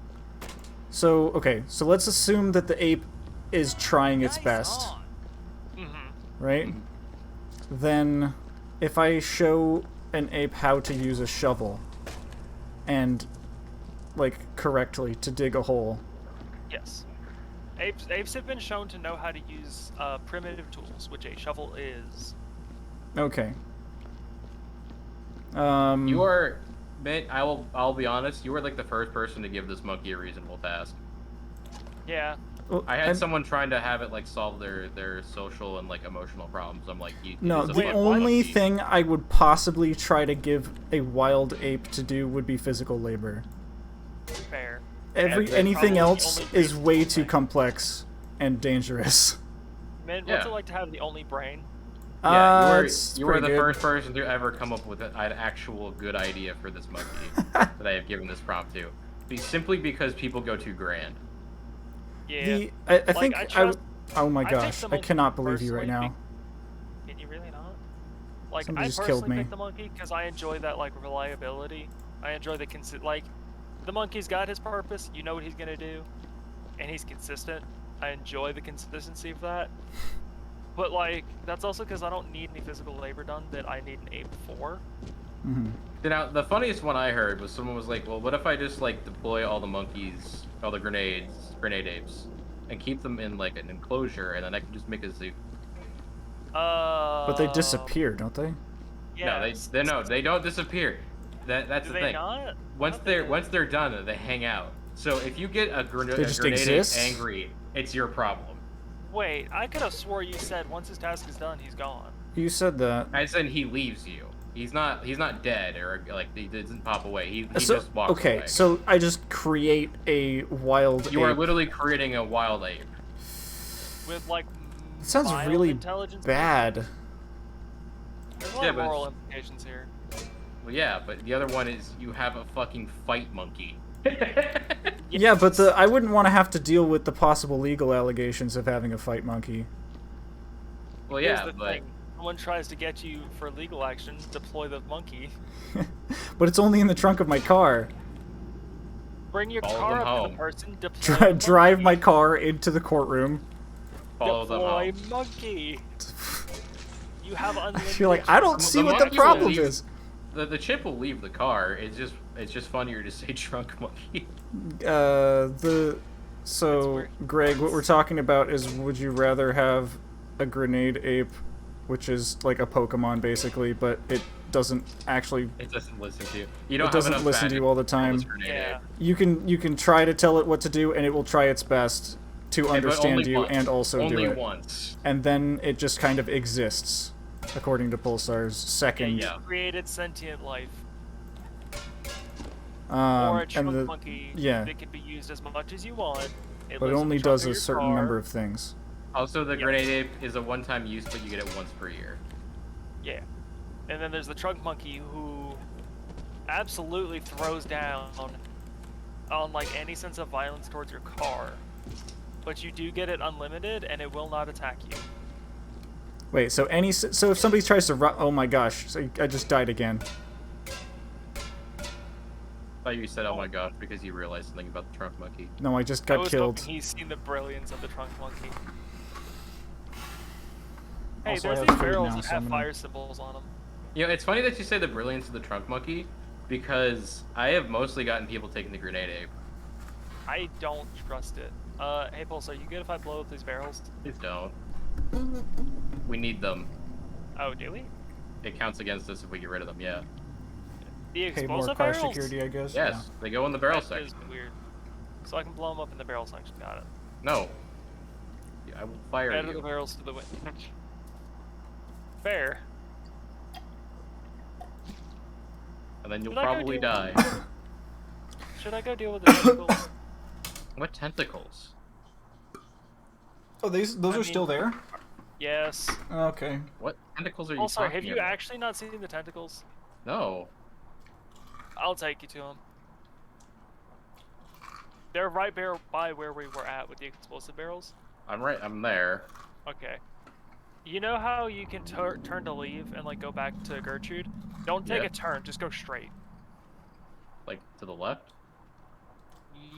So, okay, so let's assume that the ape is trying its best, Mm-hmm. right? Then, if I show an ape how to use a shovel and, like, correctly to dig a hole, Yes. Apes have been shown to know how to use primitive tools, which a shovel is. okay. You are, man. I'll be honest. You were like the first person to give this monkey a reasonable task. Yeah. well, I had I'm- someone trying to have it like solve their social and like emotional problems. I'm like, No, it's a the fucking only monkey. thing I would possibly try to give a wild ape to do would be physical labor. Fair. that's Anything probably the else only is reasonable way too thing. complex and dangerous. Man, what's Yeah. it like to have the only brain? Yeah, It's you were pretty the good. first person to ever come up with an actual good idea for this monkey that I have given this prompt to. Simply because people go too grand. Yeah. I think I trust- oh my I take gosh, the I monkey cannot believe you right personally now. Can you really not? Like, Somebody I just personally killed me. pick the monkey because I enjoy that like reliability. I enjoy the like, the monkey's got his purpose. You know what he's gonna do, and he's consistent. I enjoy the consistency of that. But like, that's also because I don't need any physical labor done that I need an ape for. Hmm. Now, the funniest one I heard was someone was like, well, what if I just like deploy all the monkeys, all the grenade apes, and keep them in like an enclosure, and then I can just make a zoo. But they disappear, don't they? Yes. They don't disappear. That's Do the they thing. not? I Once thought they did. they're done, they hang out. So if you get a They just grenade ape exist? angry, it's your problem. Wait, I could have swore you said once his task is done, he's gone. You said that. I said he leaves you. He's not dead or like he doesn't pop away. He So, just walks okay, away. so I just create a wild You are ape. literally creating a wild ape. With like It sounds mild really intelligence. bad. There's a lot Yeah, of but moral implications here. Well, yeah, but the other one is you have a fucking fight monkey. Yeah, but I wouldn't want to have to deal with the possible legal allegations of having a fight monkey. Well, Here's yeah, the but thing. Someone tries to get you for legal action, deploy the monkey. But it's only in the trunk of my car. Bring your Follow car them up to home. the person, deploy the Drive my monkey. car into the courtroom. follow them Deploy home. monkey. You have I unlimited. feel like I don't see The what the monkey will problem leave- is. The chip will leave the car. It's just funnier to say trunk monkey. So, weird. Greg, what we're talking about is, would you rather have a grenade ape, which is like a Pokemon basically, but it doesn't actually, It doesn't listen to you. You don't it doesn't have enough listen to you all the time. Yeah. You can try to tell it what to do, and it will try its best to but understand only you once. and also Only do it. once. And then it just kind of exists, according to Pulsar's second. Yeah. Created sentient life. Or a And trunk monkey yeah. that can be used as much as you want. but it lives in only the trunk does of a your certain car. number of things. Also, the Yep. grenade ape is a one-time use, but you get it once per year. Yeah. And then there's the trunk monkey who absolutely throws down on like any sense of violence towards your car. But you do get it unlimited and it will not attack you. Wait, so if somebody tries to oh my gosh, so I just died again. I thought you said, "Oh my gosh," because you realized something about the trunk monkey. No, I just I got was killed. hoping he's seen the brilliance of the trunk monkey. Hey, Also, I there's have these food barrels now, that so have I'm gonna- fire symbols on them. You know, it's funny that you say the brilliance of the trunk monkey, because I have mostly gotten people taking the grenade ape. I don't trust it. Hey Pulse, are you good if I blow up these barrels? Please don't. We need them. Oh, do we? It counts against us if we get rid of them. Yeah. The Pay more explosive car barrels? security, I guess. Yes, they go in the barrel That is section. weird. So I can blow them up in the barrel section. Got it. No. Yeah, I will fire Add you. the barrels to the wind. Fair. And then you'll Should I go probably deal die. with- Should I go deal with the tentacles? What tentacles? Oh, those I are mean- still there? Yes. Okay. What tentacles are you Oh, sorry. talking Have you about? actually not seen the tentacles? No. I'll take you to them. They're right by where we were at with the explosive barrels. I'm there. Okay. You know how you can turn to leave and like go back to Gertrude? Don't take Yeah. a turn. Just go straight. Like, to the left?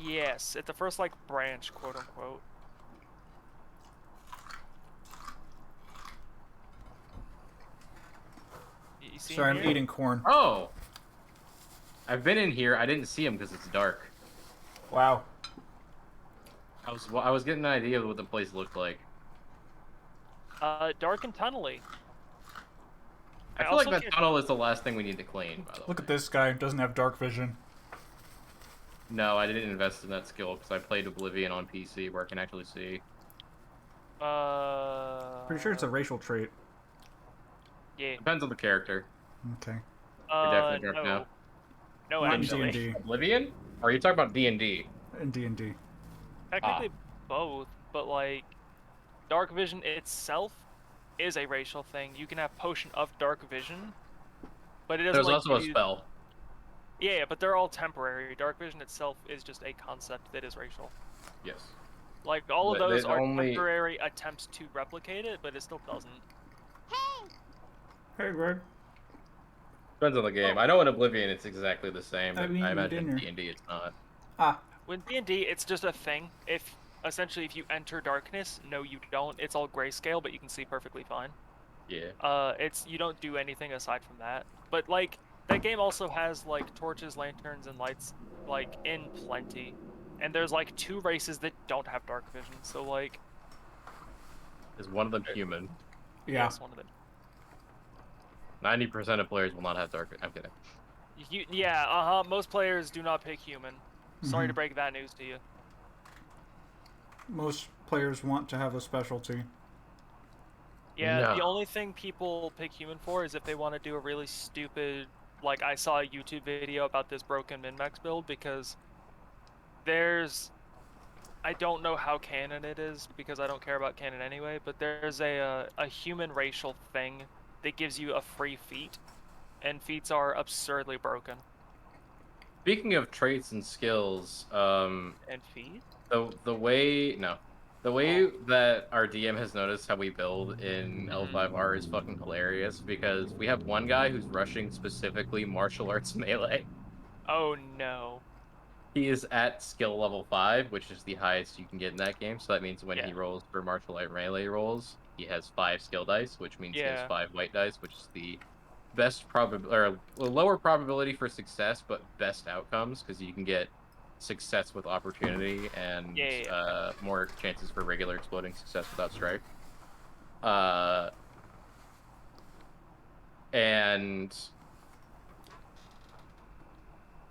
Yes, at the first like branch, quote unquote. You see Sorry, him I'm here? eating corn. Oh! I've been in here. I didn't see him because it's dark. Wow. I was getting an idea of what the place looked like. Dark and tunnely. I I feel like also that can't- tunnel is the last thing we need to clean, by the way. Look at this guy. Doesn't have dark vision. No, I didn't invest in that skill because I played Oblivion on PC where I can actually see. Pretty sure it's a racial trait. Yeah. Depends on the character. Okay. definitely dark no. now. No, Not in actually. D&D. Oblivion? Or are you talking about D&D? In D&D. Technically both, but like dark vision itself is a racial thing. You can have potion of dark vision, but it doesn't There's like also a give you- spell. Yeah, but they're all temporary. Dark vision itself is just a concept that is racial. Yes. Like all of But those they are only- temporary attempts to replicate it, but it still doesn't. Hey, Greg. Depends on the game. I know in Oblivion it's exactly the same, but I've eaten I imagine in dinner. D&D it's not. Ah. With D&D, it's just a thing. If essentially if you enter darkness, no, you don't. It's all grayscale, but you can see perfectly fine. Yeah. It's you don't do anything aside from that. But like that game also has like torches, lanterns, and lights like in plenty. And there's like 2 races that don't have dark vision. So like, Is one of them human? Yeah. yes, one of them. 90% of players will not have dark. I'm kidding. Yeah, most players do not pick human. Sorry to Mhm. break that news to you. Most players want to have a specialty. Yeah, No. the only thing people pick human for is if they want to do a really stupid, like I saw a YouTube video about this broken min-max build because I don't know how canon it is because I don't care about canon anyway, but there's a human racial thing that gives you a free feat, and feats are absurdly broken. Speaking of traits and skills, And feat? the way no, the way that our DM has noticed how we build in L5R is fucking hilarious because we have one guy who's rushing specifically martial arts melee. Oh no. He is at skill level 5, which is the highest you can get in that game. So that means when Yeah. he rolls for martial art melee rolls, he has 5 skill dice, which means he has Yeah. 5 white dice, which is the best probability or lower probability for success, but best outcomes because you can get success with opportunity and Yeah. more chances for regular exploding success without strike. Uh, and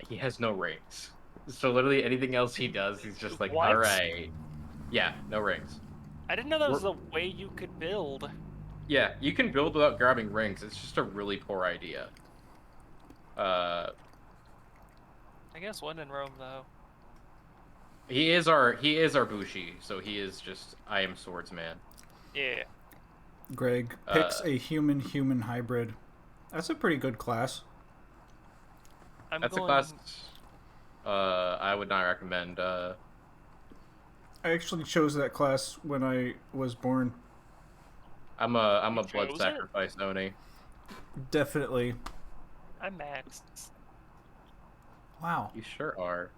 he has no rings. So literally anything else he does, he's just like, What? all right, yeah, no rings. I didn't know that We're- was a way you could build. Yeah, you can build without grabbing rings. It's just a really poor idea. I guess when in Rome though. He is our Bushi, so he is just I am swordsman. Yeah. Greg picks a human-human hybrid. That's a pretty good class. That's a class I would not recommend. I actually chose that class when I was born. I'm a You blood chose it? sacrifice Oni. Definitely. I'm maxed. Wow. You sure are.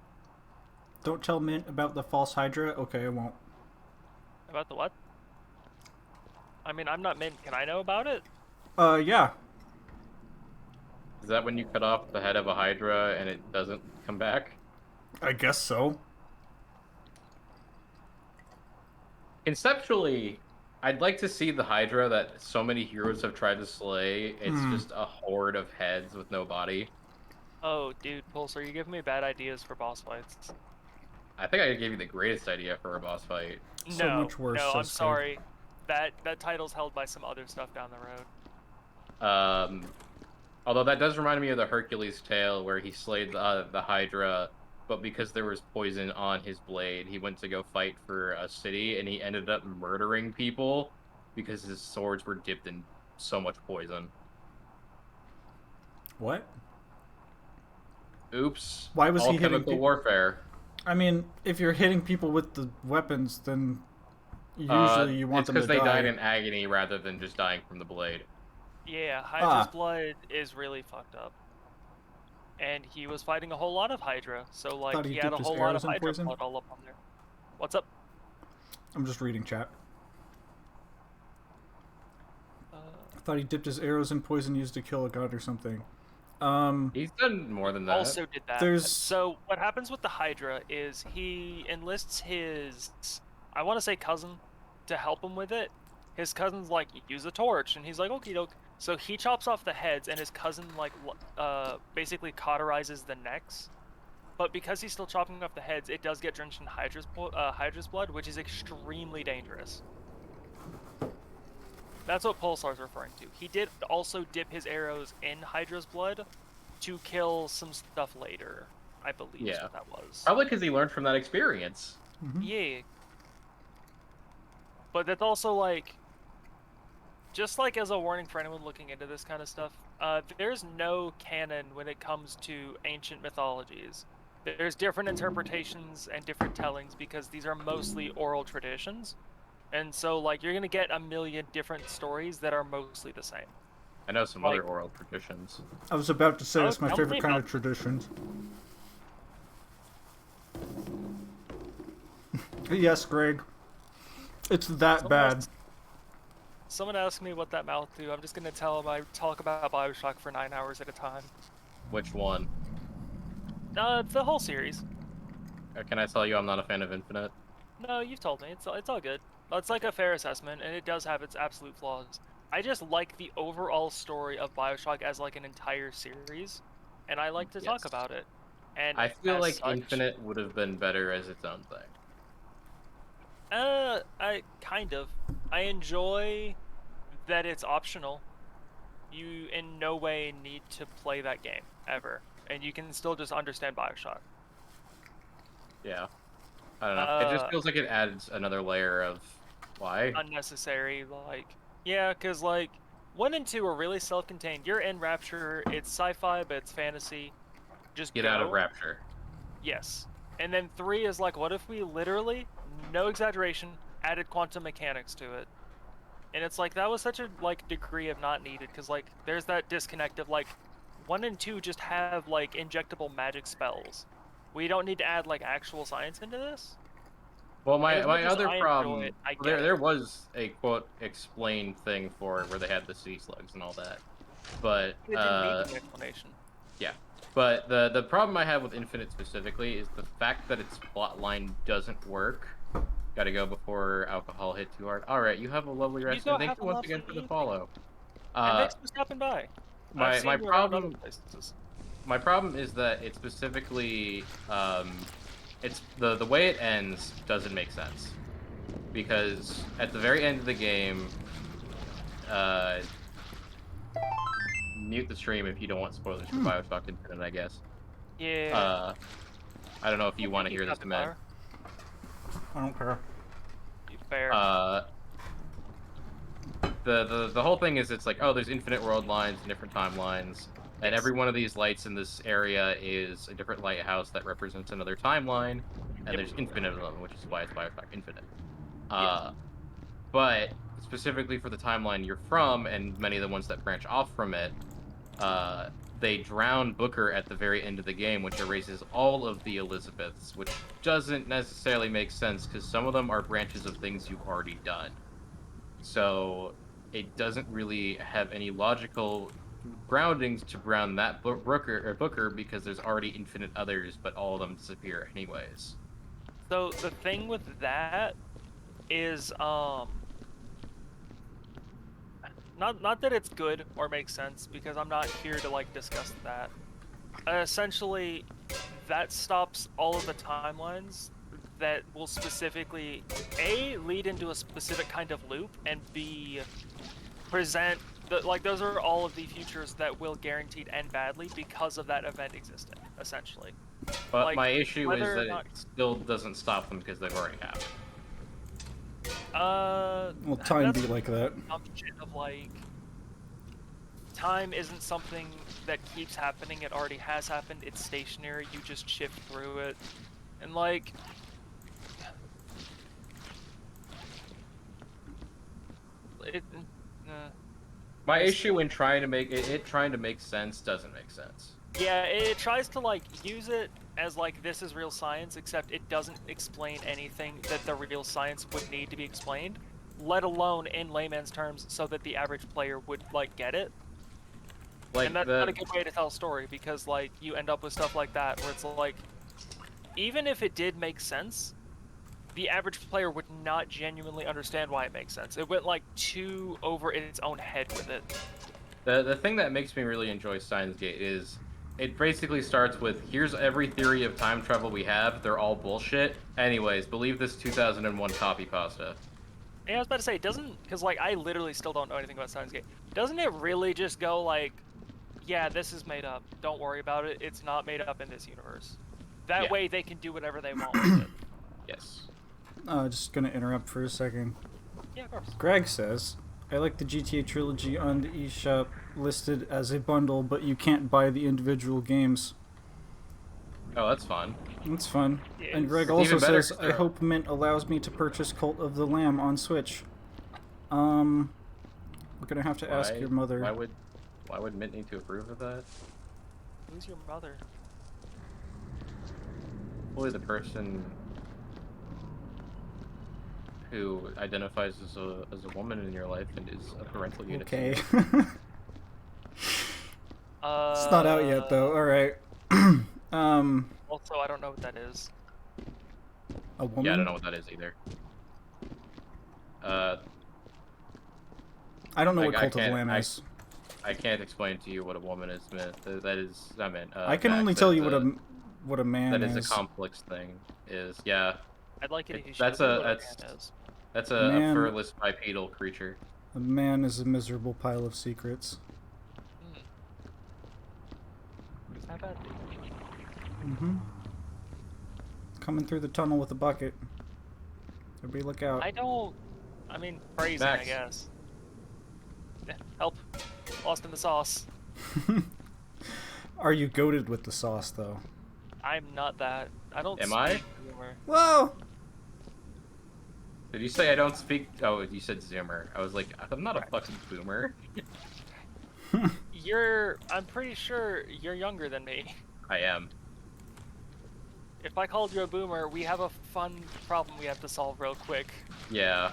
Don't tell Mint about the false Hydra? Okay, I won't. About the what? I mean, I'm not mint. Can I know about it? Yeah. Is that when you cut off the head of a Hydra and it doesn't come back? I guess so. Conceptually, I'd like to see the Hydra that so many heroes have tried to slay. It's just a horde of heads with no body. Oh, dude, Pulsar, you give me bad ideas for boss fights. I think I gave you the greatest idea for a boss fight. So No, much worse, no, I'm Sasuke. sorry. That title's held by some other stuff down the road. Although that does remind me of the Hercules tale where he slayed the Hydra, but because there was poison on his blade, he went to go fight for a city, and he ended up murdering people because his swords were dipped in so much poison. What? Oops. Why was All he hitting chemical people? warfare. I mean, if you're hitting people with the weapons, then usually you want it's them to because they die. died in agony rather than just dying from the blade. Yeah, Hydra's blood is really fucked up. And he was fighting a whole lot of Hydra, so like Thought he he had a dipped his whole lot of arrows in Hydra poison? blood all up on there. What's up? I'm just reading chat. Uh, I thought he dipped his arrows in poison used to kill a god or something. He's done more than that. also did that. There's- So what happens with the Hydra is he enlists his, I want to say cousin, to help him with it. His cousin's like, use a torch, and he's like, okie doke. So he chops off the heads, and his cousin like basically cauterizes the necks. But because he's still chopping off the heads, it does get drenched in Hydra's blood, which is extremely dangerous. That's what Pulsar's referring to. He did also dip his arrows in Hydra's blood to kill some stuff later, I believe is Yeah. what that was. Probably because he learned from that experience. Yeah. But that's also like, just like as a warning for anyone looking into this kind of stuff, there's no canon when it comes to ancient mythologies. There's different interpretations and different tellings because these are mostly oral traditions. And so, like, you're gonna get a million different stories that are mostly the same. I know some other oral traditions. I was about to say Oh, it's my tell me favorite kind of about- traditions. Yes, Greg. It's that bad. Someone asked me what that mouth do. I'm just gonna tell them I talk about Bioshock for 9 hours at a time. Which one? The whole series. Can I tell you I'm not a fan of Infinite? No, you've told me. It's all good. It's like a fair assessment, and it does have its absolute flaws. I just like the overall story of BioShock as like an entire series, and I like to talk Yes. about it. And I feel as like such, Infinite would have been better as its own thing. I kind of. I enjoy that it's optional. You in no way need to play that game ever, and you can still just understand BioShock. Yeah. I don't know. It just Uh, feels like it adds another layer of why. Unnecessary, like yeah, because like 1 and 2 are really self-contained. You're in Rapture. It's sci-fi, but it's fantasy. Just Get out of go. Rapture. Yes. And then 3 is like, what if we literally, no exaggeration, added quantum mechanics to it? And it's like, that was such a like degree of not needed, because like there's that disconnect of like 1 and 2 just have like injectable magic spells. We don't need to add like actual science into this. Well, And as much my as other I enjoy problem, it, I well, get there it. was a quote explained thing for it where they had the sea slugs and all that, but It didn't need an explanation. yeah. But the problem I have with Infinite specifically is the fact that its plot line doesn't work. Gotta go before alcohol hit too hard. All right, you have a lovely You rest, go and thank have you a once lovely again for the evening. follow. And thanks for stopping by. I've My seen you around other problem places. my problem is that it specifically it's the way it ends doesn't make sense because at the very end of the game, uh, mute the stream if you don't want spoilers for Bioshock Infinite, I guess. Yeah. I don't know if you Well, want thank to you, hear this, Captain Matt. Fire. I don't care. Fair. The whole thing is it's like, oh, there's infinite world lines and different timelines, and Yes. every one of these lights in this area is a different lighthouse that represents another timeline, and Yep. there's infinite of them, which is why it's Bioshock Infinite. Yes. But specifically for the timeline you're from, and many of the ones that branch off from it, they drown Booker at the very end of the game, which erases all of the Elizabeths, which doesn't necessarily make sense because some of them are branches of things you've already done. So it doesn't really have any logical groundings to ground that Booker because there's already infinite others, but all of them disappear anyways. So the thing with that is not that it's good or makes sense, because I'm not here to like discuss that. Essentially, that stops all of the timelines that will specifically A, lead into a specific kind of loop, and B, present like those are all of the futures that will guaranteed end badly because of that event existing, essentially. But Like, my issue is whether or that not it still doesn't stop them because they've already happened. Will time that's be like that? assumption of like time isn't something that keeps happening. It already has happened. It's stationary. You just shift through it, and like it. My Yes. issue in trying to make it trying to make sense doesn't make sense. Yeah, it tries to like use it as like this is real science, except it doesn't explain anything that the real science would need to be explained, let alone in layman's terms, so that the average player would like get it. Like And that's not a good way to tell a story, because like you end up with stuff like that where it's like, even if it did make sense, the average player would not genuinely understand why it makes sense. It went like too over its own head with it. the thing that makes me really enjoy Steins Gate is it basically starts with here's every theory of time travel we have. They're all bullshit. Anyways, believe this 2001 copy pasta. Yeah, I was about to say, doesn't, because like I literally still don't know anything about Steins Gate. Doesn't it really just go like, yeah, this is made up. Don't worry about it. It's not made up in this universe. That Yeah. way they can do whatever they want with it. Yes. Just gonna interrupt for a second. Yeah, of course. Greg says, I like the GTA trilogy on the eShop listed as a bundle, but you can't buy the individual games. Oh, that's fun. That's fun. Yeah, And Greg it's also even better says, 'cause I they're- hope Mint allows me to purchase Cult of the Lamb on Switch. We're gonna have to ask your mother. Why would Mint need to approve of that? Who's your mother? Probably the person who identifies as a woman in your life and is a parental unit. Okay. To It's not out yet, though. Alright. Also, I don't know what that is. A woman? Yeah, I don't know what that is either. I don't know Like, what Cult of the Lamb I is. I can't explain to you what a woman is, man. That is, I mean, I can Max, only that tell is you what a man that is a is. complex thing. Is yeah. I'd like it if you That's showed me a what a that's man is. that's A a man- furless bipedal creature. A man is a miserable pile of secrets. What's that bad? Mm-hmm. Coming through the tunnel with a bucket. Everybody look out. I mean, phrasing, I Max. guess. Yeah, help. Lost in the sauce. Are you goated with the sauce, though? I'm not that. I don't Am speak I? Zoomer. Whoa! Did you say I don't speak? Oh, you said Zoomer. I was like, I'm not a fucking boomer. I'm pretty sure you're younger than me. I am. If I called you a boomer, we have a fun problem we have to solve real quick. Yeah.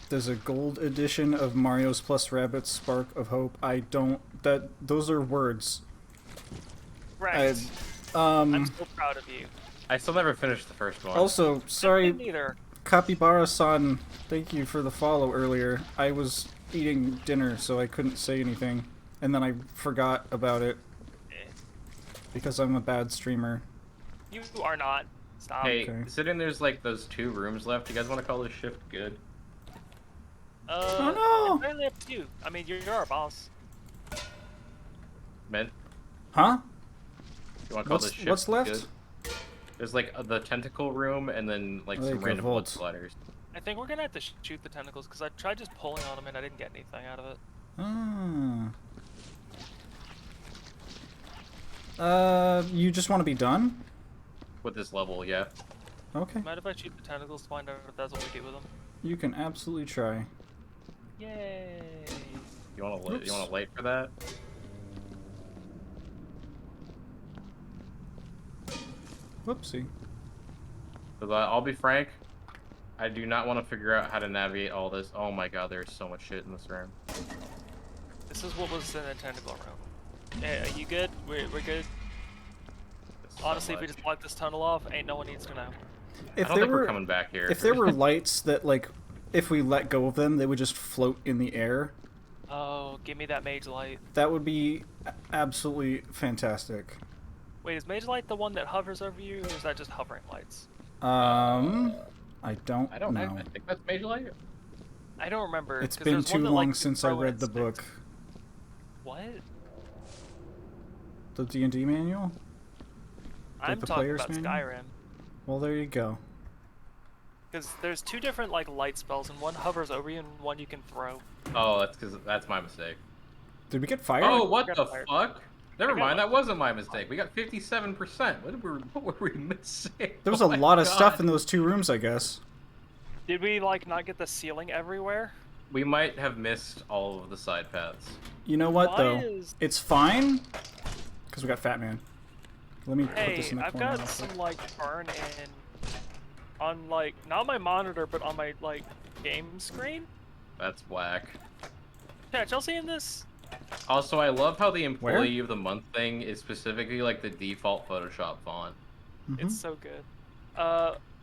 There's a gold edition of Mario's Plus Rabbids Spark of Hope. Those are words. Right. Um, I'm so proud of you. I still never finished the first one. Also, Me sorry, neither. Capybara-san, thank you for the follow earlier. I was eating dinner, so I couldn't say anything. And then I forgot about it. Because I'm a bad streamer. You are not. Stop. Hey, Okay. considering there's like those 2 rooms left, you guys want to call this shift good? Oh, no! Entirely up to you. I mean, you're our boss. Men, Huh? you want to call this shift What's left? good? There's like the tentacle room and then like There you some go, random vault. blood splatters. I think we're gonna have to shoot the tentacles because I tried just pulling on them and I didn't get anything out of it. You just want to be done? With this level, yeah. Okay. Mind if I shoot the tentacles to find out if that's what we do with them? You can absolutely try. Yay! You want to Oops. you want to light for that? Whoopsie. But I'll be frank, I do not want to figure out how to navigate all this. Oh my god, there's so much shit in this room. This is what was in the tentacle room. Hey, are you good? We're good? There's so Honestly, if we much. just block this tunnel off, ain't no one needs to know. I don't think we're coming back here. If there were lights that, like, if we let go of them, they would just float in the air, Oh, give me that mage light. that would be absolutely fantastic. Wait, is mage light the one that hovers over you, or is that just hovering lights? I don't I don't know. know. I think that's Major Light. I don't remember. It's 'cause been there's one too that, long like, since I throw read the instinct. book. What? The D&D manual? I'm the talking player's about manual? Skyrim. Well, there you go. Because there's 2 different like light spells, and one hovers over you, and one you can throw. Oh, that's my mistake. Did we get fired? Oh, what got the fired. fuck? Never I got mind, that one. wasn't my mistake. We got 57%. What were we missing? There was Oh a my lot of stuff God. in those 2 rooms, I guess. Did we like not get the ceiling everywhere? We might have missed all of the side paths. You know what, Why though? is- It's fine, because we got Fat Man. Let me put this Hey, in the I've corner. got real quick. some like burn in on like not my monitor, but on my like game screen. That's whack. Chat, y'all seeing this? Also, I love how the Where? employee of the month thing is specifically like the default Photoshop font. It's so good.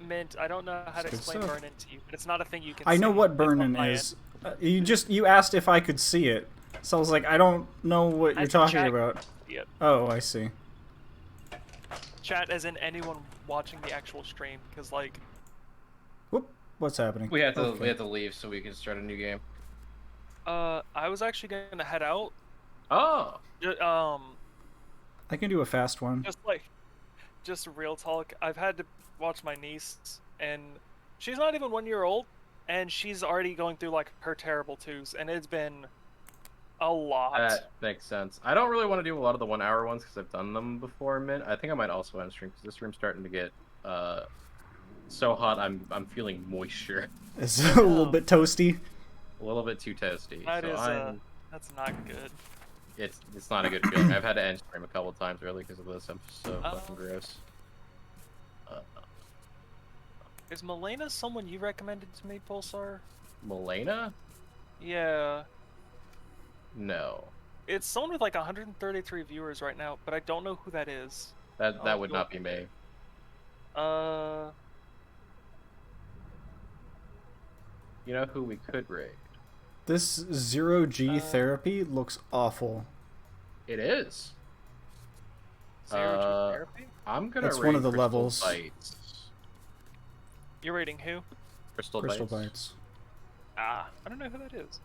Mint, I don't know how to It's good explain stuff. burn in to you, but it's not a thing you can I know see. what It's on burn-in my is. end. You asked if I could see it, so I was like, I don't know what I you're talking checked. about. Yep. Oh, I see. Chat as in anyone watching the actual stream, because like Whoop, what's happening? We have to Okay. leave so we can start a new game. I was actually gonna head out. Oh, I can do a fast one. Just real talk. I've had to watch my niece, and she's not even 1 year old, and she's already going through like her terrible twos, and it's been a lot. that makes sense. I don't really want to do a lot of the 1 hour ones because I've done them before. I think I might also end stream because this room's starting to get so hot. I'm feeling moisture. It's a little bit toasty. A little bit too toasty. That so is that's not good. It's not a good feeling. I've had to end stream a couple times really because of this. I'm so fucking gross. Is Milena someone you recommended to me, Pulsar? Milena? Yeah. No. It's someone with like 133 viewers right now, but I don't know who that is. That Oh, would you'll- not be me. Uh, You know who we could raid? This 0G therapy looks awful. It is. Zero G therapy? I'm gonna It's rate one of the Crystal levels. Bites. You're rating who? Crystal Crystal Bites. Bites. Ah, I don't know who that is.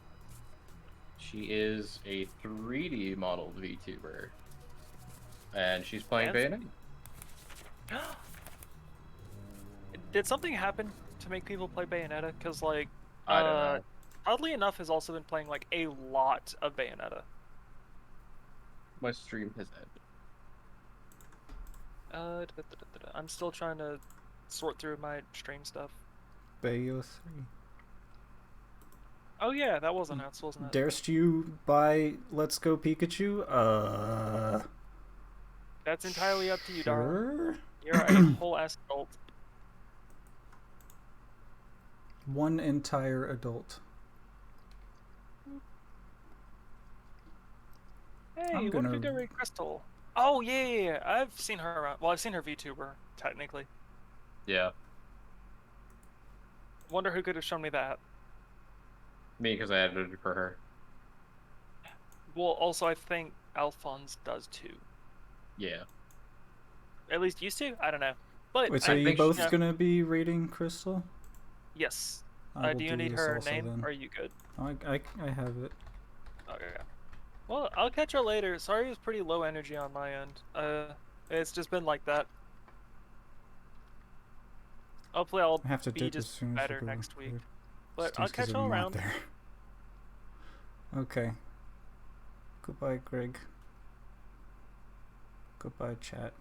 She is a 3D model VTuber. And she's playing Fancy. Bayonetta. Did something happen to make people play Bayonetta? Because, like, I don't know. oddly enough, has also been playing, like, a lot of Bayonetta. My stream has ended. I'm still trying to sort through my stream stuff. Bayo 3. Oh yeah, that was announced, wasn't it? Darest you buy Let's Go Pikachu? That's entirely up to you, darling. Sure. You're a whole ass adult. One entire adult. Hey, I'm what gonna- if we go raid Crystal? Oh yeah, I've seen her around. Well, I've seen her VTuber, technically. Yeah. Wonder who could have shown me that. Me, because I edited for her. Well, also I think Alphonse does too. Yeah. At least used to. I don't know. But Wait, so I are you think both gonna be rating Crystal? Yes. I will Do you need this her also name? then. Or are you good? I have it. Okay. Well, I'll catch her later. Sorry, it was pretty low energy on my end. It's just been like that. Hopefully, I'll I have to be dip as just soon as I better go next week. there. But Just I'll 'cause catch you I'm all not around. there. Okay. Goodbye, Greg. Goodbye, chat.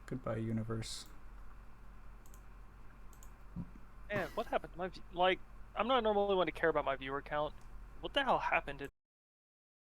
Goodbye, universe. Man, what happened to my like? I'm not normally one to care about my viewer count. What the hell happened?